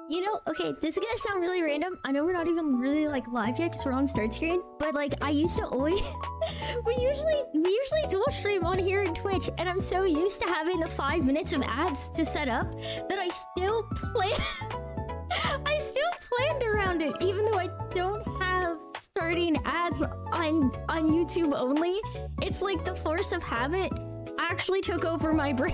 You know, okay, this is gonna sound really random. I know we're not even really like live yet because we're on start screen, but like I used to always we usually dual stream on here in Twitch, and I'm so used to having the 5 minutes of ads to set up that I still planned around it, even though I don't have starting ads on YouTube only. It's like the force of habit actually took over my brain.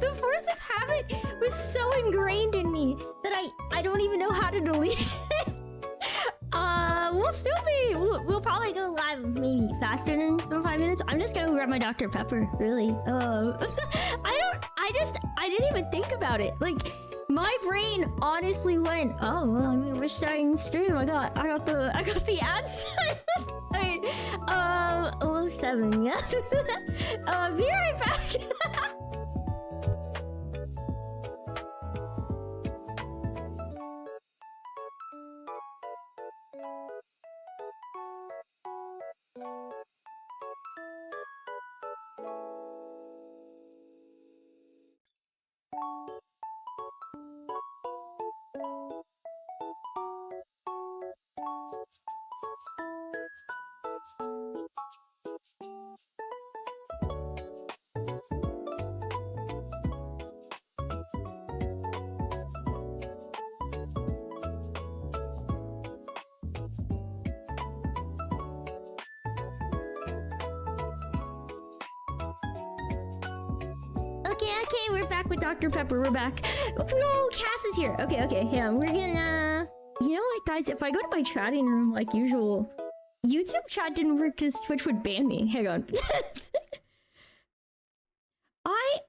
The force of habit was so ingrained in me that I don't even know how to delete it. We'll probably go live maybe faster than 5 minutes. I'm just gonna grab my Dr. Pepper, really. I didn't even think about it. Like, my brain honestly went, oh well, I mean, we're starting stream. I got the ads. Wait, 07, yeah. Be right back. Okay, we're back with Dr. Pepper. We're back. Oh, Cass is here. Okay, yeah, we're gonna... You know what, guys? If I go to my chatting room like usual, YouTube chat didn't work because Twitch would ban me. Hang on.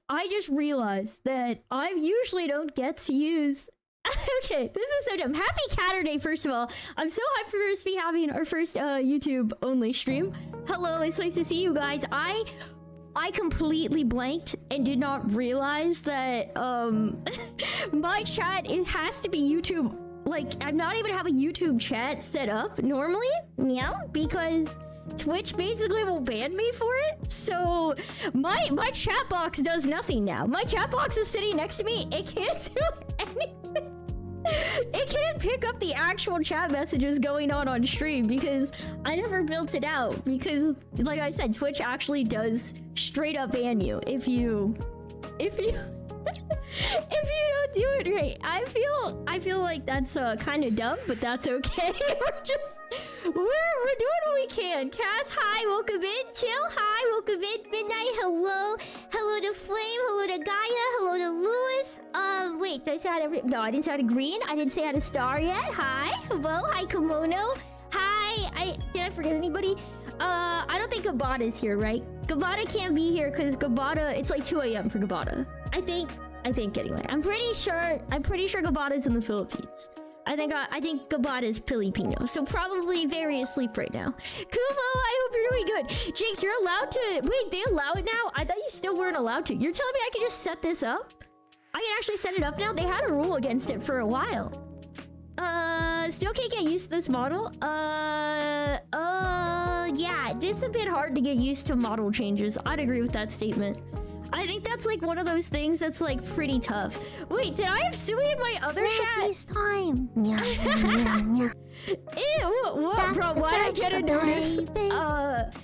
I just realized that I usually don't get to use... Okay, this is so dumb. Happy Catterday, first of all. I'm so hyped for us to be having our first YouTube-only stream. Hello, it's nice to see you guys. I completely blanked and did not realize that my chat, it has to be YouTube. Like, I'm not even have a YouTube chat set up normally, yeah, because Twitch basically will ban me for it. So my chat box does nothing now. My chat box is sitting next to me. It can't do anything. It can't pick up the actual chat messages going on stream because I never built it out. Because, like I said, Twitch actually does straight up ban you if you if you don't do it right. I feel like that's kind of dumb, but that's okay. we're doing what we can. Cass, hi, welcome in. Chill, hi, welcome in. Midnight, hello. Hello to Flame, hello to Gaia, hello to Lewis. Wait, did I say hi to no, I didn't say hi to Green. I didn't say hi to Star yet. Hi, hello, hi Kimono. Hi, did I forget anybody? I don't think Gabata's here, right? Gabata can't be here because Gabata, it's like 2 AM for Gabata. I think anyway. I'm pretty sure Gabata's in the Philippines. I think Gabata's Filipino, so probably very asleep right now. Kumo, I hope you're doing good. Jinx, you're allowed to... Wait, they allow it now? I thought you still weren't allowed to. You're telling me I can just set this up? I can actually set it up now? They had a rule against it for a while. Still can't get used to this model? Yeah, it's a bit hard to get used to model changes. I'd agree with that statement. I think that's like one of those things that's like pretty tough. Wait, did I have Sui in my other chat? FaceTime. Yeah. Ew, what, bro? Why'd I get a nerf?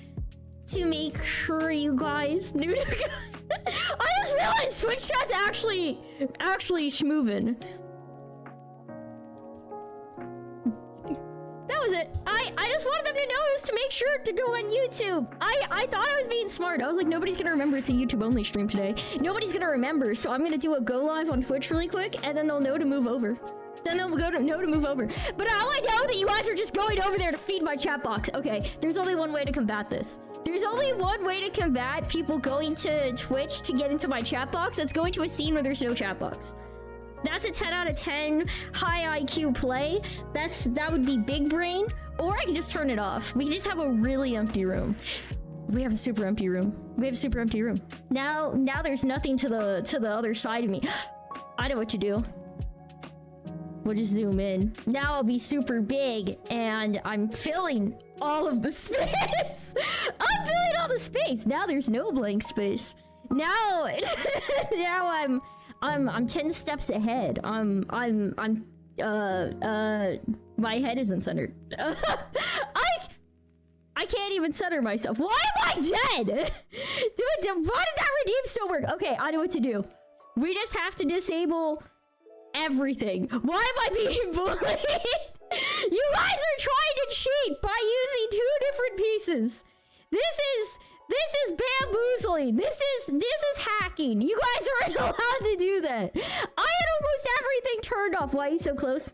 To make sure you guys knew to... I just realized Twitch chat's actually schmoovin'. That was it. I just wanted them to know it was to make sure to go on YouTube. I thought I was being smart. I was like, nobody's gonna remember it's a YouTube only stream today. Nobody's gonna remember, so I'm gonna do a go live on Twitch really quick, and then they'll know to move over. Then they'll know to move over. But now I know that you guys are just going over there to feed my chat box. Okay, there's only one way to combat this. There's only one way to combat people going to Twitch to get into my chat box. That's going to a scene where there's no chat box. That's a 10 out of 10 high IQ play. That would be big brain. Or I can just turn it off. We can just have a really empty room. We have a super empty room. We have a super empty room. Now there's nothing to the other side of me. I know what to do. We'll just zoom in. Now I'll be super big and I'm filling all of the space. I'm filling all the space. Now there's no blank space. Now I'm 10 steps ahead. My head isn't centered. I can't even center myself. Why am I dead? Dude, why did that redeem still work? Okay, I know what to do. We just have to disable everything. Why am I being bullied? You guys are trying to cheat by using 2 different pieces. This is bamboozling. This is hacking. You guys aren't allowed to do that. I had almost everything turned off. Why are you so close?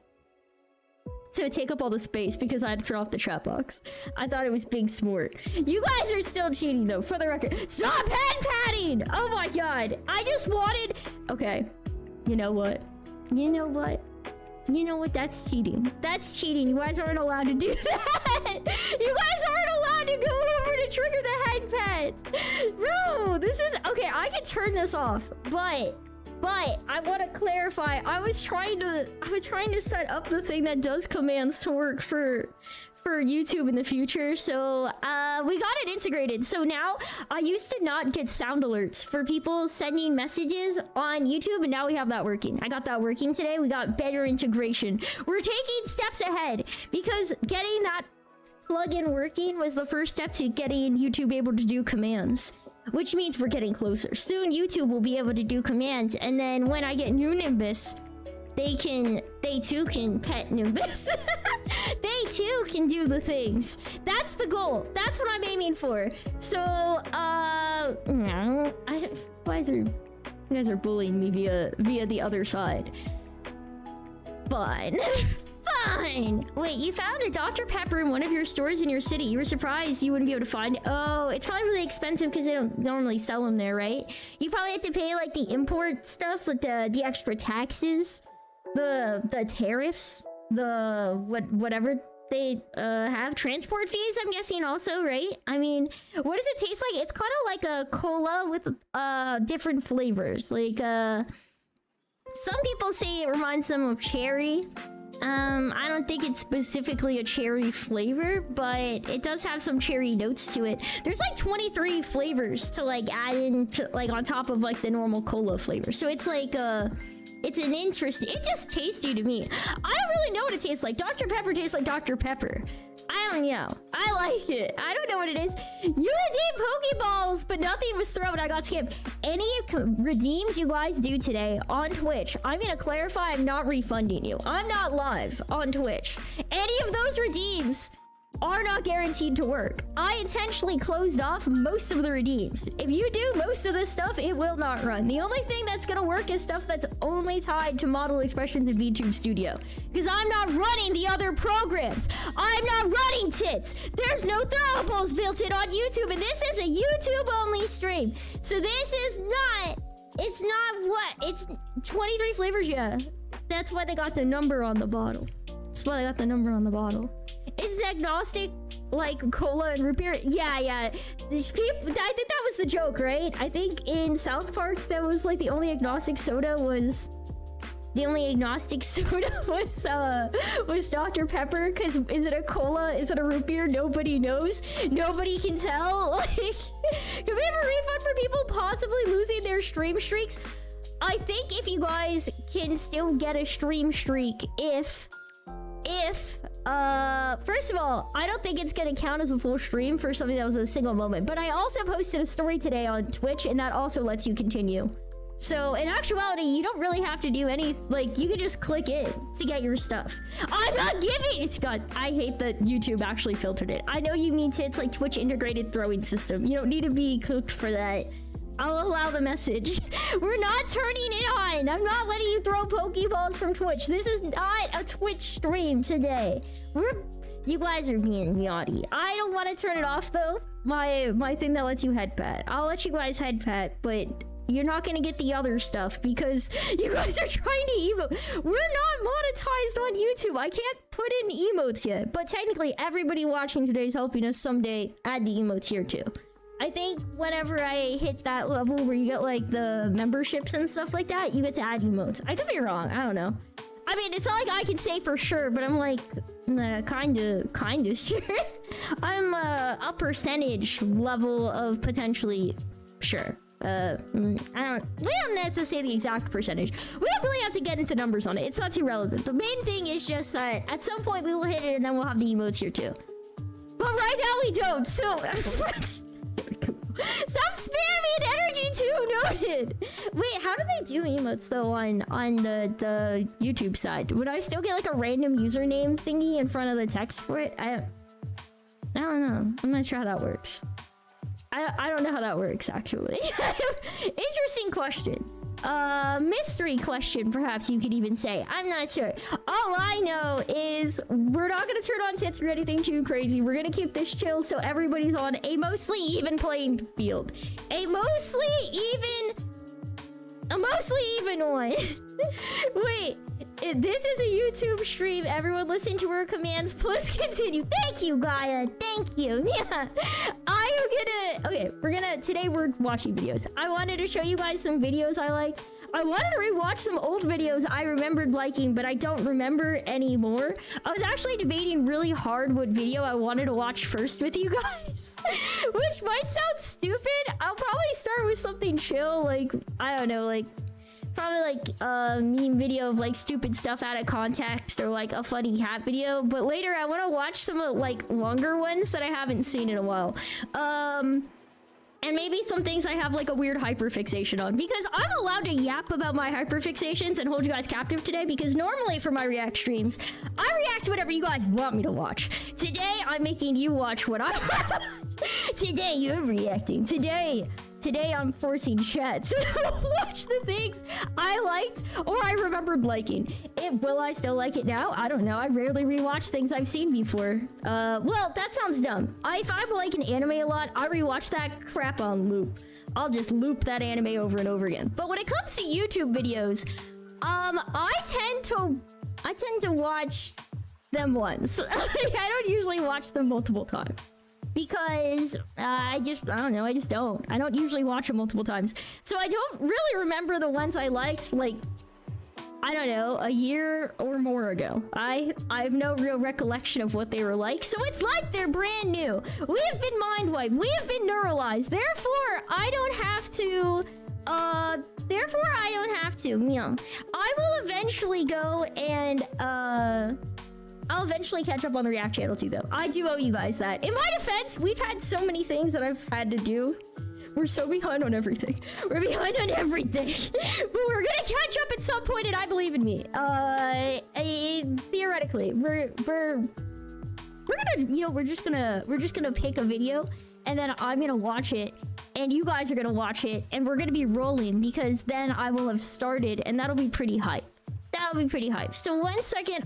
To take up all the space because I had to turn off the chat box. I thought it was big smart. You guys are still cheating though, for the record. Stop head patting! Oh my god. I just wanted... Okay. You know what? You know what? You know what? That's cheating. That's cheating. You guys aren't allowed to do that. You guys aren't allowed to go over to trigger the head pet. Bro, this is... Okay, I can turn this off, but I want to clarify. I was trying to set up the thing that does commands to work for YouTube in the future. So we got it integrated. So now I used to not get sound alerts for people sending messages on YouTube, and now we have that working. I got that working today. We got better integration. We're taking steps ahead because getting that plugin working was the first step to getting YouTube able to do commands. Which means we're getting closer. Soon YouTube will be able to do commands, and then when I get new Nimbus, they too can pet Nimbus. They too can do the things. That's the goal. That's what I'm aiming for. So, no, you guys are bullying me via the other side. Fine. Fine. Wait, you found a Dr. Pepper in one of your stores in your city. You were surprised you wouldn't be able to find it. Oh, it's probably really expensive because they don't normally sell them there, right? You probably have to pay like the import stuff, like the extra taxes, the tariffs, whatever they have, transport fees, I'm guessing also, right? I mean, what does it taste like? It's kind of like a cola with different flavors. Like some people say it reminds them of cherry. I don't think it's specifically a cherry flavor, but it does have some cherry notes to it. There's like 23 flavors to like add in to, like on top of like the normal cola flavor. So it's like it's an interesting, it's just tasty to me. I don't really know what it tastes like. Dr. Pepper tastes like Dr. Pepper. I don't know. I like it. I don't know what it is. You redeemed Pokeballs, but nothing was thrown. I got skipped. Any redeems you guys do today on Twitch, I'm going to clarify I'm not refunding you. I'm not live on Twitch. Any of those redeems are not guaranteed to work. I intentionally closed off most of the redeems. If you do most of this stuff, it will not run. The only thing that's gonna work is stuff that's only tied to model expressions in VTube Studio. Because I'm not running the other programs. I'm not running tits. There's no throwables built in on YouTube, and this is a YouTube only stream. So this is not, it's not what? It's 23 flavors, yeah. That's why they got the number on the bottle. That's why they got the number on the bottle. It's agnostic, like cola and root beer. Yeah. These people, I think that was the joke, right? I think in South Park, that was like the only agnostic soda was... The only agnostic soda was Dr. Pepper, because is it a cola? Is it a root beer? Nobody knows. Nobody can tell. Like, can we have a refund for people possibly losing their stream streaks? I think if you guys can still get a stream streak if first of all, I don't think it's gonna count as a full stream for something that was a single moment, but I also posted a story today on Twitch, and that also lets you continue. So in actuality, you don't really have to do any, like, you can just click in to get your stuff. I'm not giving, Scott, I hate that YouTube actually filtered it. I know you mean tits like Twitch integrated throwing system. You don't need to be cooked for that. I'll allow the message. We're not turning it on. I'm not letting you throw Pokeballs from Twitch. This is not a Twitch stream today. You guys are being naughty. I don't want to turn it off though. My thing that lets you head pat. I'll let you guys head pat, but you're not gonna get the other stuff because you guys are trying to emote. We're not monetized on YouTube. I can't put in emotes yet, but technically everybody watching today is helping us someday add the emotes here too. I think whenever I hit that level where you get like the memberships and stuff like that, you get to add emotes. I could be wrong. I don't know. I mean, it's not like I can say for sure, but I'm like, kinda sure. I'm a percentage level of potentially sure. We don't have to say the exact percentage. We don't really have to get into numbers on it. It's not too relevant. The main thing is just that at some point we will hit it and then we'll have the emotes here too. But right now we don't, so... Stop spamming energy too, noted. Wait, how do they do emotes though on the YouTube side? Would I still get like a random username thingy in front of the text for it? I don't know. I'm not sure how that works. I don't know how that works actually. Interesting question. Mystery question, perhaps you could even say. I'm not sure. All I know is we're not gonna turn on tits or anything too crazy. We're gonna keep this chill so everybody's on a mostly even playing field. A mostly even one. Wait, this is a YouTube stream. Everyone listen to her commands. Please continue. Thank you, Gaia. Thank you. Yeah. Today we're watching videos. I wanted to show you guys some videos I liked. I wanted to rewatch some old videos I remembered liking, but I don't remember anymore. I was actually debating really hard what video I wanted to watch first with you guys, which might sound stupid. I'll probably start with something chill, like, I don't know, like, probably like a meme video of like stupid stuff out of context or like a funny hat video. But later I want to watch some of like longer ones that I haven't seen in a while. And maybe some things I have like a weird hyperfixation on, because I'm allowed to yap about my hyperfixations and hold you guys captive today, because normally for my react streams, I react to whatever you guys want me to watch. Today, I'm making you watch what I want. Today, you're reacting. Today I'm forcing chat to watch the things I liked or I remembered liking. Will I still like it now? I don't know. I rarely rewatch things I've seen before. Well, that sounds dumb. If I like an anime a lot, I rewatch that crap on loop. I'll just loop that anime over and over again. But when it comes to YouTube videos, I tend to watch them once. I don't usually watch them multiple times. Because I don't usually watch them multiple times. So I don't really remember the ones I liked, like, I don't know, a year or more ago. I have no real recollection of what they were like. So it's like they're brand new. We have been mind wiped. We have been neuralized. Therefore, I don't have to... Yeah. I will eventually go and, I'll eventually catch up on the React channel too, though. I do owe you guys that. In my defense, we've had so many things that I've had to do. We're so behind on everything. We're behind on everything. But we're gonna catch up at some point, and I believe in me. Theoretically, we're gonna, you know, we're just gonna pick a video, and then I'm gonna watch it, and you guys are gonna watch it, and we're gonna be rolling, because then I will have started, and that'll be pretty hype. That'll be pretty hype. So 1 second,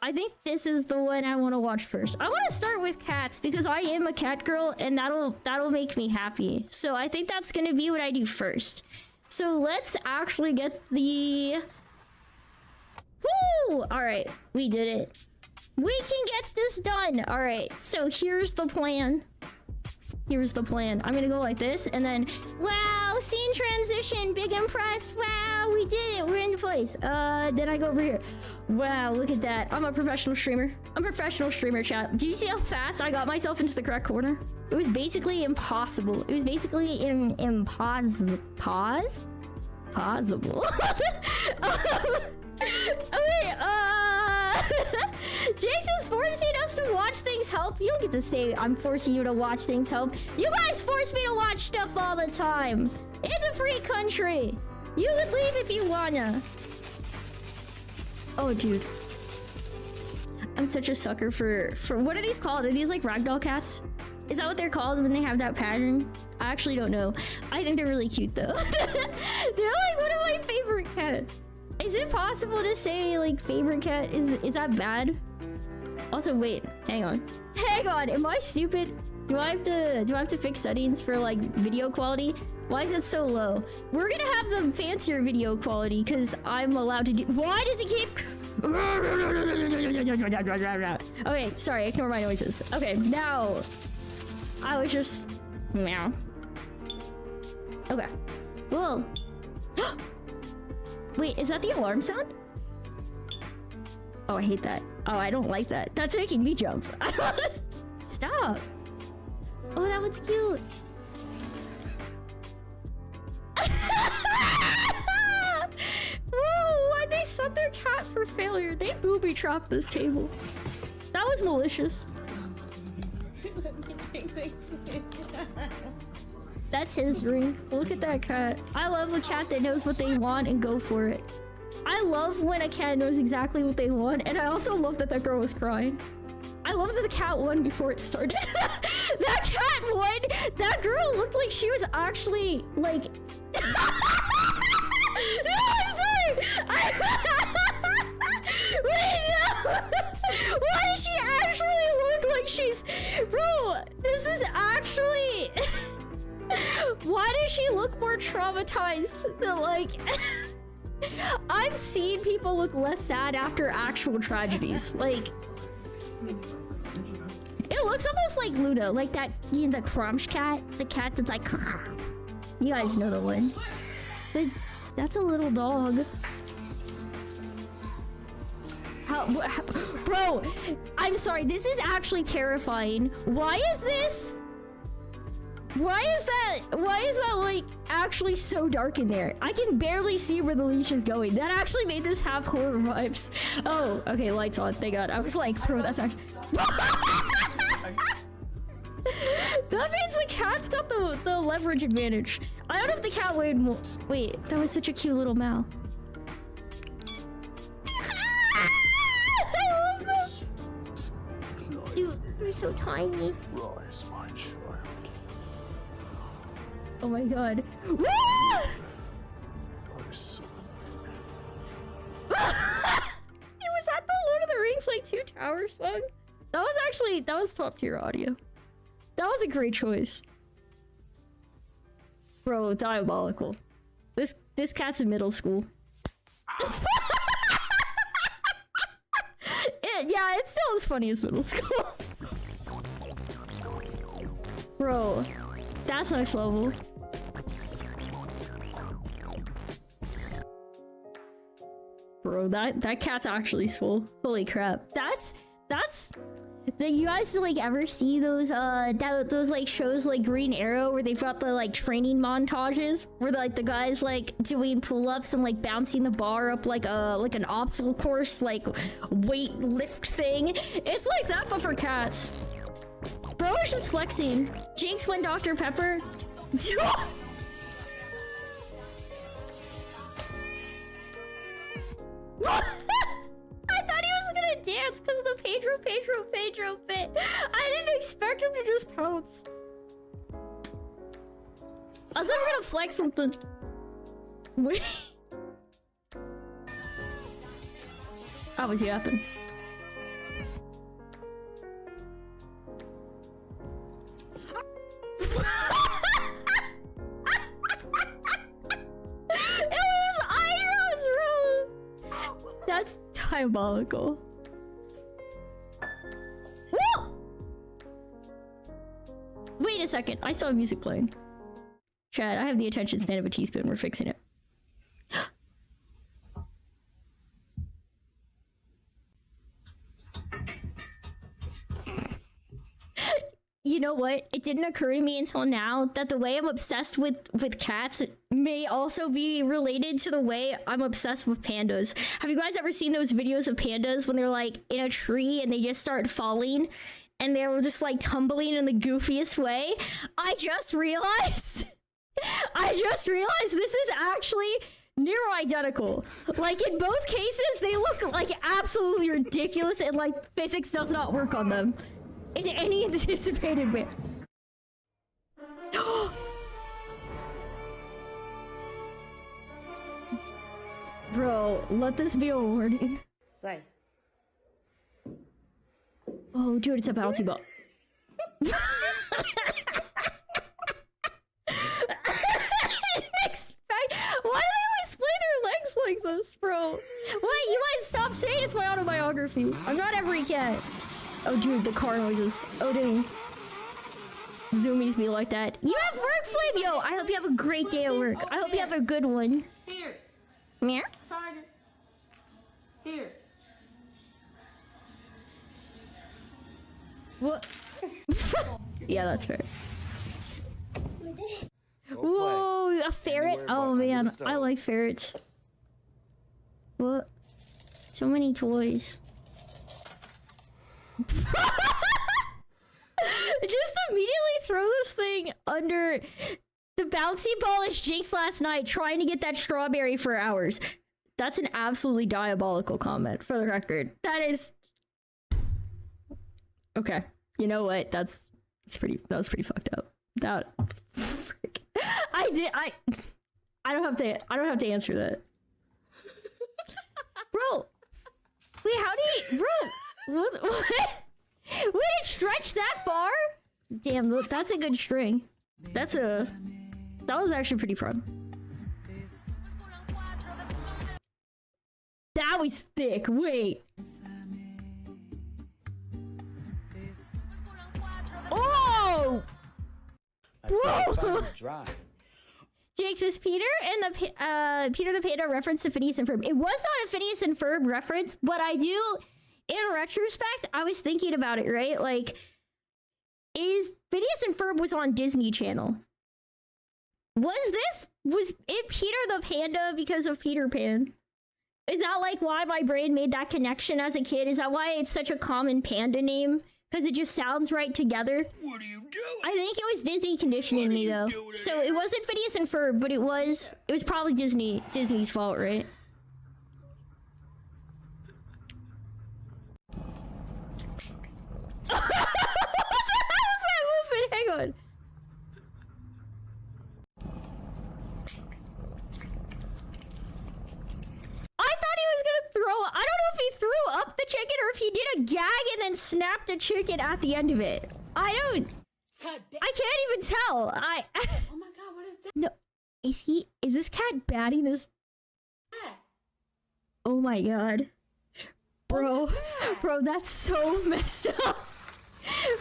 I think this is the one I want to watch first. I want to start with cats because I am a cat girl, and that'll make me happy. So I think that's gonna be what I do first. So let's actually get the... Woo! All right, we did it. We can get this done. All right, so here's the plan. Here's the plan. I'm gonna go like this, and then, wow, scene transition, big impress. Wow, we did it. We're in place. Then I go over here. Wow, look at that. I'm a professional streamer. I'm a professional streamer, chat. Do you see how fast I got myself into the correct corner? It was basically impossible. It was basically impossible. Okay, Jason's forcing us to watch things help. You don't get to say I'm forcing you to watch things help. You guys force me to watch stuff all the time. It's a free country. You would leave if you wanna. Oh, dude. I'm such a sucker for what are these called? Are these like ragdoll cats? Is that what they're called when they have that pattern? I actually don't know. I think they're really cute though. They're like one of my favorite cats. Is it possible to say like favorite cat? Is that bad? Also, wait, hang on. Hang on, am I stupid? Do I have to fix settings for like video quality? Why is it so low? We're gonna have the fancier video quality because I'm allowed to do. Why does it keep? Okay, sorry, ignore my noises. Okay, now I was just meow. Okay, whoa. Wait, is that the alarm sound? Oh, I hate that. Oh, I don't like that. That's making me jump. Stop. Oh, that one's cute. Whoa, why'd they set their cat for failure? They booby trapped this table. That was malicious. That's his ring. Look at that cat. I love a cat that knows what they want and go for it. I love when a cat knows exactly what they want, and I also love that that girl was crying. I love that the cat won before it started. That cat won! That girl looked like she was actually, like... No, I'm sorry! Wait, no! Why does she actually look like she's... Bro, this is actually... Why does she look more traumatized than, like... I've seen people look less sad after actual tragedies. Like... It looks almost like Luna, like that, the Crunch cat. The cat that's like... You guys know the one. That's a little dog. Bro, I'm sorry, this is actually terrifying. Why is this? Why is that like actually so dark in there? I can barely see where the leash is going. That actually made this have horror vibes. Oh, okay, lights on, thank God. I was like, bro, that's actually... That means the cat's got the leverage advantage. I don't know if the cat weighed more. Wait, that was such a cute little mouse. I love that. Dude, you're so tiny. Rise, my child. Oh my God. I saw Was that the Lord of the Rings like Two Towers song? That was top tier audio. That was a great choice. Bro, diabolical. This cat's in middle school. Yeah, it's still as funny as middle school. Bro, that's next level. Bro, that cat's actually swole. Holy crap. That's do you guys like ever see those those like shows like Green Arrow where they've got the like training montages where like the guys like doing pull-ups and like bouncing the bar up like an obstacle course like weight lift thing? It's like that but for cats. Bro is just flexing. Jinx went Dr. Pepper. I thought he was gonna dance because of the Pedro bit. I didn't expect him to just pounce. I thought we were gonna flex something. Wait. That was yapping. It was eyebrows rose. That's diabolical. Woo! Wait a second, I saw music playing. Chad, I have the attention span of a teaspoon. We're fixing it. You know what? It didn't occur to me until now that the way I'm obsessed with cats may also be related to the way I'm obsessed with pandas. Have you guys ever seen those videos of pandas when they're like in a tree and they just start falling and they're just like tumbling in the goofiest way? I just realized this is actually near identical. Like in both cases, they look like absolutely ridiculous and like physics does not work on them in any anticipated way. Bro, let this be a warning. Vai. Oh, dude, it's a bouncy ball. Why do they always splay their legs like this, bro? Wait, you guys stop saying it's my autobiography. I'm not every cat. Oh, dude, the car noises. Oh, dang. Zoomies be like that. You have work, Flame! Yo, I hope you have a great day at work. I hope you have a good one. Here. Meow? Tiger. Here. What? Yeah, that's fair. Whoa, a ferret? Oh man, I like ferrets. What? So many toys. Just immediately throw this thing under the bouncy ball is Jinx last night trying to get that strawberry for hours. That's an absolutely diabolical comment, for the record. That is... Okay. You know what? That was pretty fucked up. That... I don't have to answer that. Bro. Wait, how do you... Bro. What? Would it stretch that far? Damn, look, that's a good string. That was actually pretty fun. That was thick. Wait. Oh! Bro! Jinx, was Peter and the Peter the Panda reference to Phineas and Ferb? It was not a Phineas and Ferb reference, but I do, in retrospect, I was thinking about it, right? Like, is Phineas and Ferb was on Disney Channel? Was it Peter the Panda because of Peter Pan? Is that like why my brain made that connection as a kid? Is that why it's such a common panda name? Because it just sounds right together. What are you doing? I think it was Disney conditioning me though. So it wasn't Phineas and Ferb, but it was probably Disney's fault, right? What the hell was that movement? Hang on. I thought he was gonna throw. I don't know if he threw up the chicken or if he did a gag and then snapped a chicken at the end of it. I can't even tell. Oh my god, what is that? No, is this cat batting this? Oh my god. Bro, bro, that's so messed up.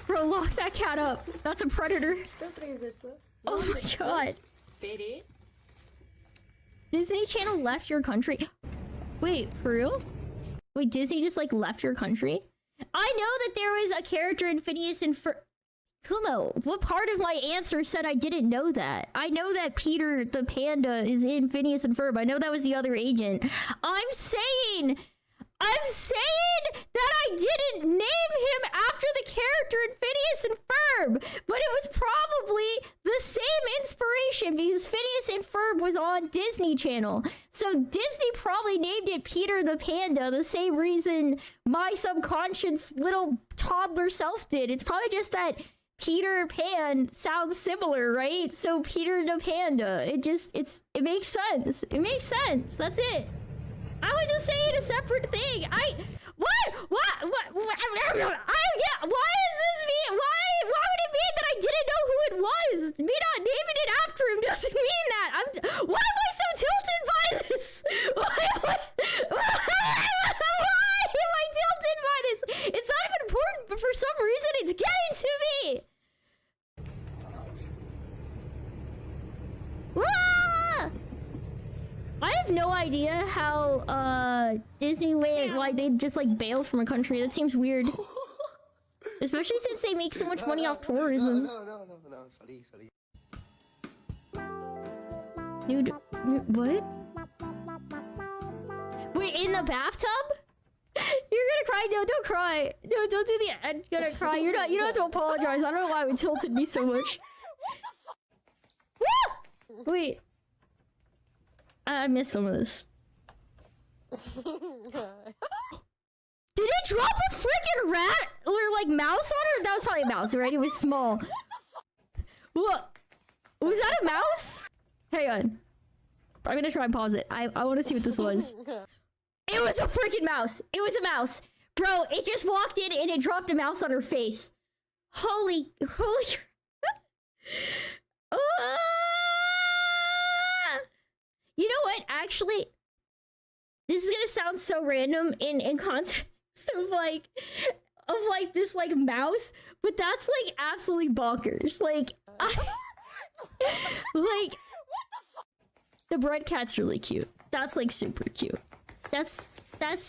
Bro, lock that cat up. That's a predator. Oh my god. Disney Channel left your country. Wait, for real? Wait, Disney just like left your country? I know that there was a character in Phineas and Ferb. Kumo, what part of my answer said I didn't know that? I know that Peter the Panda is in Phineas and Ferb. I know that was the other agent. I'm saying that I didn't name him after the character in Phineas and Ferb, but it was probably the same inspiration because Phineas and Ferb was on Disney Channel. So Disney probably named it Peter the Panda the same reason my subconscious little toddler self did. It's probably just that Peter Pan sounds similar, right? So Peter the Panda. It makes sense. It makes sense. That's it. I was just saying a separate thing. Why is this me? Why would it mean that I didn't know who it was? Me not naming it after him doesn't mean that. Why am I so tilted by this? Why am I tilted by this? It's not even important, but for some reason it's getting to me. Ah! I have no idea how Disneyland, like, they just like bailed from a country. That seems weird. Especially since they make so much money off tourism. No. Sorry. Dude, what? Wait, in the bathtub? You're gonna cry? No, don't cry. No, don't do the I'm gonna cry. You don't have to apologize. I don't know why it tilted me so much. Wait. I missed some of this. Did it drop a freaking rat or like mouse on her? That was probably a mouse, right? It was small. What? Was that a mouse? Hang on. I'm gonna try and pause it. I want to see what this was. It was a freaking mouse. It was a mouse. Bro, it just walked in and it dropped a mouse on her face. Holy. Ah! You know what? Actually, this is gonna sound so random in context of like this like mouse, but that's like absolutely bonkers. Like, like the bread cat's really cute. That's like super cute. That's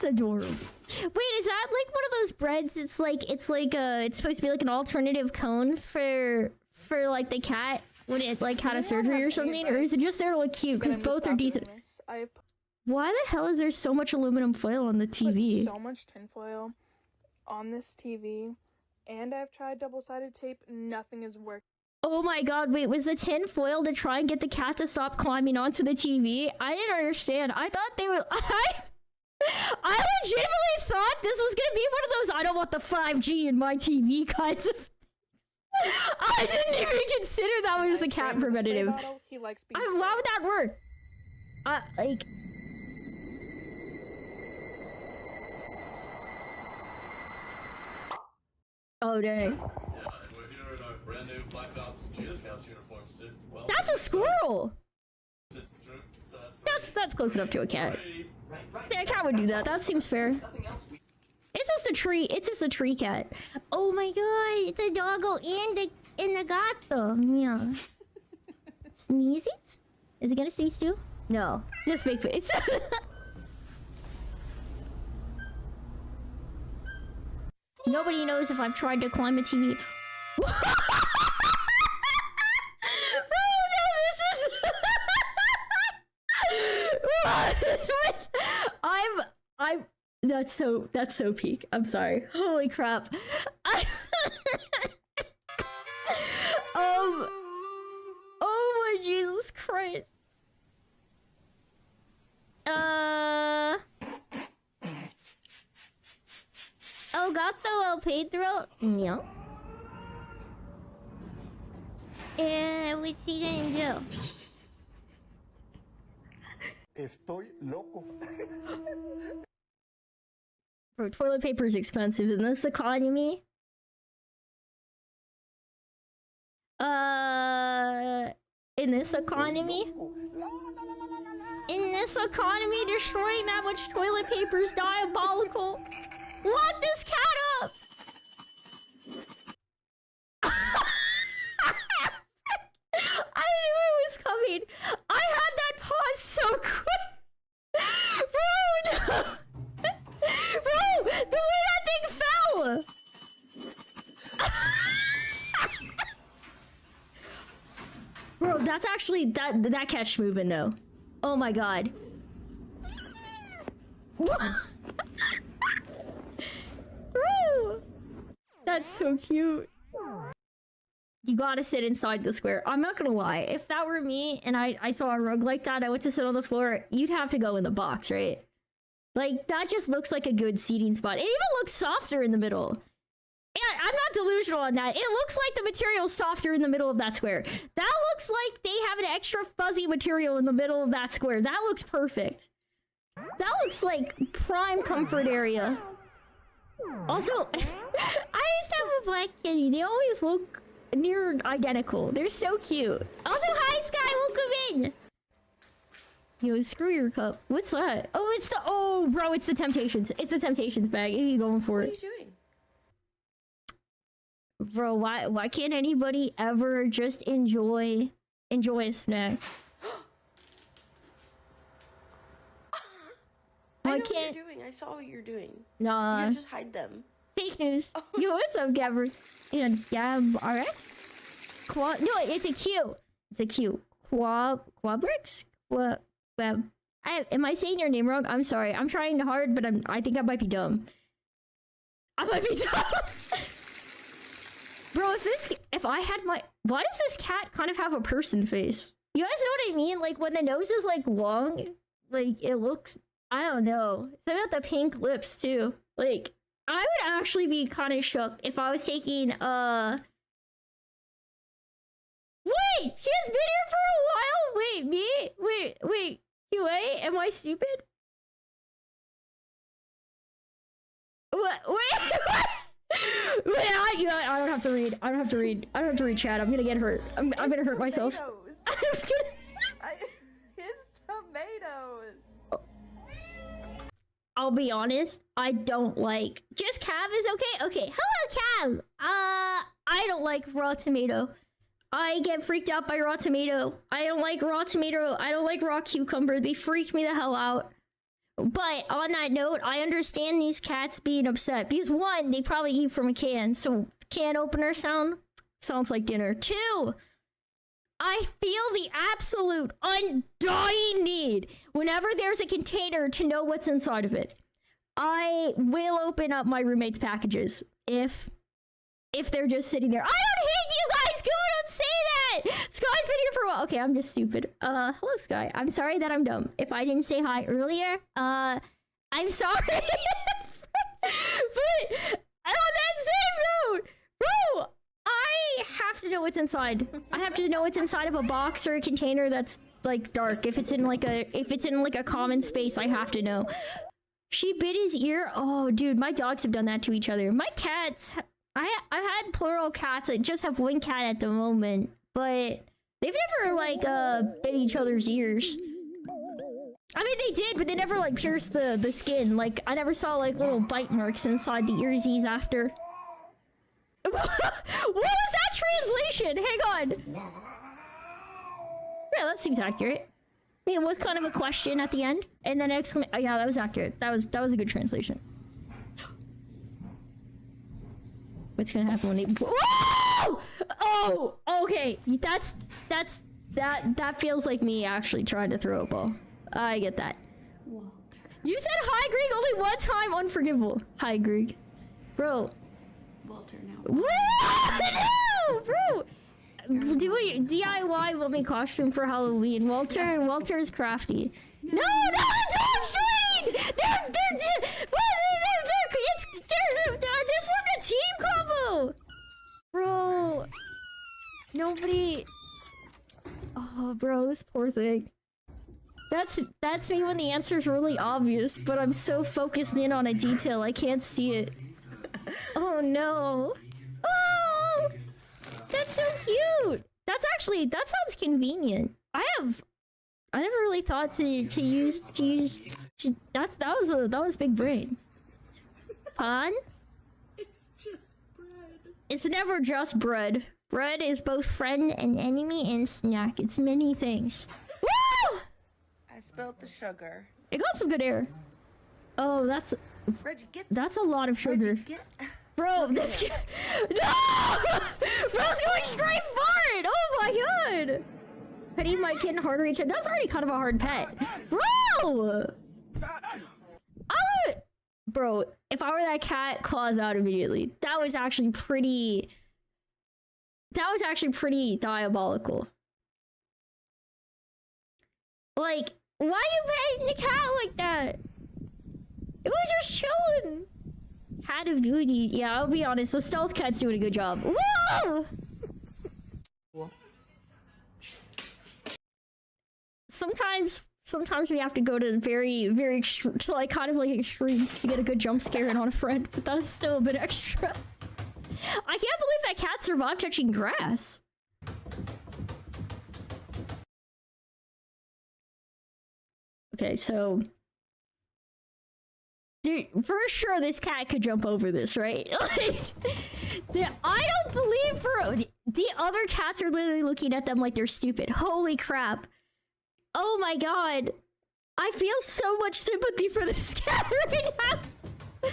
adorable. Wait, is that like one of those breads? It's supposed to be like an alternative cone for like the cat when it like had a surgery or something, or is it just there to look cute? Because both are decent. Why the hell is there so much aluminum foil on the TV? So much tinfoil on this TV, and I've tried double-sided tape. Nothing is working. Oh my god, wait, was the tin foil to try and get the cat to stop climbing onto the TV? I didn't understand. I thought they were... I legitimately thought this was gonna be one of those I don't want the 5G in my TV kinds of... I didn't even consider that was a cat preventative. He likes why would that work? Like... Oh, dang. Yeah, and we're here in our brand new Black Ops Cheetah Scouts uniforms too. Well, That's a squirrel! that's That's close enough to a cat. right. Yeah, a cat would do that. That seems fair. It's just a tree. It's just a tree cat. Oh my god, it's a doggo in the gato. Yeah. Sneezes? Is it gonna sneeze too? No. Just fake face. Nobody knows if I've tried to climb a TV. Oh no, this is... I'm that's so peak. I'm sorry. Holy crap. Oh my Jesus Christ. Oh, gato el Pedro? No. What's he gonna do? Estoy loco. Bro, toilet paper is expensive in this economy. In this economy? In this economy, destroying that much toilet paper is diabolical. Lock this cat up! I knew it was coming. I had that pause so quick. Bro, no. Bro, the way that thing fell. Bro, that's actually that catch moving though. Oh my god. Bro, that's so cute. You gotta sit inside the square. I'm not gonna lie. If that were me and I saw a rug like that, I went to sit on the floor, you'd have to go in the box, right? Like, that just looks like a good seating spot. It even looks softer in the middle. Yeah, I'm not delusional on that. It looks like the material's softer in the middle of that square. That looks like they have an extra fuzzy material in the middle of that square. That looks perfect. That looks like prime comfort area. Also, I used to have a black kitty. They always look near identical. They're so cute. Also, hi Sky, welcome in. Yo, screw your cup. What's that? Oh, it's the bro, it's the Temptations. It's the Temptations bag. You going for it? What are you doing? Bro, why can't anybody ever just enjoy a snack? I Why know what can't you're doing. I saw what you're doing. nah You just hide them. fake news? Yo, what's up, Gabber? And Gab RX? No, it's a Q. It's a Q. Quabrix? Am I saying your name wrong? I'm sorry. I'm trying hard, but I think I might be dumb. I might be dumb. Bro, if I had my... Why does this cat kind of have a person face? You guys know what I mean? Like, when the nose is, like, long, like, it looks... I don't know. Something about the pink lips, too. Like, I would actually be kind of shook if I was taking, Wait! She has been here for a while? Wait, me? Wait. Wait, am I stupid? What? Wait, what? Wait, I don't have to read. I don't have to read. I don't have to read chat. I'm gonna get hurt. I'm gonna hurt myself. It's tomatoes. I'll be honest. I don't like. Just Cav is okay. Okay, hello Cav. I don't like raw tomato. I get freaked out by raw tomato. I don't like raw tomato. I don't like raw cucumber. They freak me the hell out. But on that note, I understand these cats being upset because one, they probably eat from a can, so can opener sounds like dinner. Two, I feel the absolute undying need whenever there's a container to know what's inside of it. I will open up my roommate's packages if they're just sitting there. I don't hate you guys! Come on, don't say that! Sky's been here for a while. Okay, I'm just stupid. Hello, Sky. I'm sorry that I'm dumb. If I didn't say hi earlier, I'm sorry. But on that same note, bro, I have to know what's inside. I have to know what's inside of a box or a container that's like dark. If it's in like a common space, I have to know. She bit his ear. Oh, dude, my dogs have done that to each other. My cats. I've had plural cats. I just have one cat at the moment, but they've never like bit each other's ears. I mean, they did, but they never like pierced the skin. Like I never saw like little bite marks inside the earsies after. What was that translation? Hang on. Yeah, that seems accurate. I mean, it was kind of a question at the end, and then exclamation. Oh yeah, that was accurate. That was a good translation. What's gonna happen when they? Whoa! Oh, okay. That feels like me actually trying to throw a ball. I get that. Walter. You said hi, Greg, only one time. Unforgivable. Hi, Greg. Bro. Walter, now. Whoa! No, bro. Do a DIY Mummy costume for Halloween. Walter is crafty. No, dog shooting! They're formed a team combo! Bro. Nobody. Oh, bro, this poor thing. That's me when the answer is really obvious, but I'm so focused in on a detail I can't see it. Oh no. Oh! That's so cute! That sounds convenient. I never really thought to use that was big brain. Pun? It's just bread. It's never just bread. Bread is both friend and enemy and snack. It's many things. Woo! I spilled the sugar. It got some good air. Oh, that's a lot of sugar. Bro, this kid. No! Bro's going straight for it! Oh my god! Petting my kitten harder each other. That's already kind of a hard pet. Bro! Bro, if I were that cat, claws out immediately. That was actually pretty diabolical. Like, why are you petting the cat like that? It was just chilling. Cat of duty. Yeah, I'll be honest. The stealth cat's doing a good job. Whoa! Sometimes we have to go to very extreme, to like kind of like extremes to get a good jump scare in on a friend, but that's still a bit extra. I can't believe that cat survived touching grass. Okay, so dude, for sure this cat could jump over this, right? Like, I don't believe the other cats are literally looking at them like they're stupid. Holy crap. Oh my god. I feel so much sympathy for this cat right now. Bro,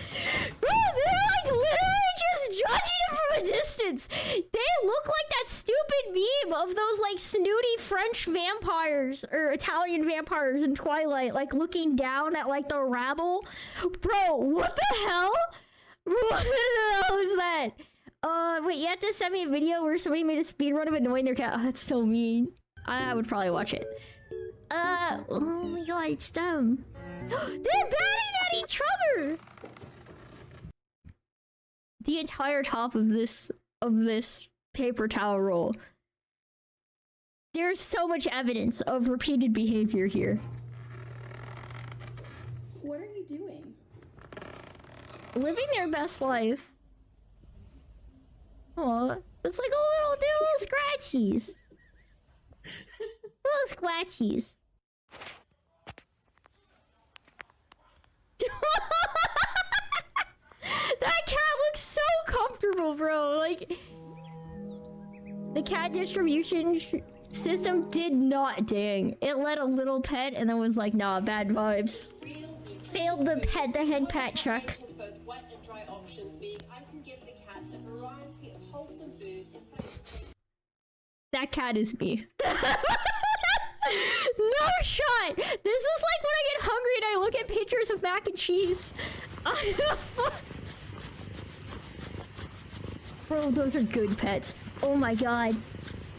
they're like literally just judging him from a distance. They look like that stupid meme of those like snooty French vampires or Italian vampires in Twilight, like looking down at like the rabble. Bro, what the hell? What the hell is that? Wait, you have to send me a video where somebody made a speedrun of annoying their cat. Oh, that's so mean. I would probably watch it. Oh my god, it's them. They're batting at each other! The entire top of this paper towel roll. There's so much evidence of repeated behavior here. What are you doing? Living their best life. Oh, it's like a little scratchies. Little scratchies. That cat looks so comfortable, bro. Like, the cat distribution system did not ding. It let a little pet and then was like, nah, bad vibes. Failed the head pet check. Both wet and dry options, meaning I can give the cat a variety of wholesome food. In fact, That cat is me. No shot! This is like when I get hungry and I look at pictures of mac and cheese. Bro, those are good pets. Oh my god.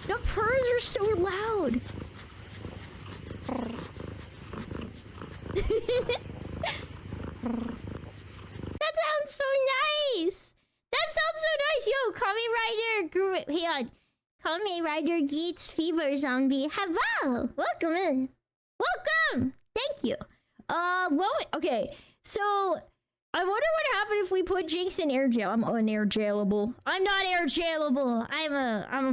The purrs are so loud. That sounds so nice. That sounds so nice. Yo, Kamen Rider, hang on. Kamen Rider Geats Fever Zombie. Hello! Welcome in. Welcome! Thank you. Okay, so I wonder what happened if we put Jinx in air jail. I'm un-air jailable. I'm not air jailable.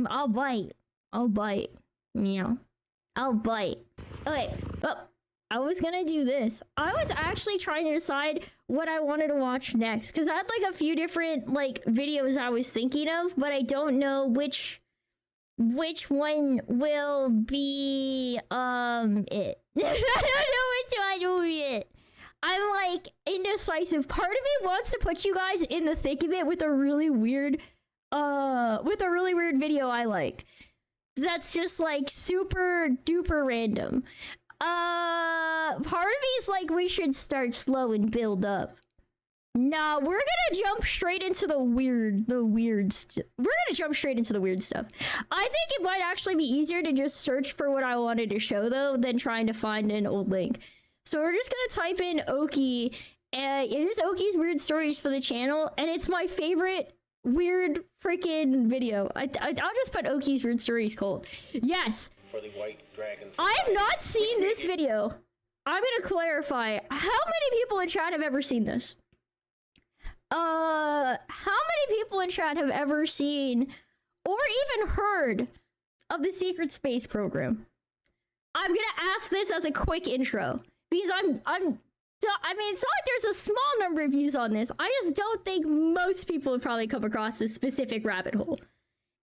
I'll bite. I'll bite. Meow. I'll bite. Okay, well, I was gonna do this. I was actually trying to decide what I wanted to watch next, because I had like a few different like videos I was thinking of, but I don't know which one will be it. I don't know which one will be it. I'm like indecisive. Part of me wants to put you guys in the thick of it with a really weird video I like. That's just like super duper random. Part of me is like we should start slow and build up. Nah, we're gonna jump straight into the weird stuff. We're gonna jump straight into the weird stuff. I think it might actually be easier to just search for what I wanted to show though than trying to find an old link. So we're just gonna type in Oki, and it is Oki's Weird Stories for the channel, and it's my favorite weird freaking video. I'll just put Oki's Weird Stories cold. Yes. For the white dragon. I have not seen this video. I'm gonna clarify. How many people in chat have ever seen this? How many people in chat have ever seen or even heard of the secret space program? I'm gonna ask this as a quick intro because I mean, it's not like there's a small number of views on this. I just don't think most people have probably come across this specific rabbit hole.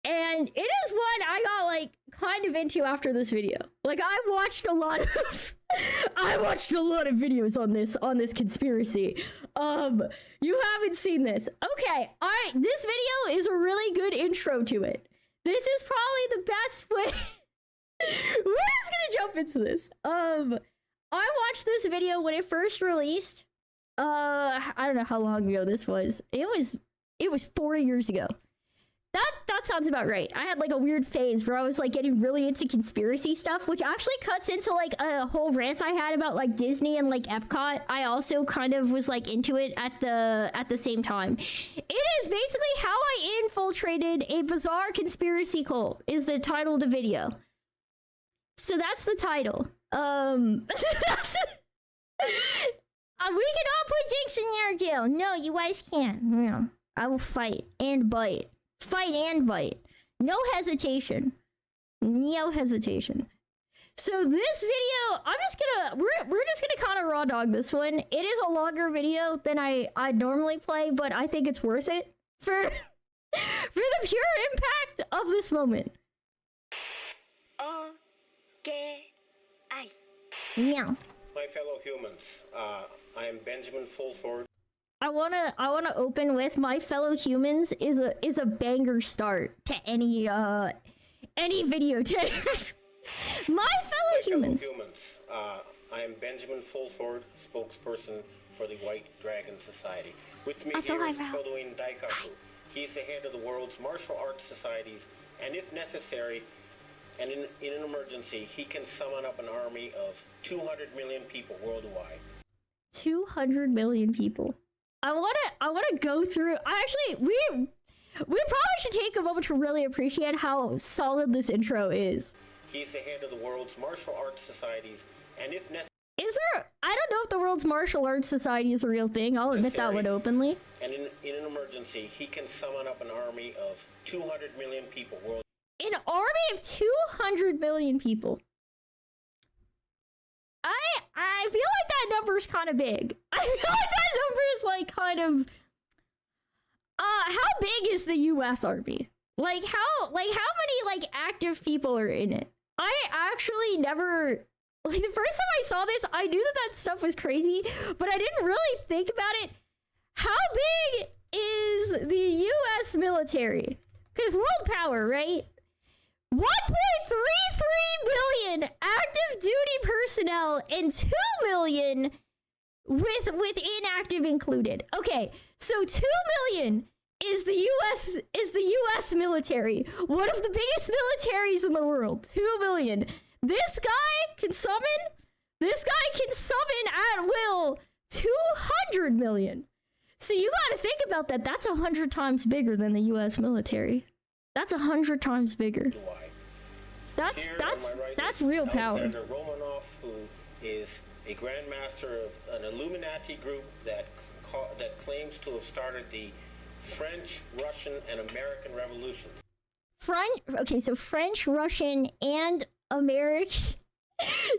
And it is one I got like kind of into after this video. Like I watched a lot of videos on this conspiracy. You haven't seen this. Okay, alright, this video is a really good intro to it. This is probably the best way. We're just gonna jump into this. I watched this video when it first released. I don't know how long ago this was. It was 4 years ago. That sounds about right. I had like a weird phase where I was like getting really into conspiracy stuff, which actually cuts into like a whole rant I had about like Disney and like Epcot. I also kind of was like into it at the same time. It is basically how I infiltrated a bizarre conspiracy cult is the title of the video. So that's the title. We cannot put Jinx in your jail. No, you guys can't. No, I will fight and bite. Fight and bite. No hesitation. No hesitation. So this video, we're just gonna kind of raw dog this one. It is a longer video than I normally play, but I think it's worth it for the pure impact of this moment. Okay. Meow. My fellow humans, I am Benjamin Fulford. I wanna open with my fellow humans is a banger start to any videotape. My fellow humans. I am Benjamin Fulford, spokesperson for the White Dragon Society. With me Also, here is hi, Val. Kodoin Daikaku. He's the head of the world's martial arts societies, and if necessary, and in an emergency, he can summon up an army of 200 million people worldwide. 200 million people. I wanna go through. We probably should take a moment to really appreciate how solid this intro is. He's the head of the world's martial arts societies, and if necessary. Is there? I don't know if the World's Martial Arts Society is a real thing. I'll admit that one openly. And in an emergency, he can summon up an army of 200 million people worldwide. An army of 200 million people. I feel like that number is kind of big. I feel like that number is like kind of. How big is the U.S. Army? Like how many like active people are in it? I actually never. Like, the first time I saw this, I knew that stuff was crazy, but I didn't really think about it. How big is the U.S. military? Because world power, right? 1.33 billion active duty personnel and 2 million with inactive included. Okay, so 2 million is the U.S. military. One of the biggest militaries in the world. 2 million. This guy can summon at will 200 million. So you gotta think about that. That's 100 times bigger than the U.S. military. That's 100 times bigger. That's real power. Alexander Romanov, who is a grandmaster of an Illuminati group that claims to have started the French, Russian, and American revolutions. Okay, so French, Russian, and American.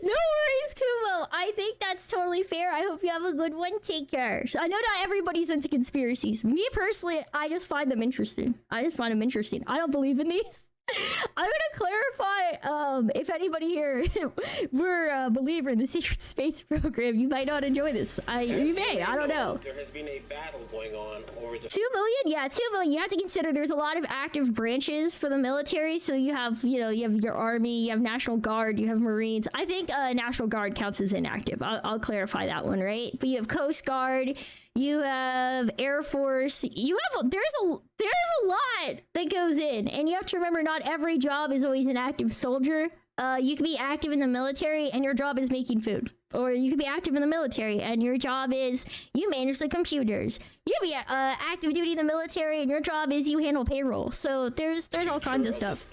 No worries, Kumo. I think that's totally fair. I hope you have a good one. Take care. So I know not everybody's into conspiracies. Me personally, I just find them interesting. I don't believe in these. I'm gonna clarify, if anybody here were a believer in the secret space program, you might not enjoy this. You may, I don't know. There has been a battle going on over the 2 million? Yeah, 2 million. You have to consider there's a lot of active branches for the military. So you have your army, you have National Guard, you have Marines. I think National Guard counts as inactive. I'll clarify that one, right? But you have Coast Guard, you have Air Force, there's a lot that goes in, and you have to remember not every job is always an active soldier. You can be active in the military and your job is making food, or you can be active in the military and your job is you manage the computers. You can be active duty in the military and your job is you handle payroll. So there's all kinds of stuff.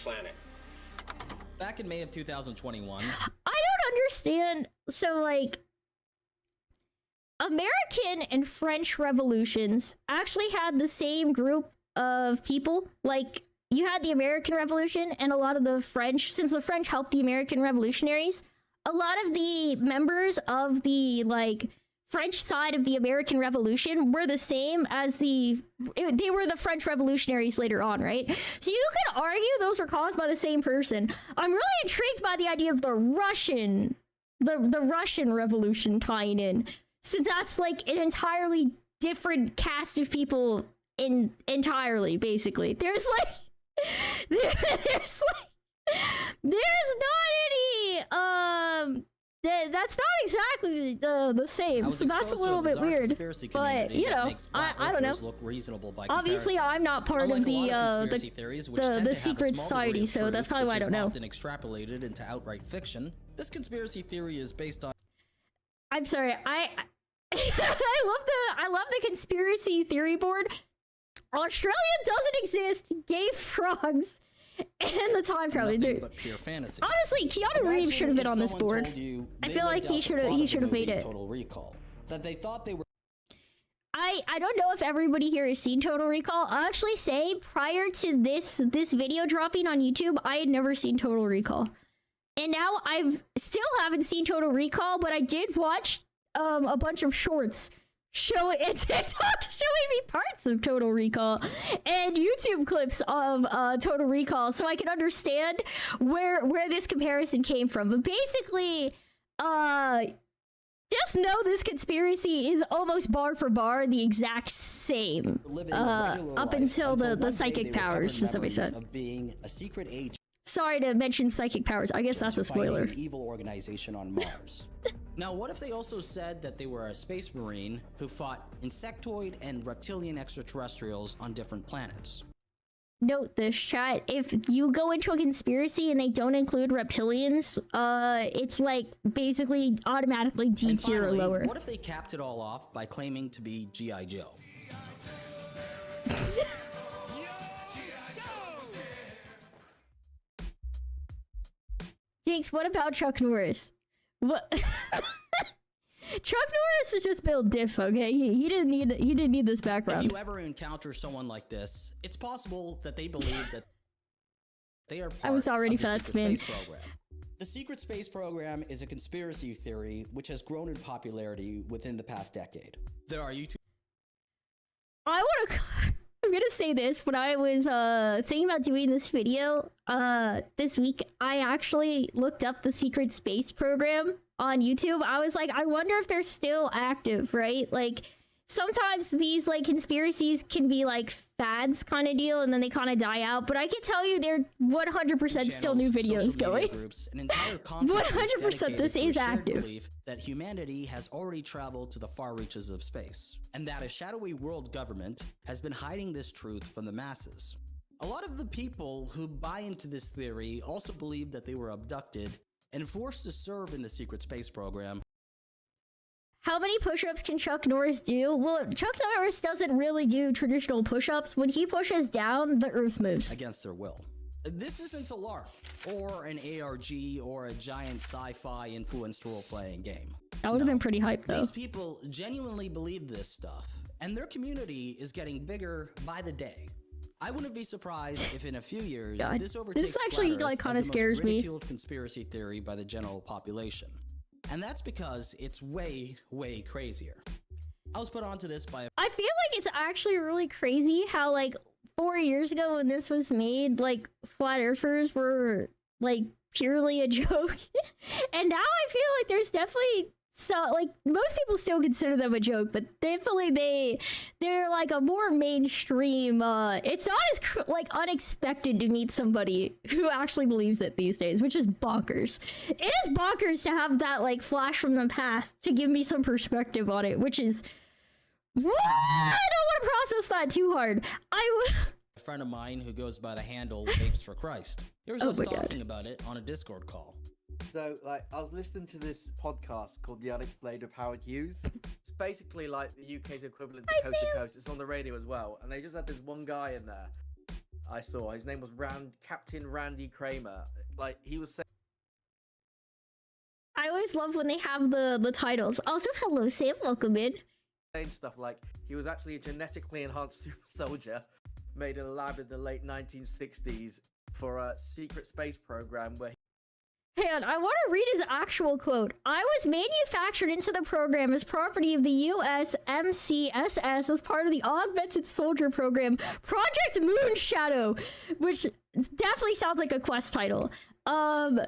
Back in May of 2021, I don't understand. So like, American and French revolutions actually had the same group of people. Like, you had the American Revolution and a lot of the French, since the French helped the American revolutionaries, a lot of the members of the, like, French side of the American Revolution were the same as they were the French revolutionaries later on, right? So you could argue those were caused by the same person. I'm really intrigued by the idea of the Russian Revolution tying in, since that's like an entirely different cast of people entirely, basically. There's not any that's not exactly the same, so that's a little bit weird. But you know, I don't know. Obviously, I'm not part of the secret society, so that's probably why I don't know. Often extrapolated into outright fiction. This conspiracy theory is based on. I'm sorry, I love the conspiracy theory board. Australia doesn't exist. Gay frogs and the time travel. But pure fantasy. Honestly, Keanu Reeves should have been on this board. I feel like he should have made it. Total Recall. That they thought they were. I don't know if everybody here has seen Total Recall. I'll actually say prior to this video dropping on YouTube, I had never seen Total Recall. And now I've still haven't seen Total Recall, but I did watch a bunch of shorts and TikTok showing me parts of Total Recall and YouTube clips of Total Recall, so I can understand where this comparison came from. But basically, just know this conspiracy is almost bar for bar the exact same up until the psychic powers, as somebody said. Of being a secret agent. Sorry to mention psychic powers. I guess that's a spoiler. An evil organization on Mars. Now, what if they also said that they were a space marine who fought insectoid and reptilian extraterrestrials on different planets? Note this, chat. If you go into a conspiracy and they don't include reptilians, it's like basically automatically D tier or lower. What if they capped it all off by claiming to be G.I. Joe? Jinx, what about Chuck Norris? What? Chuck Norris was just built diff, okay? He didn't need this If background. you ever encounter someone like this, it's possible that they believe that they are part was already of the fat secret spin. space program. The secret space program is a conspiracy theory which has grown in popularity within the past decade. There are YouTube I'm gonna say this. When I was thinking about doing this video this week, I actually looked up the secret space program on YouTube. I was like, I wonder if they're still active, right? Like, sometimes these like conspiracies can be like fads kind of deal, and then they kind of die out. But I can tell you, they're 100% still new channels, videos social media going. groups, an entire conference 100% this dedicated is to a shared active. belief that humanity has already traveled to the far reaches of space, and that a shadowy world government has been hiding this truth from the masses. A lot of the people who buy into this theory also believe that they were abducted and forced to serve in the secret space program. How many push-ups can Chuck Norris do? Well, Chuck Norris doesn't really do traditional push-ups. When he pushes down, the earth moves. Against their will. This isn't a LARP, or an ARG, or a giant sci-fi influenced role-playing game. That would have been pretty hype, though. These people genuinely believe this stuff, and their community is getting bigger by the day. I wouldn't be surprised if in a few years God, this overtakes this actually flat Earth like kind as of the most scares me. ridiculed conspiracy theory by the general population. And that's because it's way, way crazier. I was put onto this by I feel like it's actually really crazy how, like, 4 years ago when this was made, like, flat earthers were, like, purely a joke. And now I feel like there's definitely like, most people still consider them a joke, but definitely they're like a more mainstream, it's not as like unexpected to meet somebody who actually believes it these days, which is bonkers. It is bonkers to have that like flash from the past to give me some perspective on it, which is, I don't want to process that too hard. a friend of mine who goes by the handle Vapes for Christ. He was just talking about it on a Discord call. So, like, I was listening to this podcast called The Unexplained of Howard Hughes. It's basically like the UK's equivalent to Coast to Coast. It's on the radio as well. And they just had this one guy in there I saw. His name was Captain Randy Kramer. Like, he was saying... I always love when they have the titles. Also, hello, Sam. Welcome in. Saying stuff like, he was actually a genetically enhanced super soldier made in a lab in the late 1960s for a secret space program where Hang on, I want to read his actual quote. I was manufactured into the program as property of the US MCSS as part of the Augmented Soldier Program, Project Moonshadow, which definitely sounds like a quest title. Under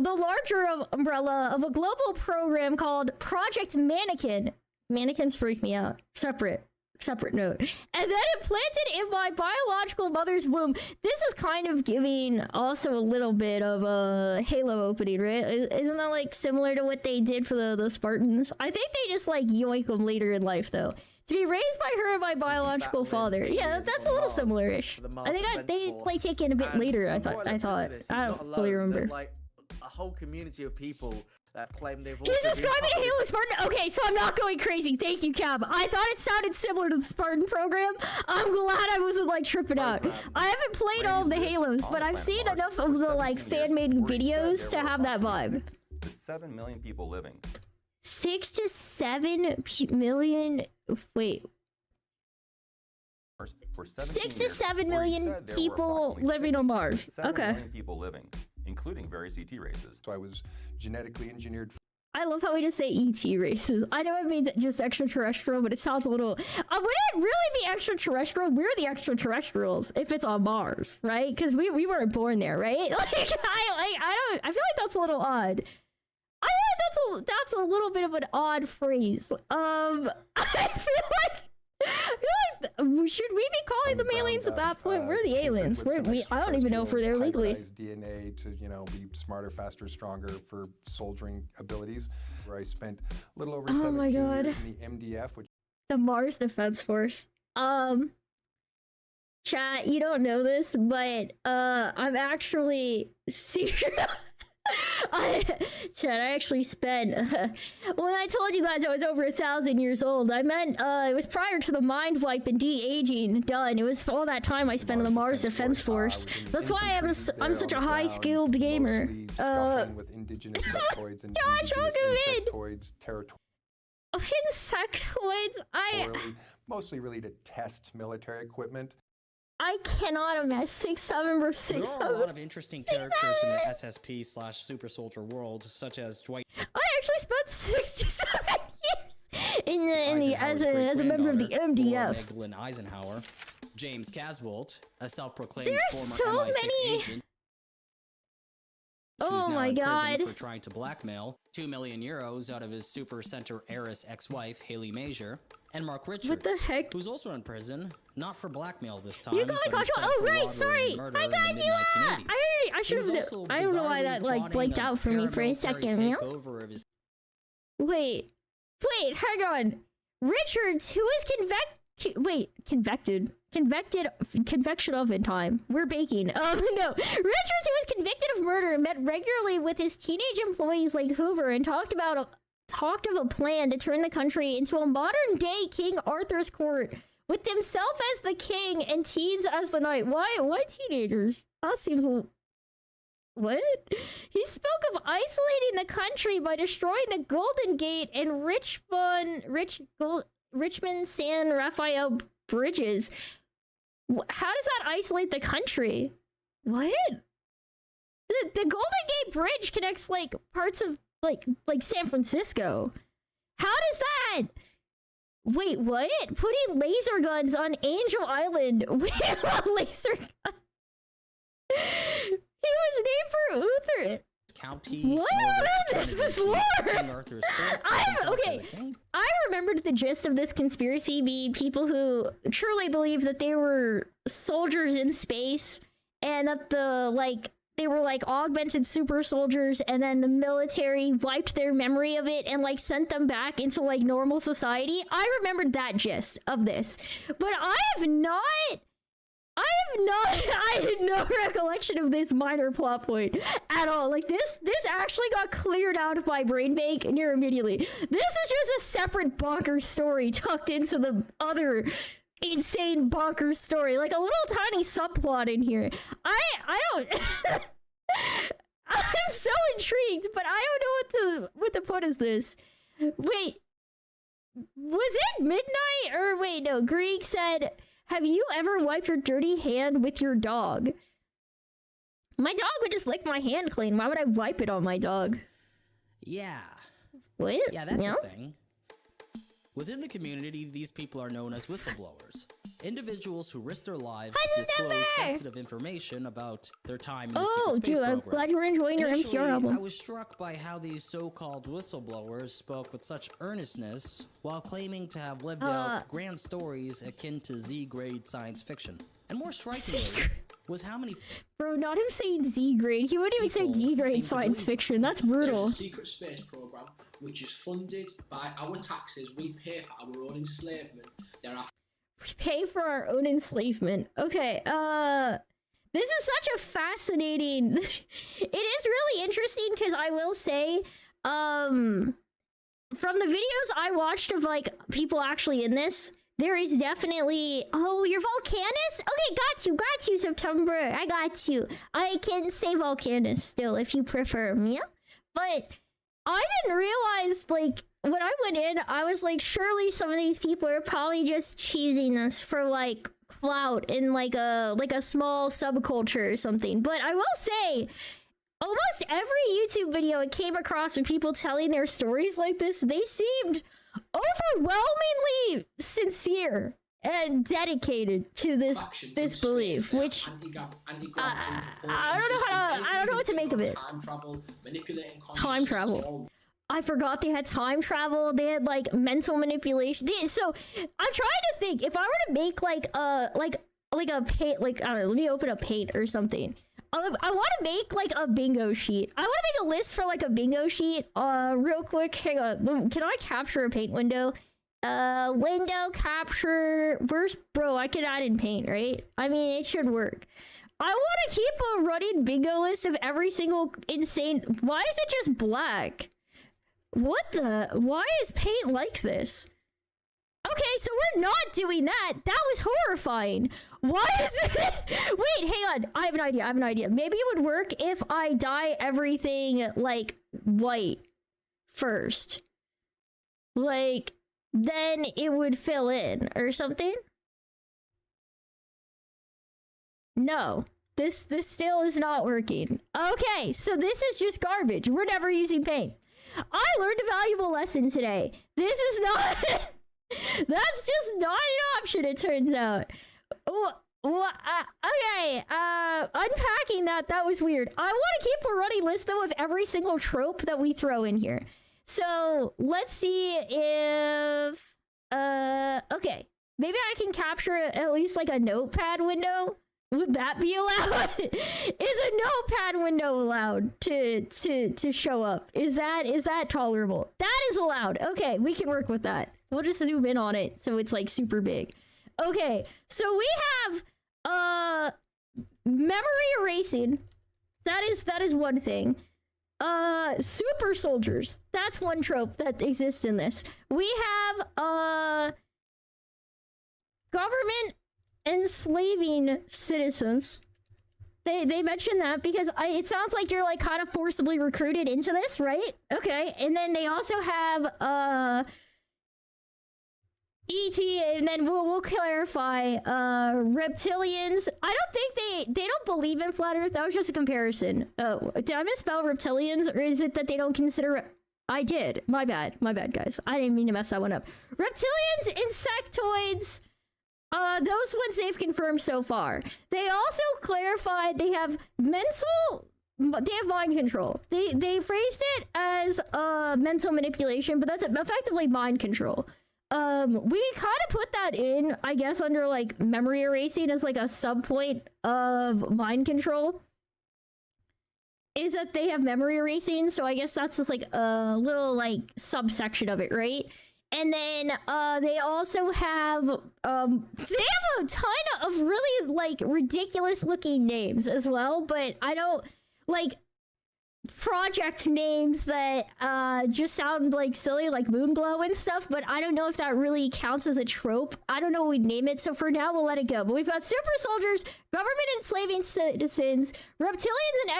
the larger umbrella of a global program called Project Mannequin. Mannequins freak me out. Separate note. And then implanted in my biological mother's womb. This is kind of giving also a little bit of a Halo opening, right? Isn't that like similar to what they did for the Spartans? I think they just like yoink them later in life though. To be raised by her and my biological father. Yeah, that's a little similar-ish. I think they like take it a bit later. I thought. I don't fully remember. There's like a whole community of people that claim they've He's describing a Halo Spartan. Okay, so I'm not going crazy. Thank you, Cab. I thought it sounded similar to the Spartan program. I'm glad I wasn't like tripping out. I haven't played all of the Halos, but I've seen enough of the like fan-made videos to have that vibe. 6 to 7 million people living. 6 to 7 million. Wait. For 6 to 7 million people living on Mars. 7 Okay. million people living, including various ET races. So I was genetically engineered. I love how we just say ET races. I know it means just extraterrestrial, but it sounds a little... would it really be extraterrestrial? We're the extraterrestrials if it's on Mars, right? Because we weren't born there, right? Like, I feel like that's a little odd. I feel like that's a little bit of an odd phrase. I feel like should we be calling them aliens at that point? We're the aliens. I don't even know if we're there legally. DNA to be smarter, faster, stronger for soldiering abilities. Where I spent a little over 17 years in the MDF, which the Mars Defense Force. Chat, you don't know this, but I'm actually secret. Chad, I actually spent when I told you guys I was over 1,000 years old, I meant it was prior to the mind wipe and de-aging done. It was all that time I spent in the Mars Defense Force. That's why I'm such a high-skilled gamer. with indigenous reptoids and indigenous insectoids, Insectoids. Mostly really to test military equipment. I cannot imagine 6'7" versus 6'7". There are a lot of interesting characters in the SSP/Super Soldier world, such as Dwight. I actually spent 67 years as a member of the MDF. Eglin Eisenhower, James Casbolt, a self-proclaimed There's former so MI6 many. agent. Oh who's now my in prison god. for trying to blackmail 2 million euros out of his super center heiress ex-wife, Haley Major, and Mark Richards, What the heck? who's also in prison, not for blackmail this time. You got my but control. instead Oh for right, robbery sorry. and murder I in the got you. mid-1980s. I should have. I don't know why that like blanked out for me for a second. Yeah. Wait, hang on. Richards, who was convection oven time. We're baking. No. Richards, who was convicted of murder, met regularly with his teenage employees like Hoover and talked of a plan to turn the country into a modern-day King Arthur's court, with himself as the king and teens as the knight. Why teenagers? That seems a... What? He spoke of isolating the country by destroying the Golden Gate and Richmond San Rafael bridges. How does that isolate the country? What? The Golden Gate Bridge connects like parts of like San Francisco. How does that? Wait, what? Putting laser guns on Angel Island. Where are laser guns? He was named for Uther. County. What is this lore? I remembered the gist of this conspiracy being people who truly believe that they were soldiers in space and that they were like augmented super soldiers, and then the military wiped their memory of it and like sent them back into like normal society. I remembered that gist of this, but I had no recollection of this minor plot point at all. Like this actually got cleared out of my brain bank near immediately. This is just a separate bonkers story tucked into the other insane bonkers story, like a little tiny subplot in here. I don't I'm so intrigued, but I don't know what to put as this. Wait, was it midnight? Or wait, no, Greek said, have you ever wiped your dirty hand with your dog? My dog would just lick my hand clean. Why would I wipe it on my dog? Yeah. What? Yeah, that's a thing. Within the community, these people are known as whistleblowers. Individuals who risk their lives to disclose sensitive information about their time in the secret space program. I'm glad you're enjoying your MCR album. I was struck by how these so-called whistleblowers spoke with such earnestness while claiming to have lived out grand stories akin to Z-grade science fiction. And more strikingly was how many... Bro, not him saying Z-grade. He wouldn't even say D-grade science fiction. That's brutal. There's a secret space program which is funded by our taxes. We pay for our own enslavement. We pay for our own enslavement. Okay, this is such a fascinating... It is really interesting because I will say, from the videos I watched of like people actually in this, there is definitely... Oh, you're Volcanus? Okay, got you, September. I got you. I can say Volcanus still if you prefer, yeah? But I didn't realize, like, when I went in, I was like, surely some of these people are probably just cheesing us for, like, clout in, like a small subculture or something. But I will say, almost every YouTube video I came across with people telling their stories like this, they seemed overwhelmingly sincere and dedicated to this belief, which I don't know what to make of it. Time travel. I forgot they had time travel. They had like mental manipulation. So I'm trying to think if I were to make like a paint, like I don't know, let me open up Paint or something. I want to make like a bingo sheet. I want to make a list for like a bingo sheet. Real quick, hang on. Can I capture a Paint window? Window capture. Where's bro? I can add in Paint, right? I mean, it should work. I want to keep a running bingo list of every single insane. Why is it just black? What the? Why is Paint like this? Okay, so we're not doing that. That was horrifying. Why is it? Wait, hang on. I have an idea. Maybe it would work if I dye everything like white first. like, then it would fill in or something. No, this still is not working. Okay, so this is just garbage. We're never using paint. I learned a valuable lesson today. This is not... That's just not an option, it turns out. Okay, unpacking that was weird. I want to keep a running list, though, of every single trope that we throw in here. So, let's see if... okay. Maybe I can capture at least, like, a notepad window. Would that be allowed? Is a notepad window allowed to show up? Is that tolerable? That is allowed. Okay, we can work with that. We'll just zoom in on it so it's like super big. Okay, so we have memory erasing. That is one thing. Super soldiers. That's one trope that exists in this. We have government enslaving citizens. They mentioned that because it sounds like you're like kind of forcibly recruited into this, right? Okay, and then they also have ET, and then we'll clarify reptilians. I don't think they don't believe in flat Earth. That was just a comparison. Oh, did I misspell reptilians, or is it that they don't consider? I did. My bad, guys. I didn't mean to mess that one up. Reptilians, insectoids. Those ones they've confirmed so far. They also clarified they have mind control. They phrased it as mental manipulation, but that's effectively mind control. We kind of put that in, I guess, under like memory erasing as like a subpoint of mind control. Is that they have memory erasing, so I guess that's just like a little like subsection of it, right? And then they also have they have a ton of really like ridiculous looking names as well, but I don't like project names that just sound like silly, like Moonglow and stuff, but I don't know if that really counts as a trope. I don't know what we'd name it, so for now we'll let it go. But we've got super soldiers, government enslaving citizens, reptilians and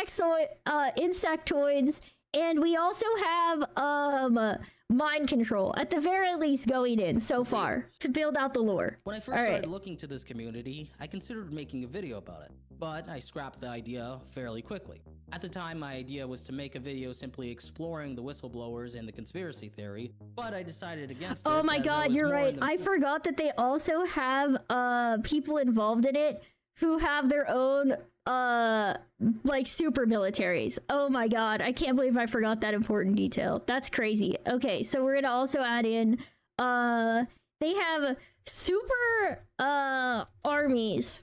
insectoids, and we also have mind control, at the very least, going in so far to build out the lore. When I first started looking to this community, I considered making a video about it, but I scrapped the idea fairly quickly. At the time, my idea was to make a video simply exploring the whistleblowers and the conspiracy theory, but I decided against it. Oh my god, you're right. I forgot that they also have people involved in it who have their own like super militaries. Oh my god, I can't believe I forgot that important detail. That's crazy. Okay, so we're gonna also add in they have super armies,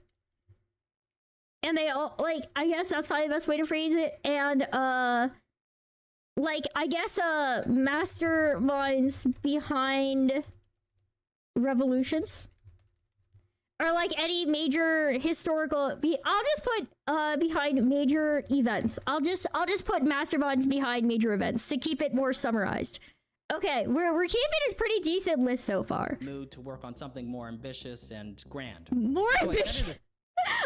and they all, like, I guess that's probably the best way to phrase it. And like, I guess masterminds behind revolutions, or like any major historical I'll just put behind major events. I'll just put masterminds behind major events to keep it more summarized. Okay, we're keeping a pretty decent list so far. Mood to work on something more ambitious and grand. More ambitious.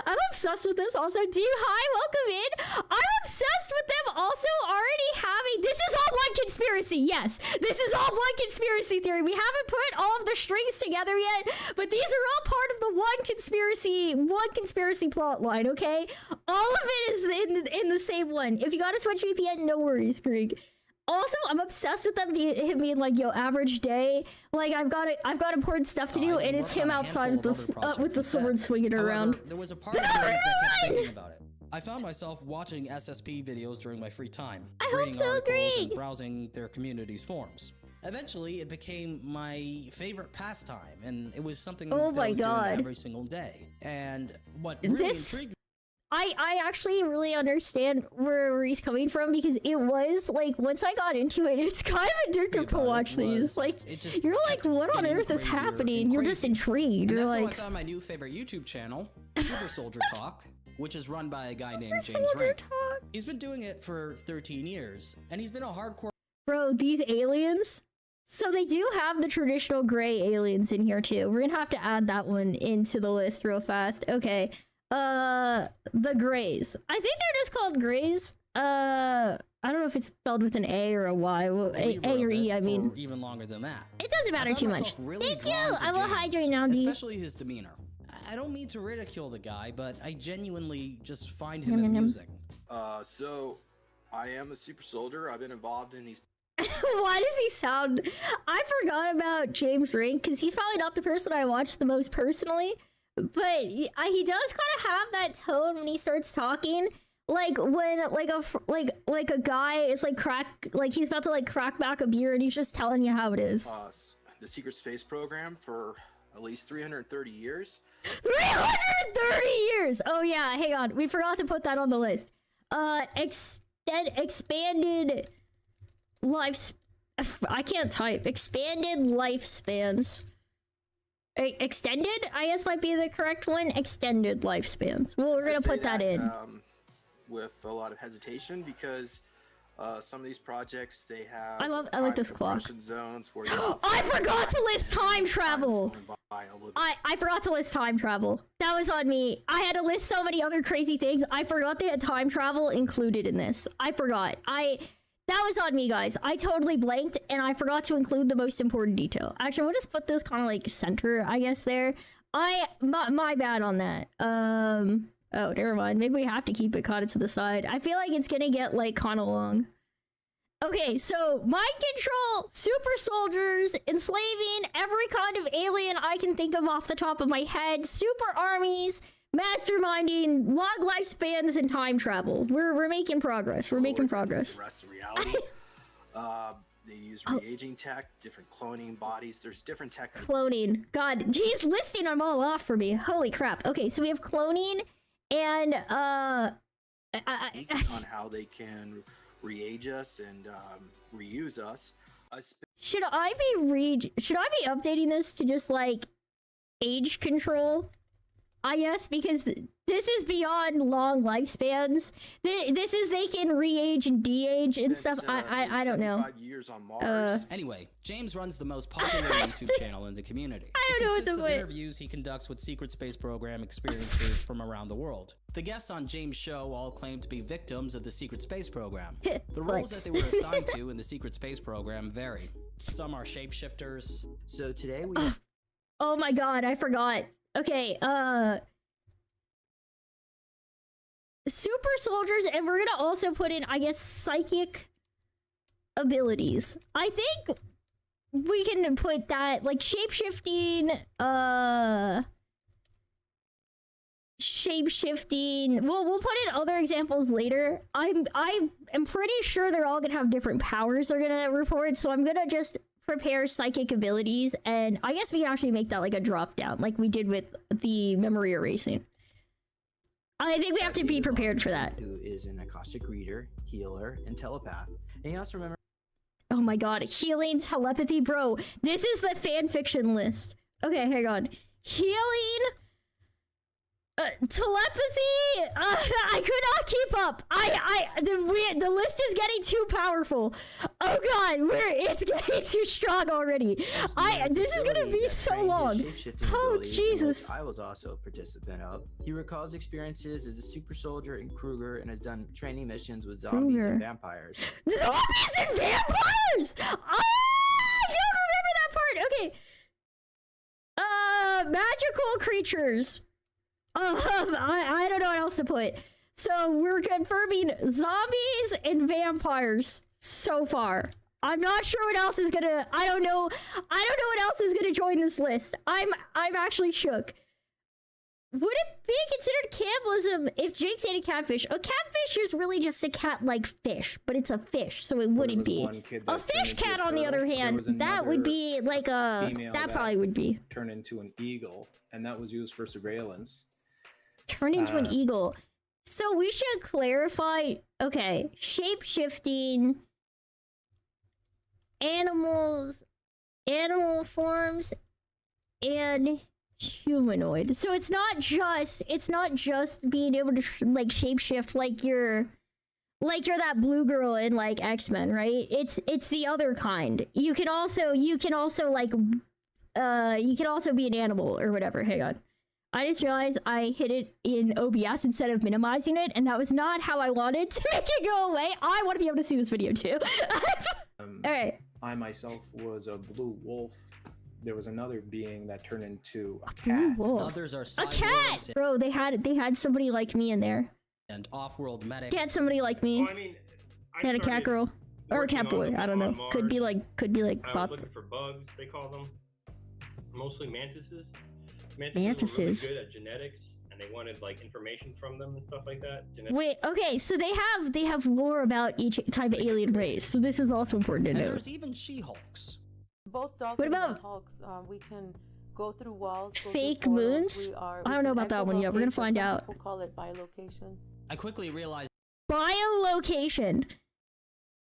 I'm obsessed with this also. Dude, hi, welcome in. I'm obsessed with them also already having... This is all one conspiracy, yes. This is all one conspiracy theory. We haven't put all of the strings together yet, but these are all part of the one conspiracy plot line, okay? All of it is in the same one. If you got a Switch VPN, no worries, Greg. Also, I'm obsessed with them being like, yo, average day. Like, I've got important stuff to do, and it's him outside with the sword swinging around. There was a part of me that kept thinking about it. I found myself watching SSP videos during my free time, reading articles and browsing their community's forums. Eventually, it became my favorite pastime, and it was something that I was doing every single day. And what really intrigued me... I actually really understand where he's coming from, because it was like, once I got into it, it's kind of addictive to watch these. Like, you're like, what on earth is happening? You're just intrigued. You're like, how I found my new favorite YouTube channel, Super Soldier Talk, which is run by a guy named James Rank. He's been doing it for 13 years, and he's been a hardcore... Bro, these aliens? So they do have the traditional gray aliens in here too. We're gonna have to add that one into the list real fast. Okay. The Greys. I think they're just called Greys. I don't know if it's spelled with an A or a Y. Well, A or E, I mean. Even longer than that. It doesn't matter too much. Really Thank you! I will hydrate now, D. Especially his demeanor. I don't mean to ridicule the guy, but I genuinely just find him amusing. So I am a super soldier. I've been involved in these. Why does he sound... I forgot about James Rink, because he's probably not the person I watch the most personally, but he does kind of have that tone when he starts talking, like when like a guy is like he's about to like crack back a beer and he's just telling you how it is. The secret space program for at least 330 years. 330 years! Oh yeah, hang on, we forgot to put that on the list. Expanded life... I can't type. Expanded lifespans. Extended, I guess, might be the correct one. Extended lifespans. Well, we're gonna put that in. With a lot of hesitation, because some of these projects, they have... I like this clock. Zones where I forgot to list time travel! I forgot to list time travel. That was on me. I had to list so many other crazy things. I forgot they had time travel included in this. I forgot. That was on me, guys. I totally blanked, and I forgot to include the most important detail. Actually, we'll just put this kind of like center, I guess, there. My bad on that. Oh, never mind. Maybe we have to keep it kind of to the side. I feel like it's gonna get like kind of long. Okay, so mind control, super soldiers, enslaving every kind of alien I can think of off the top of my head, super armies, masterminding, long lifespans, and time travel. We're making progress. We're making progress. The rest of reality. They use re-aging tech, different cloning bodies. There's different tech. Cloning. God, he's listing them all off for me. Holy crap. Okay, so we have cloning and on how they can re-age us and reuse us. Should I be updating this to just like age control? I guess, because this is beyond long lifespans. This is they can re-age and de-age and stuff. I don't know. Years on Mars. Anyway, James runs the most popular YouTube channel in the community. I don't know what to put. Interviews he conducts with secret space program experiencers from around the world. The guests on James' show all claim to be victims of the secret space program. The roles that they were assigned to in the secret space program vary. Some are shapeshifters. So today we... Oh my god, I forgot. Okay, super soldiers, and we're gonna also put in, I guess, psychic abilities. I think we can put that, like, shape-shifting, we'll put in other examples later. I am pretty sure they're all gonna have different powers they're gonna report, so I'm gonna just prepare psychic abilities, and I guess we can actually make that like a drop down, like we did with the memory erasing. I think we have to be prepared for that. Who is an Akashic reader, healer, and telepath. And you also remember... Oh my god, healing, telepathy, bro. This is the fan fiction list. Okay, hang on. Healing... telepathy? I could not keep up. The list is getting too powerful. Oh god, it's getting too strong already. This is gonna be so long. Oh Jesus. I was also a participant of. He recalls experiences as a super soldier in Kruger and has done training missions with zombies and vampires. Zombies and vampires! I don't remember that part. Okay. Magical creatures. I don't know what else to put. So we're confirming zombies and vampires so far. I'm not sure what else is gonna... I don't know what else is gonna join this list. I'm actually shook. Would it be considered cannibalism if Jinx ate a catfish? A catfish is really just a cat-like fish, but it's a fish, so it wouldn't be. A fish cat, on the other hand, that would be like a... That probably would be. Turn into an eagle, and that was used for surveillance. Turn into an eagle. So we should clarify... Okay, shape-shifting... Animals... Animal forms... And... humanoid. So it's not just being able to like shapeshift like you're that blue girl in like X-Men, right? It's the other kind. You can also like you can also be an animal or whatever. Hang on. I just realized I hit it in OBS instead of minimizing it, and that was not how I wanted to make it go away. I want to be able to see this video too. All right. I myself was a blue wolf. There was another being that turned into a Blue cat. wolf. Others are A cat, bro. They had somebody like me in there. And off-world medics. They had somebody like me. Well, I mean, They had a cat girl or a cat boy. I don't know. Could be like I was Bob. looking for bugs, they call them. Mostly mantises. Mantises. Were really good at genetics, and they wanted like information from them and stuff like that. Wait, okay, so they have lore about each type of alien race, so this is also important to And know. there's even She-Hulks. Both dolphins What about- and hawks, we can go through walls. Go Fake through portals. moons? We I don't know about that one yet. We're gonna echolocate, find some out. People call it bilocation. I quickly realized Biolocation.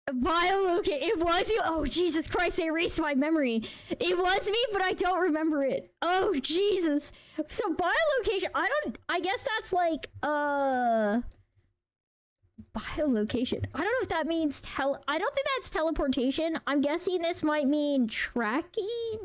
Biolocation. It was you. Oh, Jesus Christ, they erased my memory. It was me, but I don't remember it. Oh, Jesus. So biolocation, I guess that's like, biolocation. I don't know if that means I don't think that's teleportation. I'm guessing this might mean tracking.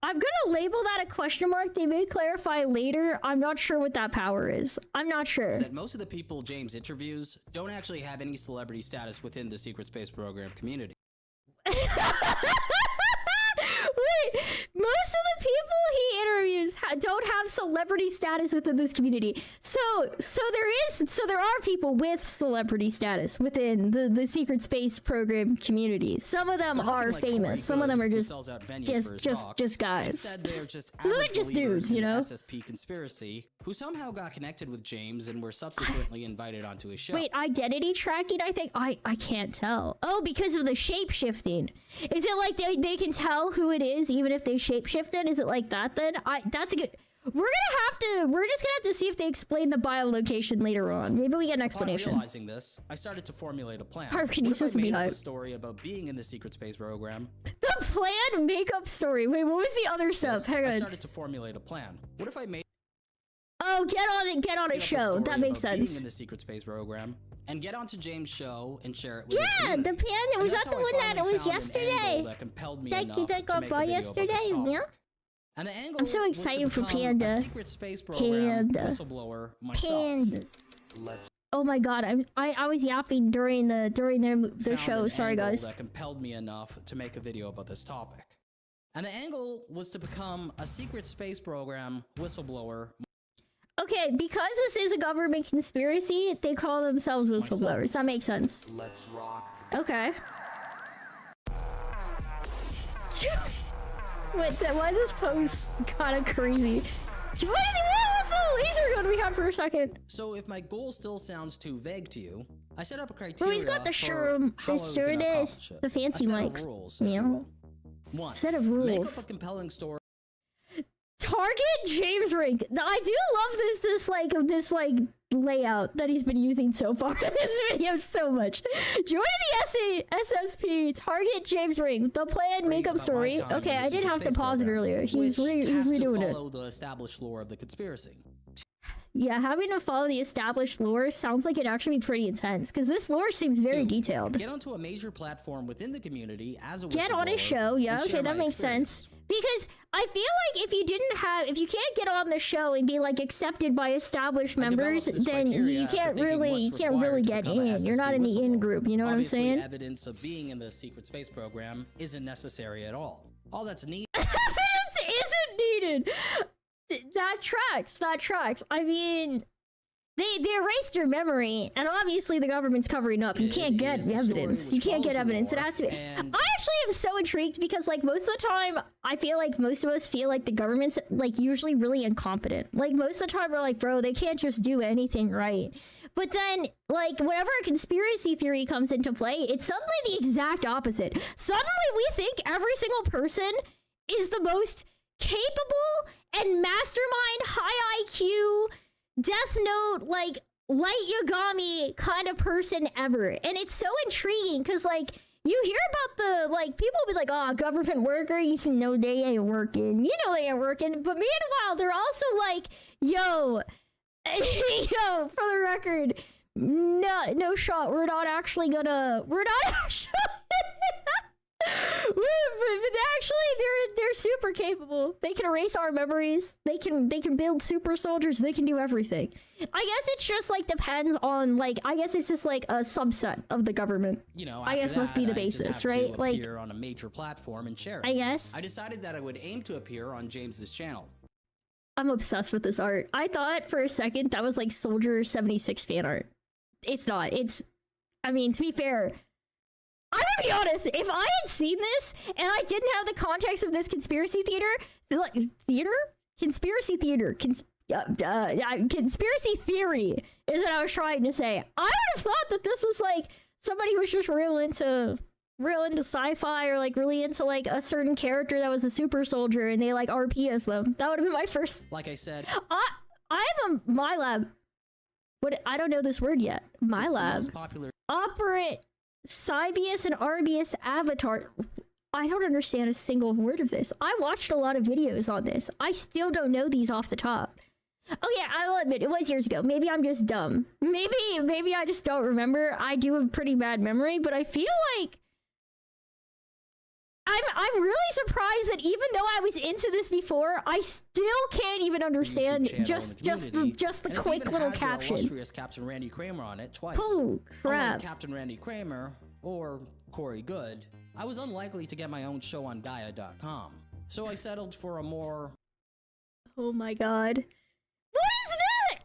I'm gonna label that a question mark. They may clarify later. I'm not sure what that power is. I'm not sure. that most of the people James interviews don't actually have any celebrity status within the secret space program community. Wait, most of the people he interviews don't have celebrity status within this community. So there are people with celebrity status within the secret space program community. Some of them are like famous. Corey Some of them are Good, who just sells out venues for his talks. just guys. Instead, they're just They're average just believers dudes, you in the know? SSP conspiracy who somehow got connected with James and were subsequently invited onto his show. Wait, identity tracking? I think I can't tell. Oh, because of the shape shifting. Is it like they can tell who it is even if they shape shifted? Is it like that then? That's a good. We're just gonna have to see if they explain the biolocation later on. Maybe we get an explanation. Upon realizing this, I started to formulate a plan. Pyrokinesis What if I would be made up hype. a story about being in the secret space program? The plan makeup story. Wait, what was the other stuff? Hang I on. started to formulate a plan. What if I made Oh, get on a show. That makes about being sense. in the secret space program and get onto James' show and share it with his Yeah, community? the panda. Was And that's that the how I one that finally was found an yesterday? angle that compelled me That enough you to got make a by video about this yesterday, topic. yeah? And the angle I'm so was to excited for become Panda. a secret space program Panda. whistleblower myself. Pandas. Oh my god, I was yapping during their Found show. an Sorry angle guys. that compelled me enough to make a video about this topic. And the angle was to become a secret space program whistleblower. Okay, because this is a government conspiracy, they call themselves whistleblowers. That makes sense. Let's rock. Okay. Wait, why is this pose kind of crazy? What was the laser gun we had for a second? So if my goal still sounds too vague to you, I set up a criteria Well, he's got the for how I was gonna shirtless, accomplish it. the fancy a set mic. of rules, if you Meow. will. One, Set of make rules. up a compelling story. Target James Ring. I do love this layout that he's been using so far in this video so much. Join the SSP. Target James Ring. The plan makeup story. Okay, I did have to pause it earlier. He's redoing it. Follow the established lore of the conspiracy. Yeah, having to follow the established lore sounds like it'd actually be pretty intense, because this lore seems very detailed. Get onto a major platform within the community as a Get on a whistleblower show, yeah, and okay, share that my makes experience. sense. Because I feel like if you can't get on the show and be like accepted by established members, this then criteria you after can't thinking really what's required to get become a in. You're not SSP in the in whistleblower. group, you know Obviously, what I'm saying? evidence of being in the secret space program isn't necessary at all. All that's needed Evidence isn't needed. That tracks. I mean, they erased your memory, and obviously the government's covering up. You can't get evidence. You can't get evidence. It has to be. I actually am so intrigued because, like, most of the time, I feel like most of us feel like the government's, like, usually really incompetent. Like, most of the time we're like, bro, they can't just do anything right. But then, like, whenever a conspiracy theory comes into play, it's suddenly the exact opposite. Suddenly we think every single person is the most capable and mastermind, high IQ, Death Note, like, light Yagami kind of person ever. And it's so intriguing because, like, you hear about the, like, people be like, oh, government worker, even though they ain't working. You know they ain't working. But meanwhile, they're also like, yo, yo, for the record, no shot. We're not actually But actually, they're super capable. They can erase our memories. They can build super soldiers. They can do everything. I guess it's just like depends on like I guess it's just like a subset of the government. You know, I guess must be the basis, right? To like appear on a major platform and share it. I guess I decided that I would aim to appear on James's channel. I'm obsessed with this art. I thought for a second that was like Soldier 76 fan art. It's not. It's. I mean, to be fair. I'm gonna be honest, if I had seen this and I didn't have the context of this conspiracy conspiracy theory is what I was trying to say. I would have thought that this was like somebody who was just real into sci-fi or like really into like a certain character that was a super soldier and they like RP as them. That would have been my first. Like I said, I'm a my lab. What I don't know this word yet. My lab. Operate Cybius and Arbius Avatar. I don't understand a single word of this. I watched a lot of videos on this. I still don't know these off the top. Oh yeah, I'll admit, it was years ago. Maybe I'm just dumb. Maybe I just don't remember. I do have pretty bad memory, but I feel like I'm really surprised that even though I was into this before, I still can't even understand just the quick little caption. Illustrious Captain Randy Kramer on it twice. Oh crap! Unlike Captain Randy Kramer or Corey Good, I was unlikely to get my own show on Gaia.com, so I settled for a more oh my god. What is that?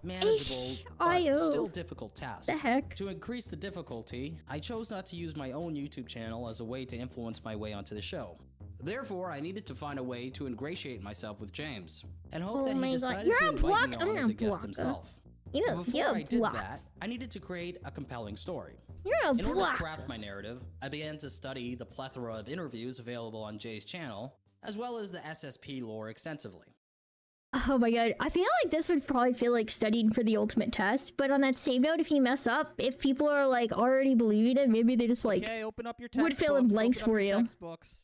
Manageable, but still difficult task. The heck? To increase the difficulty, I chose not to use my own YouTube channel as a way to influence my way onto the show. Therefore, I needed to find a way to ingratiate myself with James, and hope that he decided to invite me on as a guest himself. Before I did that, I needed to create a compelling story. In order to craft my narrative, I began to study the plethora of interviews available on Jay's channel, as well as the SSP lore extensively. Oh my god, I feel like this would probably feel like studying for the ultimate test, but on that same note, if you mess up, if people are like already believing it, maybe they just like open up your would fill in blanks for you. Textbooks.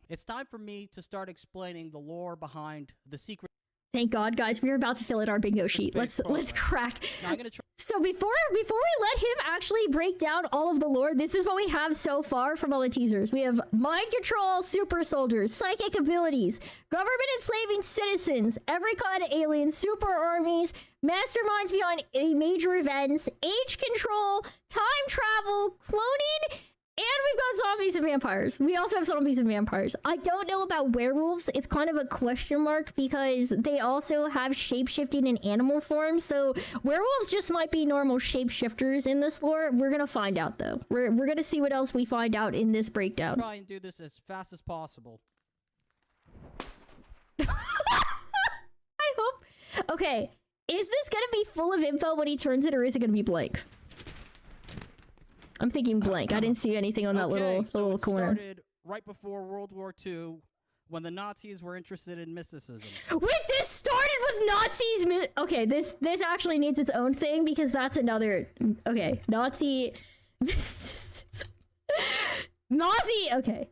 It's time for me to start explaining the lore behind the secret. Thank God, guys, we're about to fill in our bingo sheet. Let's crack. Now, I'm gonna try so before we let him actually break down all of the lore, this is what we have so far from all the teasers. We have mind control, super soldiers, psychic abilities, government enslaving citizens, every kind of aliens, super armies, masterminds beyond major events, age control, time travel, cloning. And we've got zombies and vampires. We also have zombies and vampires. I don't know about werewolves. It's kind of a question mark because they also have shapeshifting in animal form. So werewolves just might be normal shapeshifters in this lore. We're going to find out, though. We're going to see what else we find out in this breakdown. Try and do this as fast as possible. I hope. Okay. Is this going to be full of info when he turns it, or is it going to be blank? I'm thinking blank. I didn't see anything on that little corner. Started right before World War II, when the Nazis were interested in mysticism. Wait, this started with Nazis. Okay, this actually needs its own thing because that's another. Okay, Nazi. Nazi. Okay.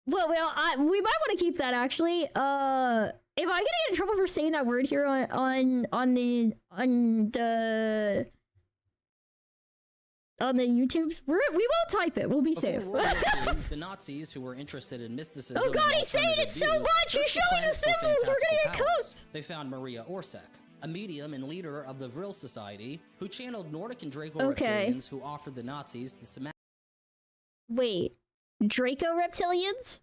Well, we might want to keep that actually. If I get in trouble for saying that word here on the YouTubes, we won't type it. We'll be safe. The Nazis who were interested in mysticism. Oh God, he's saying it so much. He's showing the symbols. We're gonna get cooked. They found Maria Orsek, a medium and leader of the Vril Society, who channeled Nordic and Draco reptilians who offered the Nazis the semantic. Wait, Draco reptilians?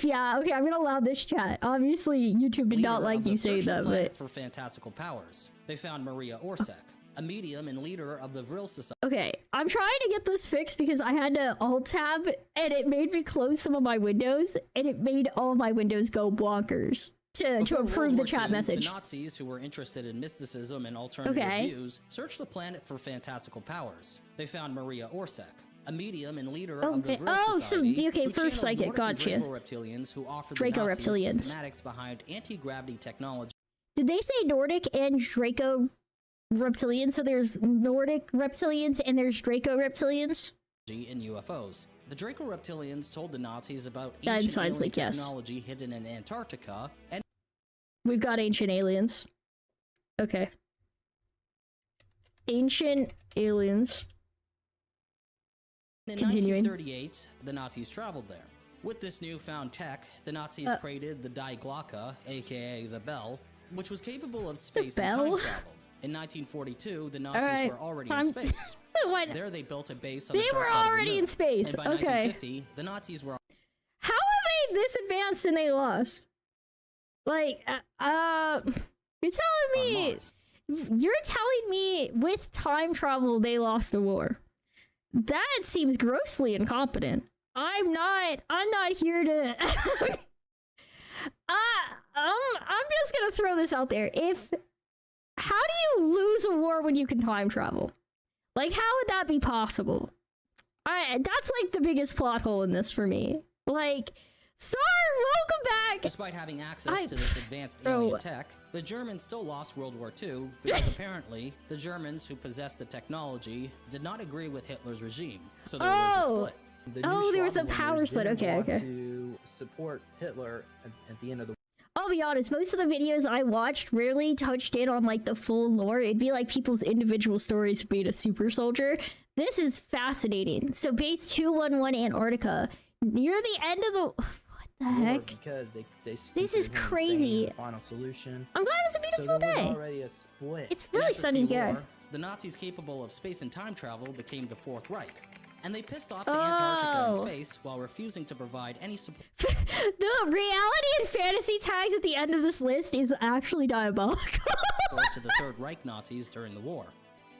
Yeah, okay, I'm gonna allow this chat. Obviously, YouTube did not like you saying that, but for fantastical powers, they found Maria Orsek, a medium and leader of the Vril Society. Okay, I'm trying to get this fixed because I had to alt-tab, and it made me close some of my windows, and it made all of my windows go bonkers to approve the chat message. The Nazis who were interested in mysticism and alternative views searched the planet for fantastical powers. They found Maria Orsek, a medium and leader of the Vril Society. Okay, first psychic, gotcha. Draco reptilians who offered the Nazis the schematics behind anti-gravity technology. Did they say Nordic and Draco reptilians? So there's Nordic reptilians and there's Draco reptilians? And UFOs. The Draco reptilians told the Nazis about that ancient sounds like technology hidden in Antarctica, and we've got ancient aliens. Okay. Ancient aliens. In Continuing. 1938, the Nazis traveled there. With this newfound tech, the Nazis created the Die Glocke, aka the Bell, which was capable of space and time travel. In 1942, the Nazis were already in space. There they built a base on the dark side of the moon. In space. And by Okay. 1950, the Nazis were How are they this advanced and they lost? Like, you're telling me with time travel they lost a war. That seems grossly incompetent. I'm not here to I'm just gonna throw this out there. How do you lose a war when you can time travel? Like, how would that be possible? That's like the biggest plot hole in this for me. Like, Star, welcome back! Despite having access to this advanced alien tech, the Germans still lost World War II because apparently the Germans who possessed the technology did not agree with Hitler's regime, so there was a split. There was a power split. Okay. To support Hitler at the end of the. I'll be honest, most of the videos I watched rarely touched in on like the full lore. It'd be like people's individual stories of being a super soldier. This is fascinating. So base 211 Antarctica, near the end of the... What the heck? Because they this is crazy. The final solution. I'm glad it's a beautiful there day. Was already a split. It's really sunny here. The Nazis capable of space and time travel became the Fourth Reich. And they pissed off to Antarctica and space while refusing to provide any support. The reality and fantasy tags at the end of this list is actually diabolical. To the Third Reich Nazis during the war.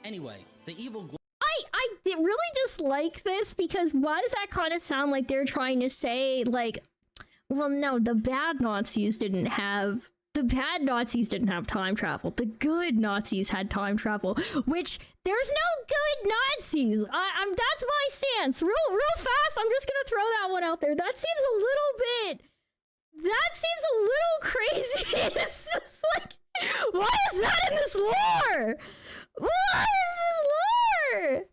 Anyway, the evil... I really dislike this because why does that kind of sound like they're trying to say, like, well, no, the bad Nazis didn't have time travel. The good Nazis had time travel, which there's no good Nazis. That's my stance. Real fast, I'm just gonna throw that one out there. That seems a little crazy. It's just like, why is that in this lore? Why is this lore?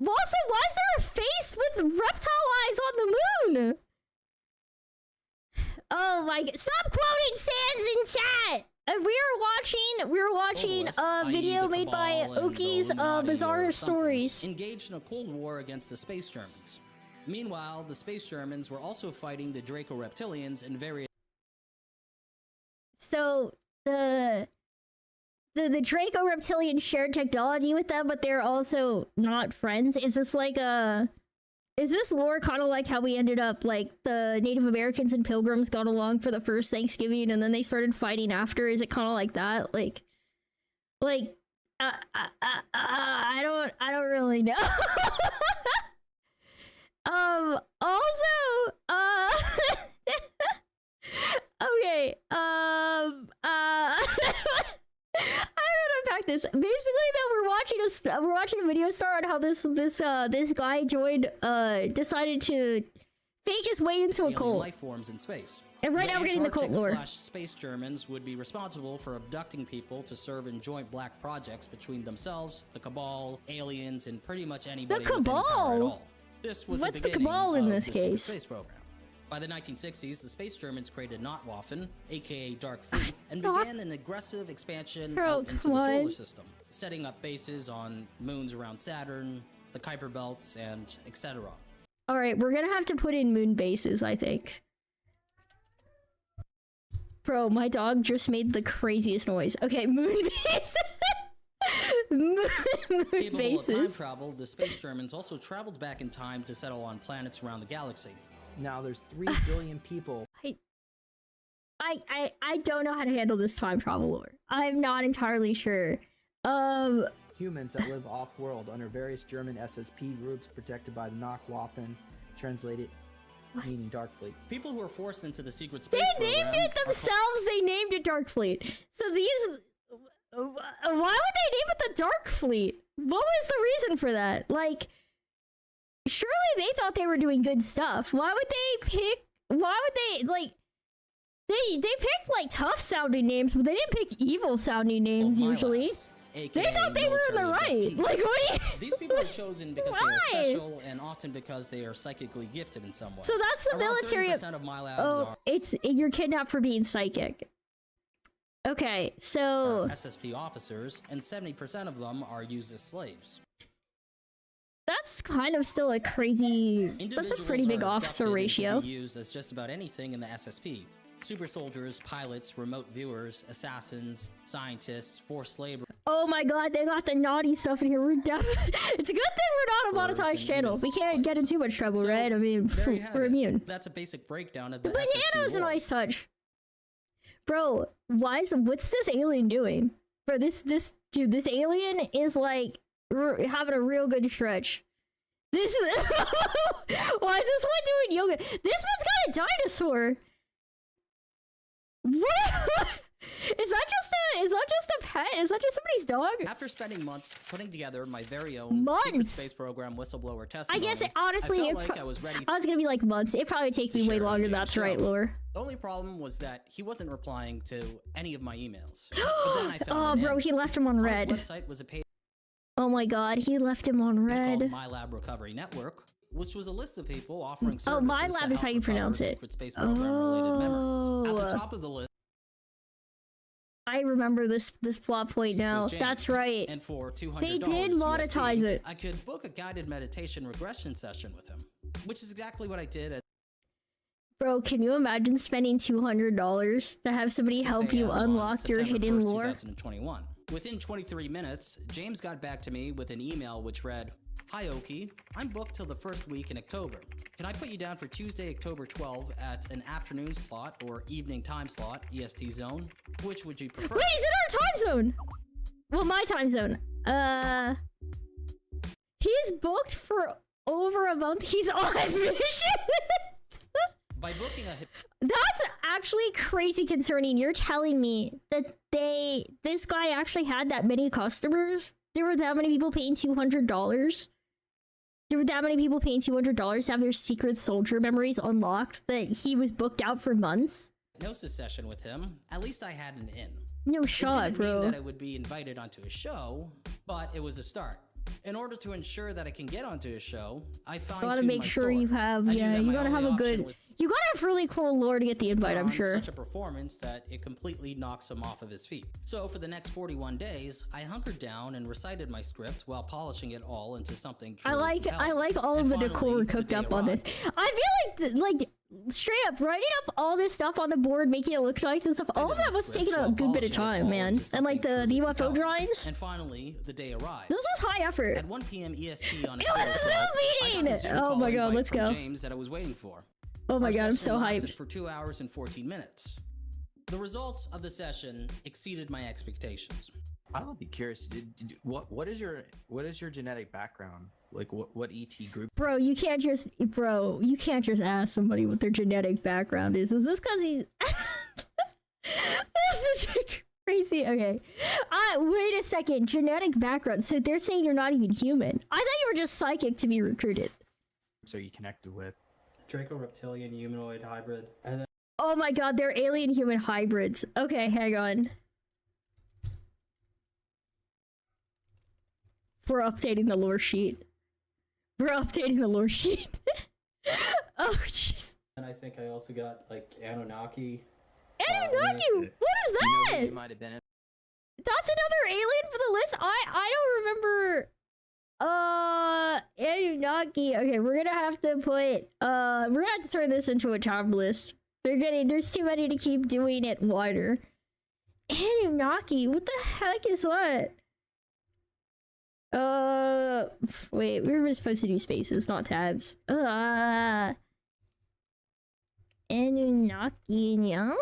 Also, why is there a face with reptile eyes on the moon? Oh my god. Stop quoting Sans in chat! We were watching a video made by Oki's Bizarre Stories. Engaged in a Cold War against the Space Germans. Meanwhile, the Space Germans were also fighting the Draco Reptilians in various... So, the Draco Reptilian shared technology with them, but they're also not friends. Is this like is this lore kind of like how we ended up, like, the Native Americans and Pilgrims got along for the first Thanksgiving and then they started fighting after? Is it kind of like that? I don't really know. Also, okay, I don't unpack this. Basically, though, we're watching a video star on how this guy decided to fake his way into a cult. Life forms in space. And right now we're getting the cult lore. Space Germans would be responsible for abducting people to serve in joint black projects between themselves, the Cabal, aliens, and pretty much anybody within power at all. This was What's the the Cabal in this case? Space program. By the 1960s, the Space Germans created Notwaffen, aka Dark Fleet, and began an aggressive expansion out into the solar system, setting up bases on moons around Saturn, the Kuiper belts, and etc. Alright, we're gonna have to put in moon bases, I think. Bro, my dog just made the craziest noise. Okay, moon bases! moon Capable of time travel, the Space Germans also traveled back in time to settle on planets around the galaxy. Now there's 3 billion people. I don't know how to handle this time travel lore. I'm not entirely sure. Humans that live off-world under various German SSP groups protected by the Notwaffen, translated meaning Dark Fleet. People who are forced into the secret space program... They named it themselves! They named it Dark Fleet. So these... Why would they name it the Dark Fleet? What was the reason for that? Like... Surely they thought they were doing good stuff. Why would they, like... They picked, like, tough-sounding names, but they didn't pick evil-sounding names, usually. They thought they were in the right. Like, what do you... These people are chosen because they are special, and often because they are psychically gifted in some way. So that's the military... of my labs are... You're kidnapped for being psychic. Okay, so... SSP officers, and 70% of them are used as slaves. that's kind of still a crazy. That's a Individuals pretty big are officer abducted and ratio. can be used as just about anything in the SSP. Super soldiers, pilots, remote viewers, assassins, scientists, forced labor. Oh my god, they got the naughty stuff in here. We're def- It's a good thing we're not a monetized channel. We can't get in too much trouble, right? I mean, There you have we're it. immune. That's a basic breakdown of the Banana's SSP a lore. nice touch. Bro, what's this alien doing? Bro, this alien is like having a real good stretch. This is why is this one doing yoga? This one's got a dinosaur. What? Is that just a pet? Is that just somebody's dog? After spending months putting together my very own secret space program whistleblower I testimony, guess honestly, I felt like I was ready. I was gonna be like months. It probably take me way share on longer. James' That's right, show. Lore. The only problem was that he wasn't replying to any of my emails. But then I found Oh, an bro, end. he left him on On red. his website was a page Oh my god, he left him on called red. My Lab Recovery Network, which was a list of people offering services Oh, My to Lab is help how you recover pronounce it. secret space program-related memories. At the Oh. top of the list I remember this plot point now. was James, That's right. And for $200 They did monetize USD, it. I could book a guided meditation regression session with him, which is exactly what I did at Bro, can you imagine spending $200 to have somebody 6 help you a.m. on unlock your September hidden 1st, lore? 2021. Within 23 minutes, James got back to me with an email which read, "Hi Oki, I'm booked till the first week in October. Can I put you down for Tuesday, October 12 at an afternoon slot or evening time slot, EST zone? Which would you prefer?" Wait, he's in our time zone! Well, my time zone. He's booked for over a month. He's on mission! By booking a That's actually crazy concerning. You're telling me that this guy actually had that many customers? There were that many people paying $200? There were that many people paying $200 to have their secret soldier memories unlocked that he was booked out for months? hypnosis session with him, at least I had an in. No shot, it didn't bro. mean that I would be invited onto a show, but it was a start. In order to ensure that I can get onto a show, I fine-tuned Gotta make my sure story. you have, I knew yeah, that you my gotta only have a option good, was you gotta have really cool lore to get the invite, I'm on sure. Such a performance that it completely knocks him off of his feet. So for the next 41 days, I hunkered down and recited my script while polishing it all into something I truly like compelling. all of And the decor finally, cooked the day up on this. I feel like straight up writing up all this stuff on the board, making it look nice and stuff. All of that must take a good bit of time, man. And like the UFO drawings. And finally, the day arrived. This was high effort. At 1 p.m. EST on It was a Zoom meeting! Oh my god, let's go. James that I was waiting for. Oh my Our god, I'm session so lasted hyped. for 2 hours and 14 minutes. The results of the session exceeded my expectations. I would be curious. What is your genetic background? Like what ET group? Bro, you can't just ask somebody what their genetic background is. Is this because he's that's such a crazy. Okay. Wait a second. Genetic background. So they're saying you're not even human. I thought you were just psychic to be recruited. So you connected with Draco reptilian humanoid hybrid, and then Oh my god, they're alien human hybrids. Okay, hang on. We're updating the lore sheet. We're updating the lore sheet. Oh jeez. and I think I also got like Anunnaki. Anunnaki? What is that? You might have been in. That's another alien for the list? I don't remember. Anunnaki. Okay, we're gonna have to put, we're gonna have to turn this into a tab list. There's too many to keep doing it wider. Anunnaki, what the heck is that? Wait, we were supposed to do spaces, not tabs. Anunnaki, yeah?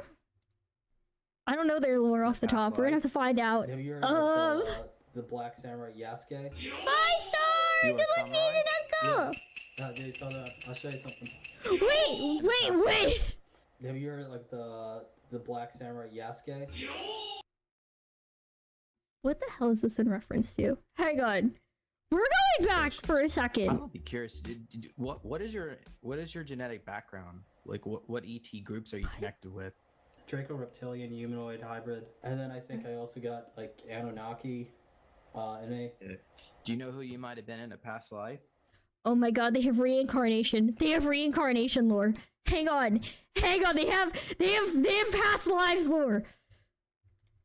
I don't know their lore off the top. We're gonna have to find out. Have you heard of the Black Samurai Yasuke? My star! You Good are luck being an uncle! Dude, hold on. I'll show you something. Wait! Have you heard like the Black Samurai Yasuke? What the hell is this in reference to? Hang on. We're going back for a I second. would be curious. What is your genetic background? Like what ET groups are you connected with? Draco reptilian humanoid hybrid, and then I think I also got like Anunnaki. Do you know who you might have been in a past life? Oh my god, they have reincarnation. They have reincarnation lore. Hang on. They have past lives lore.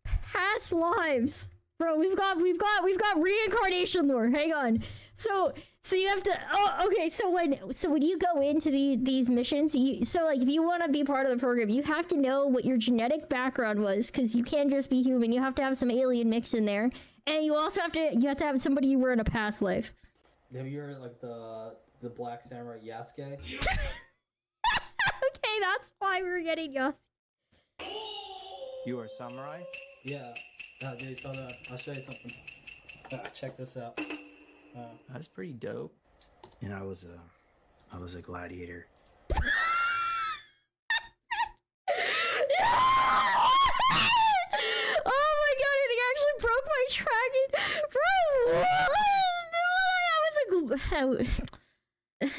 Past lives. Bro, we've got reincarnation lore. Hang on. So So you have to. Oh, okay. So when you go into these missions, so like if you want to be part of the program, you have to know what your genetic background was, because you can't just be human. You have to have some alien mix in there, and you also have to have somebody you were in a past life. Have you heard like the Black Samurai Yasuke? Okay, that's why we were getting Yasuke. You are a samurai? Yeah. Dude, hold on. I'll show you something. Check this out. That's pretty dope. And I was a gladiator. Oh my god, it actually broke my tracking.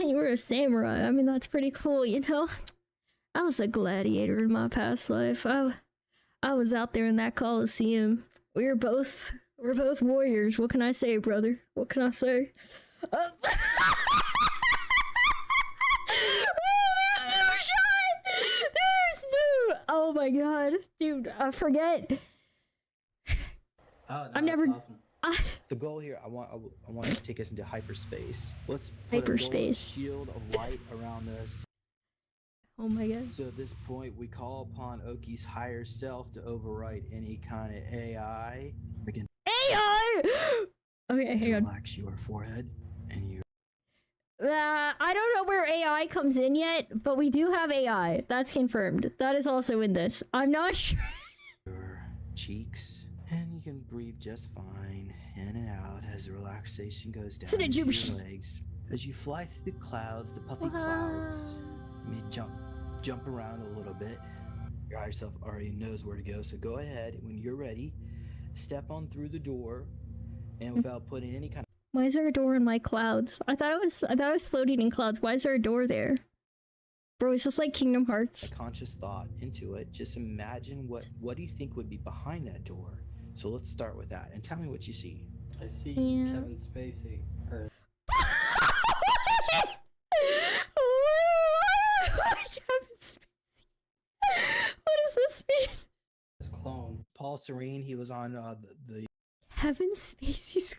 Bro, you were a samurai. I mean, that's pretty cool, you know? I was a gladiator in my past life. I was out there in that Coliseum. We're both warriors. What can I say, brother? What can I say? Oh, there's no shot! There's no... Oh my god. Dude, I forget. Oh, no, I've never... Awesome. The goal here, I want us to take us into hyperspace. Let's put Hyperspace. a shield of light around us. Oh my god. So at this point, we call upon Oki's higher self to overwrite any kind of AI. Begin AI! Okay, hang on. relax your forehead and you. I don't know where AI comes in yet, but we do have AI. That's confirmed. That is also in this. I'm not sure. Your cheeks, and you can breathe just fine in and out as the relaxation goes down into your legs. As you fly through the clouds, the puffy clouds, you may jump around a little bit. Your higher self already knows where to go, so go ahead when you're ready. Step on through the door, and without putting any kind of... Why is there a door in my clouds? I thought it was floating in clouds. Why is there a door there? Bro, is this like Kingdom Hearts? A conscious thought into it. Just imagine what do you think would be behind that door. So let's start with that, and tell me what you see. I see Kevin Spacey. Or... Kevin Spacey. What does this mean? His clone. Paul Serene, he was on the Kevin Spacey's...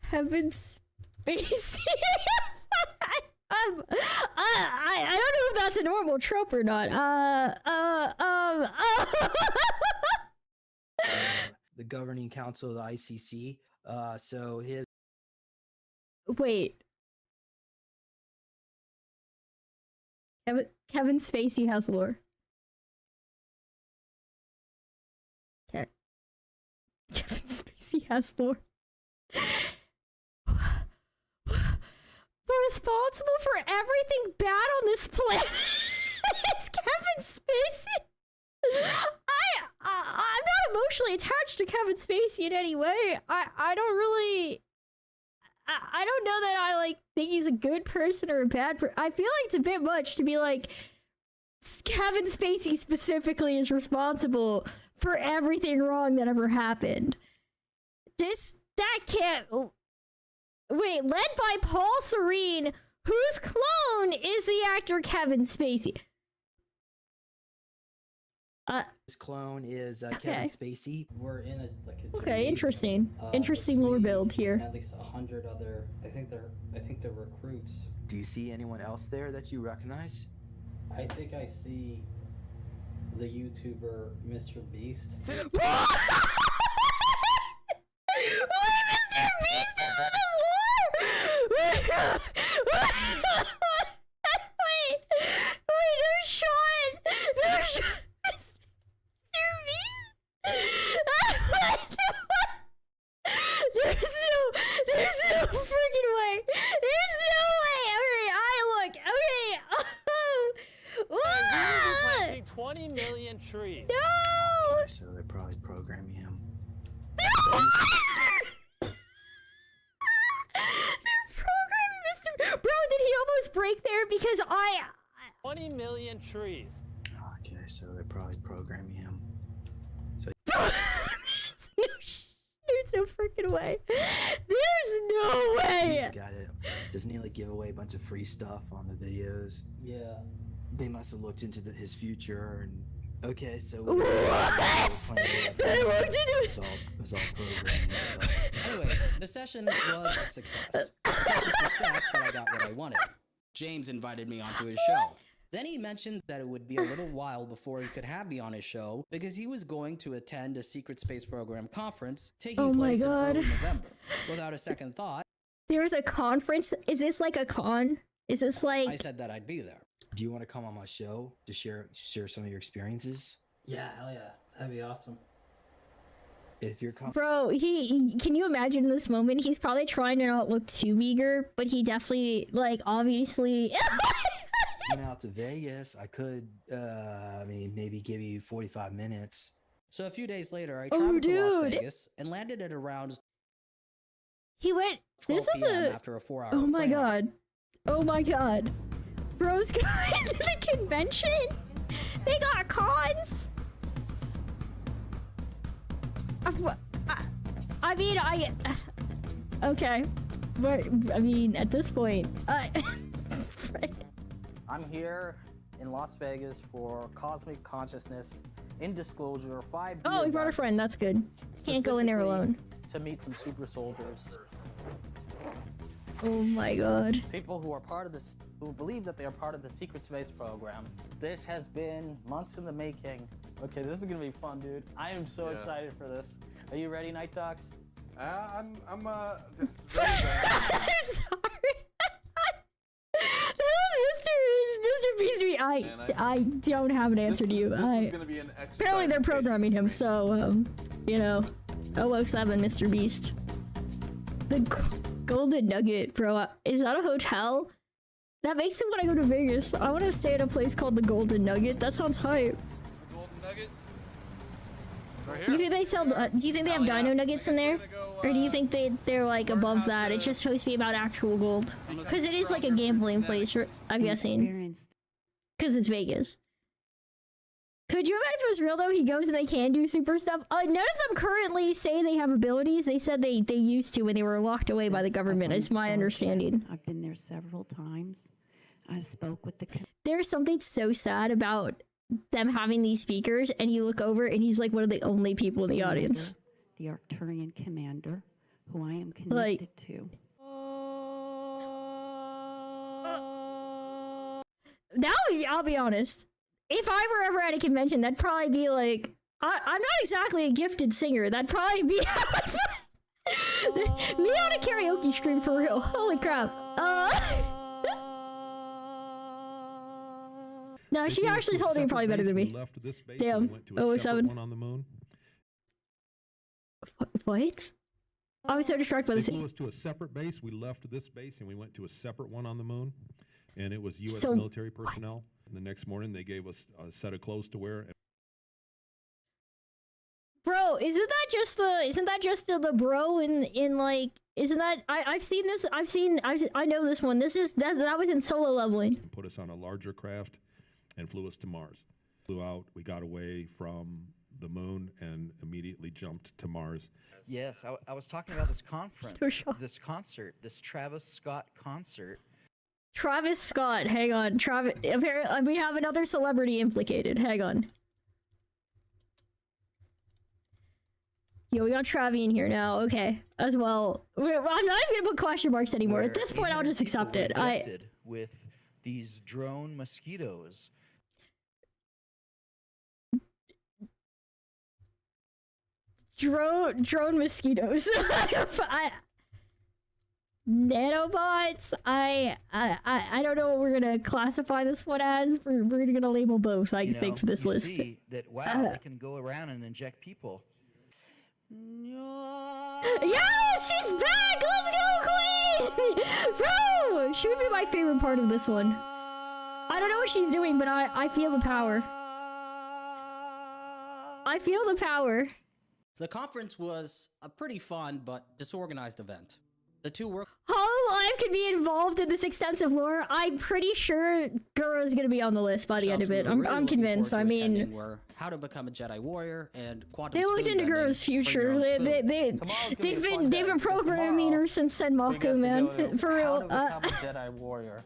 Kevin Spacey. I don't know if that's a normal trope or not. the governing council of the ICC. So his... Wait. Kevin Spacey has lore. Okay. Kevin Spacey has lore. We're responsible for everything bad on this planet. It's Kevin Spacey. I'm not emotionally attached to Kevin Spacey in any way. I don't really... I don't know that I like think he's a good person or a bad person. I feel like it's a bit much to be like Kevin Spacey specifically is responsible for everything wrong that ever happened. That can't... Wait, led by Paul Serene, whose clone is the actor Kevin Spacey. His clone is Kevin Spacey. We're in a Okay, interesting. Interesting lore build here. At least 100 other. I think they're recruits. Do you see anyone else there that you recognize? I think I see the YouTuber Mr. Beast. Wait, Mr. Beast is in his lore? Wait, no shot. No shot. There's no freaking way. There's no way. Okay, look. Okay. We're planting 20 million trees. No. Okay, so they're probably programming him. They're programming Mr. Bro, did he almost break there? Because 20 million trees. Okay, so they're probably programming him. So There's no freaking way. There's no way. He's the guy that doesn't he like give away a bunch of free stuff on the videos? Yeah. They must have looked into his future and Okay, so What? They looked into it. It was all programming and stuff. Anyway, the session was a success. Such a success that I got what I wanted. James invited me onto his show. Then he mentioned that it would be a little while before he could have me on his show because he was going to attend a secret space program conference taking place in early November. Without a second thought, there's a conference. Is this like a con? Is this like? I said that I'd be there. Do you want to come on my show to share some of your experiences? Yeah, hell yeah, that'd be awesome. If you're Bro, he can you imagine in this moment? He's probably trying to not look too meager, but he definitely, like, obviously. Went out to Vegas, I could, I mean, maybe give you 45 minutes. So a few days later, I traveled to Las Vegas and landed at around. He went. This is a. After a 4-hour. Oh my god. Oh my god. Bro's going to the convention. They got cons. I mean, okay, but I mean, at this point, I'm here in Las Vegas for Cosmic Consciousness in Disclosure 5. Oh, he brought a friend. That's good. Can't go in there alone. To meet some super soldiers. Oh my god. People who are part of this, who believe that they are part of the secret space program. This has been months in the making. Okay, this is gonna be fun, dude. I am so excited for this. Are you ready, Night Dogs? It's very bad. I'm sorry. That was Mr. Beastry. I don't have an answer to you. This is gonna be an exercise. Apparently they're programming him, so you know, 007, Mr. Beast. The Golden Nugget, bro. Is that a hotel? That makes me want to go to Vegas. I want to stay at a place called the Golden Nugget. That sounds hype. The Golden Nugget. Right You think they sell? Do you think they have Dino Nuggets in there, or do you think they're like above that? It's just supposed to be about actual gold, because it is like a gambling place. I'm guessing, because it's Vegas. Could you imagine if it was real though? He goes and they can do super stuff. None of them currently say they have abilities. They said they used to when they were locked away by the government. It's my understanding. I've been there several times. I spoke with the. There's something so sad about them having these speakers, and you look over and he's like one of the only people in the audience. The Arcturian commander, who I am connected to. Now I'll be honest. If I were ever at a convention, that'd probably be like, I'm not exactly a gifted singer. That'd probably be me on a karaoke stream for real. Holy crap. No, she actually told me probably better than me. Damn. 007. On the moon. What? I was so distracted by this. They flew us to a separate base. We left this base and we went to a separate one on the moon. And it was U.S. military personnel. And the next morning, they gave us a set of clothes to wear. Bro, isn't that just the bro in like, isn't that, I've seen this, I know this one. That was in Solo Leveling. Put us on a larger craft and flew us to Mars. Flew out, we got away from the moon and immediately jumped to Mars. Yes, I was talking about this conference, this concert, this Travis Scott concert. Travis Scott, hang on. Apparently, we have another celebrity implicated. Hang on. Yo, we got Travi in here now. Okay, as well. I'm not even gonna put question marks anymore. At this point, I'll just accept it. With these drone mosquitoes. Drone mosquitoes. Nanobots. I don't know what we're gonna classify this one as. We're gonna label both. I think for this list. See that they can go around and inject people. Yes, she's back. Let's go, Queen. Bro, she would be my favorite part of this one. I don't know what she's doing, but I feel the power. I feel the power. The conference was a pretty fun but disorganized event. The two were HoloLive could be involved in this extensive lore. I'm pretty sure Guru's gonna be on the list by the end of it. I'm convinced. I mean, were How to Become a Jedi Warrior and Quantum they looked into Guru's future. They've been programming her since Senmaku, man. For real. How to Become a Jedi Warrior.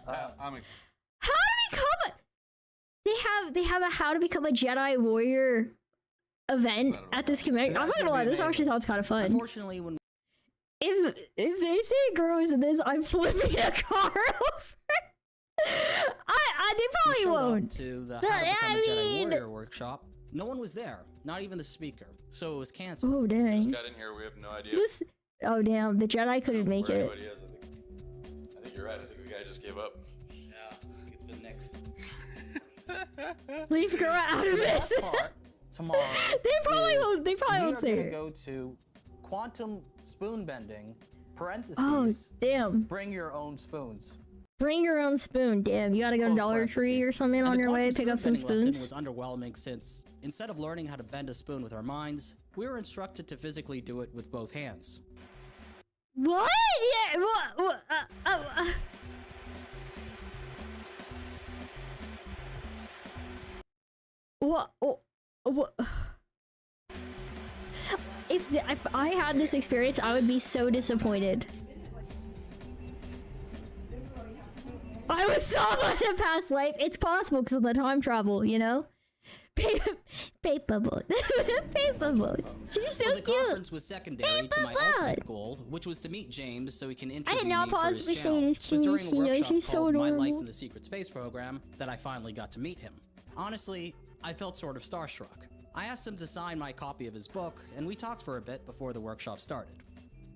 How to become a... They have a how to become a Jedi warrior event at this convention. I'm not gonna lie, this actually sounds kind of fun. Unfortunately, when If they say a girl is in this, I'm flipping a car over. They probably showed up won't. to the How to Become a Jedi Warrior workshop, no one was there, not even the speaker, so it was canceled. Oh dang. Just got in here. We have no idea. Oh damn, the Jedi couldn't make where it. anybody is. I think you're right. I think the guy just gave up. Yeah, it's been next. Leave Gura out of this. Tomorrow. They probably won't. They probably won't say We're it. gonna go to quantum spoon bending. Parentheses. Oh damn. Bring your own spoons. Bring your own spoon. Damn, you gotta go to Dollar Tree or something on your way, pick up some Spoon bending spoons. lesson was underwhelming since, instead of learning how to bend a spoon with our minds, we were instructed to physically do it with both hands. What? Yeah. What? What? What? If I had this experience, I would be so disappointed. I was someone in a past life. It's possible because of the time travel, you know? Paper boat. Paper boat. She's so The cute. conference was secondary to my ultimate goal, which was to meet James so he can interview did not me for pause his to say channel. this It was during cute, a you know, workshop she's so called My Life adorable. in the Secret Space Program that I finally got to meet him. Honestly, I felt sort of starstruck. I asked him to sign my copy of his book, and we talked for a bit before the workshop started.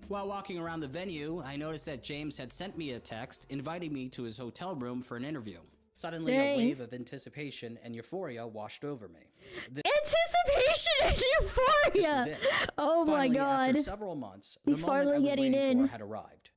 While walking around the venue, I noticed that James had sent me a text inviting me to his hotel room for an interview. Suddenly, Dang. a wave of anticipation and euphoria washed over me. Anticipation and This euphoria. was it. Oh my Finally, god. After several months, He's the moment I finally was getting waiting in. for had arrived.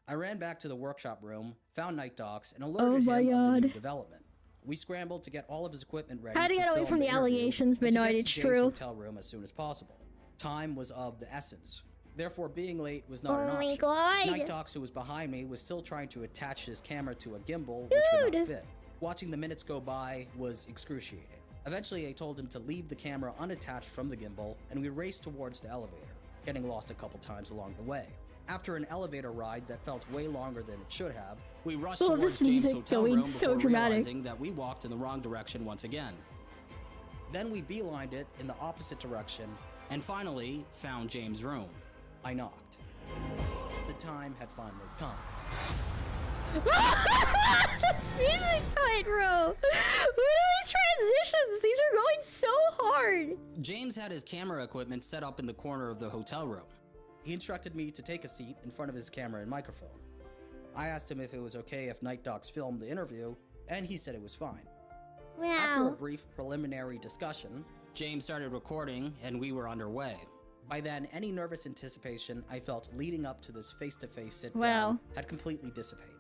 I ran back to the workshop room, found Night Docs, and Oh alerted my him of the new God. development. We scrambled to get all of his equipment ready How to get away film from the interview allegations, but and to no, get it's to Jay's true. hotel room as soon as possible. Time was of the essence. Therefore, being late was not an Oh my option. God. Night Docs, who was behind me, was still trying to attach his camera to a gimbal, which would not fit. Watching the minutes go by was excruciating. Eventually, I told him to leave the camera unattached from the gimbal, and we raced towards the elevator, getting lost a couple times along the way. After an elevator ride that felt way longer than it should have, we rushed Oh, towards this James' music hotel going room so before dramatic. realizing that we walked in the wrong direction once again. Then we beelined it in the opposite direction, and finally found James' room. I knocked. The time had finally come. This music cut, bro. What are these transitions? These are going so hard. James had his camera equipment set up in the corner of the hotel room. He instructed me to take a seat in front of his camera and microphone. I asked him if it was okay if Night Docs filmed the interview, and he said it was fine. After a Wow. brief preliminary discussion, James started recording and we were underway. By then, any nervous anticipation I felt leading up to this face-to-face sit-down Wow. had completely dissipated.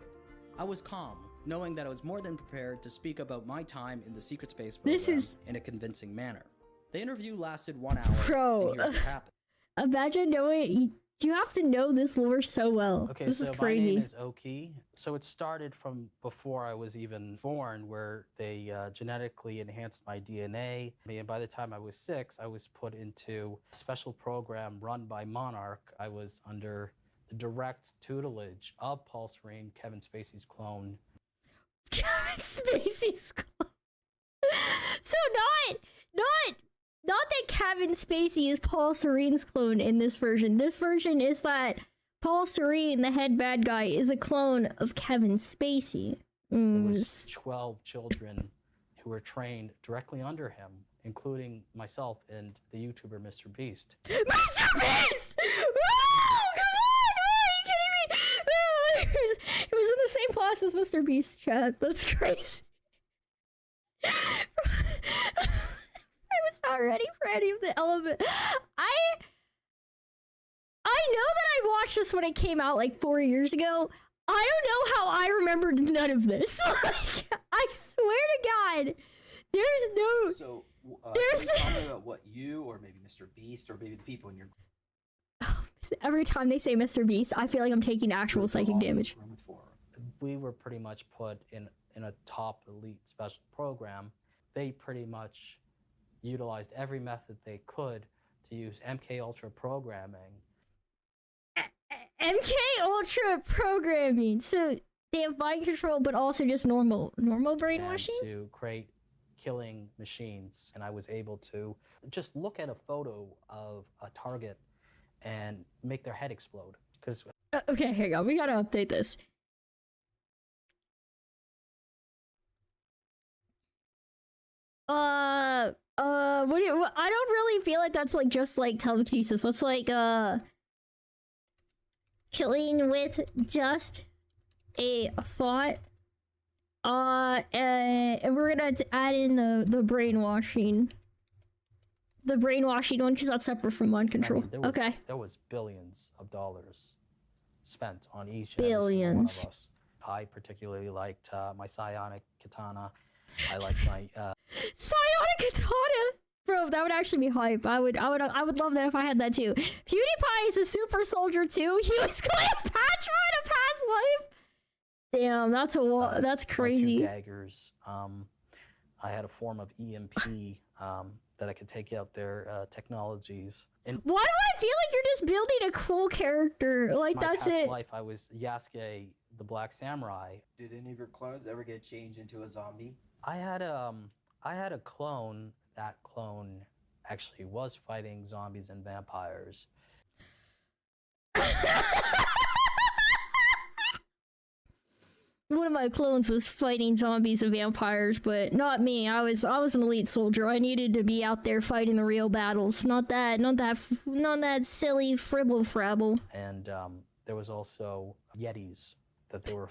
I was calm, knowing that I was more than prepared to speak about my time in the secret space program This is- in a convincing manner. The interview lasted 1 hour, Bro. and here's what happened. Imagine knowing you have to know this lore so well. Okay, this so is crazy. my name is Oki. So it started from before I was even born, where they genetically enhanced my DNA. And by the time I was 6, I was put into a special program run by Monarch. I was under the direct tutelage of Paul Serene, Kevin Spacey's clone. Kevin Spacey's clone. So not that Kevin Spacey is Paul Serene's clone in this version. This version is that Paul Serene, the head bad guy, is a clone of Kevin Spacey. There was 12 children who were trained directly under him, including myself and the YouTuber Mr. Beast. Mr. Beast! Oh, come on! Oh, are you kidding me? Oh, he was in the same class as Mr. Beast, chat. That's crazy. I was not ready for any of the element. I know that I watched this when it came out like 4 years ago. I don't know how I remembered none of this. Like, I swear to God, there's no. So, there's can you comment about what you, or maybe Mr. Beast, or maybe the people in your Every time they say Mr. Beast, I feel like I'm taking actual psychic damage. We were pretty much put in a top elite special program. They pretty much utilized every method they could to use MK Ultra programming. MK Ultra programming. So they have mind control, but also just normal brainwashing. And to create killing machines, and I was able to just look at a photo of a target and make their head explode. Because okay, hang on, we gotta update this. I don't really feel like that's like just like telekinesis. That's like killing with just a thought. And we're gonna add in the brainwashing. The brainwashing one, because that's separate from mind control. Okay. There was billions of dollars spent on each and every single one of us. I particularly liked my psionic katana. I liked my psionic katana. Bro, that would actually be hype. I would love that if I had that too. PewDiePie is a super soldier too. He was Cleopatra in a past life. Damn, that's crazy. My 2 daggers. I had a form of EMP that I could take out their technologies. And why do I feel like you're just building a cool character? Like my that's past it. life, I was Yasuke, the Black Samurai. Did any of your clones ever get changed into a zombie? I had a clone. That clone actually was fighting zombies and vampires. One of my clones was fighting zombies and vampires, but not me. I was an elite soldier. I needed to be out there fighting the real battles, not that silly fribble frabble. And there was also Yetis that they were.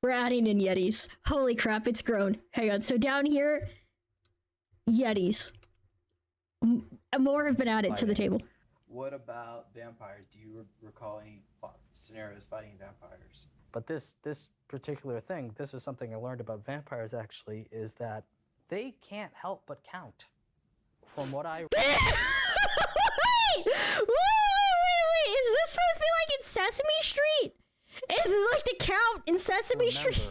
We're adding in Yetis. Holy crap, it's grown. Hang on. So down here, Yetis. More have been added to the table. What about vampires? Do you recall any scenarios fighting vampires? But this particular thing, this is something I learned about vampires actually, is that they can't help but count. From what I... Wait! Is this supposed to be like in Sesame Street? Is it like the count in Sesame Street?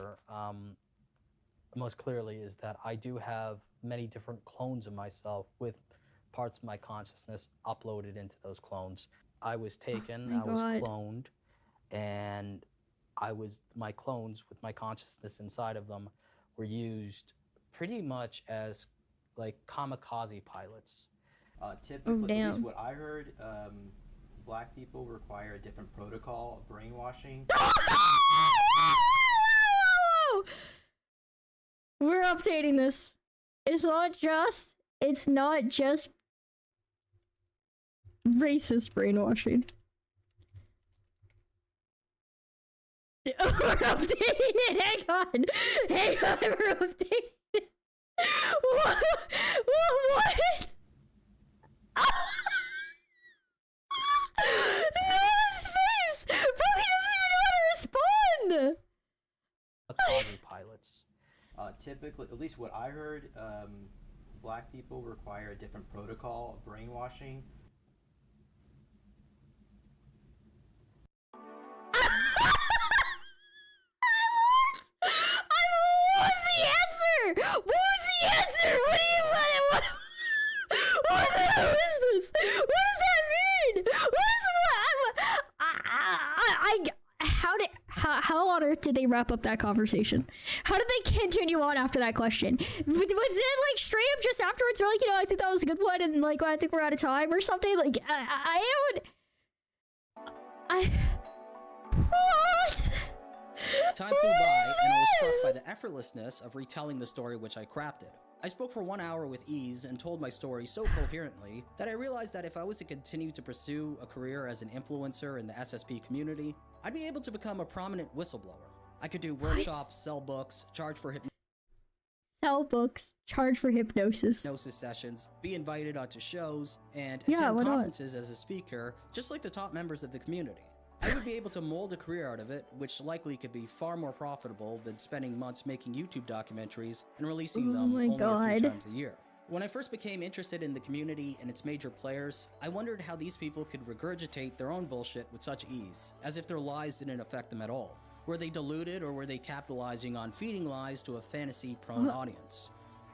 Most clearly is that I do have many different clones of myself with parts of my consciousness uploaded into those clones. I was taken, I was cloned, and my clones with my consciousness inside of them were used pretty much as like kamikaze pilots. Typically, at least what I heard, black people require a different protocol of brainwashing. We're updating this. It's not just racist brainwashing. We're updating it. Hang on, we're updating it. What? Space! Bro, he doesn't even know how to respond! Kamikaze pilots. Typically, at least what I heard, black people require a different protocol of brainwashing. What was the answer? What do you want? What the hell is this? What does that mean? How on earth did they wrap up that conversation? How did they continue on after that question? Was it like straight up just afterwards? They're like, I think that was a good one, and like, I think we're out of time or something. Like, what? Time flew by, and I was struck by the effortlessness of retelling the story which I crafted. I spoke for 1 hour with ease and told my story so coherently that I realized that if I was to continue to pursue a career as an influencer in the SSP community, I'd be able to become a prominent whistleblower. I could do workshops, sell books, charge for hypnosis sessions, be invited onto shows, and attend conferences as a speaker, just like the top members of the community. I would be able to mold a career out of it, which likely could be far more profitable than spending months making YouTube documentaries and releasing them only a few times a year. When I first became interested in the community and its major players, I wondered how these people could regurgitate their own bullshit with such ease, as if their lies didn't affect them at all. Were they deluded, or were they capitalizing on feeding lies to a fantasy-prone audience?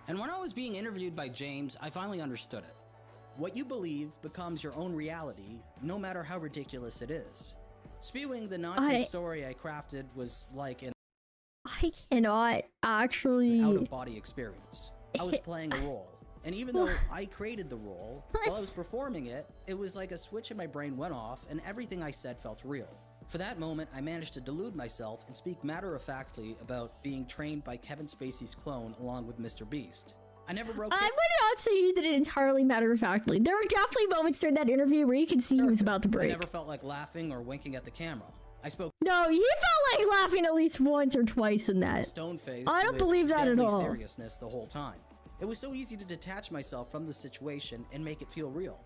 And when I was being interviewed by James, I finally understood it. What you believe becomes your own reality, no matter how ridiculous it is. Spewing the nonsense story I crafted was like an I cannot actually out-of-body experience. I was playing a role. And even though I created the role, while I was performing it, it was like a switch in my brain went off and everything I said felt real. For that moment, I managed to delude myself and speak matter-of-factly about being trained by Kevin Spacey's clone along with Mr. Beast. I never broke I would not say you did it entirely matter-of-factly. There were definitely moments during that interview where you could see he was about to break. I never felt like laughing or winking at the camera. I spoke. No, you felt like laughing at least once or twice in that. Stone-faced. I don't believe that at all. Seriousness the whole time. It was so easy to detach myself from the situation and make it feel real.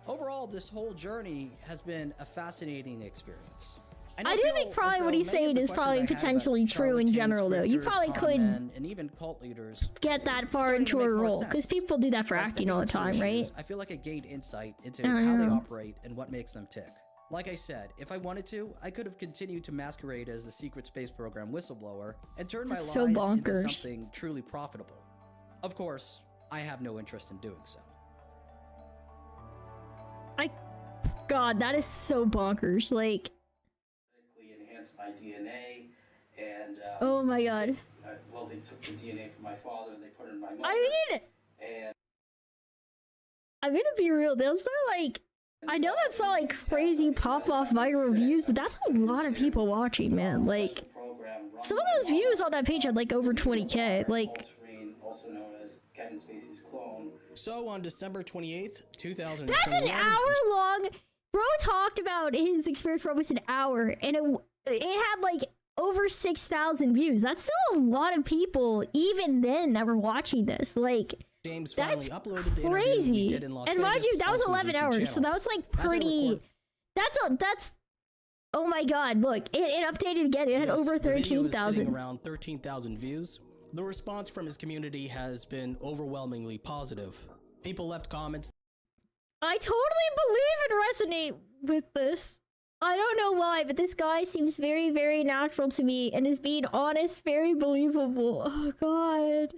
Overall, this whole journey has been a fascinating experience. I do think probably what he's saying is probably potentially true in general, though. You probably could and even cult leaders get that far into a role, because people do that for acting all the time, right? I feel like I gained insight into how they operate and what makes them tick. Like I said, if I wanted to, I could have continued to masquerade as a secret space program whistleblower and turned my lies into something truly profitable. Of course, I have no interest in doing so. God, that is so bonkers. Like, enhanced my DNA, and oh my God. Well, they took the DNA from my father and they put it in my mother. I mean, and I'm gonna be real. Those are like, I know that's not like crazy pop-off viral views, but that's a lot of people watching, man. Like, some of those views on that page had like over 20K. Like, also known as Kevin Spacey's clone. So on December 28th, 2021. That's an hour long. Bro talked about his experience for almost an hour, and it had like over 6,000 views. That's still a lot of people, even then, that were watching this. Like, James that's uploaded the crazy. We did in Las and Vegas mind you, that was 11 hours, channel. so that was like pretty. That's. Oh my God! Look, it updated again. It had over 13,000. Around 13,000 views. The response from his community has been overwhelmingly positive. People left comments. I totally believe and resonate with this. I don't know why, but this guy seems very, very natural to me and is being honest, very believable. Oh God.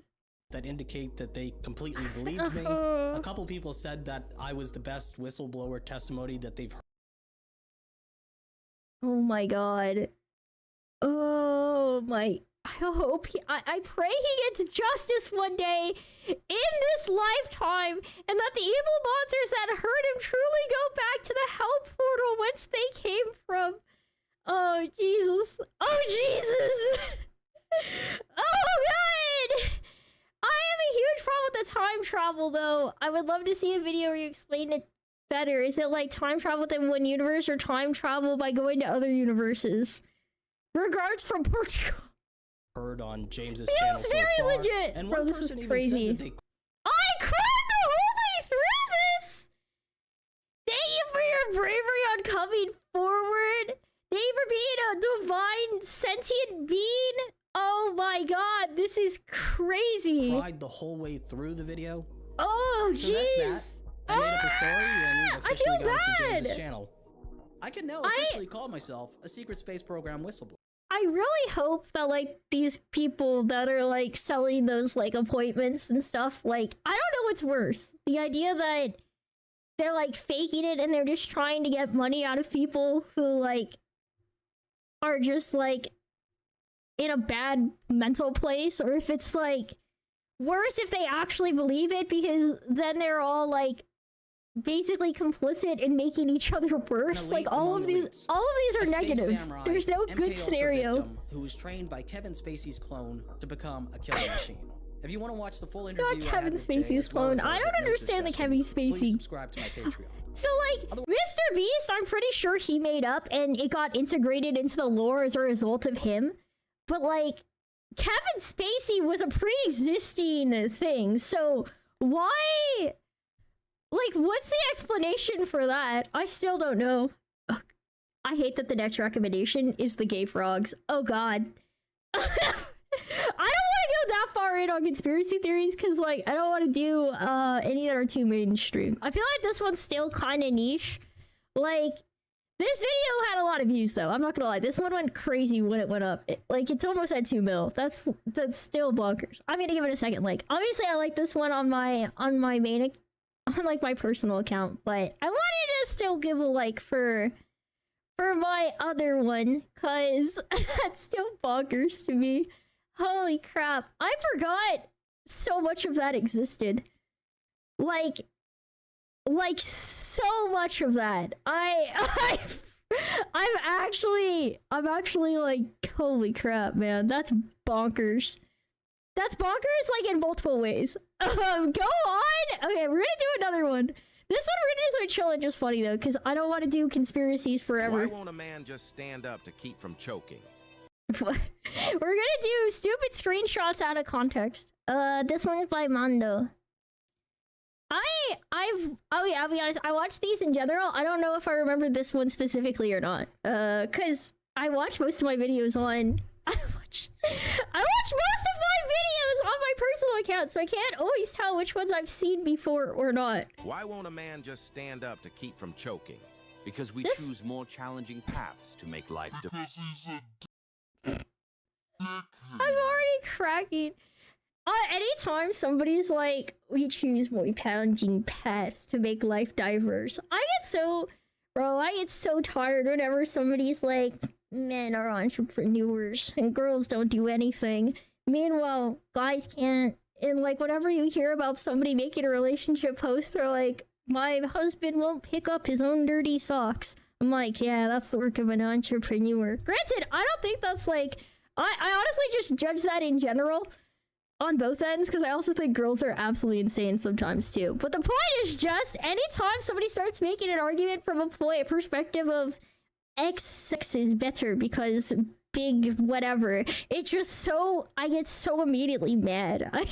That indicate that they completely believed me. A couple people said that I was the best whistleblower testimony that they've heard. Oh my God. Oh my. I hope I pray he gets justice one day in this lifetime, and that the evil monsters that hurt him truly go back to the hell portal whence they came from. Oh Jesus. Oh Jesus. Oh God. I have a huge problem with the time travel, though. I would love to see a video where you explain it better. Is it like time travel within one universe, or time travel by going to other universes? Regards from Portugal. Heard on James's channel so very far, legit. and Bro, one this person is even crazy. said that they I cried the whole way through this. Thank you for your bravery on coming forward. Thank you for being a divine sentient being. Oh my God, this is crazy. cried the whole way through the video. Oh So jeez. that's that. I made up a story and I officially feel got it to bad. James's channel. I can now officially call myself a secret space program whistleblower. I really hope that like these people that are like selling those like appointments and stuff, like, I don't know what's worse. The idea that they're like faking it and they're just trying to get money out of people who like are just like in a bad mental place, or if it's like worse if they actually believe it, because then they're all like basically complicit in making each other worse. Like all of these are negatives. There's no good scenario. Who was trained by Kevin Spacey's clone to become a killing machine. If you want to watch the full interview, Not Kevin Spacey's clone. I don't understand the Kevin Spacey. Please subscribe to my Patreon. So like Mr. Beast, I'm pretty sure he made up and it got integrated into the lore as a result of him. But like Kevin Spacey was a pre-existing thing. So why? Like, what's the explanation for that? I still don't know. Ugh. I hate that the next recommendation is the gay frogs. Oh God. I don't want to go that far in on conspiracy theories because, like, I don't want to do any that are too mainstream. I feel like this one's still kind of niche. Like, this video had a lot of views, though. I'm not gonna lie. This one went crazy when it went up. It's almost at 2 mil. That's still bonkers. I'm gonna give it a second like. Obviously, I like this one on my main on like my personal account, but I wanted to still give a like for my other one, cause that's still bonkers to me. Holy crap. I forgot so much of that existed. Like so much of that. I'm actually like, holy crap, man. That's bonkers. That's bonkers, like, in multiple ways. Go on. Okay, we're gonna do another one. This one we're gonna do so chill and just funny, though, because I don't want to do conspiracies forever. Why won't a man just stand up to keep from choking? We're gonna do stupid screenshots out of context. This one is by Mondo. I'll be honest, I watched these in general. I don't know if I remember this one specifically or not. Cause I watch most of my videos on I watch most of my videos on my personal account, so I can't always tell which ones I've seen before or not. Why won't a man just stand up to keep from choking? Because we choose more challenging paths to make life I'm already cracking. Anytime somebody's like, we choose more challenging paths to make life diverse, I get so tired whenever somebody's like, men are entrepreneurs and girls don't do anything. Meanwhile, guys can't. And like, whenever you hear about somebody making a relationship post, they're like, my husband won't pick up his own dirty socks. I'm like, yeah, that's the work of an entrepreneur. Granted, I don't think that's like, I honestly just judge that in general on both ends, because I also think girls are absolutely insane sometimes too. But the point is just, anytime somebody starts making an argument from a perspective of X sex is better because big whatever, it's just so, I get so immediately mad. I'm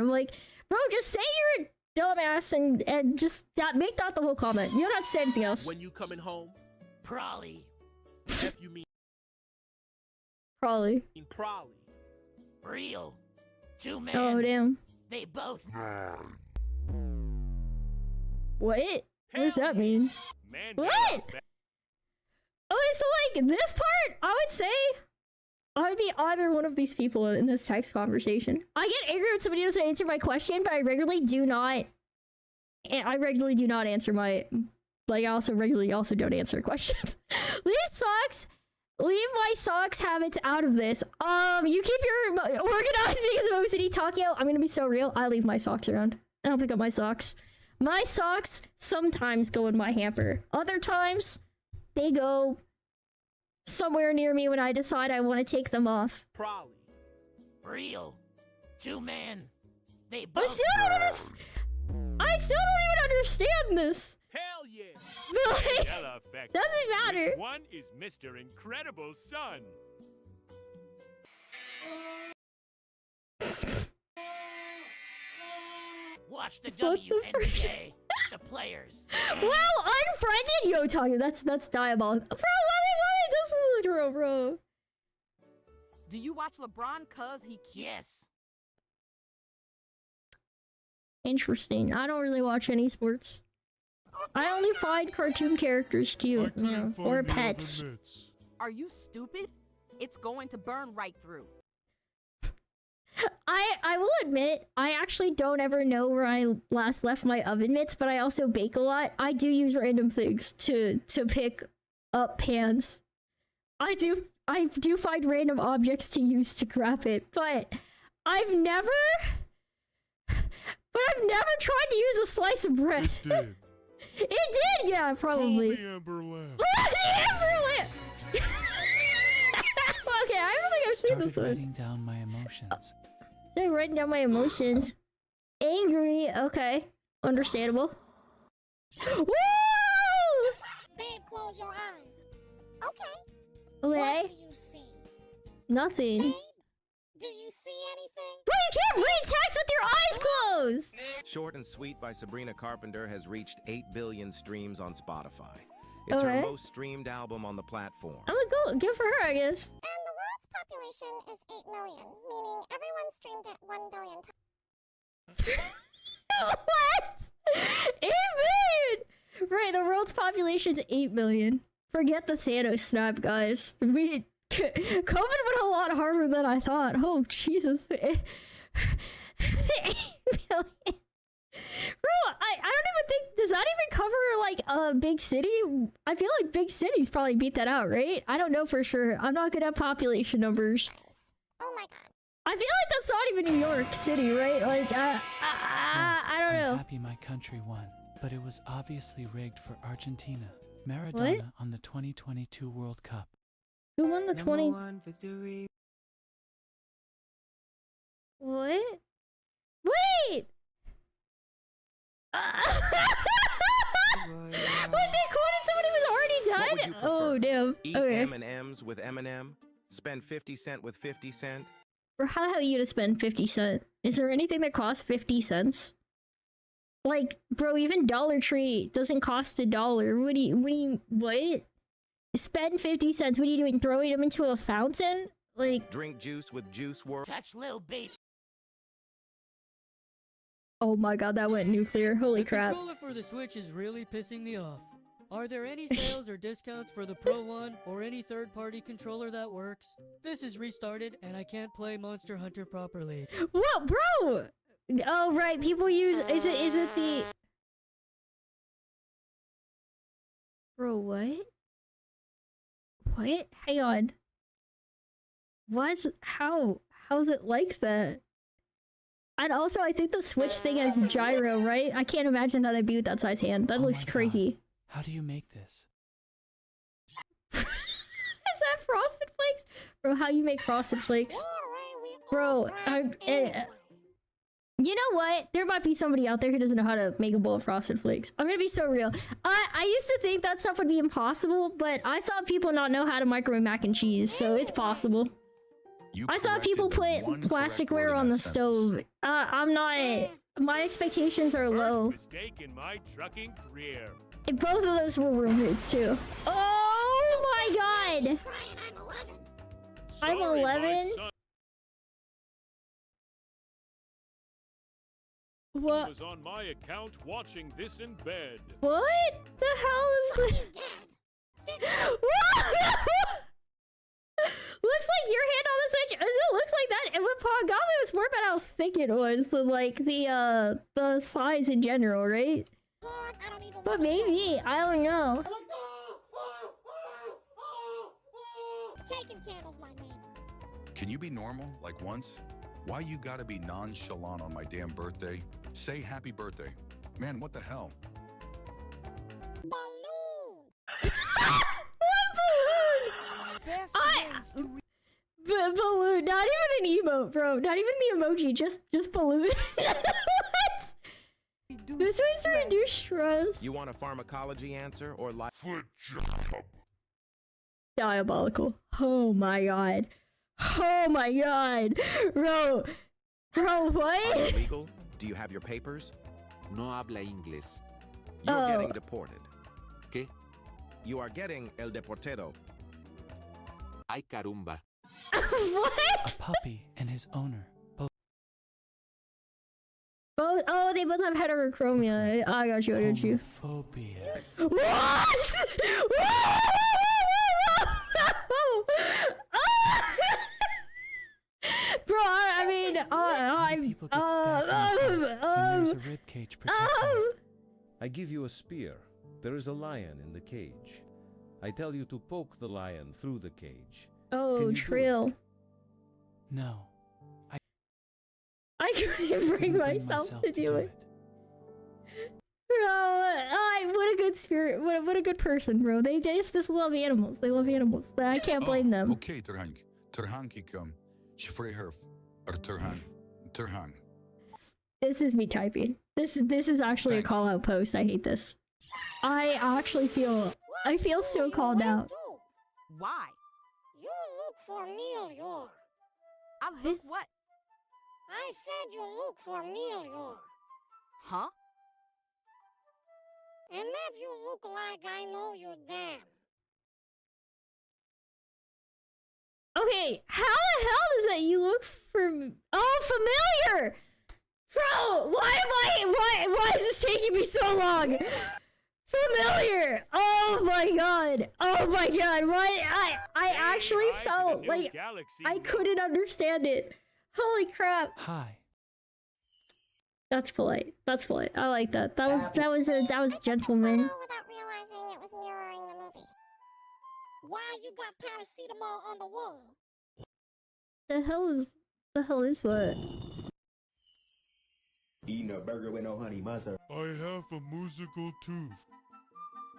like, bro, just say you're a dumbass and just make that the whole comment. You don't have to say anything else. When you coming home? Probably. F you mean Probably. Real. Two men. Oh, damn. They both. What? What does that mean? What? Okay, so like, this part, I would say I would be either one of these people in this text conversation. I get angry when somebody doesn't answer my question, but I regularly do not answer my, like, I also regularly don't answer questions. Leave my socks habits out of this. You keep your organized because of OCD Takio. I'm gonna be so real. I leave my socks around. I don't pick up my socks. My socks sometimes go in my hamper. Other times, they go somewhere near me when I decide I want to take them off. Probably. Real. Two men. They I still don't even understand this. Hell yeah. Like, doesn't matter. Which one is Mr. Incredible's son? Watch the WNBA. The players. Well, unfriended? Yo, Tayo, that's diabolical. Bro, why does this girl, bro? Do you watch LeBron cuz he cute? Yes. Interesting. I don't really watch any sports. I only find cartoon characters cute, you know, or pets. Are you stupid? It's going to burn right through. I will admit, I actually don't ever know where I last left my oven mitts, but I also bake a lot. I do use random things to pick up pans. I do find random objects to use to grab it, but I've never tried to use a slice of bread. It did, yeah, probably. Call the Amber Lamp. The Amber Lamp! Okay, I don't think I've seen this one. Writing down my emotions. Started writing down my emotions. Angry, okay. Understandable. Woo! Babe, close your eyes. Okay. Okay. What do you see? Nothing. Babe, do you see anything? Bro, you can't read text with your eyes closed! Short and Sweet by Sabrina Carpenter has reached 8 billion streams on Spotify. It's her most streamed album on the platform. I'm gonna go good for her, I guess. And the world's population is 8 million, meaning everyone streamed it 1 billion times. What? 8 million! Right, the world's population's 8 million. Forget the Thanos snap, guys. COVID went a lot harder than I thought. Oh, Jesus. 8 million. Bro, I don't even think, does that even cover like a big city? I feel like big cities probably beat that out, right? I don't know for sure. I'm not good at population numbers. Oh my god. I feel like that's not even New York City, right? Like, I don't know. I'm happy my country won, but it was obviously rigged for Argentina. Maradona on the 2022 World Cup. Who won the 20? Victory. What? Wait! What, they quoted somebody who's already What would dead? you prefer? Oh, damn. Eat Okay. M&Ms with M&M? Spend 50 cent with 50 cent? Or how the hell are you gonna spend 50 cents? Is there anything that costs 50 cents? Like, bro, even Dollar Tree doesn't cost $1. What? Spend 50 cents. What are you doing? Throwing them into a fountain? Like, Drink juice with Juice World? Touch little baby. oh my god, that went nuclear. Holy The crap. controller for the Switch is really pissing me off. Are there any sales or discounts for the Pro One or any third-party controller that works? This is restarted and I can't play Monster Hunter properly. What, bro? Oh, right. People use. Is it the. Bro, what? What? Hang on. How's it like that? And also, I think the Switch thing has gyro, right? I can't imagine how that'd be with that size hand. That looks crazy. How do you make this? Is that Frosted Flakes? Bro, how you make Frosted Flakes? Bro, you know what? There might be somebody out there who doesn't know how to make a bowl of Frosted Flakes. I'm gonna be so real. I used to think that stuff would be impossible, but I saw people not know how to microwave mac and cheese, so it's possible. I saw people put plasticware on the stove. I'm not. My expectations are low. Mistake in my trucking career. And both of those were roommates too. Oh my god! I'm 11. What? Was on my account watching this in bed. What the hell is this? Looks like your hand on the Switch. It looks like that. And when Pogami was more about how thick it was than like the size in general, right? But maybe, I don't know. Cake and candles, my name. Can you be normal, like once? Why you gotta be nonchalant on my damn birthday? Say happy birthday. Man, what the hell? Balloon! Balloon, not even an emote, bro. Not even the emoji, just balloon. What? This was to reduce stress. You want a pharmacology answer or like foot job? Diabolical. Oh my god. Oh my god. Bro, what? Are you legal? Do you have your papers? No habla inglés. You're getting deported. ¿Qué? You are getting el deportado. Ay carumba. What? A puppy and his owner. Both. Oh, they both have heterochromia. I got you. Phobia. What? Bro, I mean, People get stabbed in the heart, and there's a rib cage protecting it. I give you a spear. There is a lion in the cage. I tell you to poke the lion through the cage. Oh, Trill. No. I couldn't bring myself to do it. Bro, what a good spirit. What a good person, bro. They just love animals. They love animals. I can't blame them. Okay, Terhank. Terhankikam. Shfreherf. Terhang. This is me typing. This is actually a call out post. I hate this. I actually feel so called out. Why? You look familiar. I look what? I said you look familiar. Huh? And if you look like I know you damn. Okay, how the hell does that you look familiar? Bro, why is this taking me so long? Familiar. Oh my god. Why I actually felt like I couldn't understand it. Holy crap. Hi. That's polite. I like that. That was gentleman. Without realizing it was mirroring the movie. Why you got paracetamol on the wall? The hell is The hell is that? Eating a burger with no honey mustard. I have a musical tooth.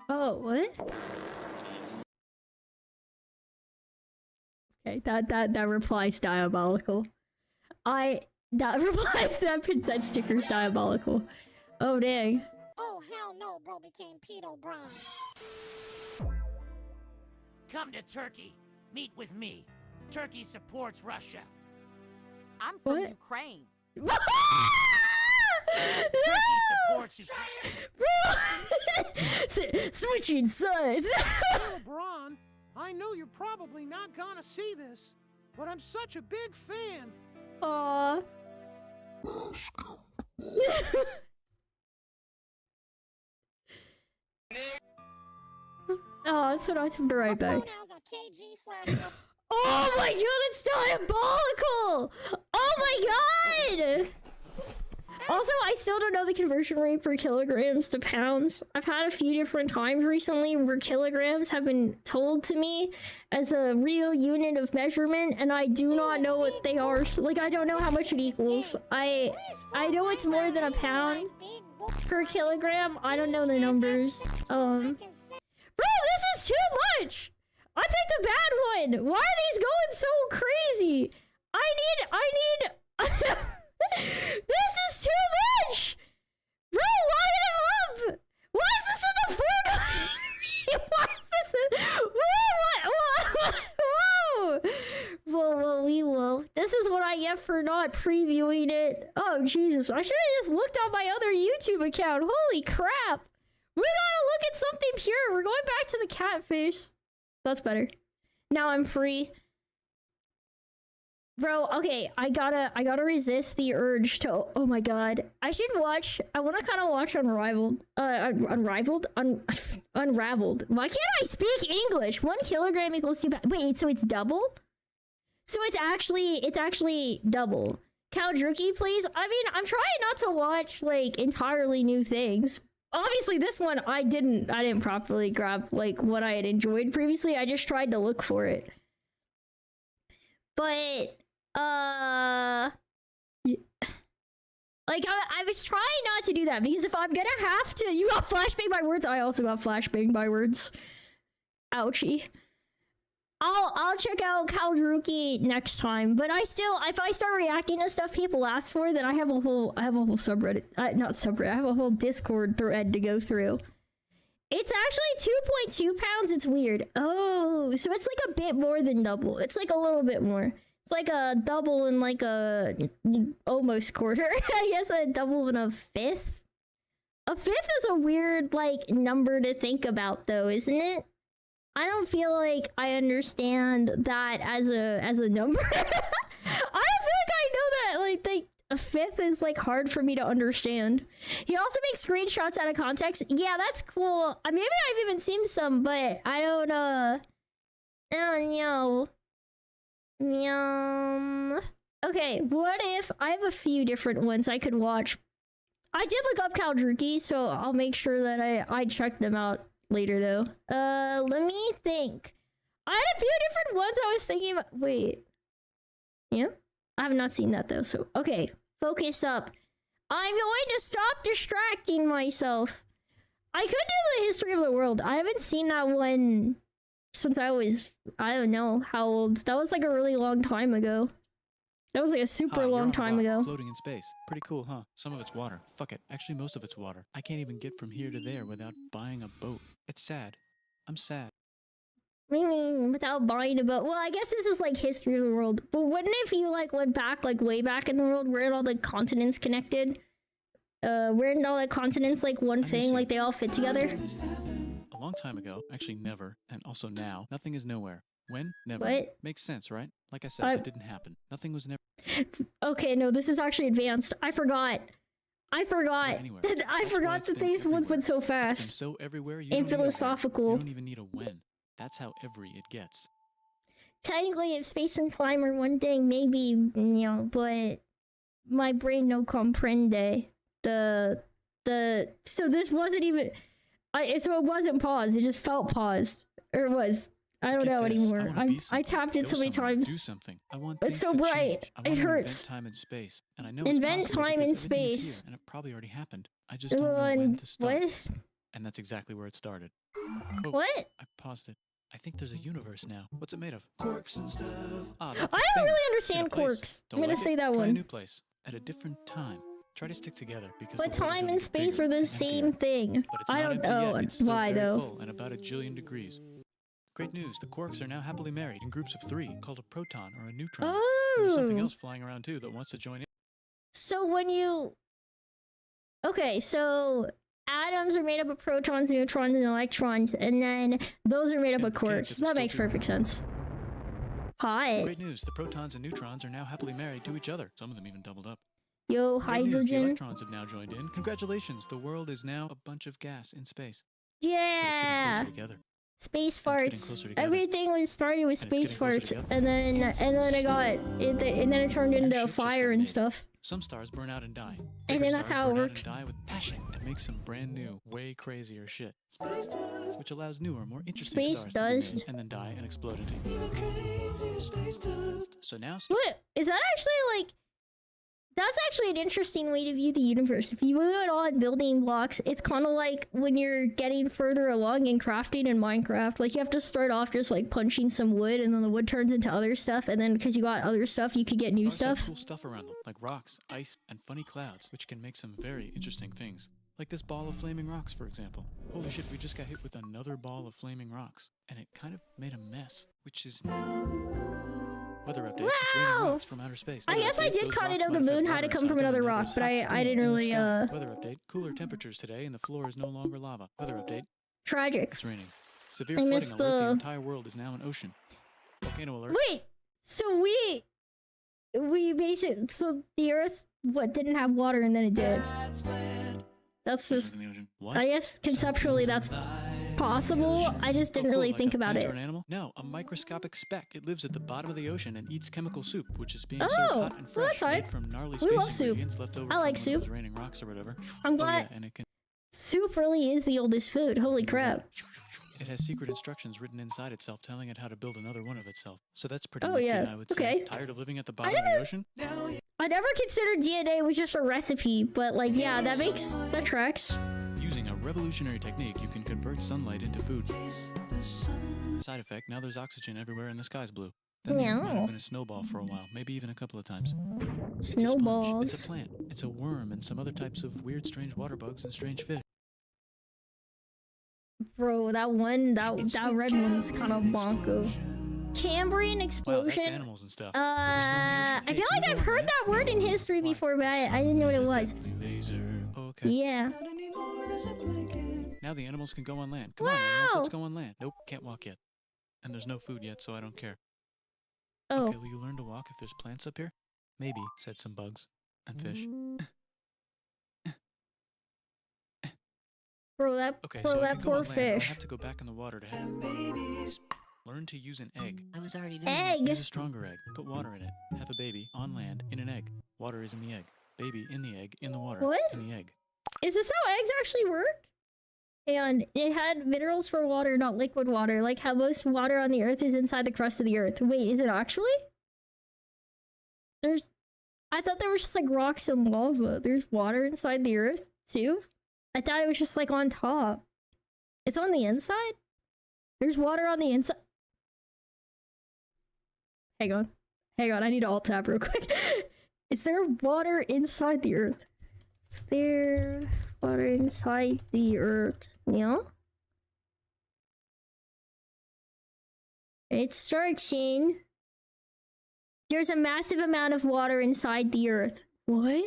Oh, what? Okay, that reply's diabolical. That replies that sticker's diabolical. Oh dang. Oh hell no, bro became pedo Brian. Come to Turkey. Meet with me. Turkey supports Russia. I'm from What? Ukraine. Turkey supports Ukraine. Switching sides. LeBron, I know you're probably not gonna see this, but I'm such a big fan. Aww. Oh, that's what I have to write back. Oh my god, it's diabolical! Oh my god! Also, I still don't know the conversion rate for kilograms to pounds. I've had a few different times recently where kilograms have been told to me as a real unit of measurement, and I do not know what they are. So, like, I don't know how much it equals. I know it's more than a pound per kilogram. I don't know the numbers. Bro, this is too much! I picked a bad one! Why are these going so crazy? I need... This is too much! Bro, line him up! Why is this in the photo? Why is this in... Whoa, we will. This is what I get for not previewing it. Oh, Jesus. I should have just looked on my other YouTube account. Holy crap. We gotta look at something pure. We're going back to the cat face. That's better. Now I'm free. Bro, okay, I gotta resist the urge to, oh my god. I wanna kinda watch Unraveled. Unraveled. Why can't I speak English? 1 kilogram equals 2 pounds. Wait, so it's double? So it's actually double. Cow jerky, please? I mean, I'm trying not to watch, like, entirely new things. Obviously, this one, I didn't properly grab, like, what I had enjoyed previously. I just tried to look for it. But, like, I was trying not to do that, because if I'm gonna have to... You got flashbang by words? I also got flashbang by words. Ouchie. I'll check out Kaldruki next time, but if I start reacting to stuff people ask for, then I have a whole subreddit, not subreddit, I have a whole Discord thread to go through. It's actually 2.2 pounds, it's weird. Oh, so it's like a bit more than double. It's like a little bit more. It's like a double and like a almost quarter. I guess a double and a fifth. A fifth is a weird, like, number to think about though, isn't it? I don't feel like I understand that as a number. I don't feel like I know that, like, a fifth is, like, hard for me to understand. He also makes screenshots out of context. Yeah, that's cool. Maybe I've even seen some, but I don't know. Okay, what if I have a few different ones I could watch? I did look up Kaldruki, so I'll make sure that I check them out later though. Let me think. I had a few different ones I was thinking about. Wait. Yeah? I have not seen that though, so okay. Focus up. I'm going to stop distracting myself. I could do the history of the world. I haven't seen that one since I was, I don't know how old. That was like a really long time ago. That was like a super long time ago. Floating in space. Pretty cool, huh? Some of it's water. Fuck it. Actually, most of it's water. I can't even get from here to there without buying a boat. It's sad. I'm sad. What do you mean without buying a boat? Well, I guess this is like history of the world. But wouldn't if you like went back, like way back in the world, weren't all the continents connected? Weren't all the continents like one thing, like they all fit together? A long time ago. Actually, never. And also now. Nothing is nowhere. When? Never. What? Makes sense, right? Like I said, it didn't happen. Nothing was never... Okay, no, this is actually advanced. I forgot. I forgot that these ones went so fast. So everywhere, and philosophical. You don't even need a when. That's how every it gets. Technically, if space and time are one thing, maybe, you know, but my brain no comprende. So this wasn't even... so it wasn't paused. It just felt paused. Or it was... I don't know Get this, anymore. I tapped it so many times. Do something. I want It's things so to bright. change. I It want to hurts. invent time and space. And I know Invent it's possible time because and everything is space. here, and it probably already happened. I just don't know when to start. What? And that's exactly where it started. Oh, What? I paused it. I think there's a universe now. What's it made of? Corks and stuff. Ah, I that's don't a thing. really In understand a place. quarks. Don't I'm gonna like say it? that Try one. a new place at a different time. Try to stick together because But the world is time gonna and get space bigger are the and same emptier. thing. But it's I not don't empty know yet. It's still why very though. full and about 1,000,000,000 degrees. Great news, the quarks are now happily married in groups of 3 called a proton or a neutron. There's something Oh. else flying around too that wants to join in. So when you... Okay, so atoms are made up of protons, neutrons, and electrons, and then those are made up of quarks. That makes perfect sense. Hi. Great news, the protons and neutrons are now happily married to each other. Some of them even doubled up. Yo, Great news, the hydrogen. electrons have now joined in. Congratulations, the world is now a bunch of gas in space. But it's Yeah. getting closer together. Space And it's getting farts. closer together. Everything was started with And it's space getting closer farts, together. and then it got it, and then it turned into Airship just fire got and made. stuff. Some stars burn out and die. And Bigger then that's stars how it burn out worked. and die with passion and make some brand new, way crazier shit. Which allows newer, more interesting Space stars to dust. be made and then die and explode into. So now What is that actually like? That's actually an interesting way to view the universe. If you view it all in building blocks, it's kind of like when you're getting further along in crafting in Minecraft. Like you have to start off just like punching some wood, and then the wood turns into other stuff, and then because you got other stuff, you could get new Stars have stuff. cool stuff around them, like rocks, ice, and funny clouds, which can make some very interesting things. Like this ball of flaming rocks, for example. Holy shit, we just got hit with another ball of flaming rocks, and it kind of made a mess, which is now... Weather update. It's raining Wow. rocks from outer space. I Weather guess I update, did those kind of rocks know the might have moon had had to water come from inside another them, and now rock, there's but hot I steam didn't in the really sky. Weather update. Cooler temperatures today, and the floor is no longer lava. Weather update. Tragic. It's raining. Severe I flooding missed alert. The the- entire world is now an ocean. Volcano alert. Wait, so we basically, so the Earth didn't have water and then it did. That's just, What? I guess conceptually that's possible. I just didn't cool, really like think a about plant it. or an animal? No, a microscopic speck. It lives at the bottom of the ocean and eats chemical soup, which is being served Oh, hot and well, fresh, that's made hype. from gnarly We space love soup. ingredients left over I from like one of soup. those raining rocks or whatever. I'm Oh, glad- yeah, and it can. Soup really is the oldest food. Holy crap. It has secret instructions written inside itself telling it how to build another one of itself. So that's pretty Oh, nifty, yeah. I would Okay. say. Tired of living at the bottom of the ocean? I never considered DNA was just a recipe, but like, yeah, that tracks. Using a revolutionary technique, you can convert sunlight into food. Side effect, now there's oxygen everywhere and the sky's blue. Then there might have been a snowball for a while, maybe even a couple of times. It's a sponge, Snowballs. it's a plant, it's a worm, and some other types of weird, strange water bugs and strange fish. Bro, that red one's kind of bonko. Cambrian Wow, that's explosion. animals and stuff. I feel like I've heard that word in history before, but I didn't know what it was. Okay. Yeah. Now the animals can go on land. Come on, animals, let's go on land. Nope, can't walk yet. And there's no food yet, so I don't care. Oh. Okay, will you learn to walk if there's plants up here? Maybe, said some bugs. And fish. Bro, that Okay, so I can go poor on land. I'll fish. have to go back in the water to have babies. Learn to use an egg. I was already doing Egg. Use a stronger egg. Put water in it. Have a baby on land in an egg. Water is in the egg. Baby in the egg in the water. What? In the egg. Is this how eggs actually work? And it had minerals for water, not liquid water. Like how most water on the earth is inside the crust of the earth. Wait, is it actually? I thought there was just like rocks and lava. There's water inside the earth too? I thought it was just like on top. It's on the inside? There's water on the inside. Hang on, I need to alt tab real quick. Is there water inside the earth? Is there water inside the earth? Yeah? It's searching. There's a massive amount of water inside the earth. What?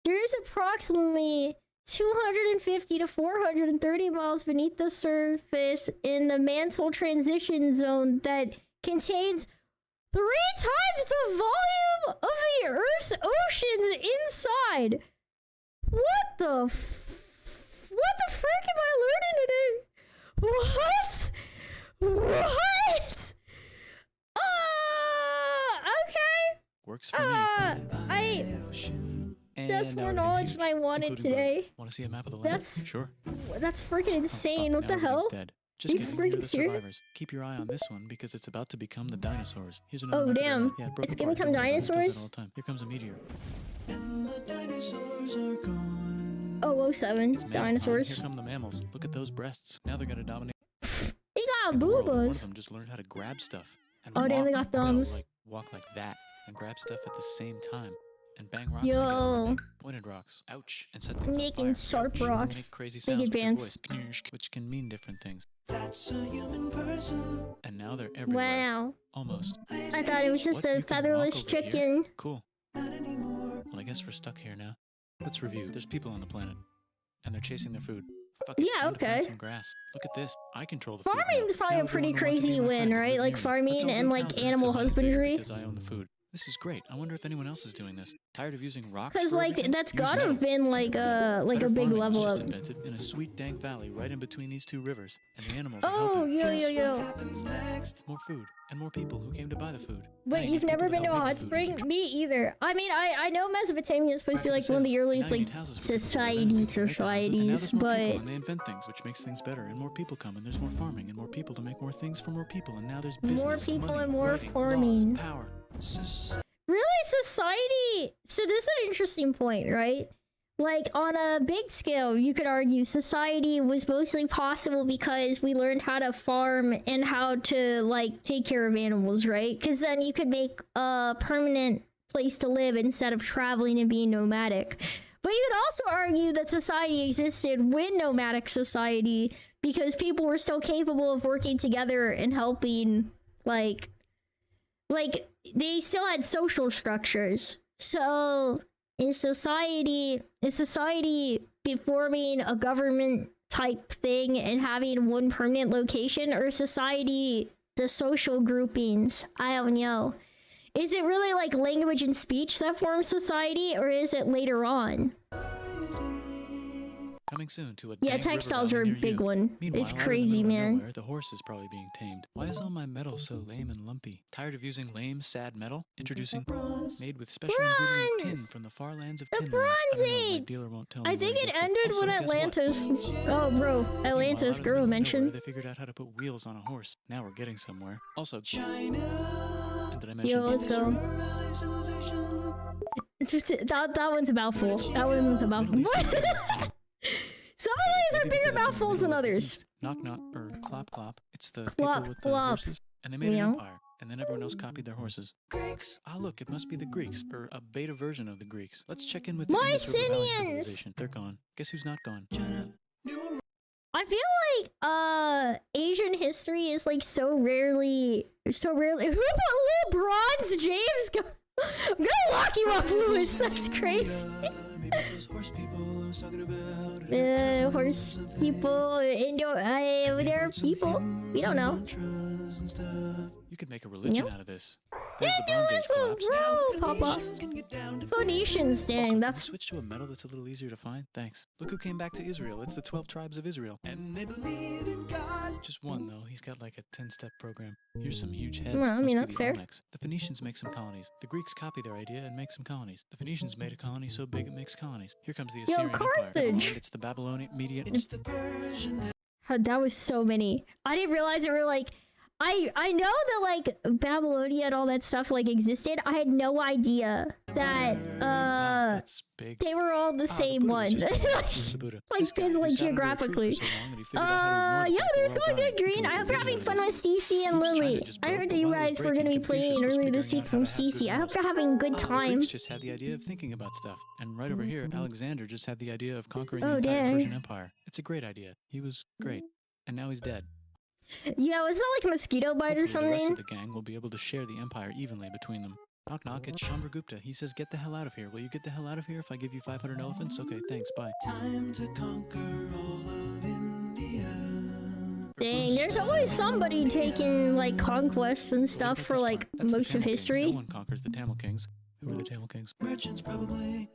There's approximately 250 to 430 miles beneath the surface in the mantle transition zone that contains 3 times the volume of the Earth's oceans inside. What the frick am I learning today? What? Okay. Works for me. That's And more now knowledge everything's than I wanted including today. bugs. Want to see a map of the land? Sure. That's freaking insane. What Now the everything's hell? Dead. Just You kidding, freaking here are the serious? survivors. Keep your eye on this one because it's about to become the dinosaurs. Here's another Oh map of their damn! land. Yeah, it broke It's gonna apart. become Don't worry about it. It does that dinosaurs. all the time. Here comes a meteor. And the dinosaurs are gone. Oh, 07 It's mammal time. dinosaurs. Here come the mammals. Look at those breasts. Now they're gonna dominate. They got in the world. One of boobas. them just learned how to grab stuff. And Oh damn! They walk. got thumbs. No, like walk like that and grab stuff at the same time and bang rocks Yo. together. Like pointed rocks. Ouch! And set things on Making fire. sharp Ouch. rocks. Make crazy Big sounds with their advance. voice, which can mean different things. That's a human person. And now they're everywhere. Wow. Almost. I thought it was just What? a You can walk featherless over chicken. Here? Cool. Not anymore. Well, I guess we're stuck here now. Let's review. There's people on the planet, and they're chasing their food. Fuck it, Yeah, time to find okay. some grass. Look at this. I control the food. Farming is probably Now a pretty everyone will want to be crazy my win, friend and right? live Like near me. farming Let's all and build like houses to animal survive bigger husbandry. Because I own the food. This is great. I wonder if anyone else is doing this. Tired of using rocks? Cause for like everything? that's Use gotta metal. have been like a Better big farming was level just up. invented in a sweet dank valley right in between these two rivers, and the animals are Oh, helping. yo, yo, Guess yo. what happens next? More food and more people who came to buy the food. But Now you you've need never people been to a help hot make the food spring? and Me either. I mean, I know Mesopotamia is supposed to be like the one of the sales. earliest Now you like need houses for people to live in. societies, They make houses, and now societies, there's more but people, and they invent things, which makes things better, and more people come, and there's more farming, and more people to make more things for more people, and now there's business, more people money, and more writing, farming. laws, power. Really, society? So this is an interesting point, right? Like, on a big scale, you could argue society was mostly possible because we learned how to farm and how to, like, take care of animals, right? Because then you could make a permanent place to live instead of traveling and being nomadic. But you could also argue that society existed when nomadic society because people were still capable of working together and helping, like they still had social structures. So is society forming a government type thing and having one permanent location, or society the social groupings? I don't know. Is it really like language and speech that forms society, or is it later on? Coming soon to a Yeah, dank river textiles valley are a near big you. one. Meanwhile, It's out in the crazy, middle of man. nowhere, the horse is probably being tamed. Why is all my metal so lame and lumpy? Tired of using lame, sad metal? Introducing bronze, made with special ingredient tin Bronze! from the far lands of The Tinland. Bronze I don't know, my Age! dealer won't tell me I where think he it gets ended Also, when guess what? Atlantis. Oh, bro, Atlantis, Meanwhile, out in the girl middle of nowhere, mentioned. they figured out how to put wheels on a horse. Now we're getting somewhere. Also, China. And did I mention Yo, let's go. That one's a mouthful. That one was a mouthful. Some of these are Maybe bigger because it's in the mouthfuls than middle of the others. East. Knock knock or clop clop. It's the Clop, people with the clop. horses, and they made Meow. an empire. And then everyone else copied their horses. Greeks. Ah, look, it must be the Greeks, or a beta version of the Greeks. Let's check in with the Indus River Valley Mycenaeans! civilization. They're gone. Guess who's not gone? China. I feel like Asian history is like so rarely who put little bronze James I'm gonna lock you up, Lewis. That's crazy. Maybe it's those horse people I was talking about. Horse people, there are people. We don't know. You could make a religion Yep. out of this. Yeah, There's the Bronze Age that's a collapse. bro, Papa. Phoenicians, dang, Also, can we that's switch to a metal that's a little easier to find? Thanks. Look who came back to Israel. It's the 12 tribes of Israel. And they believe in God. Just one, though. He's got like a 10-step program. Here's some huge heads. Well, I mean, Must be that's the fair. Olmecs. The Phoenicians make some colonies. The Greeks copy their idea and make some colonies. The Phoenicians made a colony so big it makes colonies. Here comes the Assyrian Empire. Never Carthage. mind, it's the Babylonian Median. It's the Persian. That was so many. I didn't realize there were like I know that like Babylonia and all that stuff like existed. I had no idea that That's big. they were all the same Buddha one. was just Who's the Buddha? Like This guy who like sat under a tree for geographically. so long that he figured out how to ignore the Yeah, fact that there's we're all going dying. good, Green. He I knew hope you're what having religion fun was. with Cece and Oops, China Lily. just I broke, heard but that you while it was guys were gonna be breaking, Confucius playing was earlier this figuring week out from how to have Cece. good I hope rules. you're having a good The time. Greeks just had the idea of thinking about stuff. And right over here, Alexander just had the idea of conquering Oh, the entire dang. Persian Empire. It's a great idea. He was great. And now he's dead. Yeah, was that like a mosquito bite or Hopefully the rest something? of the gang will be able to share the empire evenly between them. Knock knock, it's Chandragupta. He says, get the hell out of here. Will you get the hell out of here if I give you 500 elephants? Okay, thanks, bye. Time to conquer all of India. Dang, there's always somebody taking like conquests and stuff for like That's the most of Tamil Kings. history. No one conquers the Tamil Kings. Who are the Tamil Kings? Merchants, probably.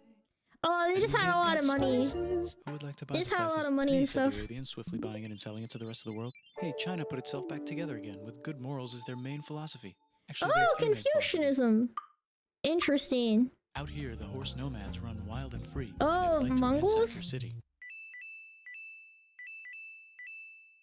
Oh, they just had a lot of money. Who would like to buy They just had a spices? lot of money Me, and said the stuff. Arabians, swiftly buying it and selling it to the rest of the world. Hey, China put itself back together again, with good morals as their main philosophy. Actually, they have Oh, three main philosophies. Confucianism. Interesting. Out here, the horse nomads run wild and free. Oh, and they would like to ransack Mongols? your city.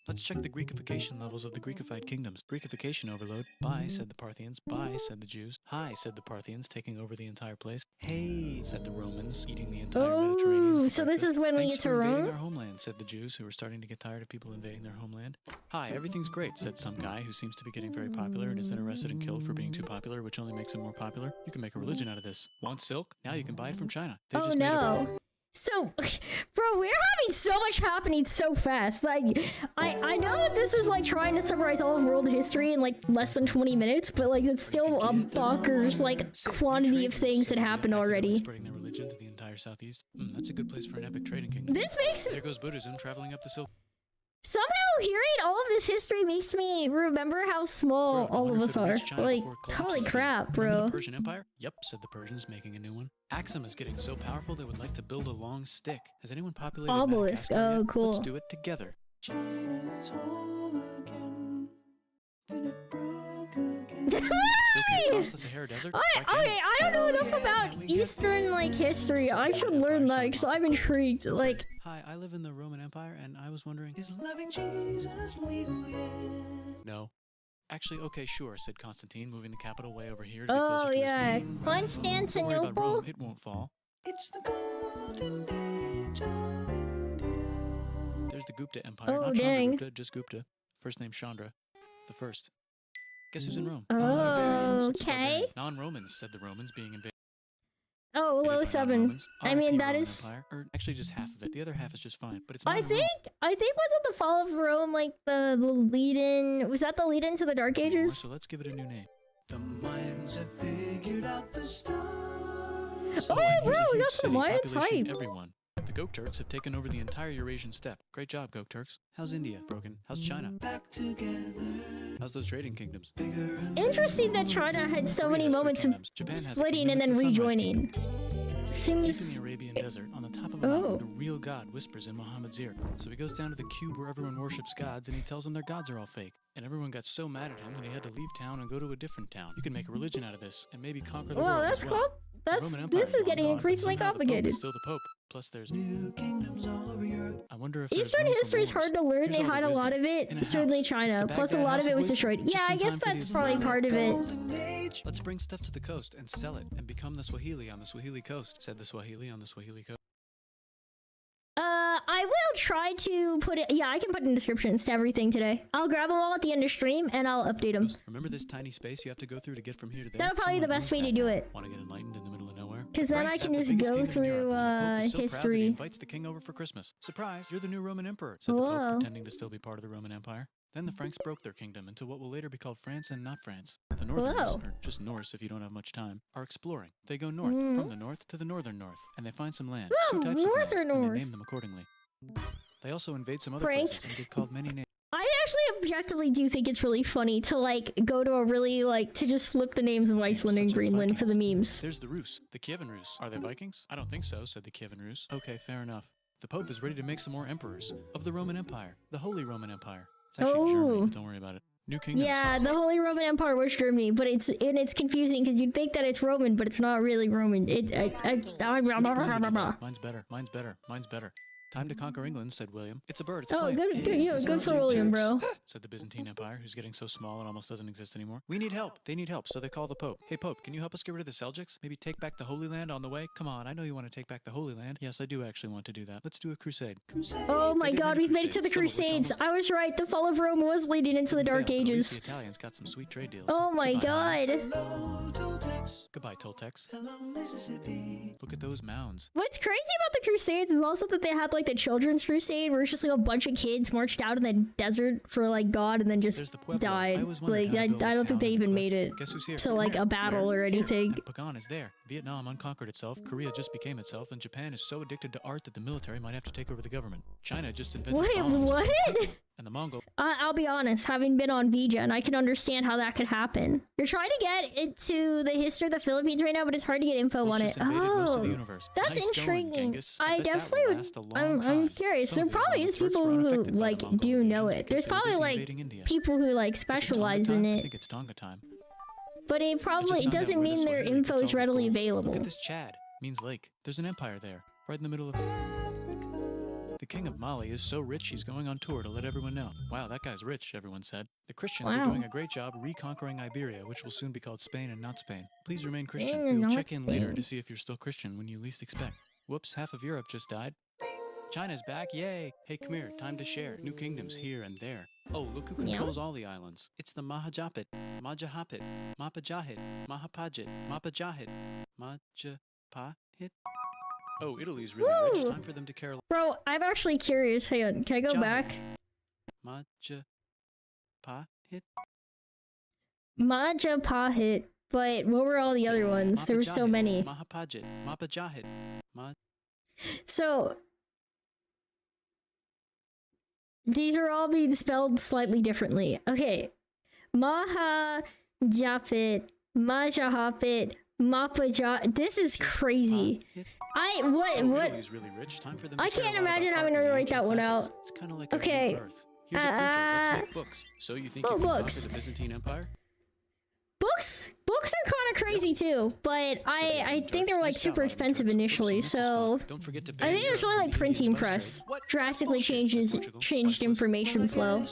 Let's check the Greekification levels of the Greekified kingdoms. Greekification overload. Bye, said the Parthians. Bye, said the Jews. Hi, said the Parthians, taking over the entire place. Hey, said the Romans, eating the entire Mediterranean. So this is when we get to Rome? Our homeland, said the Jews, who were starting to get tired of people invading their homeland. Hi, everything's great, said some guy who seems to be getting very popular and is then arrested and killed for being too popular, which only makes him more popular. You can make a religion out of this. Want silk? Now you can buy it from China. They just made a So, bro, we're having so much happening so fast. Like, I know that this is like trying to summarize all of world history in like less than 20 minutes, but like it's still a bonkers like quantity of things that happened already. Spreading their religion to the entire southeast. That's a good place for an epic trading kingdom. This makes There goes Buddhism traveling up the Silk. Somehow hearing all of this history makes me remember how small all of us are. Like, holy crap, bro. The Persian Empire? Yep, said the Persians, making a new one. Axum is getting so powerful they would like to build a long stick. Has anyone populated Obelisk? Madagascar Oh, yet? cool. Let's do it together. Across the Sahara Desert? Okay, I don't know enough about Eastern like history. I should learn that because I'm intrigued. Like, hi, I live in the Roman Empire, and I was wondering, is loving Jesus legal yet? No. Actually, okay, sure, said Constantine, moving the capital way over here to be closer to his queen. Constantinople. It won't fall. It's the golden age of India. There's the Gupta Empire. Oh, Not dang. Chandragupta, just Gupta. First name Chandra. The first. Guess who's in Rome? Oh, okay. Non-Romans, said the Romans, being invaded. Oh, low 7. I mean, that Roman is. Empire. Or actually, just half of it. The other half is just fine. But it's. I think wasn't the fall of Rome like the lead-in? Was that the lead-in to the Dark Ages? So let's give it a new name. The Mayans have figured out the stars. Oh, bro, we got some Mayans hype. Everyone. The Gok Turks have taken over the entire Eurasian steppe. Great job, Gok Turks. How's India? Broken. How's China? Back together. How's those trading kingdoms? Interesting that China had so many moments of splitting and then rejoining. Seems. In the Arabian desert, on the top of a mountain, the real God whispers in Muhammad's ear. So he goes down to the cube where everyone worships gods, and he tells them their gods are all fake. And everyone got so mad at him that he had to leave town and go to a different town. You can make a religion out of this, and maybe conquer the world. Well, that's cool. This is getting increasingly complicated. Still the Pope. Plus, there's new kingdoms all over Europe. I wonder if Eastern history is hard to learn. They hide a lot of it. Certainly China. Plus, a lot of it was destroyed. Yeah, I guess that's probably part of it. Let's bring stuff to the coast and sell it and become the Swahili on the Swahili coast, said the Swahili on the Swahili coast. I will try to put it. Yeah, I can put in descriptions to everything today. I'll grab them all at the end of stream and I'll update them. Remember this tiny space you have to go through to get from here to there? That'll probably be the best way to do it. Want to get enlightened in the middle of nowhere? Because then I can just go through history. He invites the king over for Christmas. Surprise! You're the new Roman emperor, said the Pope, pretending to still be part of the Roman Empire. Then the Franks broke their kingdom into what will later be called France and not France. The Northerners, or just Norse if you don't have much time, are exploring. They go north, from the north to the northern north, and they find some land. Two types of land, and they name them accordingly. They also invade some other places and get called many names. I actually objectively do think it's really funny to like go to a really like to just flip the names of Iceland and Greenland for the memes. There's the Rus, the Kievan Rus. Are they Vikings? I don't think so, said the Kievan Rus. Okay, fair enough. The Pope is ready to make some more emperors of the Roman Empire, the Holy Roman Empire. It's actually Germany, but don't worry about it. New kingdom. Yeah, the Holy Roman Empire was Germany, but it's confusing because you'd think that it's Roman, but it's not really Roman. Mine's better. Mine's better. Mine's better. Time to conquer England, said William. It's a bird. It's a plane. Good for William, bro. Said the Byzantine Empire, who's getting so small it almost doesn't exist anymore. We need help. They need help, so they call the Pope. Hey, Pope, can you help us get rid of the Seljuks? Maybe take back the Holy Land on the way? Come on, I know you want to take back the Holy Land. Yes, I do actually want to do that. Let's do a crusade. Oh my God, we've made it to the Crusades. I was right. The fall of Rome was leading into the Dark Ages. The Italians got some sweet trade deals. Oh my God. Goodbye, Toltecs. Hello, Mississippi. Look at those mounds. What's crazy about the Crusades is also that they had like the Children's Crusade, where it's just like a bunch of kids marched out in the desert for like God and then just died. Like I don't think they even made it to like a battle or anything. Pagan is there. Vietnam unconquered itself. Korea just became itself, and Japan is so addicted to art that the military might have to take over the government. China just invented bombs. What? And the Mongol. I'll be honest, having been on VGen, I can understand how that could happen. You're trying to get into the history of the Philippines right now, but it's hard to get info on it. Oh, that's intriguing. I definitely would. I'm curious. There probably is people who like do know it. There's probably like people who like specialize in it. I think it's Tonga time. But it doesn't mean their info is readily available. Look at this Chad. Means lake. There's an empire there, right in the middle of Africa. The king of Mali is so rich he's going on tour to let everyone know. Wow, that guy's rich, everyone said. The Christians are doing a great job reconquering Iberia, which will soon be called Spain and not Spain. Please remain Christian. We will check in later to see if you're still Christian when you least expect. Whoops, half of Europe just died. China's back, yay! Hey, come here, time to share. New kingdoms here and there. Oh, look who controls all the islands. It's the Mahajapit, Majahapit, Mapajahit, Mahapajit, Mapajahit, Majapahit. Oh, Italy's really rich. Time for them to care. Bro, I'm actually curious. Hang on, can I go back? Majapahit. Majapahit. But what were all the other ones? There were so many. Mahapajit, Mapajahit, So these are all being spelled slightly differently. Okay. Mahajapit, Majahapit, Mapajah. This is crazy. What? I can't imagine having to write that one out. It's kind of like okay. Here's a printer. Let's make books. So you think you can conquer the Byzantine Empire? Books are kind of crazy too, but I think they were like super expensive initially, so I think it was really like printing press drastically changed information flow.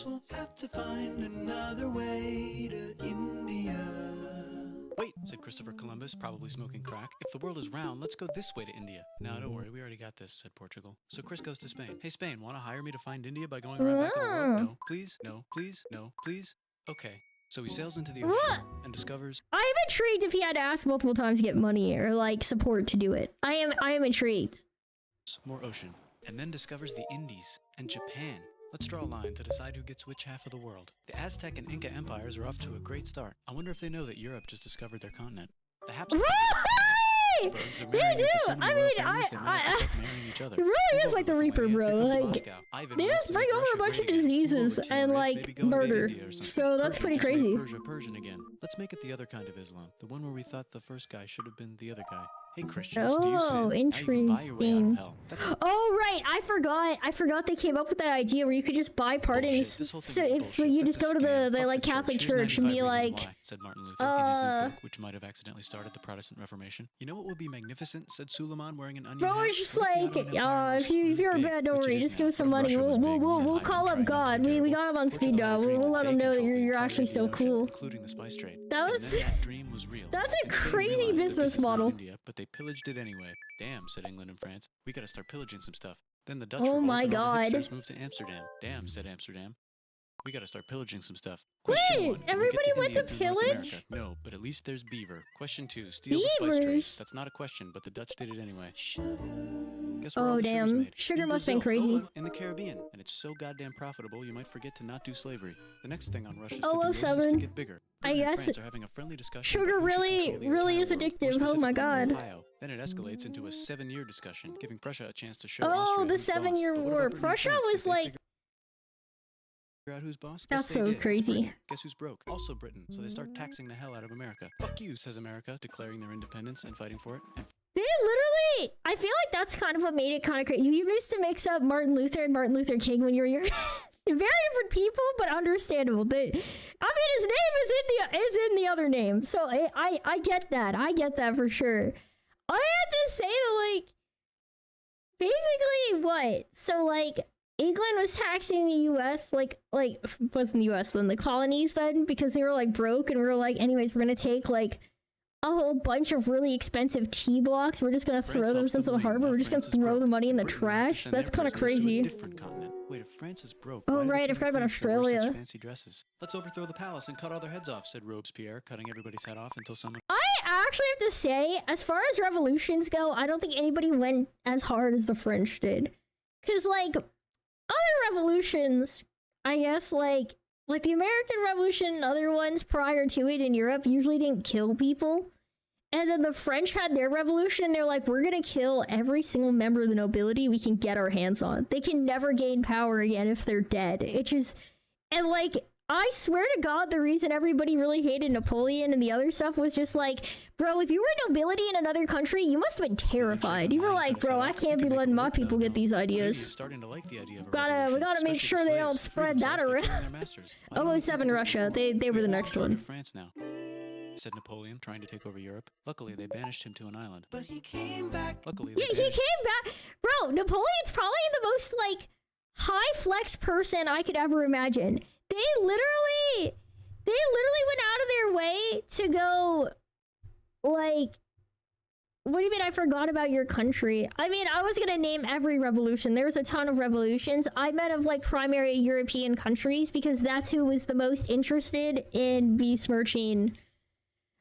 Wait, said Christopher Columbus, probably smoking crack. If the world is round, let's go this way to India. No, don't worry, we already got this, said Portugal. So Chris goes to Spain. Hey Spain, want to hire me to find India by going around back of the world? No, please, no, please, no, please. Okay. So he sails into the ocean and discovers. I'm intrigued if he had to ask multiple times to get money or like support to do it. I am intrigued. More ocean, and then discovers the Indies and Japan. Let's draw a line to decide who gets which half of the world. The Aztec and Inca empires are off to a great start. I wonder if they know that Europe just discovered their continent. The Habsburgs. They do. I mean, it really is like the Reaper, bro. Like, they just bring over a bunch of diseases and like murder. So that's pretty crazy. Persian again. Let's make it the other kind of Islam, the one where we thought the first guy should have been the other guy. Hey Christians, do you sin? Interesting. Oh right, I forgot they came up with that idea where you could just buy pardons. So if you just go to the like Catholic Church and be like, said Martin Luther in his new book, which might have accidentally started the Protestant Reformation. You know what would be magnificent? Said Suleiman wearing an onion hat. Bro, it's just like, if you're a bad, don't worry, just give us some money. We'll call up God. We got him on speed dial. We'll let him know that you're actually still cool. Including the spice trade. That's a crazy business model. But they pillaged it anyway. Damn, said England and France. We gotta start pillaging some stuff. Then the Dutch oh my god. moved to Amsterdam. Damn, said Amsterdam. We gotta start pillaging some stuff. Wait, everybody went to pillage? No, but at least there's beaver. Question 2, steal the spice trade. That's not a question, but the Dutch did it anyway. Guess where all the sugar's made? Sugar must have been crazy. In the Caribbean, and it's so goddamn profitable you might forget to not do slavery. The next thing on Russia's to-do list is to get bigger. I guess France are having a friendly discussion sugar really is addictive. Oh my god. Then it escalates into a 7-year discussion, giving Prussia a chance to show Austria the 7-year war. Prussia was like out who's boss? That's so crazy. Guess who's broke? Also Britain. So they start taxing the hell out of America. Fuck you, says America, declaring their independence and fighting for it. They literally, I feel like that's kind of what made it kind of crazy. You used to mix up Martin Luther and Martin Luther King when you were younger. Very different people, but understandable. I mean, his name is in the other name, so I get that. I get that for sure. I have to say that, like, basically what? So like, England was taxing the U.S. like wasn't the U.S. then, the colonies then, because they were like broke, and we were like, anyways, we're gonna take like a whole bunch of really expensive T blocks. We're just gonna throw them into the harbor. We're just gonna throw the money in the trash. That's kind of crazy. Wait, if France is broke, oh right, I forgot about Australia. Fancy dresses. Let's overthrow the palace and cut all their heads off, said Robespierre, cutting everybody's head off until someone. I actually have to say, as far as revolutions go, I don't think anybody went as hard as the French did, because like other revolutions, I guess like the American Revolution and other ones prior to it in Europe usually didn't kill people. And then the French had their revolution, and they're like, we're gonna kill every single member of the nobility we can get our hands on. They can never gain power again if they're dead. It just, and like, I swear to God, the reason everybody really hated Napoleon and the other stuff was just like, bro, if you were nobility in another country, you must have been terrified. You were like, bro, I can't be letting my people get these ideas. We gotta make sure they don't spread that around. 007 Russia, they were the next one. said Napoleon, trying to take over Europe. Luckily, they banished him to an island. But he came back. Luckily, Yeah, he came back. Bro, Napoleon's probably the most, like, high flex person I could ever imagine. They literally went out of their way to go, like, what do you mean I forgot about your country? I mean, I was gonna name every revolution. There was a ton of revolutions. I meant of, like, primary European countries because that's who was the most interested in besmirching,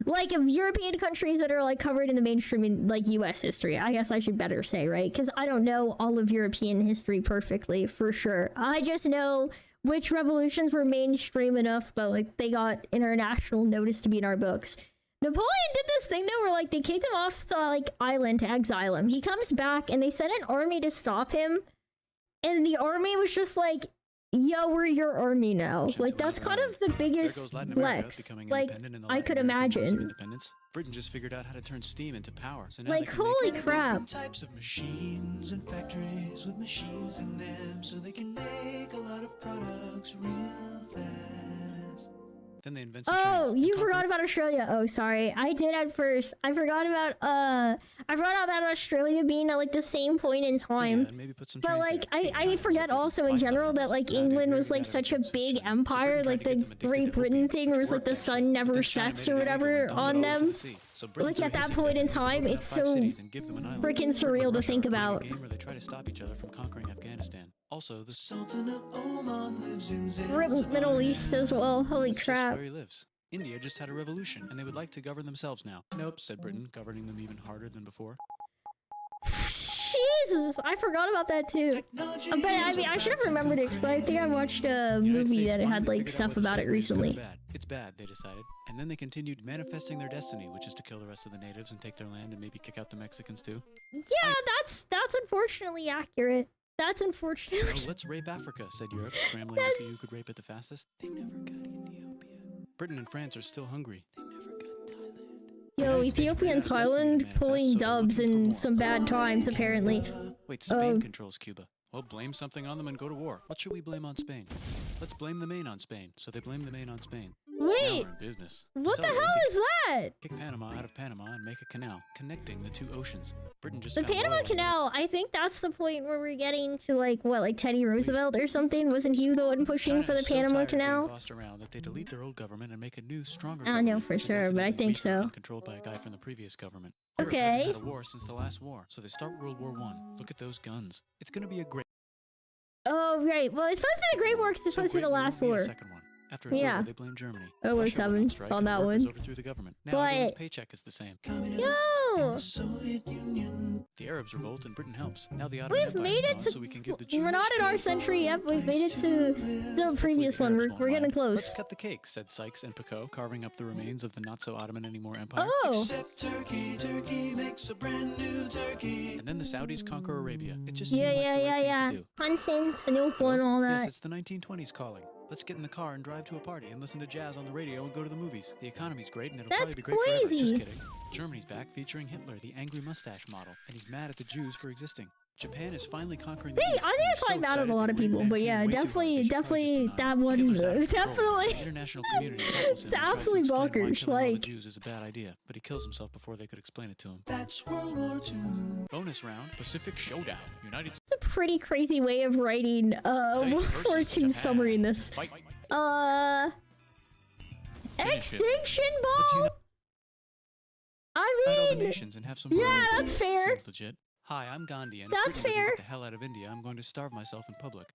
like, of European countries that are, like, covered in the mainstream in, like, US history. I guess I should better say, right? Because I don't know all of European history perfectly, for sure. I just know which revolutions were mainstream enough, but, like, they got international notice to be in our books. Napoleon did this thing though where, like, they kicked him off the, like, island to exile him. He comes back and they sent an army to stop him. And the army was just like, yo, we're your army now. Like, that's kind of the biggest flex, like, I could imagine. Britain just figured out how to turn steam into power. So now Like, holy crap. Types of machines and factories with machines in them, so they can make a lot of products real fast. Then they invented Oh, you forgot about Australia. Oh, sorry. I did at first. I forgot about Australia being at, like, the same point in time. Yeah, maybe put some But, like, I forget also in general that, like, England was, like, such a big empire. Like, the Great Britain thing was, like, the sun never sets or whatever on them. Like, at that point in time, it's so freaking surreal to think about. Game where they try to stop each other from conquering Afghanistan. Also, the Sultan of Oman lives in Middle East as well. Holy crap. where he lives. India just had a revolution, and they would like to govern themselves now. Nope, said Britain, governing them even harder than before. Jesus, I forgot about that too. But I mean, I should have remembered it because I think I watched a movie that had, like, stuff about it recently. It's bad, they decided. And then they continued manifesting their destiny, which is to kill the rest of the natives and take their land and maybe kick out the Mexicans too. Yeah, that's unfortunately accurate. That's unfortunate. Oh, let's rape Africa, said Europe, scrambling to see who could rape it the fastest. They never got Ethiopia. Britain and France are still hungry. They never got Thailand. Yo, Ethiopia and Thailand pulling dubs in some bad times, apparently. Wait, Spain controls Cuba. Well, blame something on them and go to war. What should we blame on Spain? Let's blame the Maine on Spain. So they blame the Maine on Spain. Wait, now we're in business. what the hell is that? Kick Panama out of Panama and make a canal connecting the two oceans. Britain just The found Panama oil. Canal, I think that's the point where we're getting to, like, what, like Teddy Roosevelt or something? Wasn't he the one pushing for the Panama Canal? Bossed around that they delete their old government and make a new, stronger I don't know for sure, but I think so. Controlled by a guy from the previous government. Okay. Europe hasn't had a war since the last war, so they start World War I. Look at those guns. It's gonna be a great. Oh, right. Well, it's supposed to be the Great War because it's supposed to be the last war. Second one. After it's over, they blame Germany. 007 on that one. Overthrew the government. Now everyone's paycheck is the same. Yo! The Arabs revolt and Britain helps. Now the We've made it to. so we can give the Jews. We're not in our century yet. We've made it to the previous one. We're getting close. Let's cut the cake, said Sykes and Picot, carving up the remains of the not so Ottoman anymore empire. Oh. Except Turkey makes a brand new turkey. And then the Saudis conquer Arabia. It just Yeah. Constantinople and all Yes, that. it's the 1920s calling. Let's get in the car and drive to a party and listen to jazz on the radio and go to the movies. The economy's great and it'll That's probably be great crazy. forever. Just kidding. Germany's back featuring Hitler, the angry mustache model, and he's mad at the Jews for existing. Japan is finally conquering the East. I think it's probably mad at a lot of people, but yeah, definitely that one, definitely. International community It's absolutely bonkers. Like, Jews is a bad idea, but he kills himself before they could explain it to him. That's World War II. Bonus round: Pacific Showdown. United. it's a pretty crazy way of writing World War II summary in this. Extinction Ball. I all the mean, nations and have some yeah, that's fair. Seems legit. Hi, I'm Gandhi, and That's if Britain doesn't fair. get the hell out of India, I'm going to starve myself in public.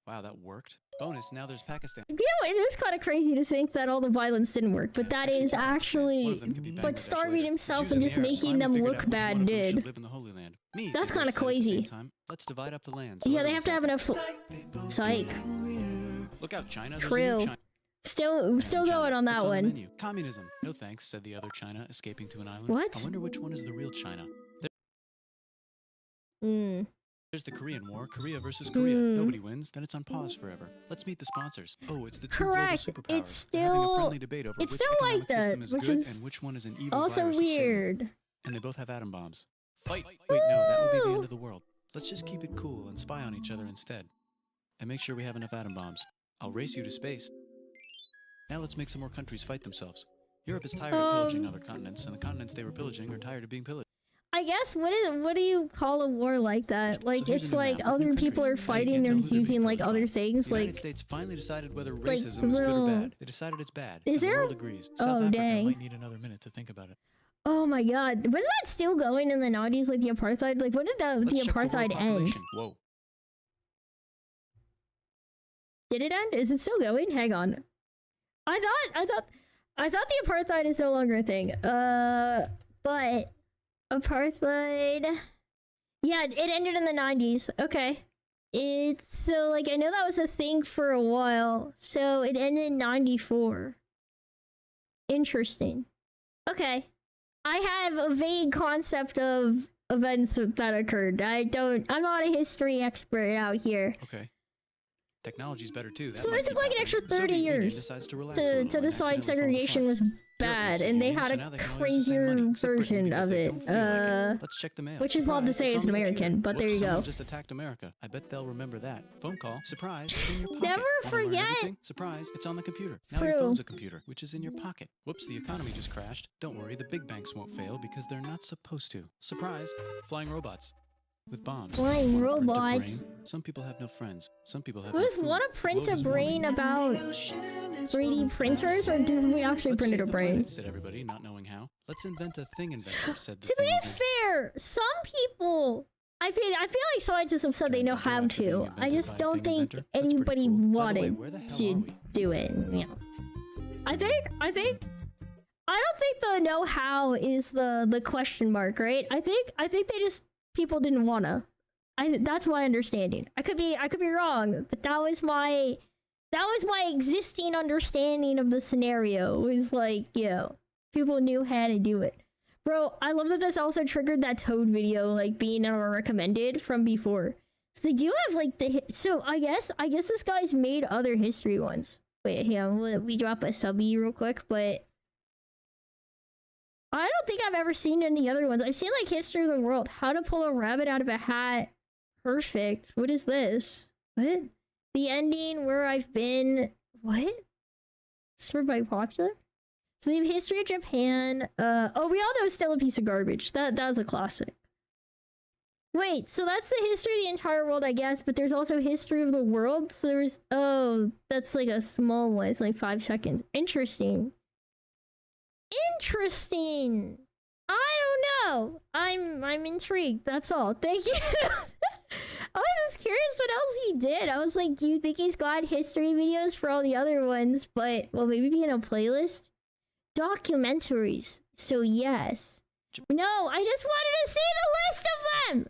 Wow, that worked. Bonus, now there's Pakistan. You know, it is kind of crazy to think that all the violence didn't work, but that is actually, but starving himself and just making them look bad did. Live in the Holy Land. Me, That's they both kind of said at the same crazy. time, let's divide up the land. Yeah, they have to have enough. Psych. Look out, China. There's a True. new China. Still going on that What's on the one. menu? Communism. No thanks, said the other China, escaping to an island. What? I wonder which one is the real China. There's the Korean War, Korea versus Korea. Nobody wins, then it's on pause forever. Let's meet the sponsors. Oh, it's the two Correct. global superpowers. It's They're having a still, friendly debate over it's which still like economic that, system is which good is and which one is an evil also virus of Satan. weird. And they both have atom bombs. Fight! Wait, no, that would be the end of the world. Let's just keep it cool and spy on each other instead. And make sure we have enough atom bombs. I'll race you to space. Now let's make some more countries fight themselves. Europe is tired of pillaging other continents, and the continents they were pillaging are tired of being pillaged. I guess what do you call a war like that? Like So here's it's a new like map with new other people are countries. Now you fighting, can't they're tell who they're using being like pillaged other by. things. The United Like States finally decided whether like racism is good or little- bad. They decided it's bad. Is and the there- world agrees. Oh, South Africa dang. might need another minute to think about it. oh my god, was that still going in the 90s? Like the apartheid? Like when did the Let's check the world apartheid end? population. Whoa. Did it end? Is it still going? Hang on. I thought the apartheid is no longer a thing. But apartheid. Yeah, it ended in the 90s. Okay. It's so like I know that was a thing for a while. So it ended in 94. Interesting. Okay. I have a vague concept of events that occurred. I'm not a history expert out here. Okay. Technology's better too. That So might it took keep like an happening. extra The 30 Soviet Union years decides to relax a to little and decide accidentally falls segregation apart. was Europe bad, needs a and they union, had so a now they can only use the same money, crazier except Britain, version because of they it. don't feel like it. Let's check the mail. Which is not the Surprise, same it's as an on the American, computer. but there Whoops, you go. someone just attacked America. I bet they'll remember that. Phone call. Surprise, it's in your pocket. Never Wanna learn forget. everything? Surprise, it's on the computer. Now True. your phone's a computer, which is in your pocket. Whoops, the economy just crashed. Don't worry, the big banks won't fail because they're not supposed to. Surprise, flying robots. With bombs. Flying Wanna print a robots. brain? Some people have no friends. Some people have Was no food. wanna The print globe a is brain warming. about 3D printers, or did we actually Let's print save a the brain? planet, said everybody, not knowing how. Let's invent a thing inventor, said the To thing be inventor. fair, some people I feel like scientists have said they know how to. I just don't think anybody wanted to do it. Yeah. I think I don't think the know-how is the question mark, right? I think they just people didn't wanna. That's my understanding. I could be wrong, but that was my existing understanding of the scenario. Was like, people knew how to do it. Bro, I love that this also triggered that Toad video, like being our recommended from before. So they do have like so I guess this guy's made other history ones. Wait, here, we drop a subby real quick, but I don't think I've ever seen any other ones. I've seen like History of the World, How to Pull a Rabbit Out of a Hat. Perfect. What is this? What? The ending, Where I've Been. What? Served by Popular? So they have History of Japan. Oh, we all know Still a Piece of Garbage. That was a classic. Wait, so that's the history of the entire world, I guess, but there's also History of the World. So there's, oh, that's like a small one. It's like 5 seconds. Interesting. Interesting. I don't know. I'm intrigued. That's all. Thank you. I was just curious what else he did. I was like, do you think he's got history videos for all the other ones? But, well, maybe be in a playlist? Documentaries. So, yes. No, I just wanted to see the list of them!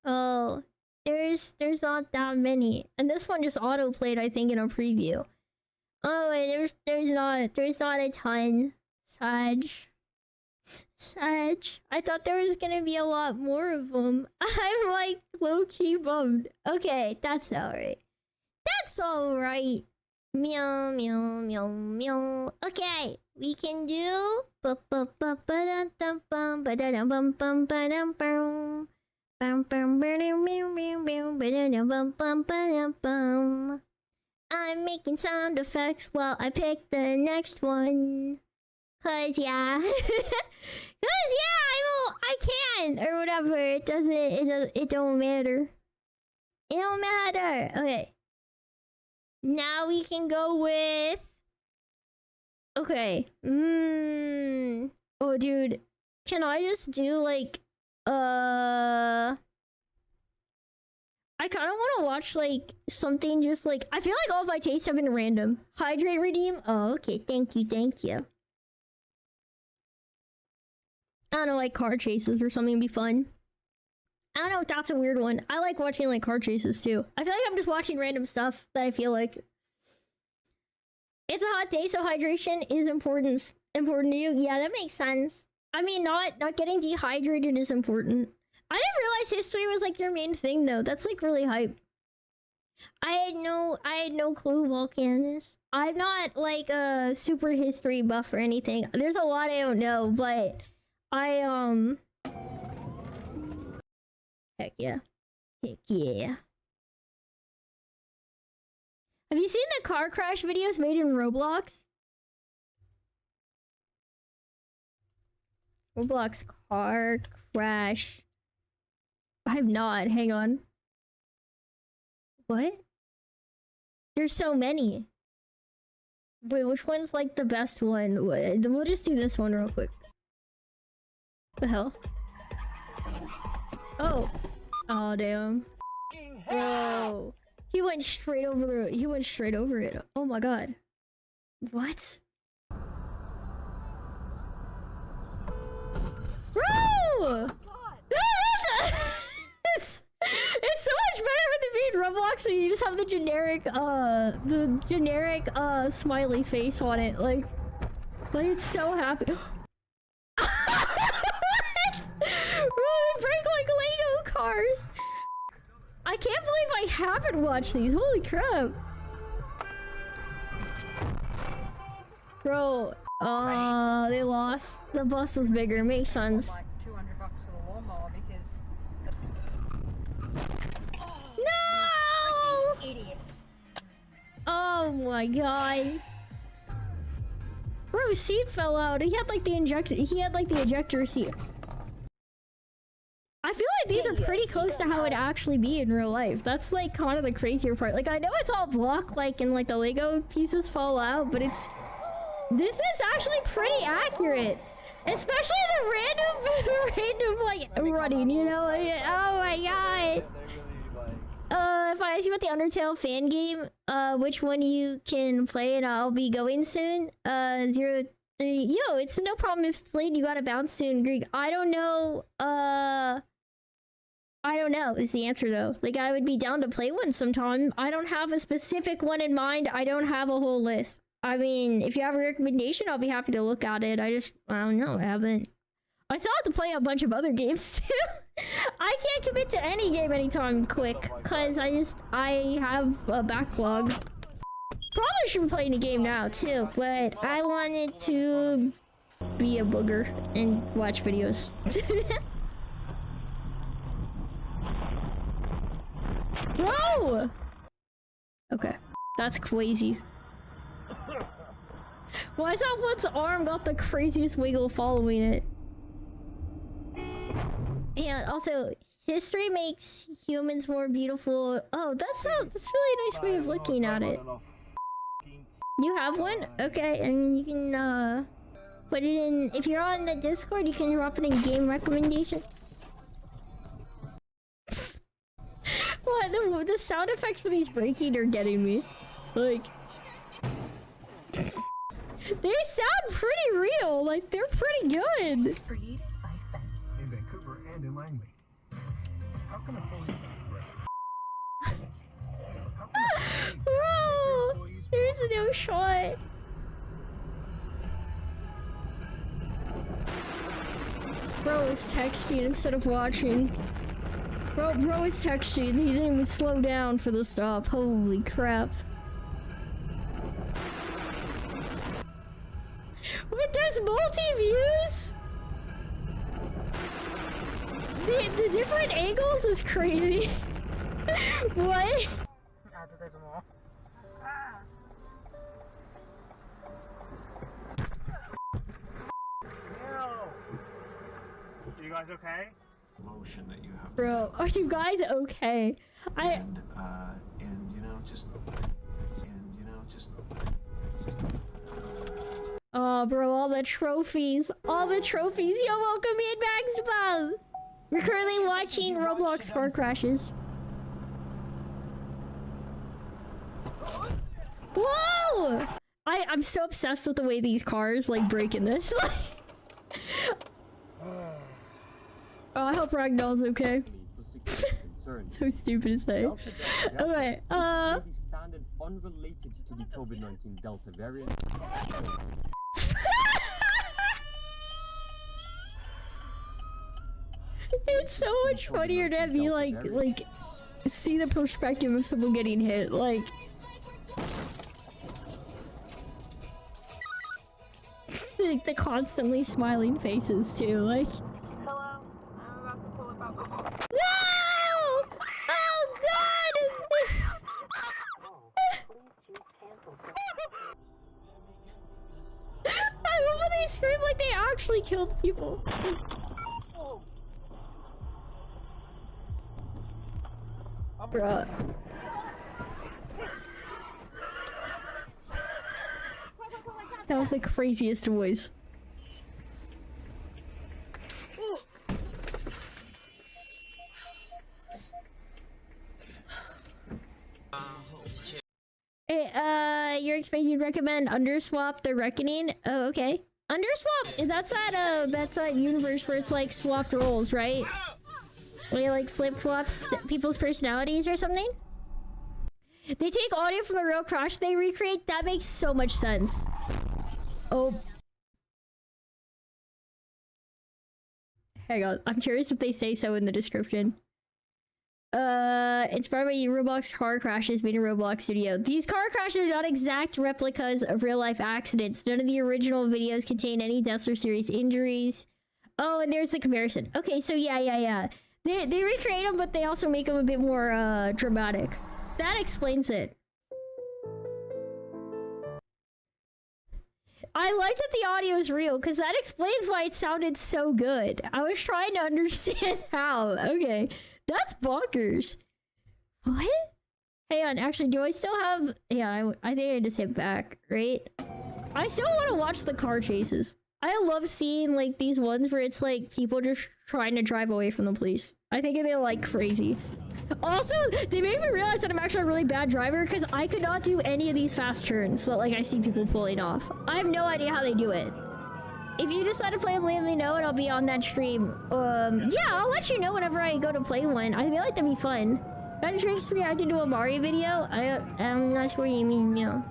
Oh, there's not that many. And this one just auto-played, I think, in a preview. Oh, wait, there's not a ton. Sag. I thought there was gonna be a lot more of them. I'm like low-key bummed. Okay, that's alright. That's alright. Meow, meow, meow, meow. Okay, we can do. I'm making sound effects while I pick the next one. Cause yeah. I can, or whatever. It don't matter. It don't matter. Okay. Now we can go with... Okay. Oh, dude. Can I just do, like... I kind of want to watch, like, something just, like... I feel like all of my tastes have been random. Hydrate, redeem? Oh, okay. Thank you. I don't know, like, car chases or something would be fun. I don't know if that's a weird one. I like watching, like, car chases, too. I feel like I'm just watching random stuff that I feel like... It's a hot day, so hydration is important to you. Yeah, that makes sense. I mean, not getting dehydrated is important. I didn't realize history was, like, your main thing, though. That's, like, really hype. I had no clue Volcanus. I'm not, like, a super history buff or anything. There's a lot I don't know, but... Heck yeah. Have you seen the car crash videos made in Roblox? Roblox car crash. I have not. Hang on. What? There's so many. Wait, which one's like the best one? We'll just do this one real quick. The hell? Oh. Oh damn. Whoa. He went straight over it. Oh my god. What? Bro! It's so much better with it being Roblox, so you just have the generic smiley face on it, like it's so happy. Bro, they break like Lego cars. I can't believe I haven't watched these. Holy crap. Bro, they lost. The bus was bigger. Makes sense. Like $200 for the lawnmower because. No! Idiot. Oh my god. Bro, his seat fell out. He had like the ejector seat. I feel like these are pretty close to how it'd actually be in real life. That's like kind of the crazier part. Like I know it's all block like and like the Lego pieces fall out, but this is actually pretty accurate. Especially the random like running, you know? Oh my god. If I ask you about the Undertale fan game, which one you can play and I'll be going soon, 030. Yo, it's no problem if Slade, you gotta bounce soon, Greek. I don't know is the answer though. Like I would be down to play one sometime. I don't have a specific one in mind. I don't have a whole list. I mean, if you have a recommendation, I'll be happy to look at it. I don't know, I haven't. I still have to play a bunch of other games too. I can't commit to any game anytime quick, cause I have a backlog. Probably should be playing a game now too, but I wanted to be a booger and watch videos. Whoa! Okay, that's crazy. Why is that one's arm got the craziest wiggle following it? And also, history makes humans more beautiful. Oh, that's really a nice way of looking at it. You have one? Okay, and you can put it in. If you're on the Discord, you can drop it in game recommendation. What? The sound effects for these breaking are getting me. Like, they sound pretty real. Like, they're pretty good. In Vancouver and in Langley. How can Bro, here's a new shot. Bro is texting instead of watching. Bro is texting. He didn't even slow down for the stop. Holy crap. Wait, there's multi-views? The different angles is crazy. What? Are you guys okay? Motion that you have. Bro, are you guys okay? And you know, just. Oh, bro, all the trophies. All the trophies. Yo, welcome in, Max Bob. We're currently watching Roblox car crashes. Whoa! I'm so obsessed with the way these cars, like, break in this. Oh, I hope Ragnar's okay. So stupid to say. Okay, standard unrelated to the COVID-19 Delta variant. It's so much funnier to be like see the perspective of someone getting hit, like the constantly smiling faces too, like. Hello, I'm about to pull up out. No! Oh god! I love when they scream like they actually actually killed people. Bruh. That was the craziest voice. Hey, you're expecting to recommend Underswap The Reckoning? Oh, okay. Underswap, that's that universe where it's like swapped roles, right? Where like flip-flops people's personalities or something? They take audio from a real crash they recreate? That makes so much sense. Oh. Hang on, I'm curious if they say so in the description. Inspired by Roblox car crashes made in Roblox Studio. These car crashes are not exact replicas of real-life accidents. None of the original videos contain any deaths or serious injuries. Oh, and there's the comparison. Okay, so yeah. They recreate them, but they also make them a bit more, dramatic. That explains it. I like that the audio is real, because that explains why it sounded so good. I was trying to understand how. Okay. That's bonkers. What? Hang on, actually, do I still have... Yeah, I think I just hit back, right? I still want to watch the car chases. I love seeing, like, these ones where it's, like, people just trying to drive away from the police. I think they're, like, crazy. Also, they made me realize that I'm actually a really bad driver because I could not do any of these fast turns that, like, I see people pulling off. I have no idea how they do it. If you decide to play them, let me know and I'll be on that stream. Yeah, I'll let you know whenever I go to play one. I feel like that'd be fun. Enerjynx reacted to a Mario video? I'm not sure what you mean, yeah.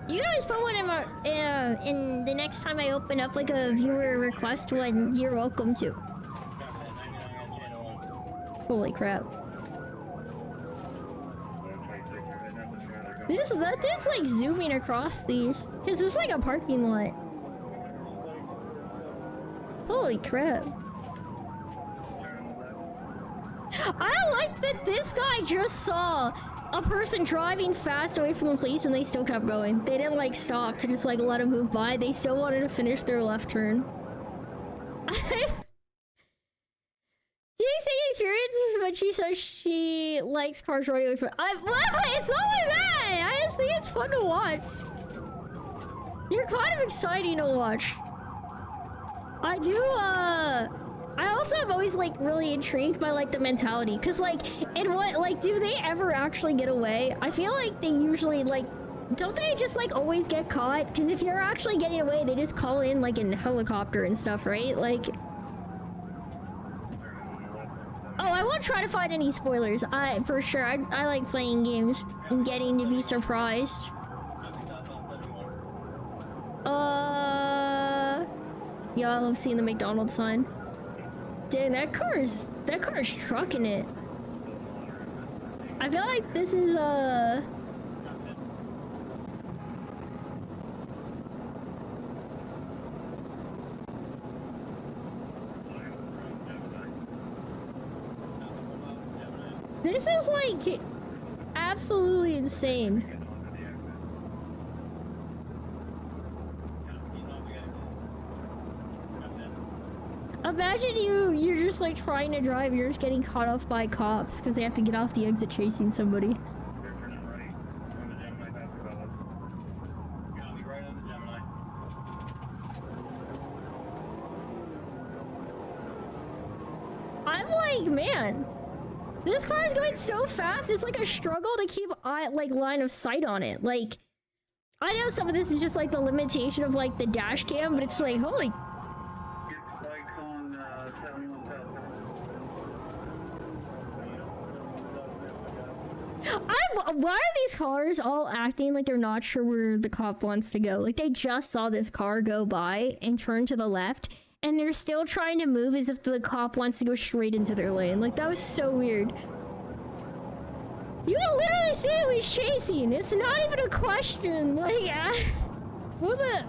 You can always put one in the next time I open up like a viewer request one. You're welcome to. Holy crap. That dude's like zooming across these. Cause it's like a parking lot. Holy crap. I don't like that this guy just saw a person driving fast away from the police and they still kept going. They didn't like stop to just like let him move by. They still wanted to finish their left turn. Say experience when she says she likes cars running away from it's not like that! I just think it's fun to watch. You're kind of exciting to watch. I also am always like really intrigued by like the mentality. Cause like, do they ever actually get away? I feel like they usually like, don't they just like always get caught? Cause if you're actually getting away, they just call in like a helicopter and stuff, right? Like, oh, I won't try to find any spoilers. For sure, I like playing games and getting to be surprised. Yeah, I love seeing the McDonald's sign. Dang, that car is trucking it. I feel like this is this is like absolutely insane. Imagine you're just like trying to drive, you're just getting caught off by cops because they have to get off the exit chasing somebody. I'm like, man, this car is going so fast, it's like a struggle to keep like line of sight on it. Like, I know some of this is just like the limitation of like the dash cam, but it's like, holy. Why are these cars all acting like they're not sure where the cop wants to go? Like they just saw this car go by and turn to the left, and they're still trying to move as if the cop wants to go straight into their lane. Like that was so weird. You can literally see who he's chasing. It's not even a question. Like, what?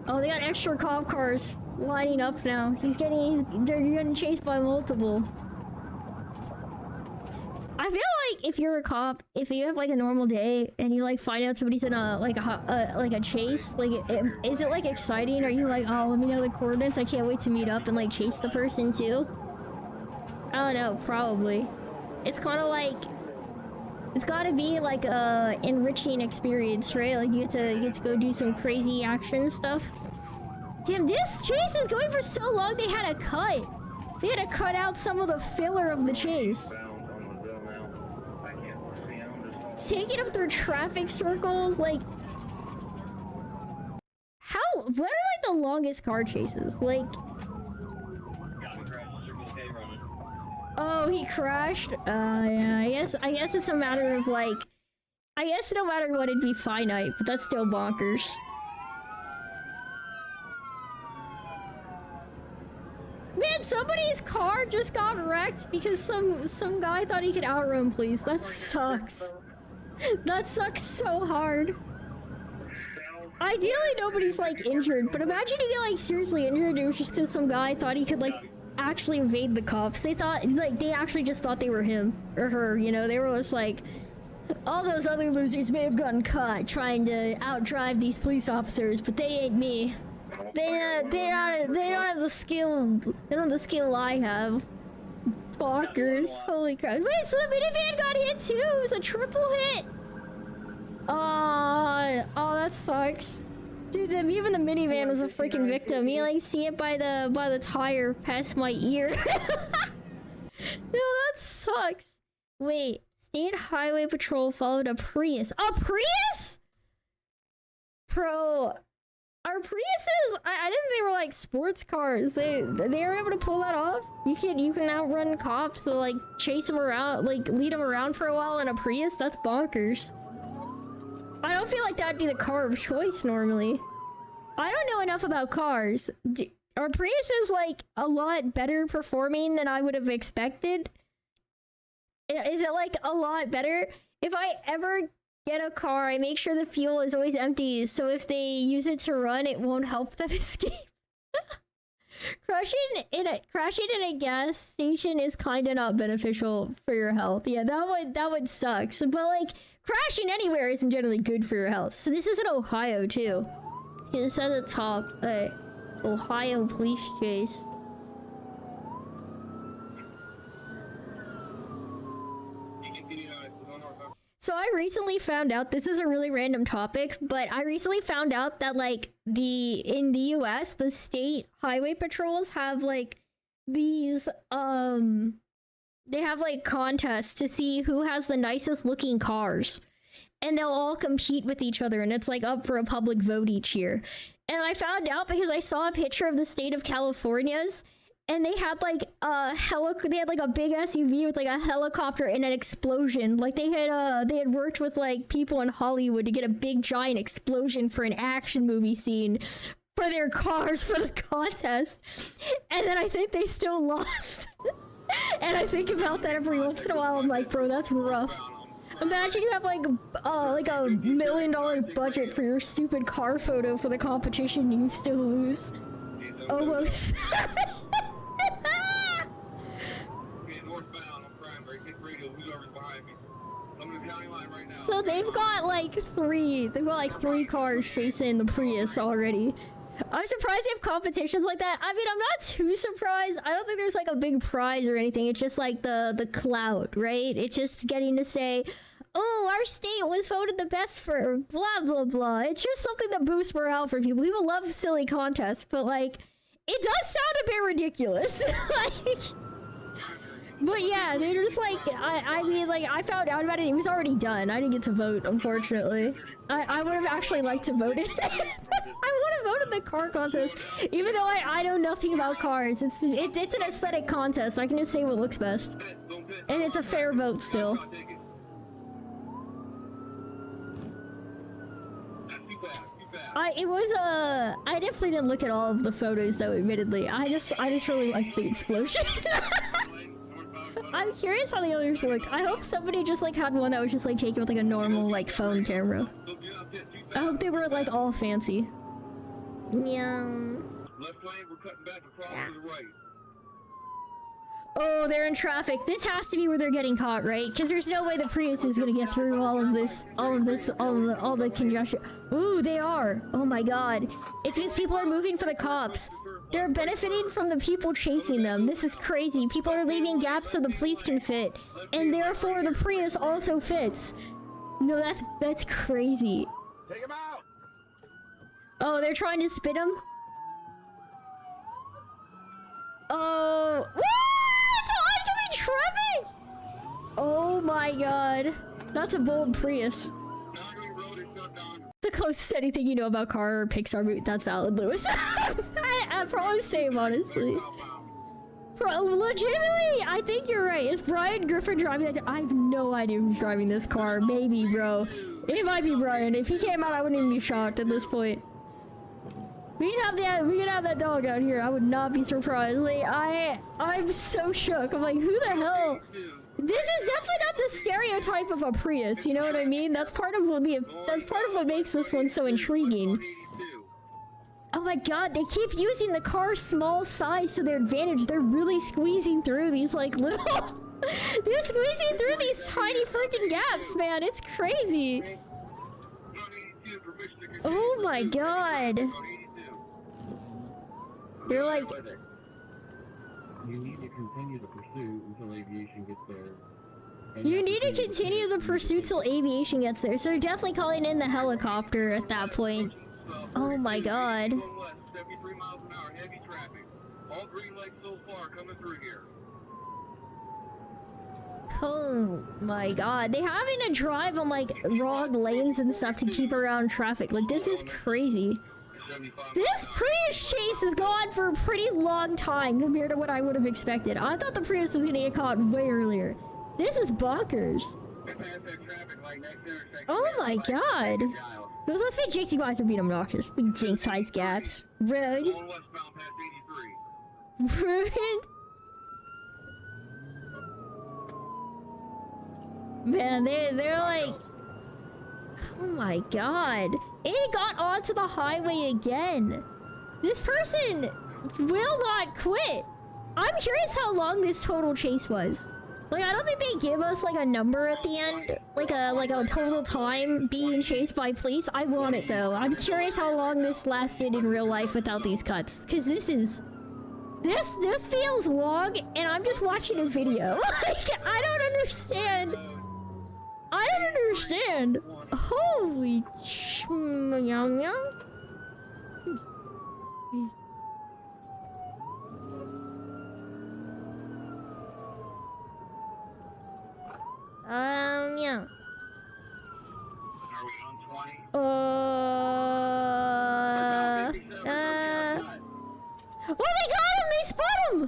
Oh, they got extra cop cars lining up now. They're getting chased by multiple. I feel like if you're a cop, if you have like a normal day and you like find out somebody's in a like a chase, like is it like exciting? Are you like, oh, let me know the coordinates, I can't wait to meet up and like chase the person too? I don't know, probably. It's kind of like, it's gotta be like a enriching experience, right? Like you get to go do some crazy action stuff. Damn, this chase is going for so long. They had to cut. They had to cut out some of the filler of the chase. Taking up their traffic circles, like how? What are like the longest car chases? Like, oh, he crashed. Yeah. I guess it's a matter of like, I guess no matter what, it'd be finite, but that's still bonkers. Man, somebody's car just got wrecked because some guy thought he could outrun police. That sucks. That sucks so hard. Ideally, nobody's like injured, but imagine if you like seriously injured. It was just because some guy thought he could like actually evade the cops. They thought like they actually just thought they were him or her. You know, they were just like, all those other losers may have gotten caught trying to outdrive these police officers, but they ain't me. They don't have the skill. They don't have the skill I have. Bonkers. Holy crap. Wait, so the minivan got hit too? It was a triple hit. Oh, that sucks. Dude, even the minivan was a freaking victim. You like see it by the tire past my ear. No, that sucks. Wait, State Highway Patrol followed a Prius. A Prius? Bro. Our Priuses, I didn't think they were like sports cars. They were able to pull that off. You can outrun cops, so like chase them around, like lead them around for a while in a Prius. That's bonkers. I don't feel like that'd be the car of choice normally. I don't know enough about cars. Are Priuses like a lot better performing than I would have expected? Is it like a lot better? If I ever get a car, I make sure the fuel is always empty, so if they use it to run, it won't help them escape. Crashing in a gas station is kind of not beneficial for your health. Yeah, that would suck. So, but like crashing anywhere isn't generally good for your health. So this is in Ohio too. It's at the top. Ohio police chase. So I recently found out, this is a really random topic, but I recently found out that like in the US, the state highway patrols have like these, they have like contests to see who has the nicest looking cars. And they'll all compete with each other, and it's like up for a public vote each year. And I found out because I saw a picture of the state of California's, and they had like they had like a big SUV with like a helicopter and an explosion. Like they had worked with like people in Hollywood to get a big giant explosion for an action movie scene for their cars for the contest. And then I think they still lost. And I think about that every once in a while. I'm like, bro, that's rough. Imagine you have like a $1 million budget for your stupid car photo for the competition and you still lose. Almost. So they've got like three cars chasing the Prius already. I'm surprised they have competitions like that. I mean, I'm not too surprised. I don't think there's like a big prize or anything. It's just like the clout, right? It's just getting to say, oh, our state was voted the best for blah, blah, blah. It's just something that boosts morale for people. People love silly contests, but like, it does sound a bit ridiculous. Like, but yeah, they're just like, I mean, like, I found out about it. It was already done. I didn't get to vote, unfortunately. I would have actually liked to vote it. I would have voted the car contest, even though I know nothing about cars. It's an aesthetic contest. I can just say what looks best. And it's a fair vote still. I definitely didn't look at all of the photos though, admittedly. I just really liked the explosion. I'm curious how the others looked. I hope somebody just like had one that was just like taken with like a normal like phone camera. I hope they were like all fancy. Yeah. Oh, they're in traffic. This has to be where they're getting caught, right? Because there's no way the Prius is gonna get through all of the congestion. Ooh, they are. Oh my god. It's because people are moving for the cops. They're benefiting from the people chasing them. This is crazy. People are leaving gaps so the police can fit. And therefore, the Prius also fits. No, that's crazy. Take him out! Oh, they're trying to spit him? Oh. What? Oncoming traffic! Oh my god. That's a bold Prius. The closest to anything you know about car or Pixar movie. That's valid, Lewis. I'd probably say him, honestly. Legitimately, I think you're right. Is Brian Griffin driving that? I have no idea who's driving this car. Maybe, bro. It might be Brian. If he came out, I wouldn't even be shocked at this point. We can have that dog out here. I would not be surprised. Like, I'm so shook. I'm like, who the hell? This is definitely not the stereotype of a Prius. You know what I mean? That's part of what makes this one so intriguing. Oh my god, they keep using the car's small size to their advantage. They're really squeezing through these like little. They're squeezing through these tiny freaking gaps, man. It's crazy. Oh my god. They're like... You need to continue the pursuit until aviation gets there. You need to continue the pursuit till aviation gets there. So they're definitely calling in the helicopter at that point. Oh my god. 73 miles an hour, heavy traffic. All green lights so far coming through here. Oh my god. They having to drive on like wrong lanes and stuff to keep around traffic. Like this is crazy. This Prius chase has gone for a pretty long time compared to what I would have expected. I thought the Prius was gonna get caught way earlier. This is bonkers. Oh my god. Those must be Jinx guys are being obnoxious. Big Jinx size gaps. Rude. Rude. Man, they're like... Oh my god. It got onto the highway again. This person will not quit. I'm curious how long this total chase was. Like, I don't think they give us like a number at the end, like a total time being chased by police. I want it though. I'm curious how long this lasted in real life without these cuts, because this feels long, and I'm just watching a video. Like, I don't understand. I don't understand. Holy yum yum. Yeah. Oh, they got him! They spot him!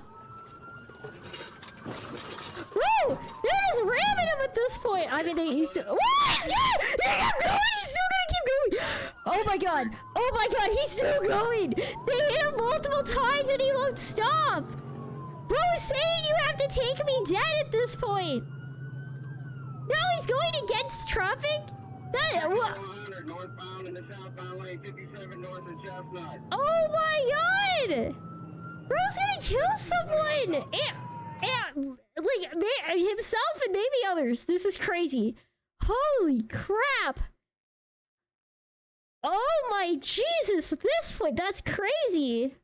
Woo! They're just ramming him at this point. I mean, he's still... Oh, he's good! He kept going! He's still gonna keep going! Oh my god! Oh my god, he's still going! They hit him multiple times and he won't stop! Bro is saying you have to take me dead at this point! Now he's going against traffic? That what? Northbound in the southbound lane, 57 north and Chestnut. Oh my god! Bro's gonna kill someone! And like himself and maybe others. This is crazy. Holy crap! Oh my Jesus! At this point, that's crazy.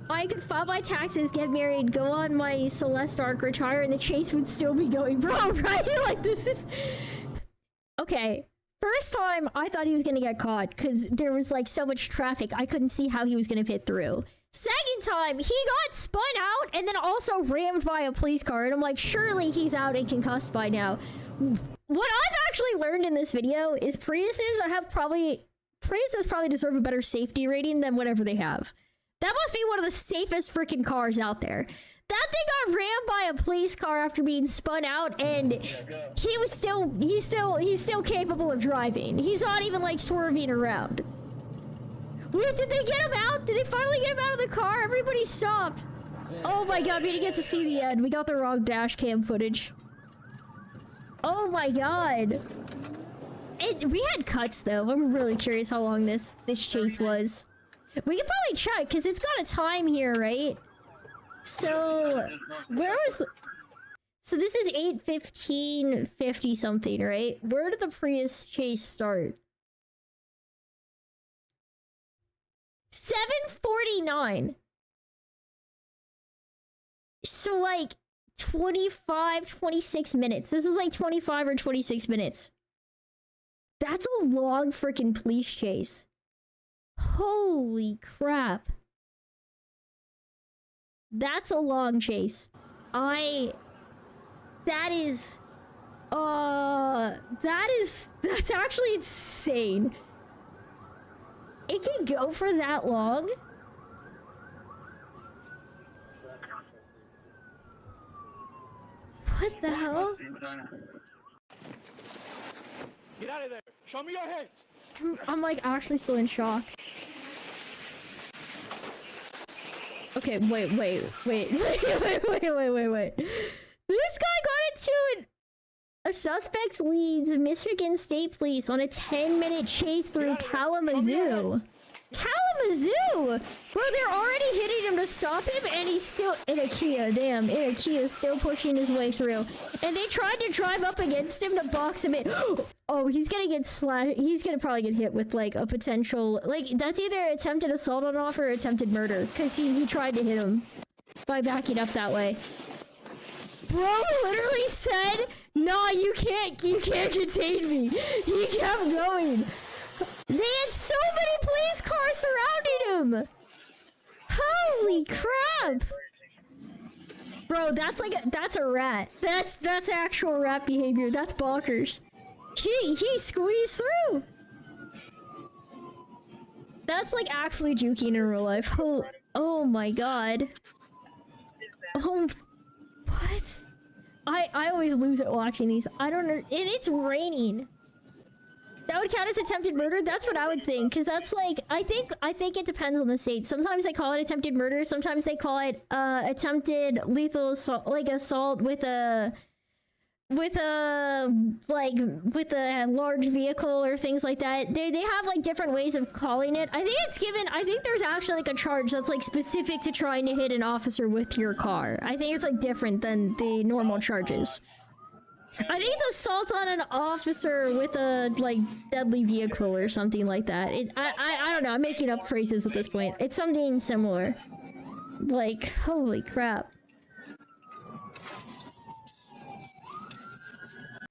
I could file my taxes, get married, go on my Celeste arc, retire, and the chase would still be going. Bro, right? Like, this is... Okay. First time, I thought he was gonna get caught, because there was, like, so much traffic, I couldn't see how he was gonna fit through. Second time, he got spun out, and then also rammed by a police car, and I'm like, surely he's out and concussed by now. What I've actually learned in this video is Priuses probably deserve a better safety rating than whatever they have. That must be one of the safest freaking cars out there. That thing got rammed by a police car after being spun out, and he's still capable of driving. He's not even like swerving around. Wait, did they get him out? Did they finally get him out of the car? Everybody stopped. Oh my god, we didn't get to see the end. We got the wrong dash cam footage. Oh my god. We had cuts though. I'm really curious how long this chase was. We could probably check, because it's got a time here, right? So, where was... So this is 8:15:50 something, right? Where did the Prius chase start? 7:49. So like 26 minutes. This is like 25 or 26 minutes. That's a long freaking police chase. Holy crap. That's a long chase. That's actually insane. It can go for that long? What the hell? Get out of there! Show me your hands! I'm like actually still in shock. Okay, wait. This guy got into a suspect leads Michigan State Police on a 10-minute chase through Kalamazoo. Kalamazoo! Bro, they're already hitting him to stop him, and he's still in a Kia. Damn, in a Kia, still pushing his way through. And they tried to drive up against him to box him in. Oh, he's gonna get slashed. He's gonna probably get hit with like a potential, like that's either attempted assault on offer or attempted murder, because he tried to hit him by backing up that way. Bro literally said, "Nah, you can't contain me." He kept going. They had so many police cars surrounding him. Holy crap! Bro, that's a rat. That's actual rat behavior. That's bonkers. He squeezed through. That's like actually juking in real life. Oh my god. Oh, what? I always lose it watching these. I don't know. And it's raining. That would count as attempted murder? That's what I would think, because that's like, I think it depends on the state. Sometimes they call it attempted murder, sometimes they call it attempted lethal assault, like assault with a large vehicle or things like that. They have like different ways of calling it. I think there's actually like a charge that's like specific to trying to hit an officer with your car. I think it's like different than the normal charges. I think it's assault on an officer with a like deadly vehicle or something like that. I don't know. I'm making up phrases at this point. It's something similar. Like, holy crap.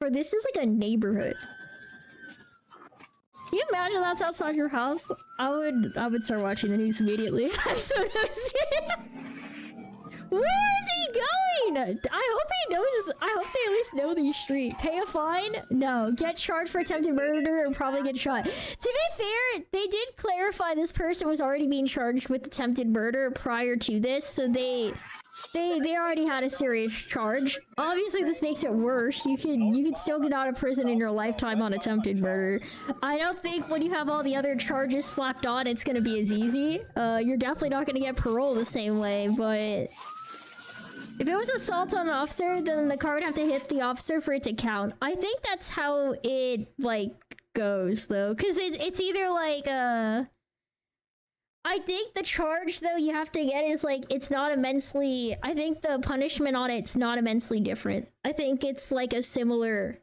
Bro, this is like a neighborhood. Can you imagine that's outside your house? I would start watching the news immediately. I'm so nosy. Where is he going? I hope they at least know these streets. Pay a fine? No. Get charged for attempted murder or probably get shot. To be fair, they did clarify this person was already being charged with attempted murder prior to this, so they already had a serious charge. Obviously, this makes it worse. You could still get out of prison in your lifetime on attempted murder. I don't think when you have all the other charges slapped on, it's gonna be as easy. You're definitely not gonna get parole the same way, but if it was assault on an officer, then the car would have to hit the officer for it to count. I think that's how it like goes though, because it's either like I think the charge though you have to get is like, it's not immensely, I think the punishment on it's not immensely different. I think it's like a similar,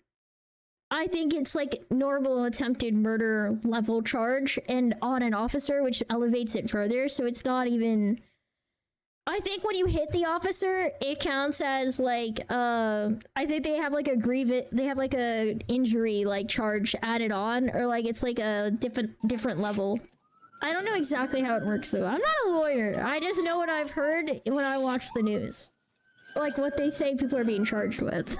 I think it's like normal attempted murder level charge and on an officer, which elevates it further. So it's not even, I think when you hit the officer, it counts as like, I think they have like a they have like a injury like charge added on, or like it's like a different level. I don't know exactly how it works though. I'm not a lawyer. I just know what I've heard when I watch the news. Like what they say people are being charged with.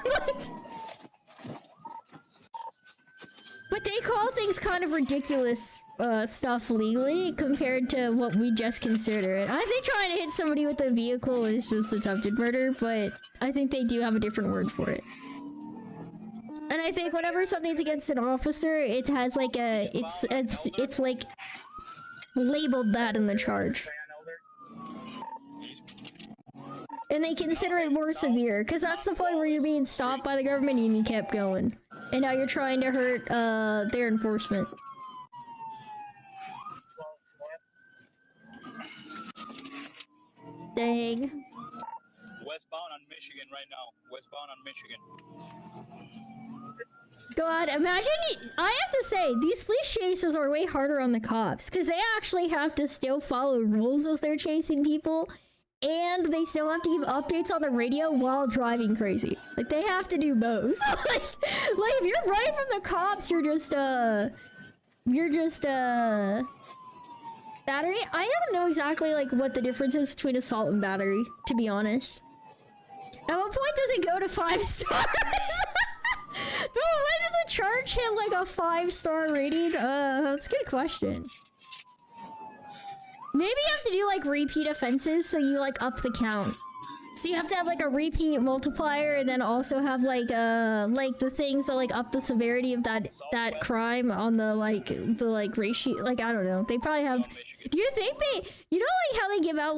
But they call things kind of ridiculous stuff legally compared to what we just consider it. I think trying to hit somebody with a vehicle is just attempted murder, but I think they do have a different word for it. And I think whenever something's against an officer, it has like a, it's like labeled that in the charge. And they consider it more severe, because that's the point where you're being stopped by the government and you kept going. And now you're trying to hurt their enforcement. Dang. Westbound on Michigan right now. Westbound on Michigan. God, imagine, I have to say, these police chases are way harder on the cops, because they actually have to still follow rules as they're chasing people, and they still have to give updates on the radio while driving crazy. Like, they have to do both. like, if you're running from the cops, you're just, battery? I don't know exactly, like, what the difference is between assault and battery, to be honest. At what point does it go to 5 stars? When did the charge hit like a 5-star rating? That's a good question. Maybe you have to do like repeat offenses so you like up the count. So you have to have like a repeat multiplier and then also have like the things that like up the severity of that crime on the ratio. Like, I don't know. They probably have. Do you think they, you know, like how they give out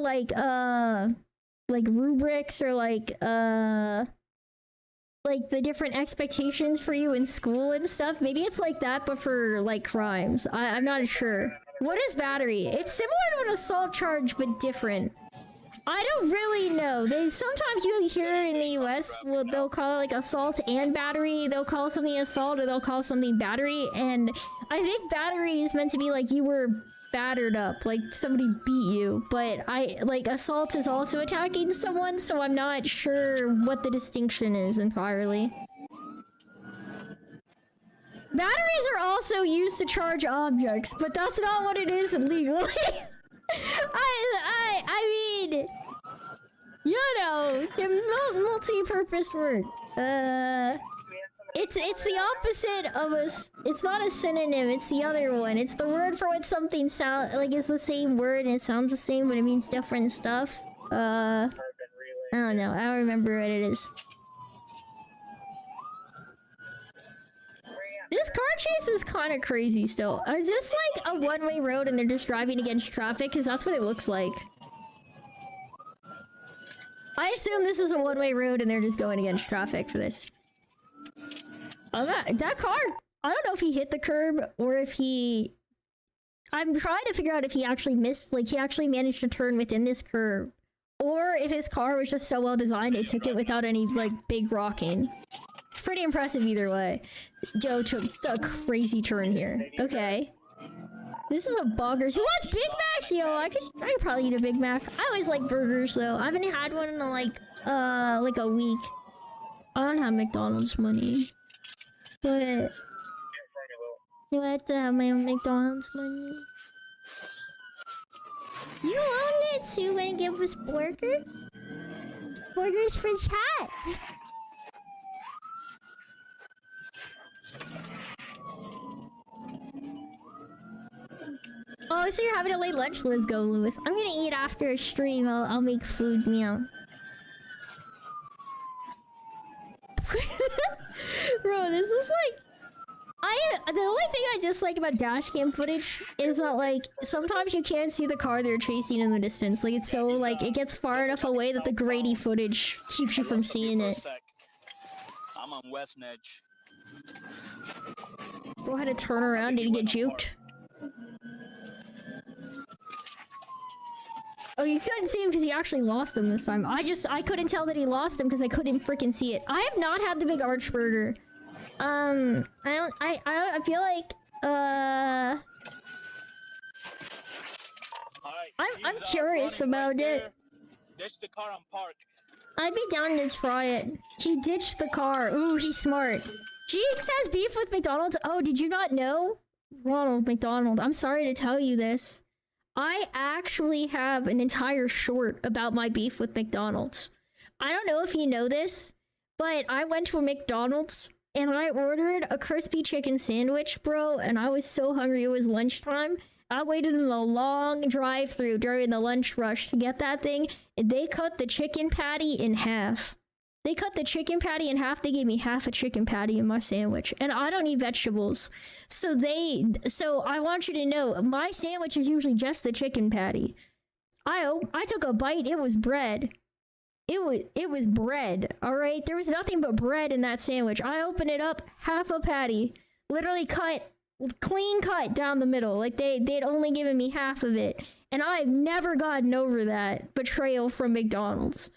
like rubrics or like the different expectations for you in school and stuff? Maybe it's like that, but for like crimes. I'm not sure. What is battery? It's similar to an assault charge, but different. I don't really know. Sometimes you hear in the US, they'll call it like assault and battery. They'll call something assault or they'll call something battery. And I think battery is meant to be like you were battered up, like somebody beat you. But assault is also attacking someone, so I'm not sure what the distinction is entirely. Batteries are also used to charge objects, but that's not what it is legally. I mean, you know, the multi-purpose word. It's the opposite of it's not a synonym, it's the other one. It's the word for when something sounds like it's the same word and it sounds the same but it means different stuff. I don't know, I don't remember what it is. This car chase is kind of crazy still. Is this like a one-way road and they're just driving against traffic? Because that's what it looks like. I assume this is a one-way road and they're just going against traffic for this. That car, I don't know if he hit the curb or if he... I'm trying to figure out if he actually missed, like he actually managed to turn within this curb. Or if his car was just so well designed it took it without any like big rocking. It's pretty impressive either way. Joe took a crazy turn here. Okay. This is a bonkers. Who wants Big Macs? Yo, I could probably eat a Big Mac. I always like burgers though. I haven't had one in like a week. I don't have McDonald's money. But you have to have my own McDonald's money. You own it, so you wanna give us burgers? Burgers for chat. Oh, so you're having a late lunch? Let's go, Lewis. I'm gonna eat after a stream. I'll make food meal. Bro, this is like... the only thing I dislike about dashcam footage is that, like, sometimes you can't see the car they're chasing in the distance. Like, it's so, like, it gets far enough away that the grainy footage keeps you from seeing it. I'm on West Edge. Bro had to turn around. Did he get juked? Oh, you couldn't see him because he actually lost him this time. I couldn't tell that he lost him because I couldn't freaking see it. I have not had the big arch burger. I feel like, I'm curious about it. Ditch the car on park. I'd be down to try it. He ditched the car. Ooh, he's smart. Jinx has beef with McDonald's. Oh, did you not know? Ronald McDonald, I'm sorry to tell you this. I actually have an entire short about my beef with McDonald's. I don't know if you know this, but I went to a McDonald's and I ordered a crispy chicken sandwich, bro, and I was so hungry. It was lunchtime. I waited in a long drive-thru during the lunch rush to get that thing. They cut the chicken patty in half. They cut the chicken patty in half. They gave me half a chicken patty in my sandwich. And I don't eat vegetables. So I want you to know, my sandwich is usually just the chicken patty. I took a bite. It was bread. It was bread, all right? There was nothing but bread in that sandwich. I opened it up, half a patty. Literally cut clean cut down the middle. Like they'd only given me half of it. And I've never gotten over that betrayal from McDonald's.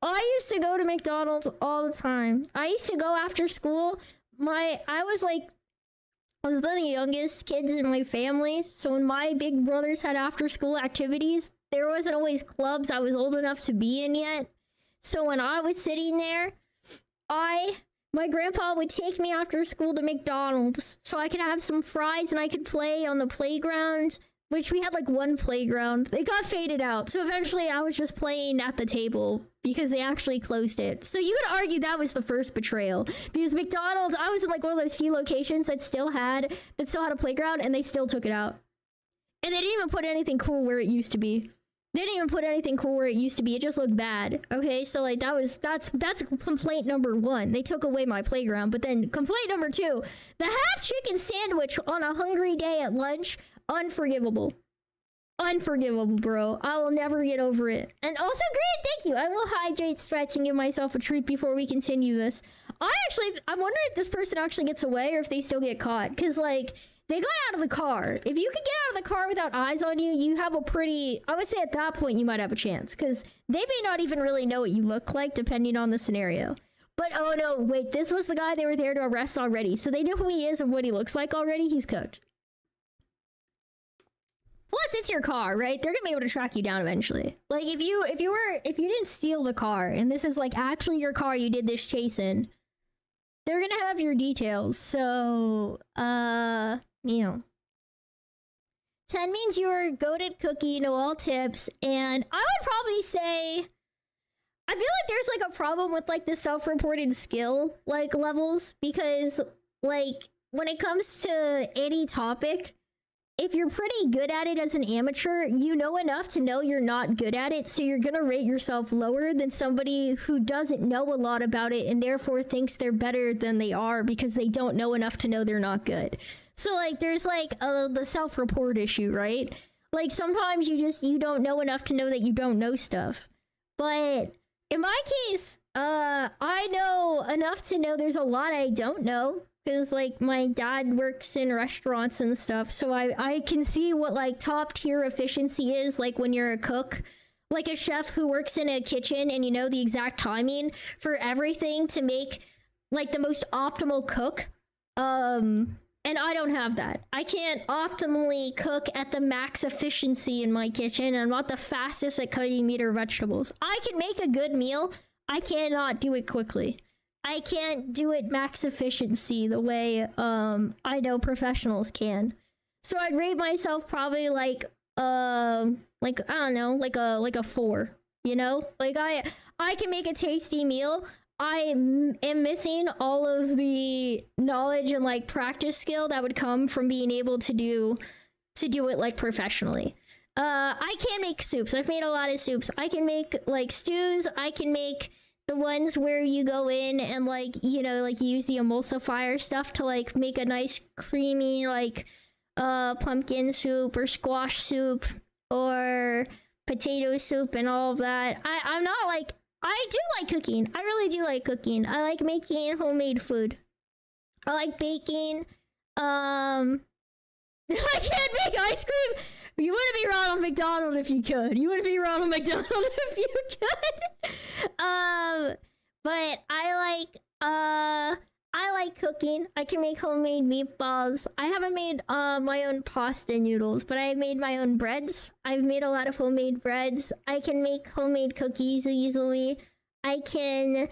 I used to go to McDonald's all the time. I used to go after school. I was the youngest kids in my family. So when my big brothers had after school activities, there wasn't always clubs I was old enough to be in yet. So when I was sitting there, my grandpa would take me after school to McDonald's so I could have some fries and I could play on the playground, which we had like one playground. It got faded out. So eventually I was just playing at the table because they actually closed it. So you could argue that was the first betrayal, because McDonald's, I was in like one of those few locations that still had a playground, and they still took it out. And they didn't even put anything cool where it used to be. They didn't even put anything cool where it used to be. It just looked bad. Okay, so like that's complaint number 1. They took away my playground. But then complaint number 2, the half chicken sandwich on a hungry day at lunch, unforgivable. Unforgivable, bro. I will never get over it. And also, great, thank you. I will hydrate, stretch, and give myself a treat before we continue this. I'm wondering if this person actually gets away or if they still get caught. Because like, they got out of the car. If you could get out of the car without eyes on you, you have a pretty... I would say at that point, you might have a chance. Because they may not even really know what you look like, depending on the scenario. But, oh no, wait. This was the guy they were there to arrest already. So they know who he is and what he looks like already. He's cooked. Plus, it's your car, right? They're gonna be able to track you down eventually. Like, if you didn't steal the car, and this is, like, actually your car you did this chase in, they're gonna have your details. So, you know. 10 means you're a goated cookie, know all tips, and I would probably say, I feel like there's like a problem with like the self-reported skill like levels, because like when it comes to any topic, if you're pretty good at it as an amateur, you know enough to know you're not good at it, so you're gonna rate yourself lower than somebody who doesn't know a lot about it and therefore thinks they're better than they are because they don't know enough to know they're not good. So like there's like the self-report issue, right? Like sometimes you don't know enough to know that you don't know stuff. But in my case, I know enough to know there's a lot I don't know. Because, like, my dad works in restaurants and stuff, so I can see what, like, top-tier efficiency is, like, when you're a cook. Like, a chef who works in a kitchen and you know the exact timing for everything to make, like, the most optimal cook. And I don't have that. I can't optimally cook at the max efficiency in my kitchen. I'm not the fastest at cutting meat or vegetables. I can make a good meal. I cannot do it quickly. I can't do it max efficiency the way I know professionals can. So I'd rate myself probably like I don't know, like a 4, you know? Like I can make a tasty meal. I am missing all of the knowledge and like practice skill that would come from being able to do it like professionally. I can make soups. I've made a lot of soups. I can make like stews. I can make the ones where you go in and like, you know, like you use the emulsifier stuff to like make a nice creamy like pumpkin soup or squash soup or potato soup and all of that. I'm not like, I do like cooking. I really do like cooking. I like making homemade food. I like baking. I can't make ice cream. You wouldn't be Ronald McDonald if you could. You wouldn't be Ronald McDonald if you could. But I like cooking. I can make homemade meatballs. I haven't made my own pasta noodles, but I've made my own breads. I've made a lot of homemade breads. I can make homemade cookies easily. I can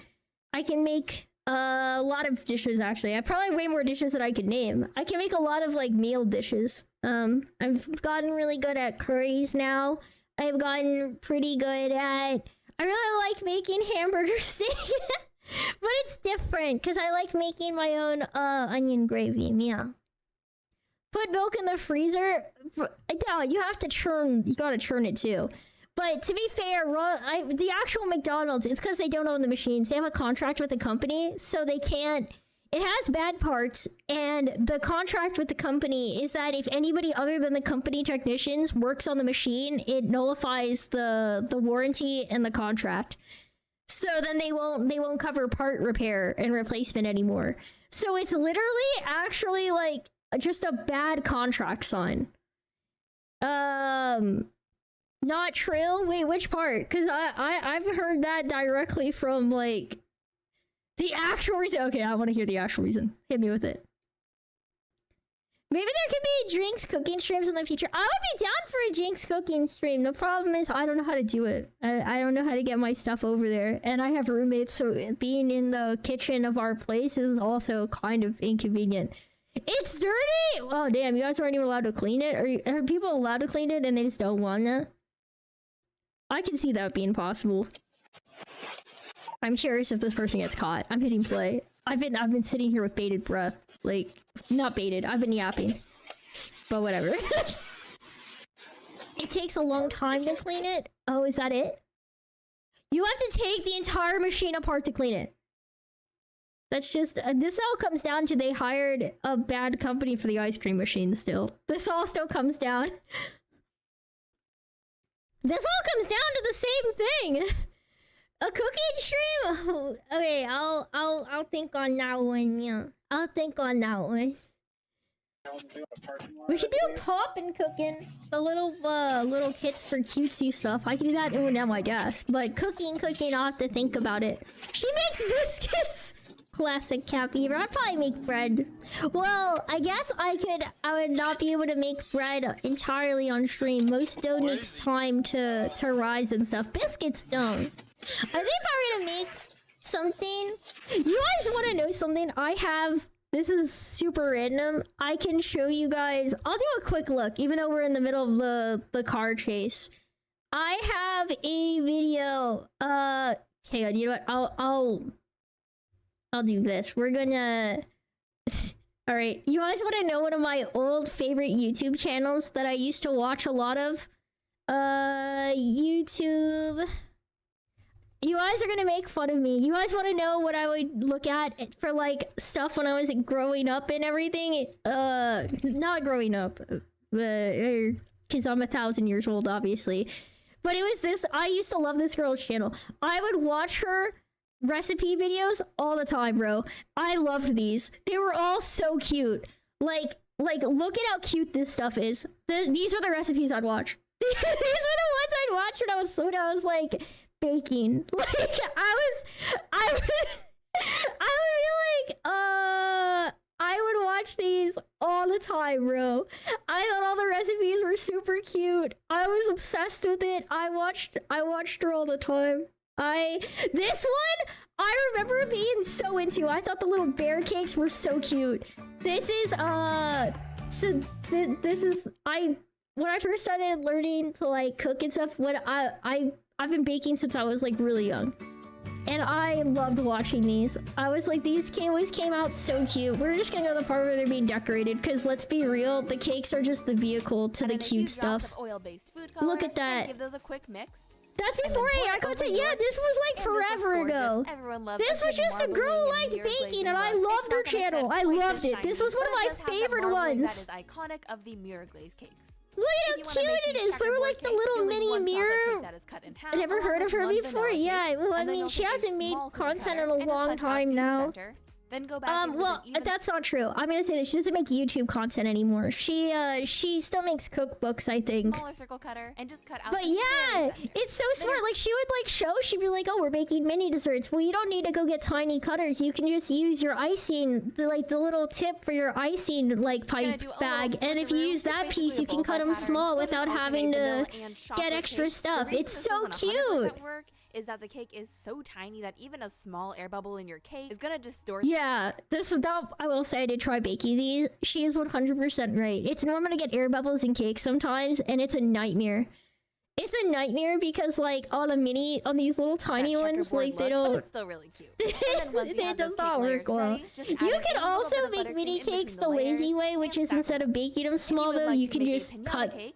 make a lot of dishes, actually. I probably have way more dishes that I could name. I can make a lot of like meal dishes. I've gotten really good at curries now. I've gotten pretty good at... I really like making hamburger steak. But it's different, because I like making my own onion gravy, yeah. Put milk in the freezer? No, you have to churn... You gotta churn it, too. But to be fair, the actual McDonald's, it's because they don't own the machines. They have a contract with the company, so they can't... It has bad parts, and the contract with the company is that if anybody other than the company technicians works on the machine, it nullifies the warranty and the contract. So then they won't cover part repair and replacement anymore. So it's literally actually like just a bad contract sign. Not true? Wait, which part? Because I've heard that directly from, like, the actual reason. Okay, I want to hear the actual reason. Hit me with it. Maybe there could be Jinx cooking streams in the future. I would be down for a Jinx cooking stream. The problem is I don't know how to do it. I don't know how to get my stuff over there. And I have roommates, so being in the kitchen of our place is also kind of inconvenient. It's dirty! Oh, damn, you guys aren't even allowed to clean it? Are people allowed to clean it and they just don't want to? I can see that being possible. I'm curious if this person gets caught. I'm hitting play. I've been sitting here with bated breath. Like, not baited. I've been yapping. But whatever. It takes a long time to clean it. Oh, is that it? You have to take the entire machine apart to clean it. That's just... this all comes down to they hired a bad company for the ice cream machine still. This all still comes down... This all comes down to the same thing! A cooking stream? Okay, I'll think on that one, yeah. I'll think on that one. We could do pop and cooking. The little kits for cutesy stuff. I can do that when at my desk. But cooking, I'll have to think about it. She makes biscuits! Classic Cappy. I'd probably make bread. Well, I guess I would not be able to make bread entirely on stream. Most dough needs time to rise and stuff. Biscuits don't. I think if I were to make something... You guys want to know something? I have... This is super random. I can show you guys... I'll do a quick look, even though we're in the middle of the car chase. I have a video... hang on, you know what? I'll do this. We're gonna... Alright, you guys want to know one of my old favorite YouTube channels that I used to watch a lot of? YouTube... You guys are gonna make fun of me. You guys want to know what I would look at for, like, stuff when I was growing up and everything? Not growing up. Because I'm 1,000 years old, obviously. But it was this... I used to love this girl's channel. I would watch her recipe videos all the time, bro. I loved these. They were all so cute. Like, look at how cute this stuff is. These were the recipes I'd watch. These were the ones I'd watch when I was like... baking. Like, I would be like, I would watch these all the time, bro. I thought all the recipes were super cute. I was obsessed with it. I watched her all the time. This one, I remember being so into. I thought the little bear cakes were so cute. This is, when I first started learning to, like, cook and stuff, when I've been baking since I was, like, really young. And I loved watching these. I was like, these always came out so cute. We're just gonna go to the part where they're being decorated, because let's be real, the cakes are just the vehicle to the cute stuff. Look at that. Give those a quick mix. That's before AI content. Yeah, this was like forever ago. This was just a girl who liked baking, and I loved her channel. I loved it. This was one of my favorite ones. That is iconic of the mirror glaze cakes. Look at how cute it is. They were like the little mini mirror. I never heard of her before. Yeah, well, I mean, she hasn't made content in a long time now. Then go back well, that's not true. I'm gonna say that she doesn't make YouTube content anymore. She still makes cookbooks, I think. Smaller circle cutter and just cut out. But yeah, it's so smart. Like, she would like she'd be like, oh, we're making mini desserts. Well, you don't need to go get tiny cutters. You can just use your icing, the little tip for your icing, like, pipe bag. And if you use that piece, you can cut them small without having to get extra stuff. It's so cute. Is that the cake is so tiny that even a small air bubble in your cake is gonna distort. Yeah, I will say I did try baking these. She is 100% right. It's normal to get air bubbles in cakes sometimes, and it's a nightmare. It's a nightmare because, like, on these little tiny ones, like, they don't... But it's still really cute. It does not work well. You can also make mini cakes the lazy way, which is instead of baking them small, though, you can just cut a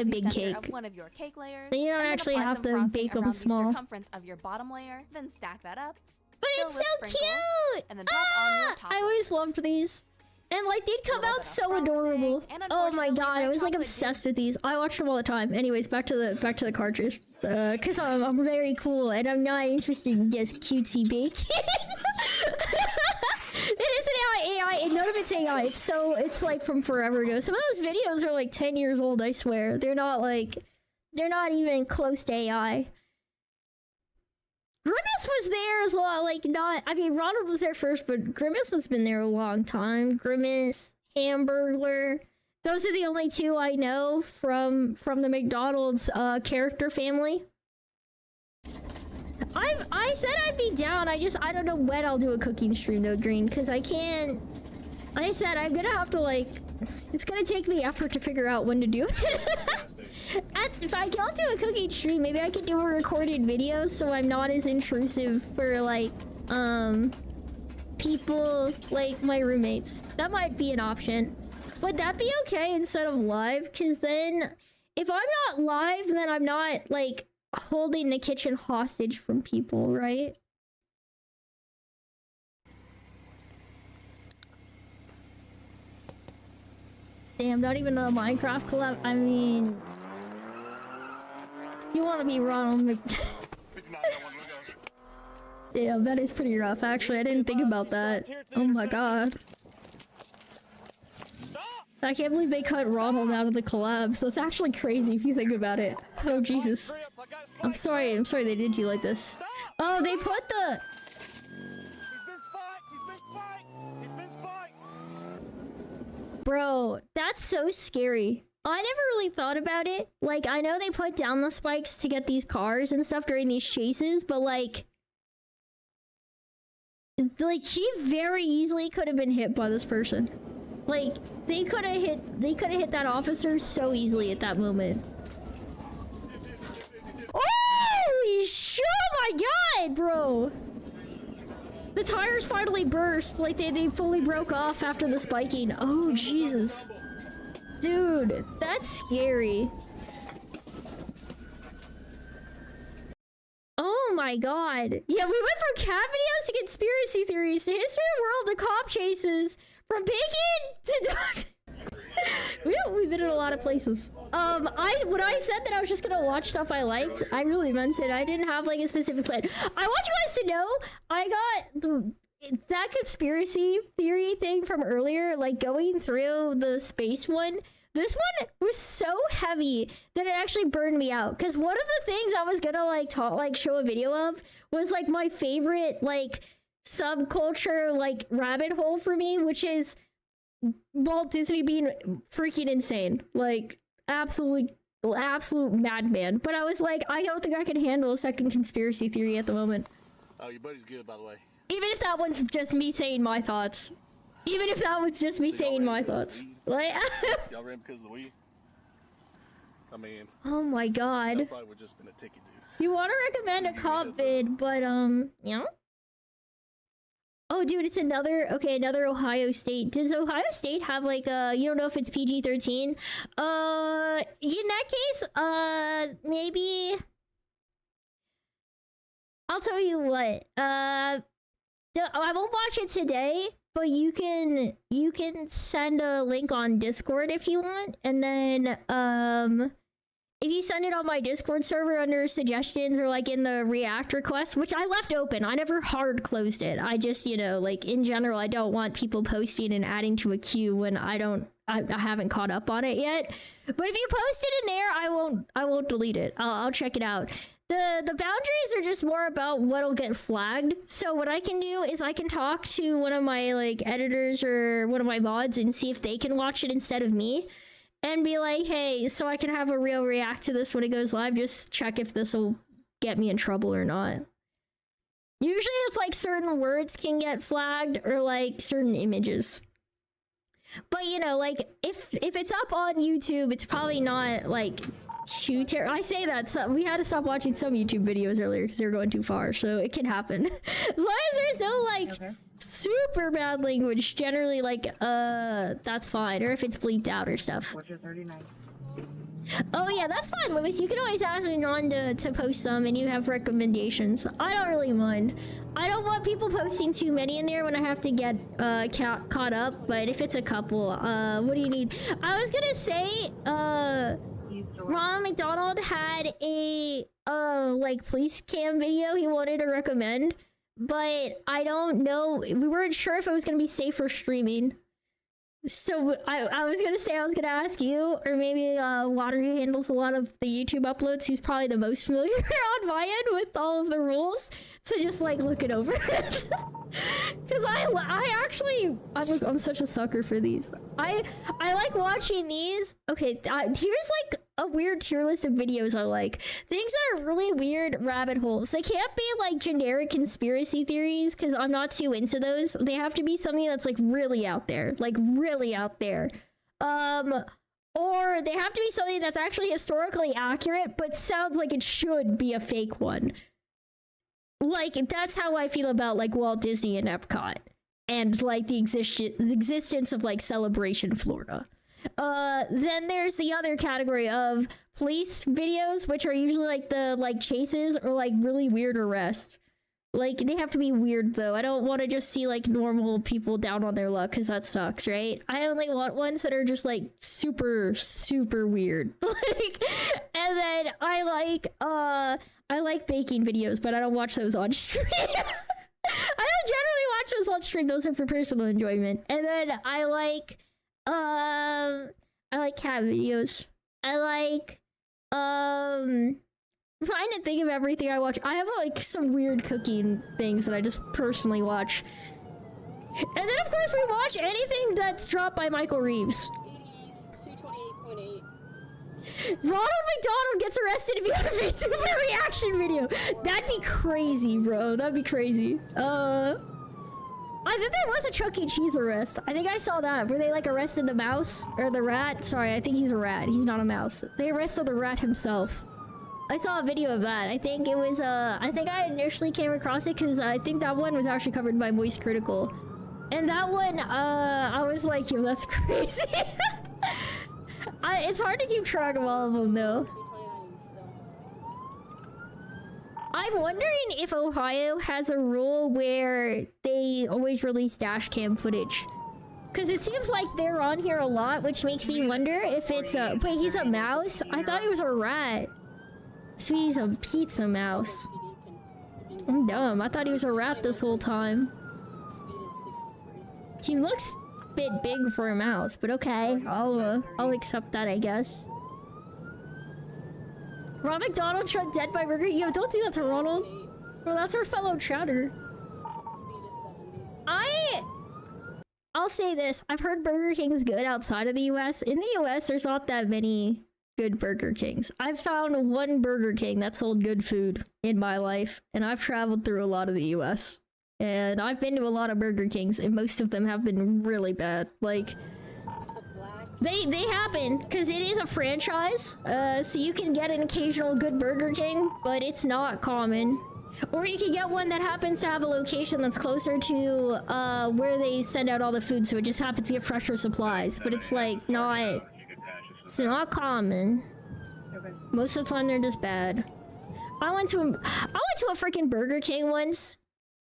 big cake. Then you don't actually have to bake them small. Circumference of your bottom layer, then stack that up. But it's so cute! And then on top I always loved these. And, like, they'd come out so adorable. Oh my god, I was, like, obsessed with these. I watched them all the time. Anyways, back to the cartridge. Cause I'm very cool and I'm not interested in just cutesy baking. It isn't how AI none of it's AI. It's like from forever ago. Some of those videos are like 10 years old, I swear. They're not even close to AI. Grimace was there as well, like not, I mean, Ronald was there first, but Grimace has been there a long time. Grimace, Hamburglar. Those are the only two I know from the McDonald's character family. I said I'd be down. I don't know when I'll do a cooking stream though, Green, because I can't. I said I'm gonna have to like. It's gonna take me effort to figure out when to do it. If I can't do a cooking stream, maybe I could do a recorded video so I'm not as intrusive for like people like my roommates. That might be an option. Would that be okay instead of live? Because then if I'm not live, then I'm not like holding the kitchen hostage from people, right? Damn, not even a Minecraft collab. I mean, you want to be Ronald Mc... Damn, that is pretty rough. Actually, I didn't think about that. Oh my god. I can't believe they cut Ronald out of the collabs. That's actually crazy if you think about it. Oh Jesus. I'm sorry they did you like this. Oh, they put the... Bro, that's so scary. I never really thought about it. Like, I know they put down the spikes to get these cars and stuff during these chases, but like he very easily could have been hit by this person. Like, they could have hit that officer so easily at that moment. Holy shit, oh my god, bro! The tires finally burst, like they fully broke off after the spiking. Oh, Jesus. Dude, that's scary. Oh my god. Yeah, we went from cat videos to conspiracy theories to history of the world to cop chases. From bacon to... We've been in a lot of places. When I said that I was just gonna watch stuff I liked, I really meant it. I didn't have like a specific plan. I want you guys to know, I got that conspiracy theory thing from earlier, like going through the space one. This one was so heavy that it actually burned me out. Because one of the things I was gonna like show a video of was like my favorite like subculture like rabbit hole for me, which is Walt Disney being freaking insane, like absolute madman. But I was like, I don't think I can handle a second conspiracy theory at the moment. Oh, your buddy's good, by the way. Even if that one's just me saying my thoughts. Even if that was just me saying my thoughts. Like, y'all ran because of the weed? I mean, oh my god. that probably would just been a ticket, dude. You want to recommend a cop vid, but yeah. Oh, dude, it's another Ohio State. Does Ohio State have like you don't know if it's PG-13? In that case, maybe I'll tell you what. I won't watch it today, but you can send a link on Discord if you want, and then if you send it on my Discord server under suggestions or like in the React request, which I left open, I never hard closed it. I just, you know, like in general, I don't want people posting and adding to a queue when I haven't caught up on it yet. But if you post it in there, I won't delete it. I'll check it out. The boundaries are just more about what'll get flagged. So what I can do is I can talk to one of my like editors or one of my mods and see if they can watch it instead of me. And be like, hey, so I can have a real react to this when it goes live, just check if this will get me in trouble or not. Usually it's like certain words can get flagged or like certain images. But you know, like if it's up on YouTube, it's probably not like too terrible. I say that, so we had to stop watching some YouTube videos earlier because they were going too far, so it can happen. As long as there's no like super bad language, generally like that's fine, or if it's bleeped out or stuff. What's your 39? Oh yeah, that's fine, Lewis. You can always ask Anon to post some and you have recommendations. I don't really mind. I don't want people posting too many in there when I have to get caught up, but if it's a couple, what do you need? I was gonna say Ronald McDonald had a like police cam video he wanted to recommend, but I don't know. We weren't sure if it was gonna be safe for streaming. So I was gonna say, I was gonna ask you, or maybe Water, who handles a lot of the YouTube uploads, he's probably the most familiar on my end with all of the rules, to just like look it over. Because I'm such a sucker for these. I like watching these. Okay, here's like a weird tier list of videos I like. Things that are really weird rabbit holes. They can't be like generic conspiracy theories, because I'm not too into those. They have to be something that's like really out there. Like really out there. Or they have to be something that's actually historically accurate, but sounds like it should be a fake one. Like, that's how I feel about like Walt Disney and Epcot. And like the existence of like Celebration Florida. Then there's the other category of police videos, which are usually like the like chases or like really weird arrests. Like, they have to be weird though. I don't want to just see like normal people down on their luck, because that sucks, right? I only want ones that are just like super weird. Like, and then I like baking videos, but I don't watch those on stream. I don't generally watch those on stream. Those are for personal enjoyment. And then I like cat videos. I'm trying to think of everything I watch. I have like some weird cooking things that I just personally watch. And then of course we watch anything that's dropped by Michael Reeves. 80s, 228.8. Ronald McDonald gets arrested to be on a VTuber reaction video. That'd be crazy, bro. That'd be crazy. I think there was a Chuck E. Cheese arrest. I think I saw that, where they like arrested the mouse or the rat. Sorry, I think he's a rat. He's not a mouse. They arrested the rat himself. I saw a video of that. I think it was I think I initially came across it because I think that one was actually covered by Moist Critical. And that one, I was like, yo, that's crazy. It's hard to keep track of all of them though. I'm wondering if Ohio has a rule where they always release dash cam footage. Because it seems like they're on here a lot, which makes me wonder if it's a... Wait, he's a mouse? I thought he was a rat. So he's a pizza mouse. I'm dumb. I thought he was a rat this whole time. He looks a bit big for a mouse, but okay. I'll accept that, I guess. Ronald McDonald Trump dead by Burger. Yo, don't do that to Ronald. Well, that's our fellow chatter. I'll say this. I've heard Burger King's good outside of the US. In the US, there's not that many good Burger Kings. I've found one Burger King that sold good food in my life, and I've traveled through a lot of the US. And I've been to a lot of Burger Kings, and most of them have been really bad. Like, they happen, because it is a franchise, so you can get an occasional good Burger King, but it's not common. Or you can get one that happens to have a location that's closer to where they send out all the food, so it just happens to get fresher supplies. But it's like it's not common. Okay. Most of the time they're just bad. I went to a freaking Burger King once.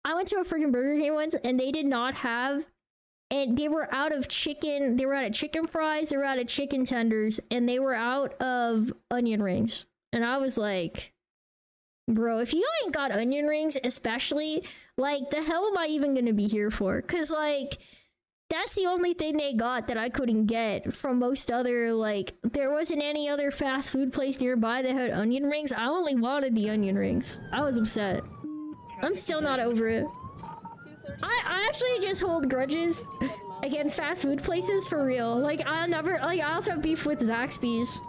And they did not have, and they were out of chicken. They were out of chicken fries. They were out of chicken tenders, and they were out of onion rings. And I was like, bro, if you ain't got onion rings, especially, like, the hell am I even gonna be here for? Cause like, that's the only thing they got that I couldn't get from most other, like, there wasn't any other fast food place nearby that had onion rings. I only wanted the onion rings. I was upset. I'm still not over it. I actually just hold grudges against fast food places for real. Like, I also have beef with Zaxby's.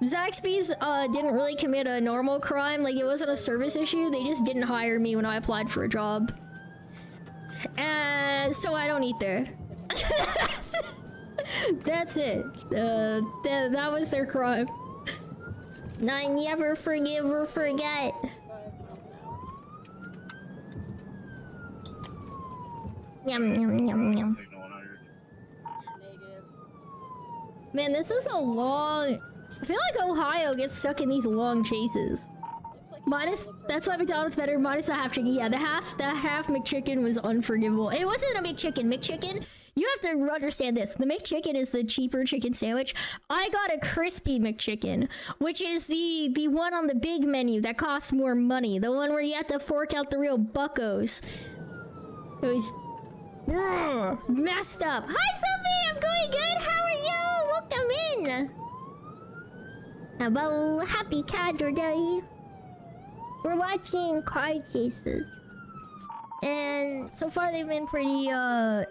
Zaxby's didn't really commit a normal crime. Like, it wasn't a service issue. They just didn't hire me when I applied for a job. And so I don't eat there. That's it. That was their crime. I never forgive or forget. Yum, yum, yum, yum. Man, this is a long... I feel like Ohio gets stuck in these long chases. Minus, that's why McDonald's better. Minus the half chicken. Yeah, the half McChicken was unforgivable. It wasn't a McChicken. McChicken, you have to understand this. The McChicken is the cheaper chicken sandwich. I got a crispy McChicken, which is the one on the big menu that costs more money. The one where you have to fork out the real buckos. It was messed up. Hi, Sophie. I'm going good. How are you? Welcome in. Hello, happy Saturday. We're watching car chases. And so far they've been pretty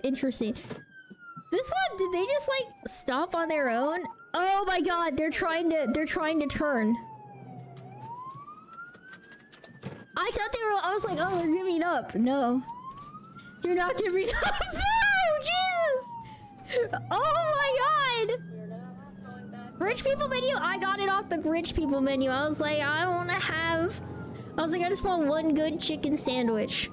interesting. This one, did they just like stop on their own? Oh my god, they're trying to turn. I thought they were, I was like, oh, they're giving up. No. They're not giving up. No, Jesus! Oh my god! Rich people menu? I got it off the rich people menu. I was like, I don't want to have... I was like, I just want one good chicken sandwich.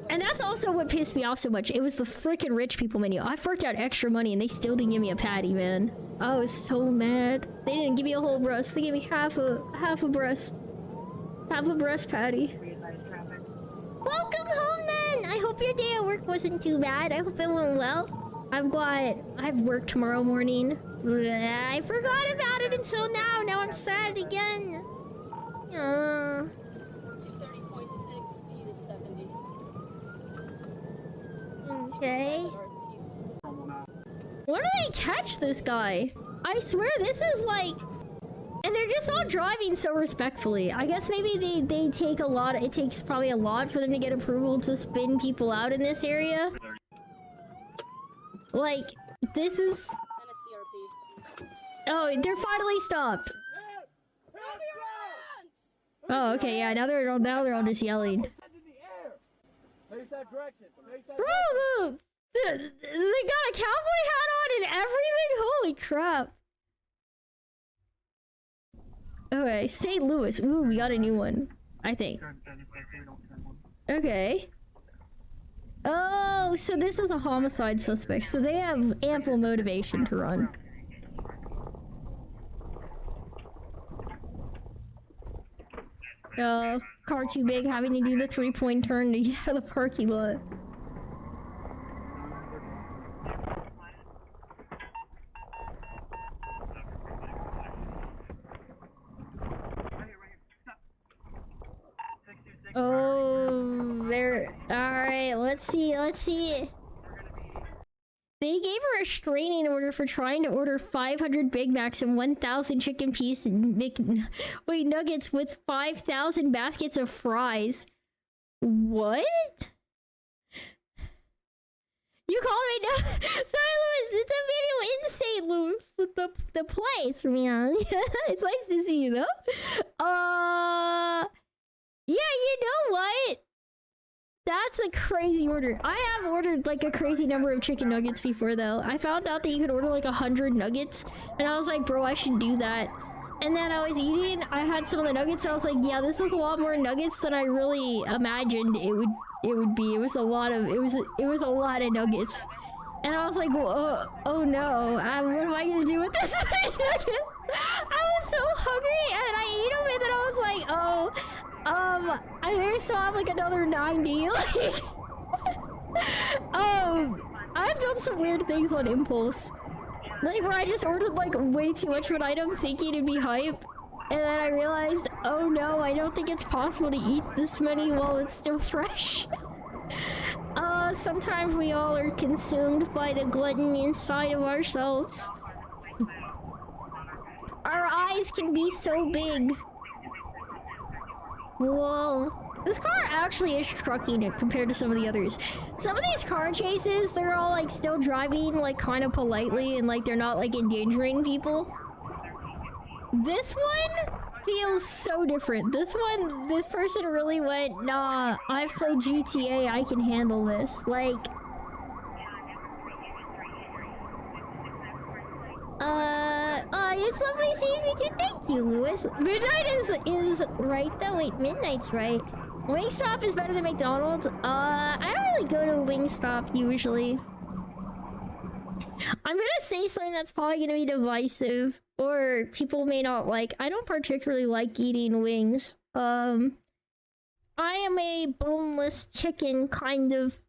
And that's also what pissed me off so much. It was the freaking rich people menu. I forked out extra money and they still didn't give me a patty, man. I was so mad. They didn't give me a whole breast. They gave me half a breast. Half a breast patty. Welcome home then! I hope your day at work wasn't too bad. I hope it went well. I have work tomorrow morning. I forgot about it until now. Now I'm sad again. 230.6, speed is 70. Okay. When do they catch this guy? I swear this is like... And they're just all driving so respectfully. I guess maybe they take a lot... It takes probably a lot for them to get approval to spin people out in this area. Like, this is... Oh, they're finally stopped. Oh, okay, yeah, now they're all just yelling. Face that direction. Face that Bro, they got a cowboy hat on and everything? Holy crap. Okay, St. Louis. Ooh, we got a new one, I think. Okay. Oh, so this is a homicide suspect, so they have ample motivation to run. Car too big, having to do the 3-point turn to get out of the parking lot. Oh, there. Alright, let's see. They gave a restraining order for trying to order 500 Big Macs and 1,000 chicken piece nuggets with 5,000 baskets of fries. What? You called me no? Sorry, Louis. It's a video in St. Louis. The place, man. It's nice to see you, though. Yeah, you know what? That's a crazy order. I have ordered like a crazy number of chicken nuggets before though. I found out that you could order like 100 nuggets and I was like, bro, I should do that. And then I was eating, I had some of the nuggets and I was like, yeah, this is a lot more nuggets than I really imagined it would be. It was a lot of nuggets. And I was like, well, oh no, what am I gonna do with this? I was so hungry and I ate them and then I was like, I think I still have like another 90. Like, I've done some weird things on impulse. Like where I just ordered like way too much of an item thinking it'd be hype. And then I realized, oh no, I don't think it's possible to eat this many while it's still fresh. Sometimes we all are consumed by the glutton inside of ourselves. Our eyes can be so big. Whoa. This car actually is trucking it compared to some of the others. Some of these car chases, they're all like still driving like kind of politely and like they're not like endangering people. This one feels so different. This person really went, nah, I've played GTA, I can handle this. Like, it's lovely seeing you too. Thank you, Louis. Midnight is right though. Wait, Midnight's right. Wingstop is better than McDonald's. I don't really go to Wingstop usually. I'm gonna say something that's probably gonna be divisive, or people may not like. I don't particularly like eating wings. I am a boneless chicken kind of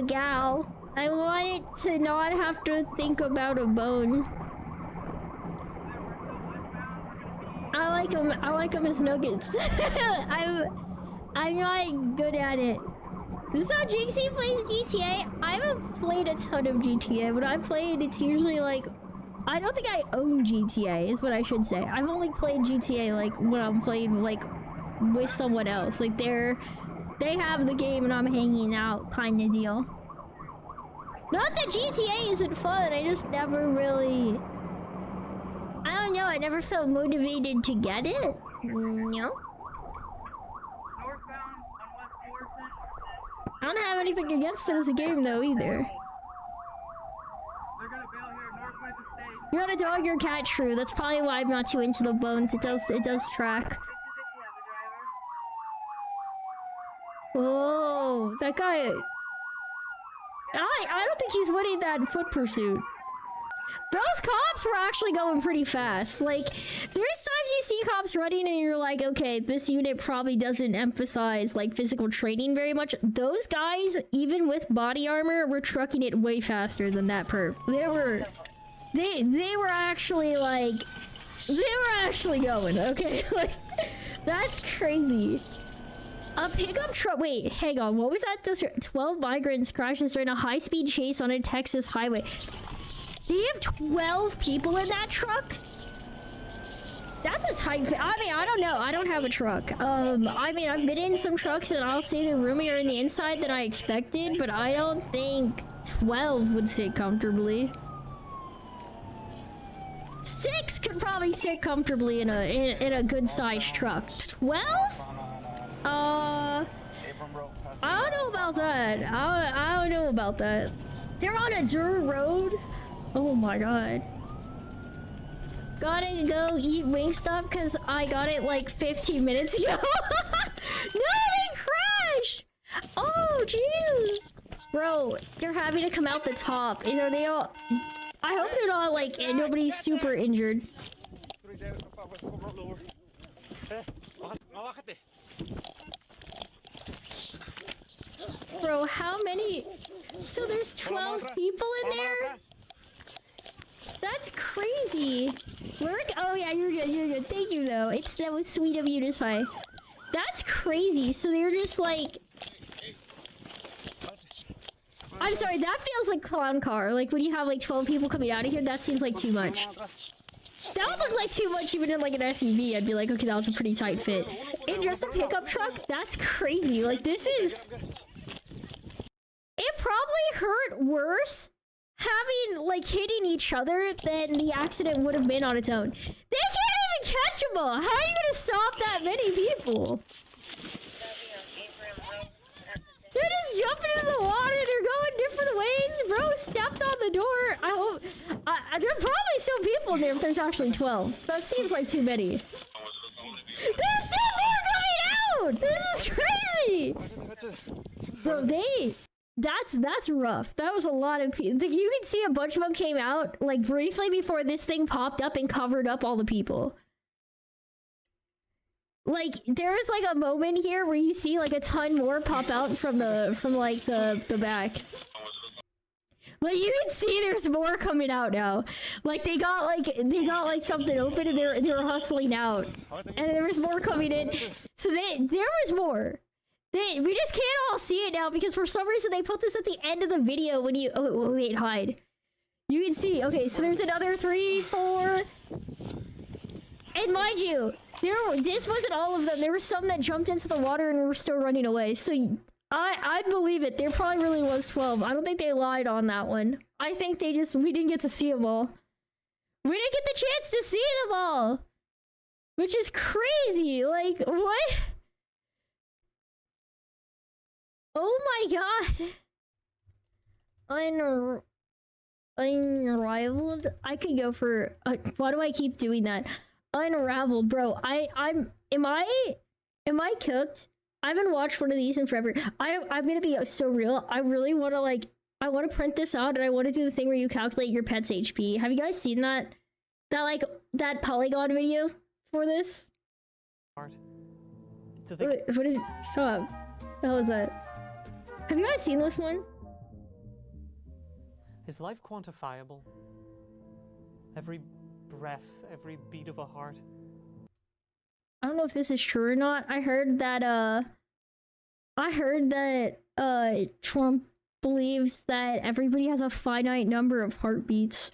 gal. I want it to not have to think about a bone. I like them as nuggets. I'm not good at it. This is how Jinxie plays GTA. I haven't played a ton of GTA. When I played, it's usually like... I don't think I own GTA, is what I should say. I've only played GTA, like, when I'm playing, like, with someone else. Like, they have the game and I'm hanging out kind of deal. Not that GTA isn't fun, I just never really... I don't know, I never felt motivated to get it. No. I don't have anything against it as a game though either. You're not a dog, you're a cat, true. That's probably why I'm not too into the bones. It does track. Whoa, that guy... I don't think he's winning that foot pursuit. Those cops were actually going pretty fast. Like, there's times you see cops running and you're like, okay, this unit probably doesn't emphasize, like, physical training very much. Those guys, even with body armor, were trucking it way faster than that perp. They were actually, like... They were actually going, okay? Like, that's crazy. A pickup truck. Wait, hang on. What was that? 12 migrants crashes during a high-speed chase on a Texas highway. They have 12 people in that truck? That's a tight... I mean, I don't know. I don't have a truck. I mean, I've been in some trucks and I'll say they're roomier in the inside than I expected, but I don't think 12 would sit comfortably. 6 could probably sit comfortably in a good-sized truck. 12? I don't know about that. I don't know about that. They're on a dirt road? Oh my god. Gotta go eat Wingstop because I got it like 15 minutes ago. No, they crashed! Oh, Jesus! Bro, they're having to come out the top. Are they all... I hope they're not like... nobody's super injured. Bro, how many... So there's 12 people in there? That's crazy. Work? Oh yeah, you're good, you're good. Thank you though. That was sweet of you to say. That's crazy. So they're just like... I'm sorry, that feels like clown car. Like when you have like 12 people coming out of here, that seems like too much. That would look like too much even in like an SUV. I'd be like, okay, that was a pretty tight fit. In just a pickup truck? That's crazy. Like this is... It probably hurt worse having, like, hitting each other than the accident would have been on its own. They can't even catch them all! How are you gonna stop that many people? They're just jumping into the water, they're going different ways. Bro stepped on the door. I hope... there are probably still people in there if there's actually 12. That seems like too many. There's still more coming out! This is crazy! Bro, that's rough. That was a lot of people. Like, you can see a bunch of them came out, like, briefly before this thing popped up and covered up all the people. Like, there was, like, a moment here where you see, like, a ton more pop out from the back. Like, you can see there's more coming out now. Like, they got something open and they were hustling out. And there was more coming in. So there was more. We just can't all see it now because for some reason they put this at the end of the video when you... Oh, wait, hide. You can see. Okay, so there's another 3, 4... And mind you, this wasn't all of them. There were some that jumped into the water and were still running away. So I'd believe it. There probably really was 12. I don't think they lied on that one. I think we didn't get to see them all. We didn't get the chance to see them all! Which is crazy! Like, what? Oh my god! Unrivaled? I could go for... why do I keep doing that? Unraveled, bro. Am I cooked? I haven't watched one of these in forever. I'm gonna be so real. I really want to I want to print this out and I want to do the thing where you calculate your pet's HP. Have you guys seen that? That Polygon video for this? Wait, what is... Stop. What the hell is that? Have you guys seen this one? Is life quantifiable? Every breath, every beat of a heart? I don't know if this is true or not. I heard that Trump believes that everybody has a finite number of heartbeats.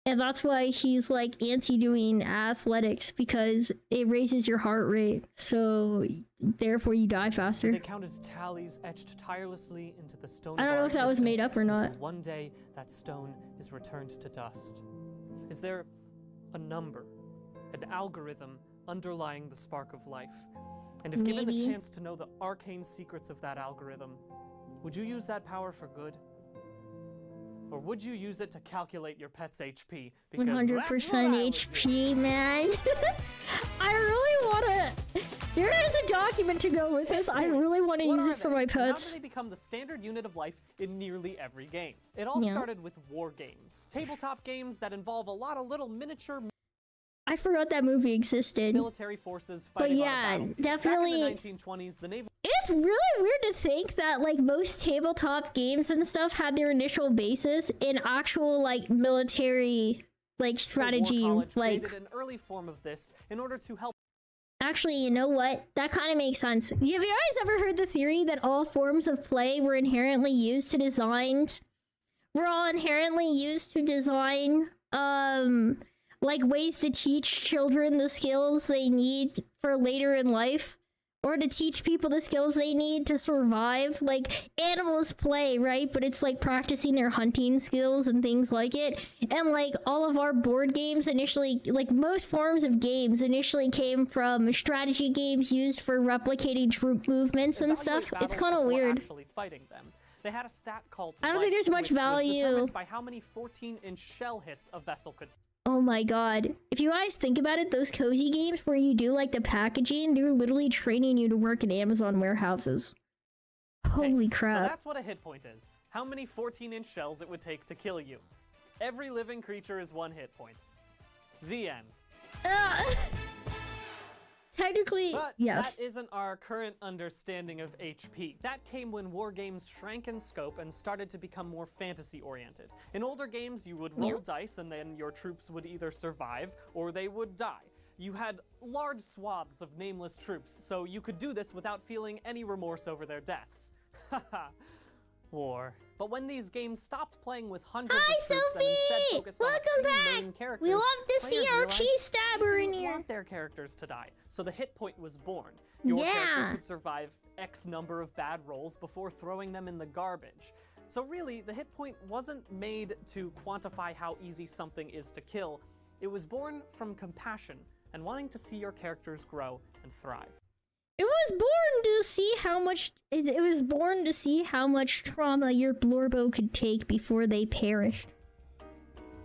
And that's why he's like anti-doing athletics, because it raises your heart rate, so therefore you die faster. They count as tallies etched tirelessly into the stone. I don't know if that was made up or not. One day that stone is returned to dust. Is there a number, an algorithm underlying the spark of life? And if given the chance to know the arcane secrets of that algorithm, would you use that power for good? Or would you use it to calculate your pet's HP? 100% HP, man. I really wanna... There is a document to go with this. I really want to use it for my pets. How do they become the standard unit of life in nearly every game? It all started with war games. Tabletop games that involve a lot of little miniature... I forgot that movie existed. Military forces fighting on a battlefield. Definitely. Back in the 1920s, the naval... It's really weird to think that like most tabletop games and stuff had their initial basis in actual like military like strategy like created an early form of this in order to help. Actually, you know what? That kind of makes sense. Have you guys ever heard the theory that all forms of play were inherently used to design like ways to teach children the skills they need for later in life, or to teach people the skills they need to survive? Like animals play, right? But it's like practicing their hunting skills and things like it. And like all of our board games initially, like most forms of games initially came from strategy games used for replicating troop movements and stuff. It's kind of weird. Actually fighting them. They had a stat called I don't think there's much value. Was determined by how many 14-inch shell hits a vessel could. Oh my god. If you guys think about it, those cozy games where you do like the packaging, they're literally training you to work in Amazon warehouses. Holy crap. So that's what a hit point is. How many 14-inch shells it would take to kill you. Every living creature is 1 hit point. The end. Technically, but yes. That isn't our current understanding of HP. That came when war games shrank in scope and started to become more fantasy-oriented. In older games, you would roll dice and then your troops would either survive or they would die. You had large swaths of nameless troops, so you could do this without feeling any remorse over their deaths. Haha. War. But when these games stopped playing with hundreds of troops and instead focused on a few main characters, we love to see our cheese stabber in here. Want their characters to die, so the hit point was born. Your character could survive X number of bad rolls before throwing them in the garbage. So really, the hit point wasn't made to quantify how easy something is to kill. It was born from compassion and wanting to see your characters grow and thrive. It was born to see how much. It was born to see how much trauma your Blorbo could take before they perished.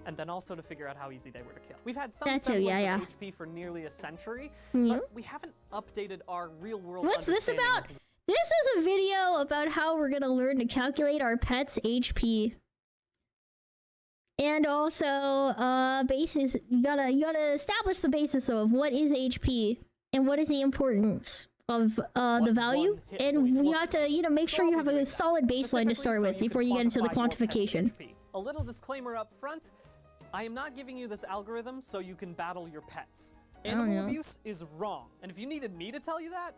And then also to figure out how easy they were to kill. We've had some semblance of HP for nearly a century, but we haven't updated our real-world. What's this about? This is a video about how we're gonna learn to calculate our pet's HP. And also, basis. You gotta establish the basis though of what is HP and what is the importance of the value, and you have to, you know, make sure you have a solid baseline to start with before you get into the quantification. A little disclaimer up front, I am not giving you this algorithm so you can battle your pets. Animal abuse is wrong, and if you needed me to tell you that,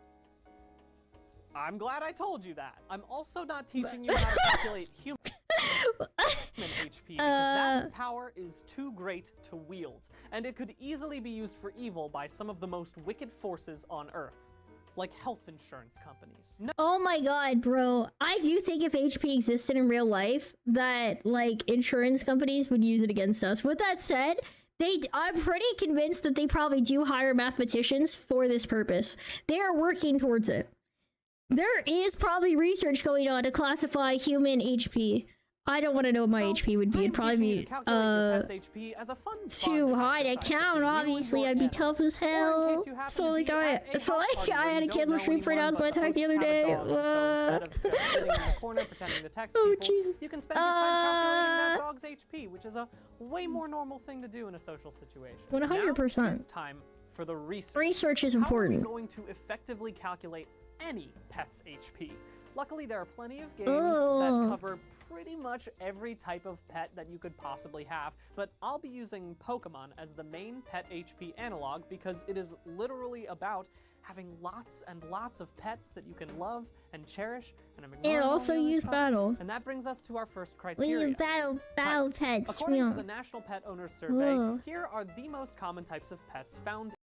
I'm glad I told you that. I'm also not teaching you how to calculate human HP because that power is too great to wield, and it could easily be used for evil by some of the most wicked forces on Earth. Like health insurance companies. Oh my god, bro. I do think if HP existed in real life, that, like, insurance companies would use it against us. With that said, I'm pretty convinced that they probably do hire mathematicians for this purpose. They are working towards it. There is probably research going on to classify human HP. I don't want to know what my HP would be. It'd probably be too high to count. Obviously, I'd be tough as hell. So like I had a cancel stream for an my attack the other day. Oh Jesus! You can spend your time calculating that dog's HP, which is a way more normal thing to do in a social situation. 100%. It's time for the research. Research is How are important. we going to effectively calculate any pet's HP? Luckily, there are plenty of games Oh. that cover pretty much every type of pet that you could possibly have, but I'll be using Pokemon as the main pet HP analog because it is literally about having lots and lots of pets that you can love and cherish, and I'm ignoring And all also the other use stuff. battle. And that brings us to our first We criteria. use battle pets. According yeah. to the National Pet Owner Survey, Whoa. here are the most common types of pets found.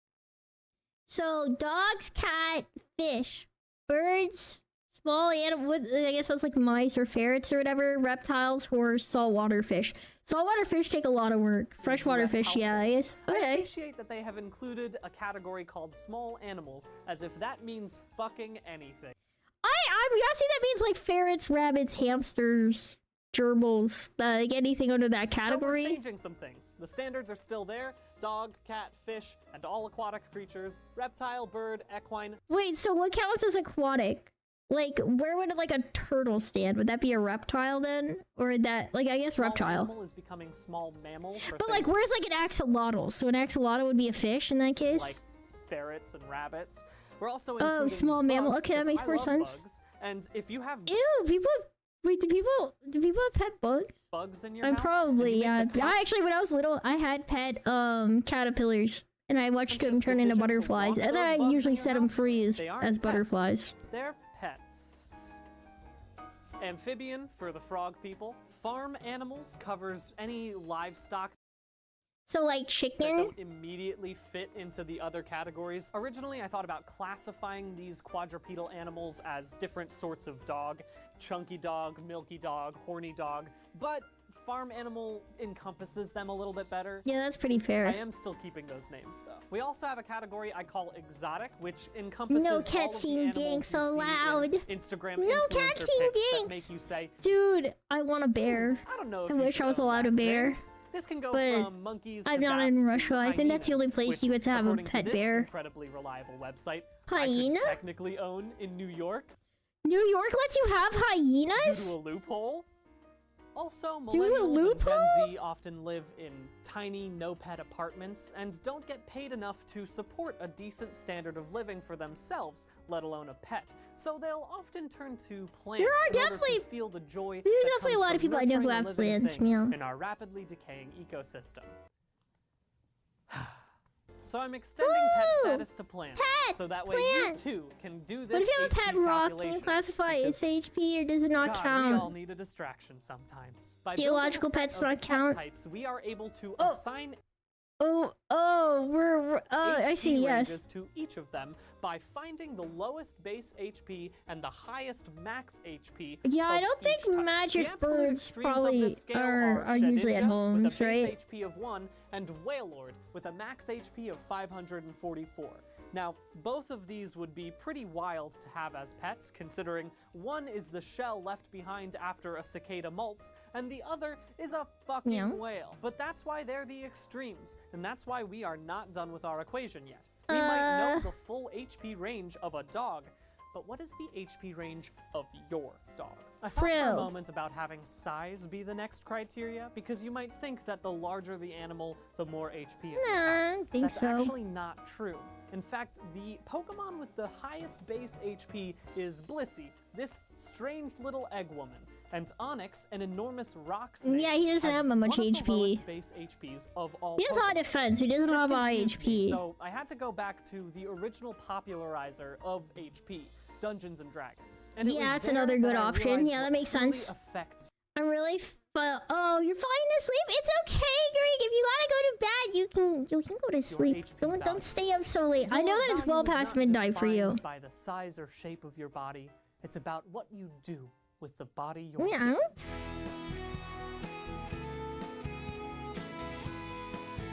So dogs, cat, fish, birds, small animal. I guess that's like mice or ferrets or whatever. Reptiles, horse, saltwater fish. Saltwater fish take a lot of work. Freshwater US fish, yeah, I guess. I Okay. appreciate that they have included a category called small animals, as if that means fucking anything. I'm guessing that means like ferrets, rabbits, hamsters, gerbils, like anything under that category. So we're changing some things. The standards are still there. Dog, cat, fish, and all aquatic creatures. Reptile, bird, equine. Wait, so what counts as aquatic? Like, where would like a turtle stand? Would that be a reptile then? Or that, like, I guess Small reptile. Animal is becoming small mammal. For But like, things where's like an axolotl? So an axolotl would be a fish in that case? like ferrets and rabbits. We're also Oh, including small mammal. bugs, Okay, that because makes I more love sense. bugs, and if you have Ew, people. Wait, do people have pet bugs? bugs in your I'm house, probably, and you yeah. make the I actually, when I was little, I had pet caterpillars, and I watched them conscious turn into decision to butterflies, want and then those I bugs usually in your set them house, free they aren't as pests. butterflies. They're pets. Amphibian for the frog people. Farm animals covers any livestock So like that chicken. don't immediately fit into the other categories. Originally, I thought about classifying these quadrupedal animals as different sorts of dog. Chunky dog, milky dog, horny dog, but farm animal encompasses them a little bit better. Yeah, that's pretty fair. I am still keeping those names though. We also have a category I call exotic, which encompasses No all of the catching animals dinks you see in allowed. Instagram No influencer catching pics that dinks. make you say, Dude, I want a bear. I don't know if I you wish should I was own allowed a that bear. thing. This can go But from monkeys I'm to not bats in to Russia. I think that's the only hyenas, place which, you get to have a according to pet this bear. incredibly reliable website, Hyena? I could technically own in New York New York lets you have due hyenas? to a loophole. Also, Due to a millennials and Gen loophole? Z often live in tiny, no-pet apartments and don't get paid enough to support a decent standard of living for themselves, let alone a pet. So they'll often turn to plants There are in order definitely- to feel the joy there's that definitely a comes lot of from people I know who nurturing a have living plants, thing yeah. in our rapidly decaying ecosystem. So I'm extending pet Woo! status to plants, Pets! so that way Plants! you too can do this. What if you have a HP pet rock? Can you calculation, classify it as because HP or does it not God, we all count? need a distraction sometimes. By Geological building a pets set of not pet count? types, we are able to Oh. assign we're I HP see, yes. ranges to each of them by finding the lowest base HP and the highest max HP. Yeah, I of don't think each type. magic The absolute birds extremes of probably this scale are usually at Shedinja homes, with a base right? HP of 1 and Wailord with a max HP of 544. Now, both of these would be pretty wild to have as pets, considering one is the shell left behind after a cicada molts, and the other is a fucking Yeah. whale. But that's why they're the extremes, and that's why we are not done with our equation yet. We might know the full HP range of a dog, but what is the HP range of your dog? I thought for a True. moment about having size be the next criteria, because you might think that the larger the animal, the more HP it would Nah, have. I don't think That's so. actually not true. In fact, the Pokemon with the highest base HP is Blissey, this strange little egg woman. And Onyx, an enormous rock snake, Yeah, he doesn't has have much one of the HP. lowest base HPs of all He has high Pokemon. defense, he doesn't This have high confused me, HP. so I had to go back to the original popularizer of HP, Dungeons and Dragons. And it Yeah, was that's there another that good I option. realized Yeah, that what makes truly sense. affects I'm really oh, you're falling asleep? It's okay, Greg. If you gotta go to bed, you can go to sleep. HP Don't stay up so late. I know Your that it's value well is past not midnight for you. defined by the size or shape of your body. It's about what you do with the body you're Yeah. given.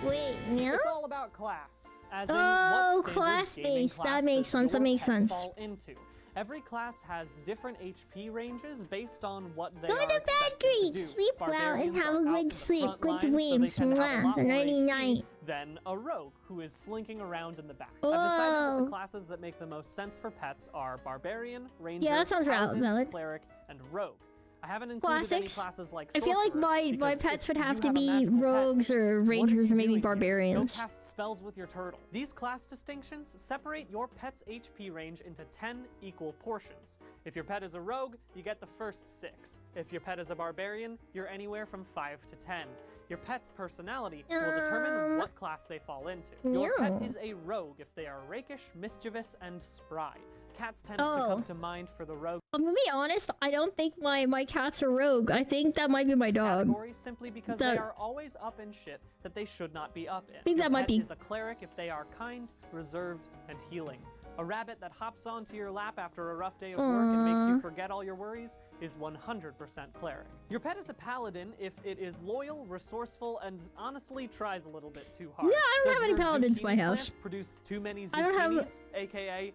Wait, yeah? It's all about class, as in Oh, what standard gaming class-based. That class makes does sense, that your makes pet sense. fall into. Every class has different HP ranges based on what they Go are to bed, expected Greg. to do. Sleep well and Barbarians have are a out in good the sleep. front Good lines, so dreams. they tend to have a Mwah. lot more Nighty HP night. than a rogue who is slinking around in the back. I've decided that Whoa. the classes that make the most sense for pets are Barbarian, Ranger, Yeah, that sounds Paladin, valid. Cleric, and Rogue. I haven't included any Classics. classes like I feel like sorcerer, my because pets if would you have to a be magical pet, rogues or what are rangers you or maybe doing here? barbarians. Go cast spells with your turtle. These class distinctions separate your pet's HP range into 10 equal portions. If your pet is a rogue, you get the first 6. If your pet is a barbarian, you're anywhere from 5 to 10. Your pet's personality will determine what class they fall into. Your pet is a rogue if they are rakish, mischievous, and spry. Cats tend to come to mind for the rogue I'm gonna be honest, I don't think my cats are rogue. I think that might be my dog. category simply because they are always up in shit that they should not be up in. I think Your that might pet be. is a cleric if they are kind, reserved, and healing. A rabbit that hops onto your lap after a rough day of work and makes you forget all your worries is 100% cleric. Your pet is a paladin if it is loyal, resourceful, and honestly tries a little bit too hard. Yeah, I don't have any paladins in my zucchini house. plant produce too many I don't have- zucchinis, aka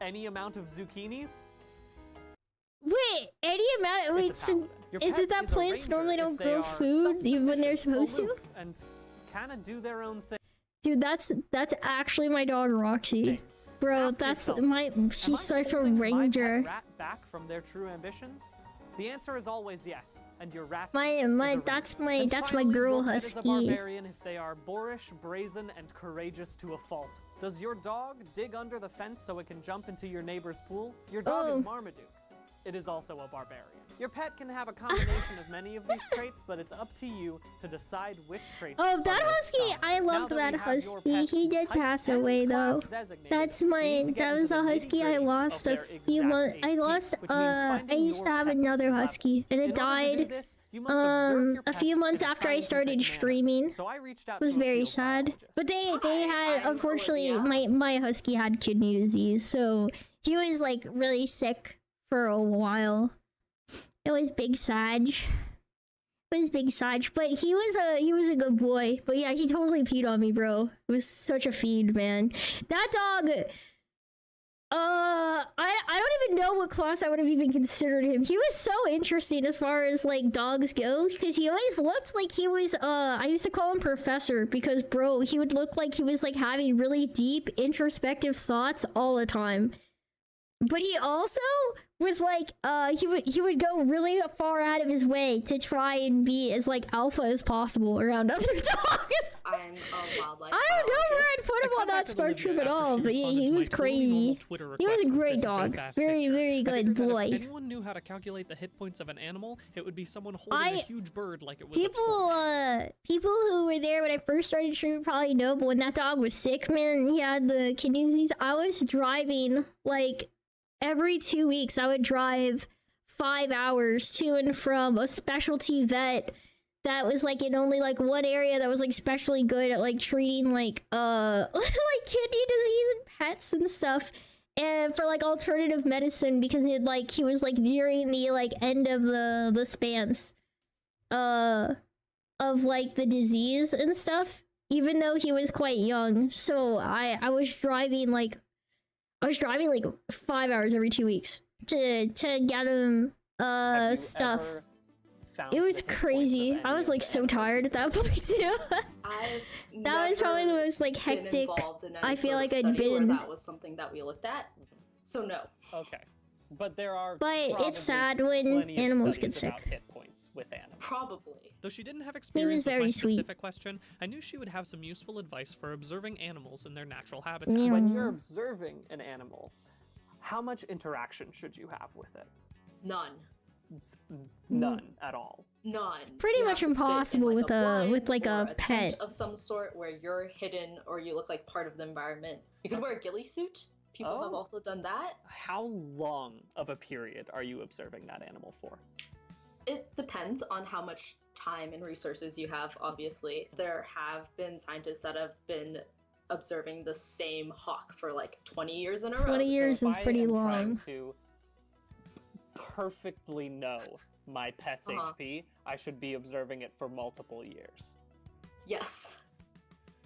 any amount of zucchinis? Wait, any amount? Wait, so is it that plants normally don't grow food even when they're supposed to? And kind of do their own thing. Dude, that's actually my dog Roxy. Bro, that's my. She's such a ranger. Rat back from their true ambitions? The answer is always yes, and your rat That's my girl your pet is a husky. barbarian if they are boorish, brazen, and courageous to a fault. Does your dog dig under the fence so it can jump into your neighbor's pool? Your dog is Marmaduke. It is also a barbarian. Your pet can have a combination of many of these traits, but it's up to you to decide which traits. Oh, are that most husky! common. I Now loved that that we have your husky. pet's He did type pass and away class though. designated, That's we my. need to get That into was the a husky I nitty-gritty lost of a their few months. exact I HP, lost. which means I finding used to your have pet's another level. husky, and it In order to do died. this, you must observe your A pet few months in a after I started scientific manner. streaming. So I reached out It was to a very field sad. biologist. But they had, unfortunately, my husky had kidney disease, so he was like really sick for a while. It was big Sag. It was big Sag, but he was a good boy. But yeah, he totally peed on me, bro. It was such a feed, man. That dog. I don't even know what class I would have even considered him. He was so interesting as far as like dogs go, because he always looked like he was I used to call him Professor, because bro, he would look like he was like having really deep introspective thoughts all the time. But he also was like, he would go really far out of his way to try and be as like alpha as possible around other dogs. I'm a wildlife I don't know where I'd put him on that spectrum at all, but yeah, he was crazy. He was a great dog. Very, very good boy. If anyone knew how to calculate the hit points of an animal, it would be someone holding a huge bird like it was People who were there when I first started streaming probably know, but when that dog was sick, man, he had the kidney disease. I was driving like every 2 weeks. I would drive 5 hours to and from a specialty vet that was like in only like one area that was like especially good at like treating like like kidney disease and pets and stuff, and for like alternative medicine, because he was like nearing the like end of the spans of like the disease and stuff, even though he was quite young. So I was driving like 5 hours every 2 weeks to get him stuff. It was crazy. I was like so tired at that point too. That was probably the most like hectic I feel like I'd been. That was something that we looked at. So no. Okay. But there are But it's probably sad when plenty of animals get studies about sick. hit points with animals. Probably. Though she didn't have experience very with my sweet. specific question, I knew she would have some useful advice for observing animals in their natural habitat. Yeah. When you're observing an animal, how much interaction should you have with it? None. None at all. None. Pretty You much have to sit in, impossible like, with a blind like or a tent pet. of some sort where you're hidden or you look like part of the environment. You could wear a ghillie suit. People have also done that. How long of a period are you observing that animal for? It depends on how much time and resources you have, obviously. There have been scientists that have been observing the same hawk for like 20 years in a row. 20 years So is if I pretty am trying long. to perfectly know my pet's HP, I should be observing it for multiple years. Yes.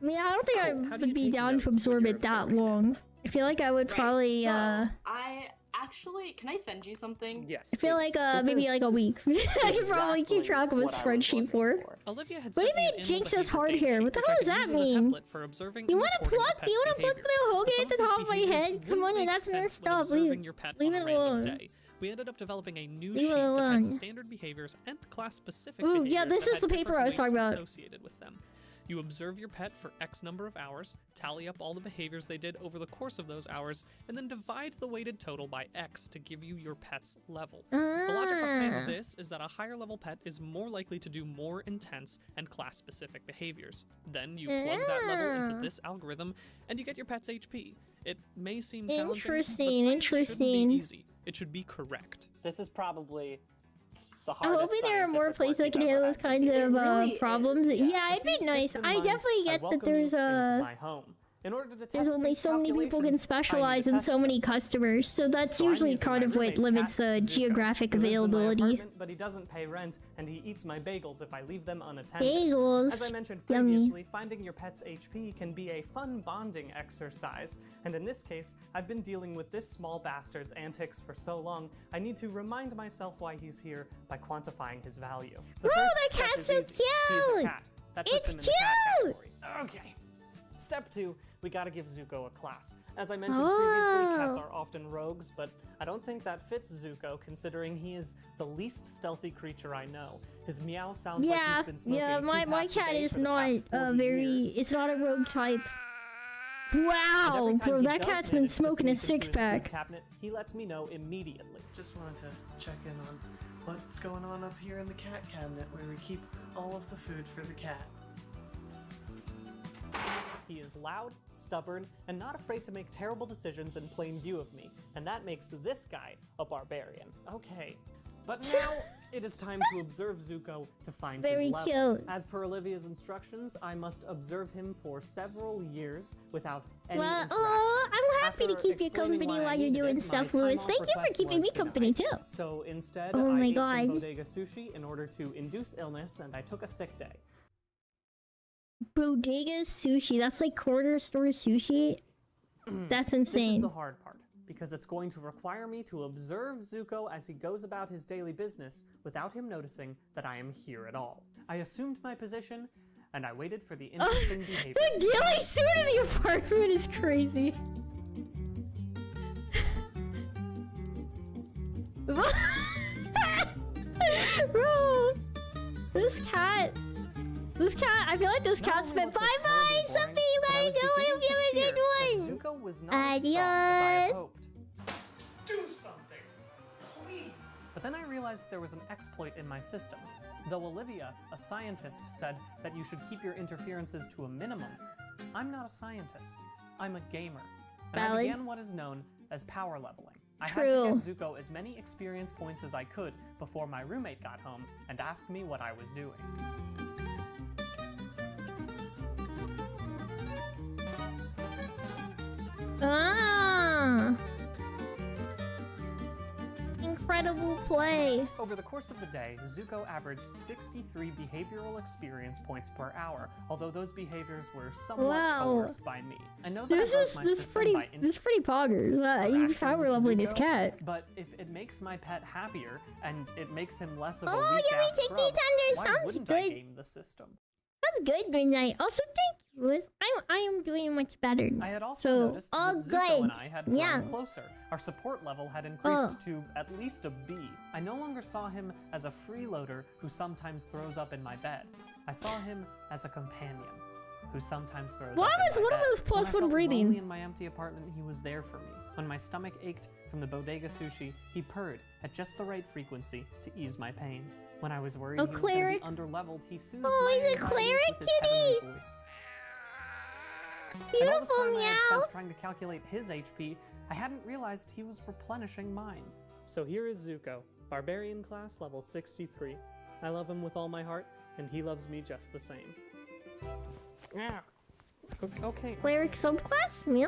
I mean, I don't think Cool. I How do would you be take down to notes when absorb you're it that observing it? long. I feel like I would probably So, I actually, can I send you something? Yes. I feel like maybe like a week. I could probably keep track of a spreadsheet for. Olivia had What do you sent me an mean animal Jinx has behavior hard data hair? sheet, What the which hell I does can that use as a mean? template for observing You and want to reporting pluck? the You pet's want to pluck behavior. the But Hogan some at the of these top of my behaviors head? Come wouldn't on, make that's sense messed when up. observing your pet Leave on it a random alone. day. we ended up developing a new Leave sheet it that alone. had standard behaviors and class-specific Ooh, behaviors yeah, this that is had the paper different I was talking links about. associated with them. You observe your pet for X number of hours, tally up all the behaviors they did over the course of those hours, and then divide the weighted total by X to give you your pet's level. The logic behind this is that a higher level pet is more likely to do more intense and class-specific behaviors. Then you plug that level into this algorithm, and you get your pet's HP. It may seem challenging, but science shouldn't be easy. It should be correct. This is probably the I'm hardest hoping there are more scientific places work that can you've ever handle those had to kinds do. of really problems. is, Yeah, With it'd be these nice. tips in I mind, definitely get that welcome there's you into a... my home. In order to There's test only these so many people can calculations, I need to specialize in test so many something. customers, so that's So I'm usually using kind my of what roommate's limits cat, the Zuko. geographic He lives in my availability. apartment, but he doesn't pay rent, and he eats my bagels if I leave them unattended. Bagels. As I mentioned Yummy. previously, finding your pet's HP can be a fun bonding exercise, and in this case, I've been dealing with this small bastard's antics for so long, I need to remind myself why he's here by quantifying his value. The Whoa, first that step cat's is so easy. He's a cute! cat. That puts It's him in the cat cute! category. Okay. Step 2, we gotta give Zuko a class. As I mentioned previously, cats are often rogues, but I don't think that fits Zuko, considering he is the least stealthy creature I know. His meow sounds like he's been smoking yeah, 2 my packs a cat day is for the not past 40 very... years. It's not a rogue type. And Wow, every time bro, he that does cat's been manage to smoking a sneak into his food six-pack. cabinet, he lets me know immediately. Just wanted to check in on what's going on up here in the cat cabinet where we keep all of the food for the cat. He is loud, stubborn, and not afraid to make terrible decisions in plain view of me, and that makes this guy a barbarian. Okay, but now it is time to observe Zuko to find Very his level. cute. As per Olivia's instructions, I must observe him for several years without any Well, interaction. I'm happy to After keep you explaining company why I while you're needed doing it, my stuff, time Louis. off Thank you for request keeping me was company, denied. too. So instead, Oh I my ate some God. bodega sushi in order to induce illness, and I took a sick day. Bodega sushi. That's like corner store sushi. That's This is insane. the hard part, because it's going to require me to observe Zuko as he goes about his daily business without him noticing that I am here at all. I assumed my position, and I waited for the interesting behavior. The ghillie suit in the apartment is crazy. Bro, this cat, I feel like this cat spent bye-bye, Sophie, I know, I hope you have a good one. Zuko was not as strong as I had Adios. hoped. Do something, please! But then I realized there was an exploit in my system. Though Olivia, a scientist, said that you should keep your interferences to a minimum, I'm not a scientist. I'm a gamer. And I Valid. began what is known as power leveling. I True. had to get Zuko as many experience points as I could before my roommate got home and asked me what I was doing. Ah. Incredible play. Over the course of the day, Zuko averaged 63 behavioral experience points per hour, although those behaviors were somewhat Wow. coerced by me. I know that This I broke is my this system by pretty poggers. You power leveling this Zuko, cat. But if it makes my pet happier and it makes him less of a Oh, weak yummy ass chicky scrub, tenders, why sounds wouldn't I good. game the system? That's good, Midnight. Also, thank you, Liz. I am doing much better. I had also So, noticed all that Zuko good. and I had grown Yeah. closer. Our support level had increased Oh. to at least a B. I no longer saw him as a freeloader who sometimes throws up in my bed. I saw him as a companion who sometimes throws Why up was in my one of bed. those plus When I one felt breathing? lonely in my empty apartment, he was there for me. When my stomach ached from the bodega sushi, he purred at just the right frequency to ease my pain. When I was worried A he was going cleric? to be underleveled, he soothed Oh, my he's a anxieties cleric with his heavenly kitty! voice. And all this Beautiful time I had meow. spent trying to calculate his HP, I hadn't realized he was replenishing mine. So here is Zuko, Barbarian class level 63. I love him with all my heart, and he loves me just the same. Yeah. Okay. Cleric subclass? Meow.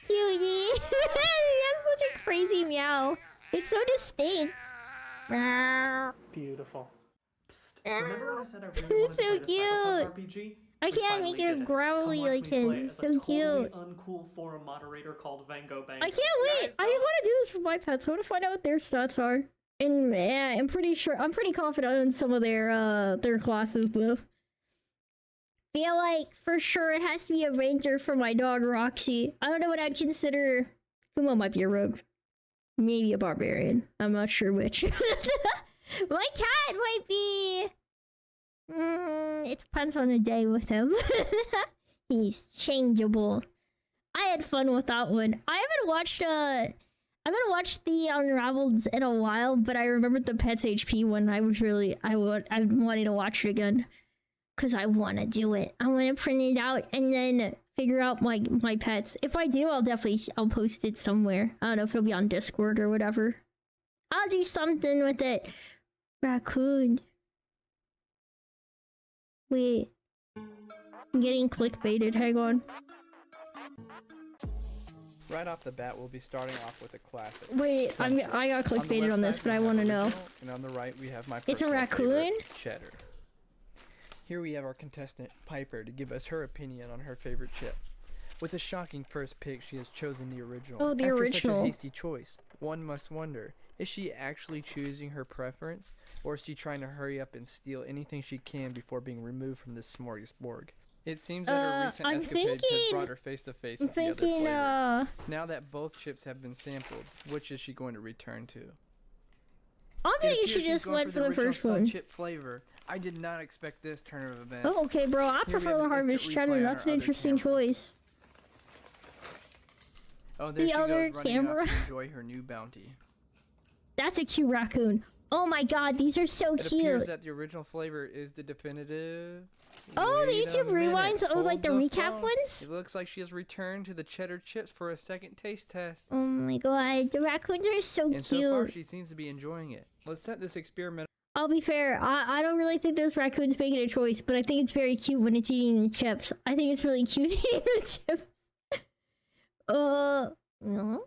Cutie! That's such a crazy meow. It's so distinct. Meow. Beautiful. Psst. Remember when I said I really It's wanted to so play the Cyberpunk cute. RPG? I We can't finally make did it growly Come watch like me play him. as So a totally cute. uncool forum moderator called Vango Bango. I can't wait. I want to do this for my pets. I want to find out what their stats are. And yeah, I'm pretty confident on some of their classes though. feel like for sure it has to be a ranger for my dog Roxy. I don't know what I'd consider. Kumo might be a rogue. Maybe a barbarian. I'm not sure which. My cat might be... it depends on the day with him. He's changeable. I had fun with that one. I haven't watched the Unraveled in a while, but I remembered the Pets HP one. I wanted to watch it again. Cause I wanna do it. I wanna print it out and then figure out my pets. If I do, I'll post it somewhere. I don't know if it'll be on Discord or whatever. I'll do something with it. Raccoon. Wait. I'm getting clickbaited, hang on. Right off the bat, we'll be starting off with a classic. Wait, I got clickbaited on this, but I want to know. And on the right, we have my It's a raccoon? Cheddar. Here we have our contestant, Piper, to give us her opinion on her favorite chip. With a shocking first pick, she has chosen the original. Oh, the original. Such a hasty choice, one must wonder, is she actually choosing her preference, or is she trying to hurry up and steal anything she can before being removed from this smorgasbord? It seems that her recent escapades have brought her face to face with the other flavor. Now that both chips have been sampled, which is she going to return to? I bet you should just went for the first one. Chip flavor. I did not expect this turn of events. Oh, okay, bro. I prefer the Harvest Cheddar. That's an interesting choice. Oh, there she goes, running up to enjoy her new bounty. That's a cute raccoon. Oh my god, these are so cute. It appears that the original flavor is the definitive. Oh, the YouTube rewinds. Oh, like the recap ones? It looks like she has returned to the cheddar chips for a second taste test. Oh my god, the raccoons are so cute. And so far, she seems to be enjoying it. Let's set this experiment. I'll be fair, I don't really think those raccoons make it a choice, but I think it's very cute when it's eating the chips. I think it's really cute eating the chips. No?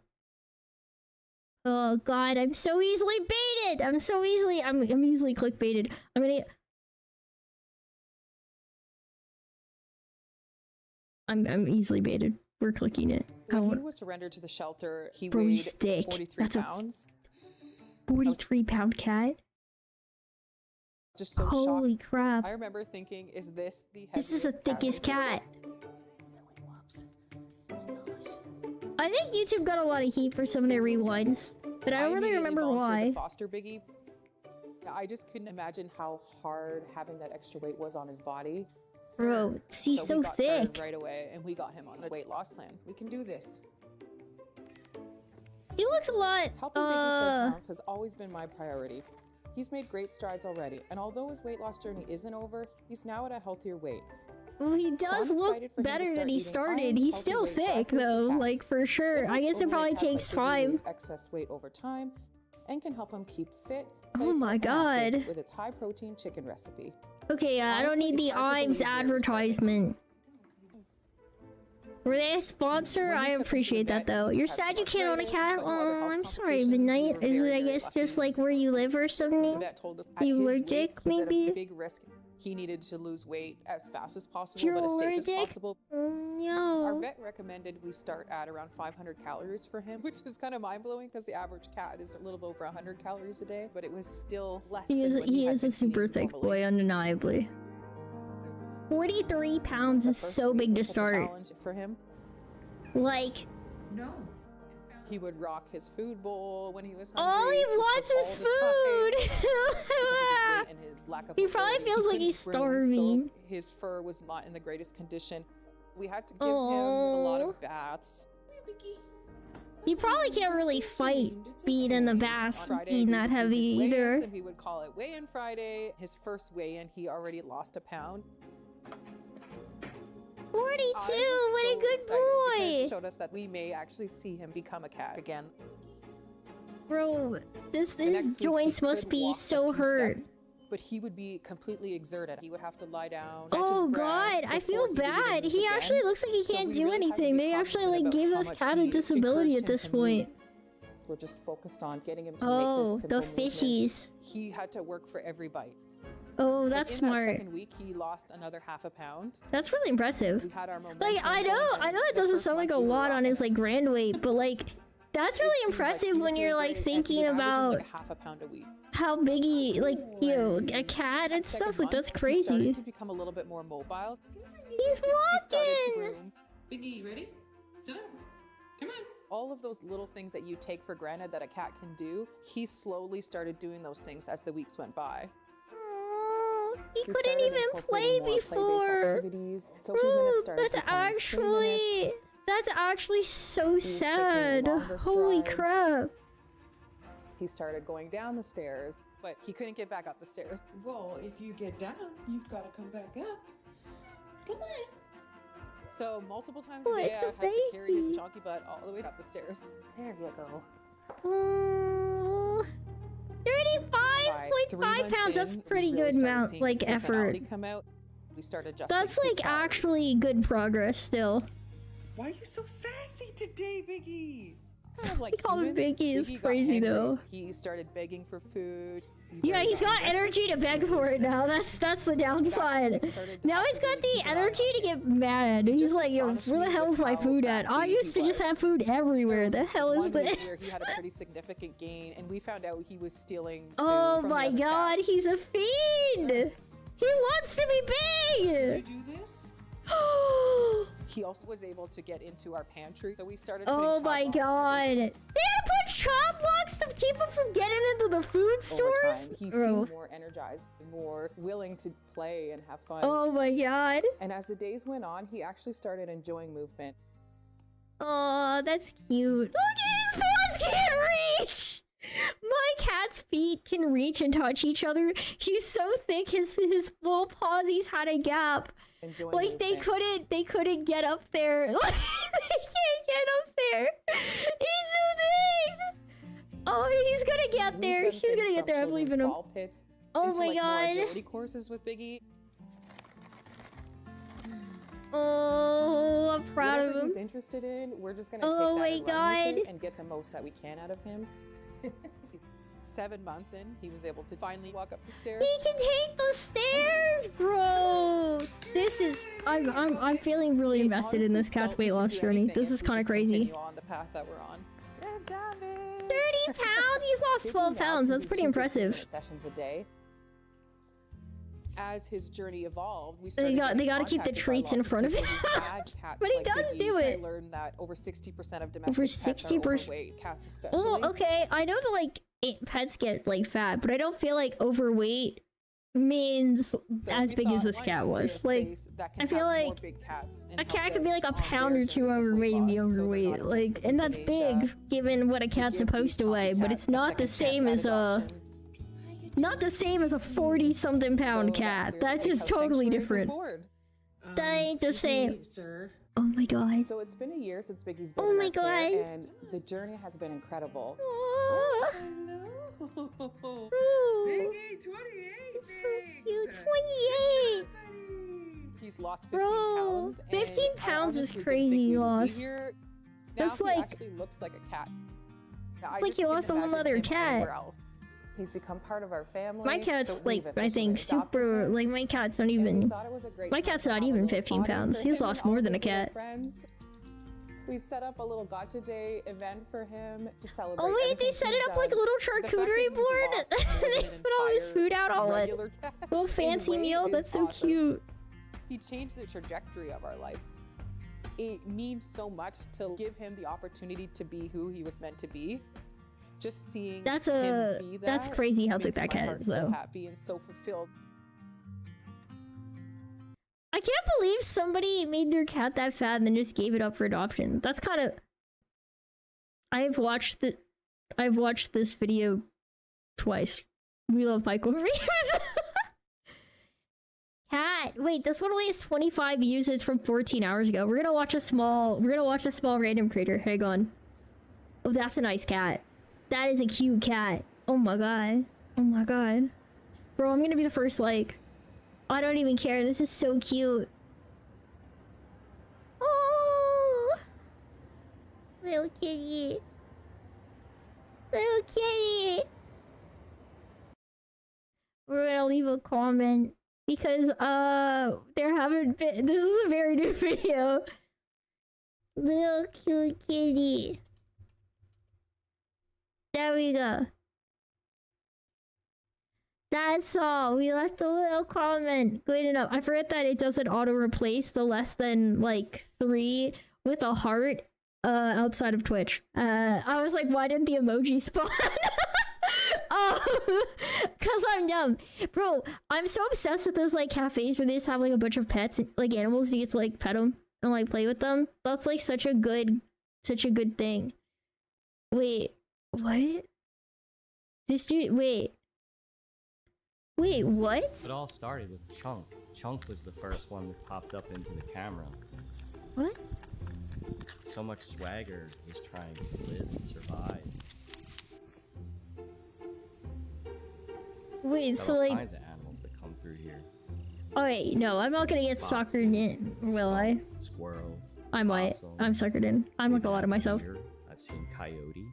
Oh god, I'm so easily baited! I'm easily clickbaited. I'm easily baited. We're clicking it. When he was surrendered to the shelter, he Bro, weighed he's thick. 43 pounds. 43-pound cat? Just so holy shocked. crap. I remember thinking, is this the This is the thickest cat. I think YouTube got a lot of heat for some of their rewinds, but I don't really remember why. Foster Biggie. I just couldn't imagine how hard having that extra weight was on his body. Bro, he's so thick. Right away, and we got him on a weight loss plan. We can do this. He looks a lot. Helping Biggie shed pounds has always been my priority. He's made great strides already, and although his weight loss journey isn't over, he's now at a healthier weight. Well, he does look better than he started. He's still thick, though, like, for sure. I guess it probably takes time. Excess weight over time, and can help him keep fit. Oh my god. With its high-protein chicken recipe. Okay, I don't need the IMS advertisement. Were they a sponsor? I appreciate that, though. You're sad you can't own a cat? Oh, I'm sorry, Midnight. Is it, I guess, just like where you live or something? Are you allergic, maybe? Big risk. He needed to lose weight as fast as possible, You're but as allergic? safe as possible. No. Our vet recommended we start at around 500 calories for him, which is kind of mind-blowing because the average cat is a little over 100 calories a day, but it was still less than what He is a super thick boy, undeniably. 43 pounds is so big to start. For him. Like... No. He would rock his food bowl when he was hungry. All he wants is food! He probably feels like he's starving. So his fur was not in the greatest condition. We had to give him a lot of baths. He probably can't really fight being in the bath, being that heavy either. And we would call it weigh-in Friday. His first weigh-in, he already lost a pound. 42! What a good boy! It showed us that we may actually see him become a cat again. Bro, his joints must be so hurt. Steps, but he would be completely exerted. He would have to lie down. Oh god, I feel bad. He actually looks like he can't do anything. They actually like gave this cat a disability at this point. We're just focused on getting him to the make this fishies. He had to work for every bite. Oh, that's smart. That second week, he lost another ½ pound. That's really impressive. We had our momentum like, I know it doesn't sound like a lot on his like grand weight, but like That's really impressive when you're like thinking about like half a pound a week. how biggy, like, you know, a cat and stuff. Like, that's crazy. He started to become a little bit more mobile. He's walking. Biggie, you ready? Sit up. Come on. All of those little things that you take for granted that a cat can do, he slowly started doing those things as the weeks went by. Oh, he couldn't even play before. Ooh, that's actually so sad. Holy crap. He started going down the stairs, but he couldn't get back up the stairs. Well, if you get down, you've got to come back up. Come on. So multiple times a day, I had to carry his chunky butt all the way up the stairs. There you go. Oh, 35.5 pounds. That's a pretty good amount, like, effort. We started That's like actually good progress still. Why are you so sassy today, Biggie? Kind of like call him Biggie is crazy though. He started begging for food. Yeah, he's got energy to beg for it now. That's the downside. Now he's got the energy to get mad. He's like, yo, where the hell's my food at? I used to just have food everywhere. The hell is this? He had a pretty significant gain, and we found out he was stealing. Oh my god, he's a fiend! He wants to be big! Did you do this? He also was able to get into our pantry, so we started. Oh my god! They had to put chop blocks to keep him from getting into the food stores. He seemed more energized, more willing to play and have fun. Oh my god! And as the days went on, he actually started enjoying movement. Oh, that's cute. Look at his paws can't reach. My cat's feet can reach and touch each other. He's so thick, his little pawsies had a gap. Like they couldn't get up there. Like, they can't get up there. He's so thick. Oh, he's gonna get there. He's gonna get there. I believe in him. Oh my god. Agility courses with Biggie. Oh, I'm proud of him. He's interested in, we're just gonna take that and run with it and get the most that we can out of him. 7 months in, he was able to finally walk up the stairs. He can take the stairs, bro. This is I'm feeling really invested in this cat's weight loss journey. This is kind of crazy. On the path that we're on. 30 pounds. He's lost 12 pounds. That's pretty impressive. Sessions a day. As his journey evolved, we they got to keep the treats in front of him. But he does do it. I learned that over 60% of domestic pets are overweight, cats especially. Oh, okay. I know that like pets get like fat, but I don't feel like overweight means as big as this cat was. Like, I feel like a cat could be like a pound or two overweight and be overweight. Like, and that's big given what a cat's supposed to weigh, but it's not the same as a 40-something pound cat. That's just totally different. That ain't the same. Oh my god. So it's been a year since Biggie's been in our care, and the journey has been incredible. Oh. Biggie, 28. It's so cute. 28. He's lost 15 pounds. 15 pounds is crazy loss. That's like actually looks like a cat. It's like he lost a whole other cat. He's become part of our family. My cat's like, I think, super, like, my cat's not even, my cat's not even 15 pounds. He's lost more than a cat. We set up a little gotcha day event for him to celebrate. Oh wait, they set it up like a little charcuterie board? They put all his food out on it. Little fancy meal, that's so cute. He changed the trajectory of our life. It means so much to give him the opportunity to be who he was meant to be. Just seeing him be that's crazy how thick that cat is, though. So happy and so fulfilled. I can't believe somebody made their cat that fat and then just gave it up for adoption. That's kind of. I've watched this video twice. We love Michael reviews. Cat. Wait, this one only has 25 views. It's from 14 hours ago. We're gonna watch a small random creator. Hang on. Oh, that's a nice cat. That is a cute cat. Oh my god. Oh my god. Bro, I'm gonna be the first like. I don't even care. This is so cute. Oh, little kitty. Little kitty. We're gonna leave a comment because there haven't been. This is a very new video. Little cute kitty. There we go. That's all. We left a little comment. Good enough. I forget that it doesn't auto-replace the less than, like, 3 with a heart outside of Twitch. I was like, why didn't the emoji spawn? Oh, because I'm dumb. Bro, I'm so obsessed with those, like, cafes where they just have, like, a bunch of pets, like, animals. You get to, like, pet them and, like, play with them. That's, like, such a good thing. Wait, what? This dude, wait, what? It all started with Chunk. Chunk was the first one that popped up into the camera. What? So much swagger, just trying to live and survive. Wait, so all like... kinds of animals that come through here. Oh wait, no, I'm not gonna get suckered in, will I? Squirrels. I might. possum, I'm suckered in. I'm like a lot of myself. deer. I've seen coyote.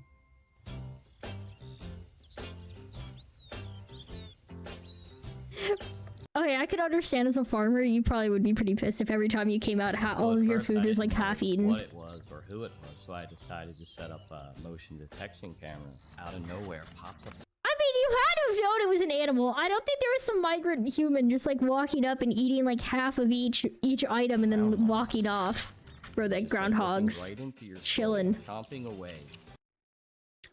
Okay, I could understand as a farmer, you probably would be pretty pissed if every time you came out, all of your food is like half eaten. What it was or who it was, so I decided to set up a motion detection camera. Out of nowhere, pops up. I mean, you had to have known it was an animal. I don't think there was some migrant human just like walking up and eating like half of each item and then walking off. Bro, that groundhog's Right into your chilling. soul, chomping away.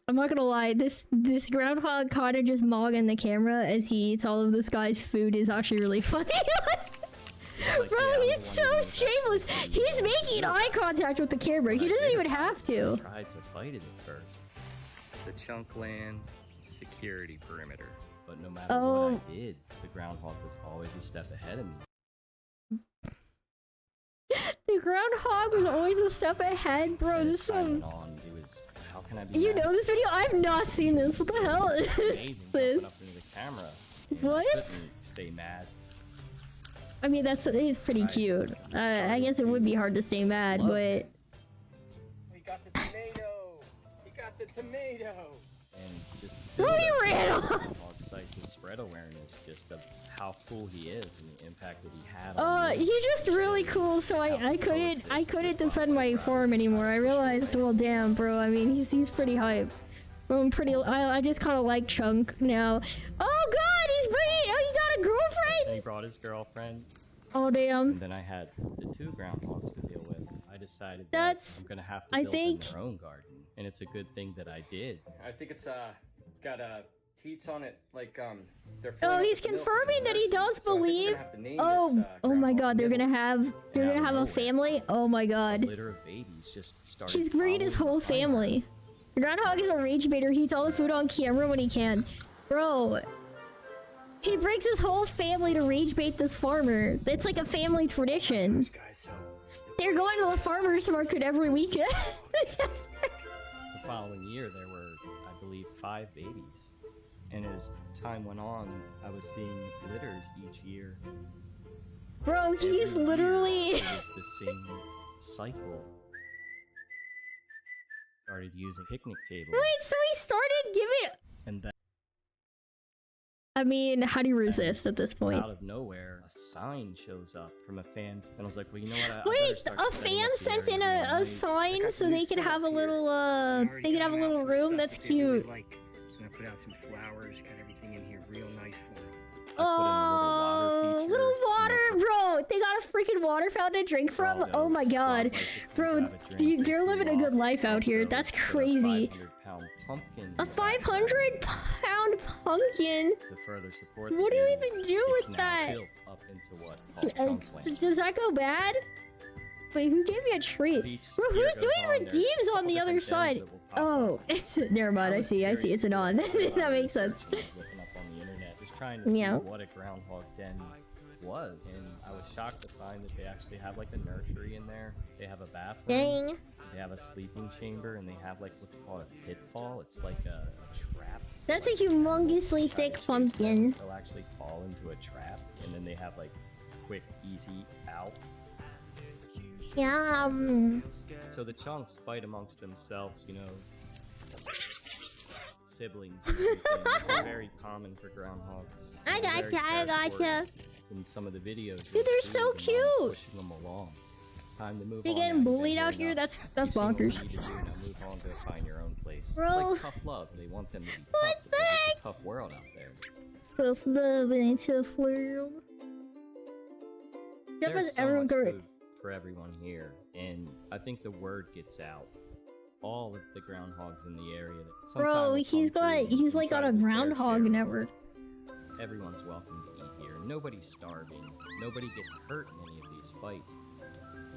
I'm not gonna lie, this groundhog kind of just mogging the camera as he eats all of this guy's food is actually really funny. Bro, he's so shameless. He's making eye contact with the camera. He doesn't even have to. Tried to fight it at first. The Chunkland security perimeter. But no matter what I did, the groundhog was always a step ahead of me. The groundhog was always a step ahead, bro. This is some... How can I be You mad? know this video? I've not seen this. What the hell is Amazing, this? up into the camera. What? I couldn't stay mad. I mean, he's pretty cute. I guess it would be hard to stay mad, but... We got the tomato! He got the tomato! And just Bro, you ran off! Groundhog site to spread awareness just of how cool he is and the impact that he had on He's just really cool, so I couldn't defend my farm anymore. I realized, well, damn, bro. I mean, he's pretty hype. Bro, I just kind of like Chunk now. Oh God, he's bringing. Oh, he got a girlfriend. And he brought his girlfriend. Oh damn. And then I had the 2 groundhogs to deal with. I decided That's. I'm gonna have to build them their own garden, and it's a good thing that I did. I think it's got teats on it, like they're. Oh, he's confirming that he does believe. Oh my God, they're gonna have a family. Oh my God. Litter of babies just started. He's bringing his whole family. The groundhog is a rage baiter. He eats all the food on camera when he can. Bro, he brings his whole family to rage bait this farmer. It's like a family tradition. They're going to the farmer's market every weekend. The following year, there were, I believe, 5 babies. And as time went on, I was seeing litters each year. Bro, he's literally... It was the same cycle. Started using picnic tables. Wait, so he started giving... And then... I mean, how do you resist at this point? Out of nowhere, a sign shows up from a fan, and I was like, well, you know what? Wait, a fan sent in a sign so they could have a little, room? That's cute. Like, put out some flowers, got everything in here real nice for him. Oh, little water, bro. They got a freaking water fountain to drink from. Oh my God, bro, they're living a good life out here. That's crazy. A 500-pound pumpkin. To further support what do you even do with that? Built up into what does that go bad? Wait, who gave me a treat? Bro, who's doing redeems on the other side? Oh, it's never mind. I see. It's an on. That makes sense. Looking up on the internet, just trying to see what a groundhog den was, and I was shocked to find that they actually have like a nursery in there. They have a bathroom. Dang. They have a sleeping chamber, and they have like what's called a pitfall. It's like a trap. That's a humongously thick pumpkin. They'll actually fall into a trap, and then they have like quick, easy out. Yeah. So the chunks fight amongst themselves, you know. Siblings. And it's very common for groundhogs. I gotcha. In some of the videos. Dude, they're so cute. Pushing them along. Time to move They on. getting now. You've bullied been out here here? enough. That's You've seen what we bonkers. need to do. Now move on, go find your own place. Bro. It's like tough love. They want them to be What tough because it's a tough world out there. Tough love in a tough world. Jeff There's has so everyone much covered. food for everyone here, and I think the word gets out. All of the groundhogs in the area. That Bro, sometimes will he's come through got and he's like try on to a get their groundhog share. network. Everyone's welcome to eat here. Nobody's starving. Nobody gets hurt in any of these fights.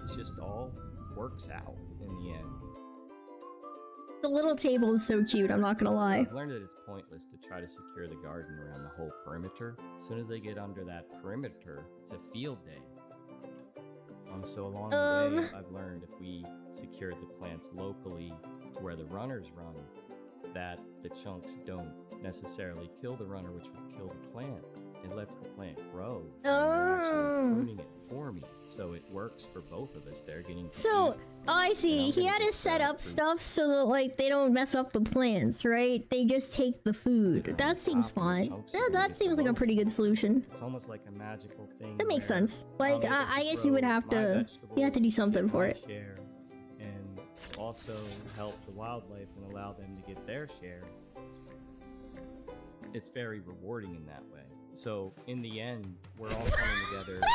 It's just all works out in the end. The little table is so cute, I'm not gonna lie. I've learned that it's pointless to try to secure the garden around the whole perimeter. As soon as they get under that perimeter, it's a field day. So along the way, I've learned if we secured the plants locally to where the runners run, that the chunks don't necessarily kill the runner, which would kill the plant. It lets the plant grow. And they're actually pruning it for me, so it works for both of us. They're getting to So eat, I see. and I'm He gonna had to get set that up fruit. stuff so that like they don't mess up the plants, right? They just take the food. That seems fine. Yeah, that seems like a pretty good solution. It's almost like a magical thing. That makes where sense. Like I'm able I to guess you would grow have my to. You have to do vegetables, something get for my it. share, and also help the wildlife and allow them to get their share. It's very rewarding in that way. So in the end, we're all coming together. Bro,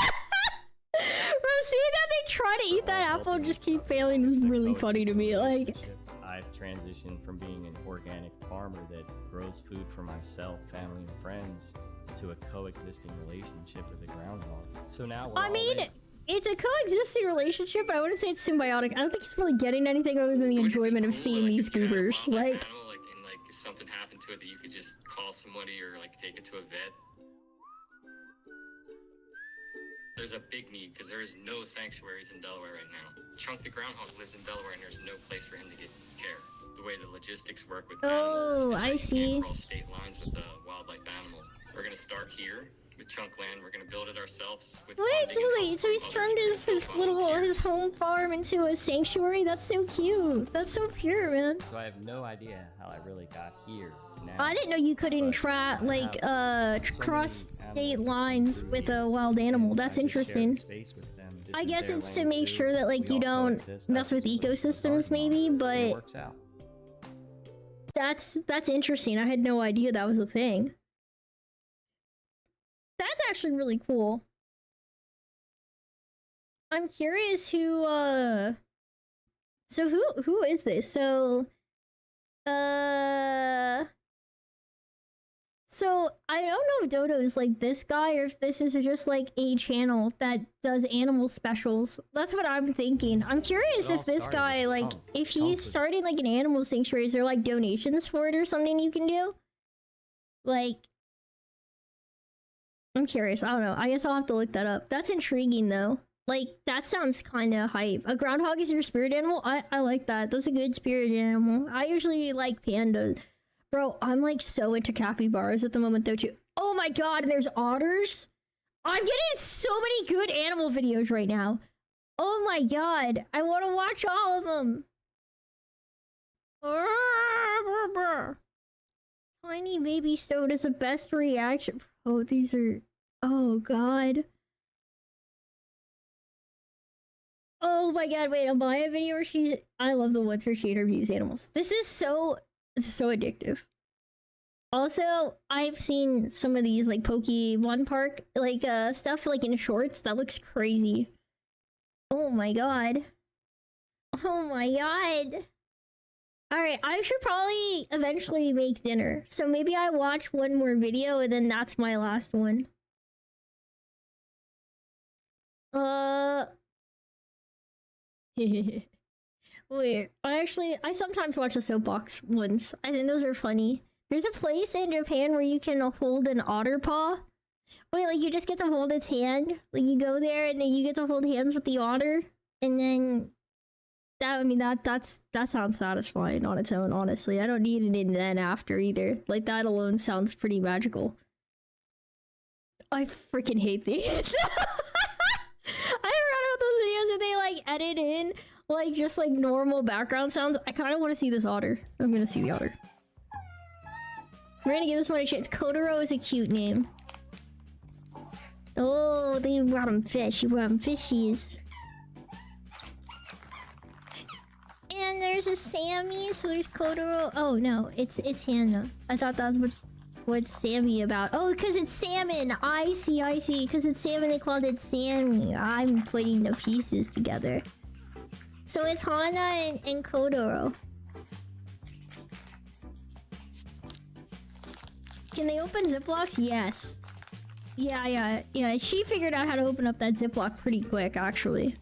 seeing that they try to eat that apple and just keep failing is really funny to me. Like, I've transitioned from being an organic farmer that grows food for myself, family, and friends to a coexisting relationship with a groundhog. So now we're I all mean, in. it's a coexisting relationship, but I wouldn't say it's symbiotic. I don't think he's really getting anything other than the enjoyment of seeing these goobers. Like, If something happened to it, that you could just call somebody or take it to a vet. There's a big need because there is no sanctuaries in Delaware right now. Chunk the groundhog lives in Delaware and there's no place for him to get care. The way the logistics work with oh, animals, I see. cross state lines with a wildlife animal. We're gonna start here with chunk land. We're gonna build it ourselves. With Wait, so he's turned his home farm into a sanctuary? That's so cute. That's so pure, man. So I have no idea how I really got here. Now. I didn't know you couldn't cross state lines with a wild animal. That's interesting. I guess it's to make sure that like you don't mess with ecosystems, maybe, but that's interesting. I had no idea that was a thing. That's actually really cool. I'm curious who so who is this? So I don't know if Dodo's like this guy or if this is just like a channel that does animal specials. That's what I'm thinking. I'm curious if this guy like if he's starting like an animal sanctuary, is there like donations for it or something you can do? Like, I'm curious. I don't know. I guess I'll have to look that up. That's intriguing though. Like, that sounds kind of hype. A groundhog is your spirit animal? I like that. That's a good spirit animal. I usually like pandas. Bro, I'm like so into capybaras at the moment though too. Oh my god, and there's otters? I'm getting so many good animal videos right now. Oh my god, I want to watch all of them. Tiny baby Stoat is the best reaction. Oh, these are... Oh god. Oh my god, wait, am I a video where she's... I love the ones where she interviews animals. This is so addictive. Also, I've seen some of these like Pokemon Park like stuff like in shorts that looks crazy. Oh my god. Oh my god. Alright, I should probably eventually make dinner. So maybe I watch one more video and then that's my last one. Wait, I sometimes watch the soapbox ones. I think those are funny. There's a place in Japan where you can hold an otter paw. Wait, like you just get to hold its hand? Like you go there and then you get to hold hands with the otter? And then... that sounds satisfying on its own, honestly. I don't need it in then after either. Like that alone sounds pretty magical. I freaking hate these. I forgot about those videos where they like edit in like just like normal background sounds. I kind of want to see this otter. I'm gonna see the otter. We're gonna give this one a chance. Kotaro is a cute name. Oh, they brought him fish. You brought him fishies. this is Sammy, so there's Kotaro. Oh no, it's Hannah. I thought that was what's Sammy about. Oh, because it's salmon. I see. Because it's salmon, they called it Sammy. I'm putting the pieces together. So it's Hana and Kotaro. Can they open Ziplocs? Yes. Yeah. She figured out how to open up that Ziploc pretty quick, actually.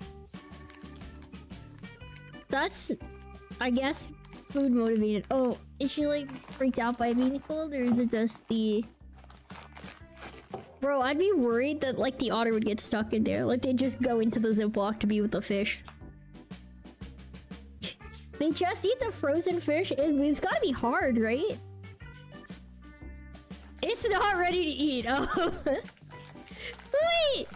That's, I guess, food motivated. Oh, is she like freaked out by being cold, or is it just the... Bro, I'd be worried that like the otter would get stuck in there. Like they just go into the Ziploc to be with the fish. They just eat the frozen fish. It's gotta be hard, right? It's not ready to eat. Oh. Wait!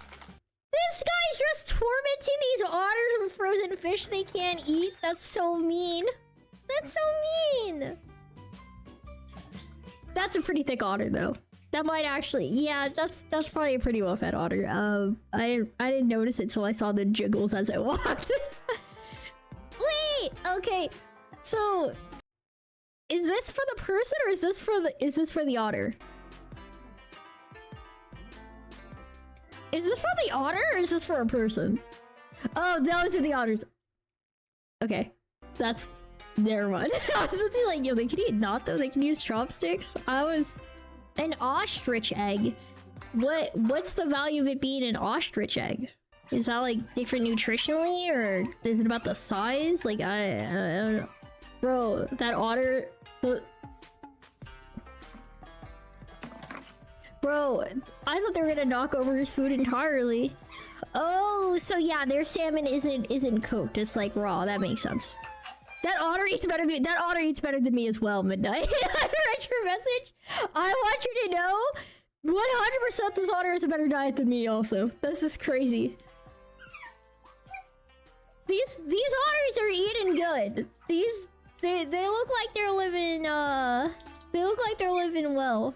This guy's just tormenting these otters with frozen fish they can't eat. That's so mean. That's so mean. That's a pretty thick otter, though. That might actually... Yeah, that's probably a pretty well-fed otter. I didn't notice it till I saw the jiggles as I walked. Wait! Okay, so... Is this for the person, or is this for the otter? Is this for the otter, or is this for a person? Oh, those are the otters. Okay, that's their one. I was literally like, yo, they can eat natto, they can use chopsticks. An ostrich egg. What's the value of it being an ostrich egg? Is that like different nutritionally, or is it about the size? Like I don't know. Bro, that otter. Bro, I thought they were gonna knock over his food entirely. Oh, so yeah, their salmon isn't cooked. It's like raw. That makes sense. That otter eats better than me as well, Midnight. I read your message. I want you to know 100% this otter has a better diet than me also. This is crazy. These otters are eating good. They look like they're living well.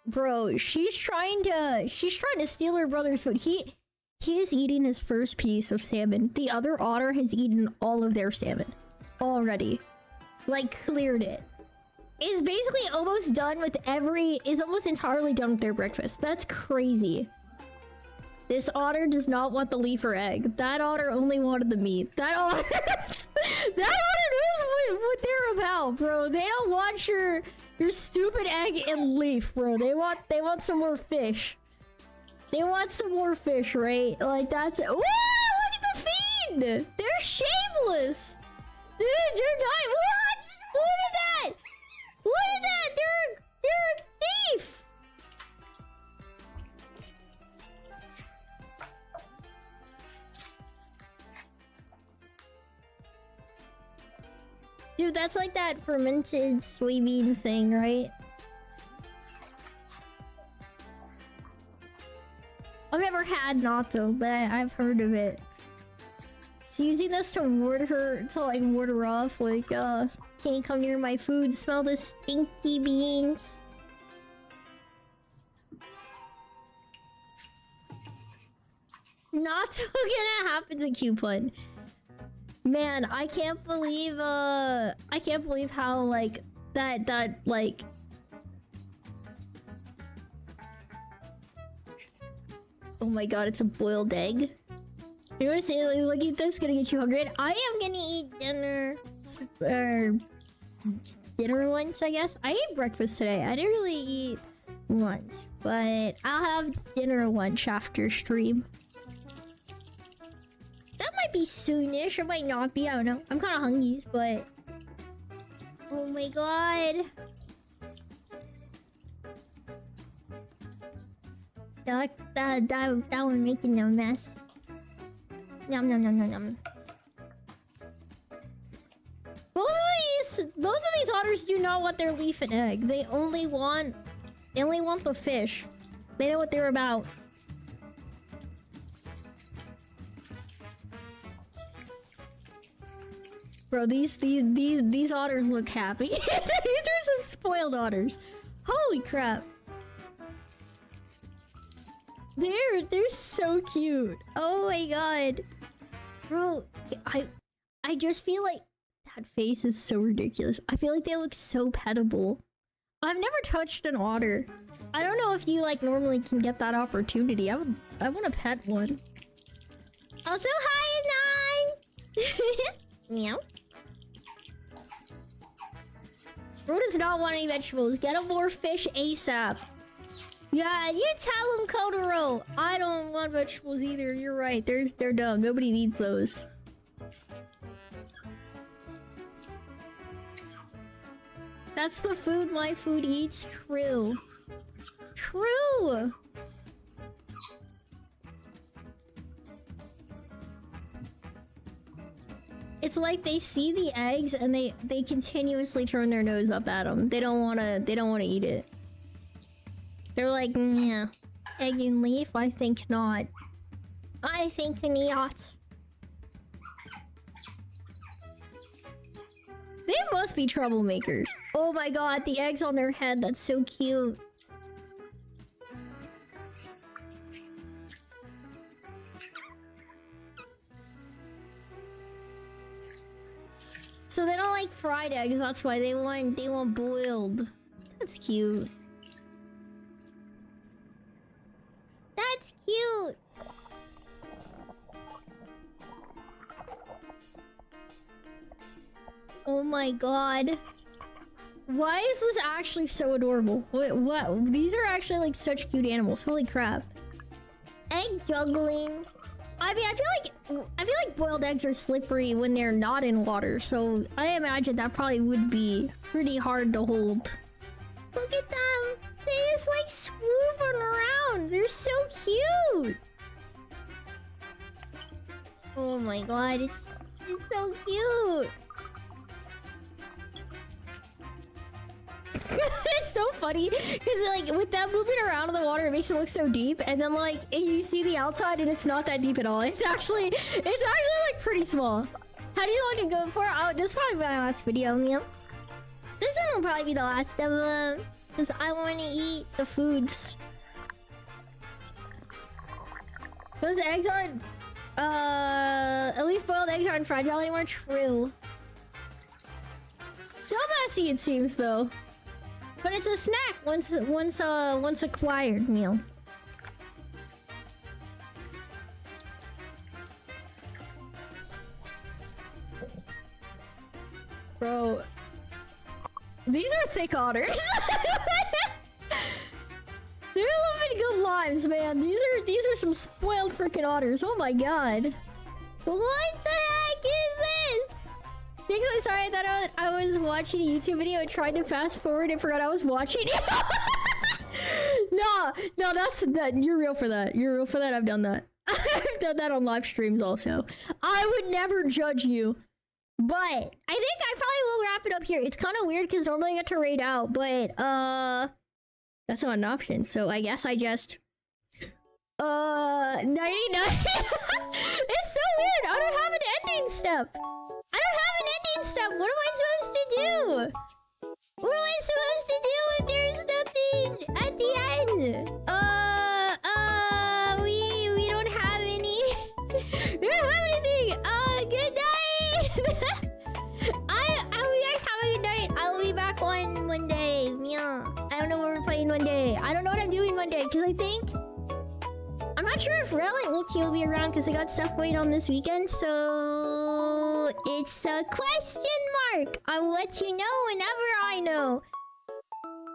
Bro, she's trying to steal her brother's food. He is eating his first piece of salmon. The other otter has eaten all of their salmon already. Like, cleared it. Is basically almost done with is almost entirely done with their breakfast. That's crazy. This otter does not want the leaf or egg. That otter only wanted the meat. That otter knows what they're about, bro. They don't want your stupid egg and leaf, bro. They want some more fish. They want some more fish, right? Like that's it. Whoa! Look at the fiend! They're shameless! Dude, they're dying. What? Look at that! Look at that! They're a thief! Dude, that's like that fermented soybean thing, right? I've never had natto, but I've heard of it. So using this to ward her off, like, can't come near my food, smell the stinky beans. Natto gonna happen to Cupid. Man, I can't believe how like that like oh my god, it's a boiled egg. You wanna say like, look at this, gonna get you hungry? I am gonna eat dinner lunch, I guess. I ate breakfast today. I didn't really eat lunch, but I'll have dinner lunch after stream. That might be soonish, it might not be, I don't know. I'm kind of hungry, but... Oh my god. That one making a mess. Yum yum yum yum yum. Both of these otters do not want their leaf and egg. They only want the fish. They know what they're about. Bro, these otters look happy. These are some spoiled otters. Holy crap. They're so cute. Oh my god. Bro, I just feel like that face is so ridiculous. I feel like they look so petable. I've never touched an otter. I don't know if you like normally can get that opportunity. I want to pet one. Also, hi, Nine! Meow. Bro does not want any vegetables. Get him more fish ASAP. Yeah, you tell him, Kotaro. I don't want vegetables either. You're right. They're dumb. Nobody needs those. That's the food my food eats. True. True! It's like they see the eggs and they continuously turn their nose up at them. They don't wanna eat it. They're like, yeah, egg and leaf? I think not. I think not. They must be troublemakers. Oh my god, the eggs on their head, that's so cute. So they don't like fried eggs, that's why they want boiled. That's cute. That's cute. Oh my god. Why is this actually so adorable? What? These are actually like such cute animals. Holy crap. Egg juggling. I mean, I feel like boiled eggs are slippery when they're not in water, so I imagine that probably would be pretty hard to hold. Look at them. They just like swooping around. They're so cute. Oh my god, it's so cute. It's so funny because like with them moving around in the water, it makes it look so deep, and then like you see the outside and it's not that deep at all. It's actually like pretty small. How do you want to go for? Oh, this is probably my last video, Mia. This one will probably be the last of them because I want to eat the foods. Those eggs aren't. At least boiled eggs aren't fragile anymore. True. So messy it seems though. But it's a snack once acquired, meal. Bro, these are thick otters. They're living good lives, man. These are some spoiled freaking otters. Oh my god. What the heck is this? Thanks, I'm sorry, I thought I was watching a YouTube video. I tried to fast forward and forgot I was watching it. No, you're real for that. You're real for that. I've done that. I've done that on live streams also. I would never judge you. But I think I probably will wrap it up here. It's kind of weird because normally I get to raid out, but that's not an option. So I guess I just 99. It's so weird. I don't have an ending step. I don't have an ending step. What am I supposed to do? What am I supposed to do if there's nothing at the end? We don't have any. We don't have anything. Good night. You guys have a good night. I'll be back on Monday. Yeah. I don't know what we're playing Monday. I don't know what I'm doing Monday because I'm not sure if Rel and Ichi will be around because I got stuff going on this weekend, so it's a question mark. I will let you know whenever I know.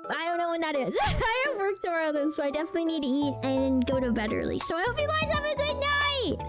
I don't know when that is. I have work tomorrow though, so I definitely need to eat and go to bed early. So I hope you guys have a good night.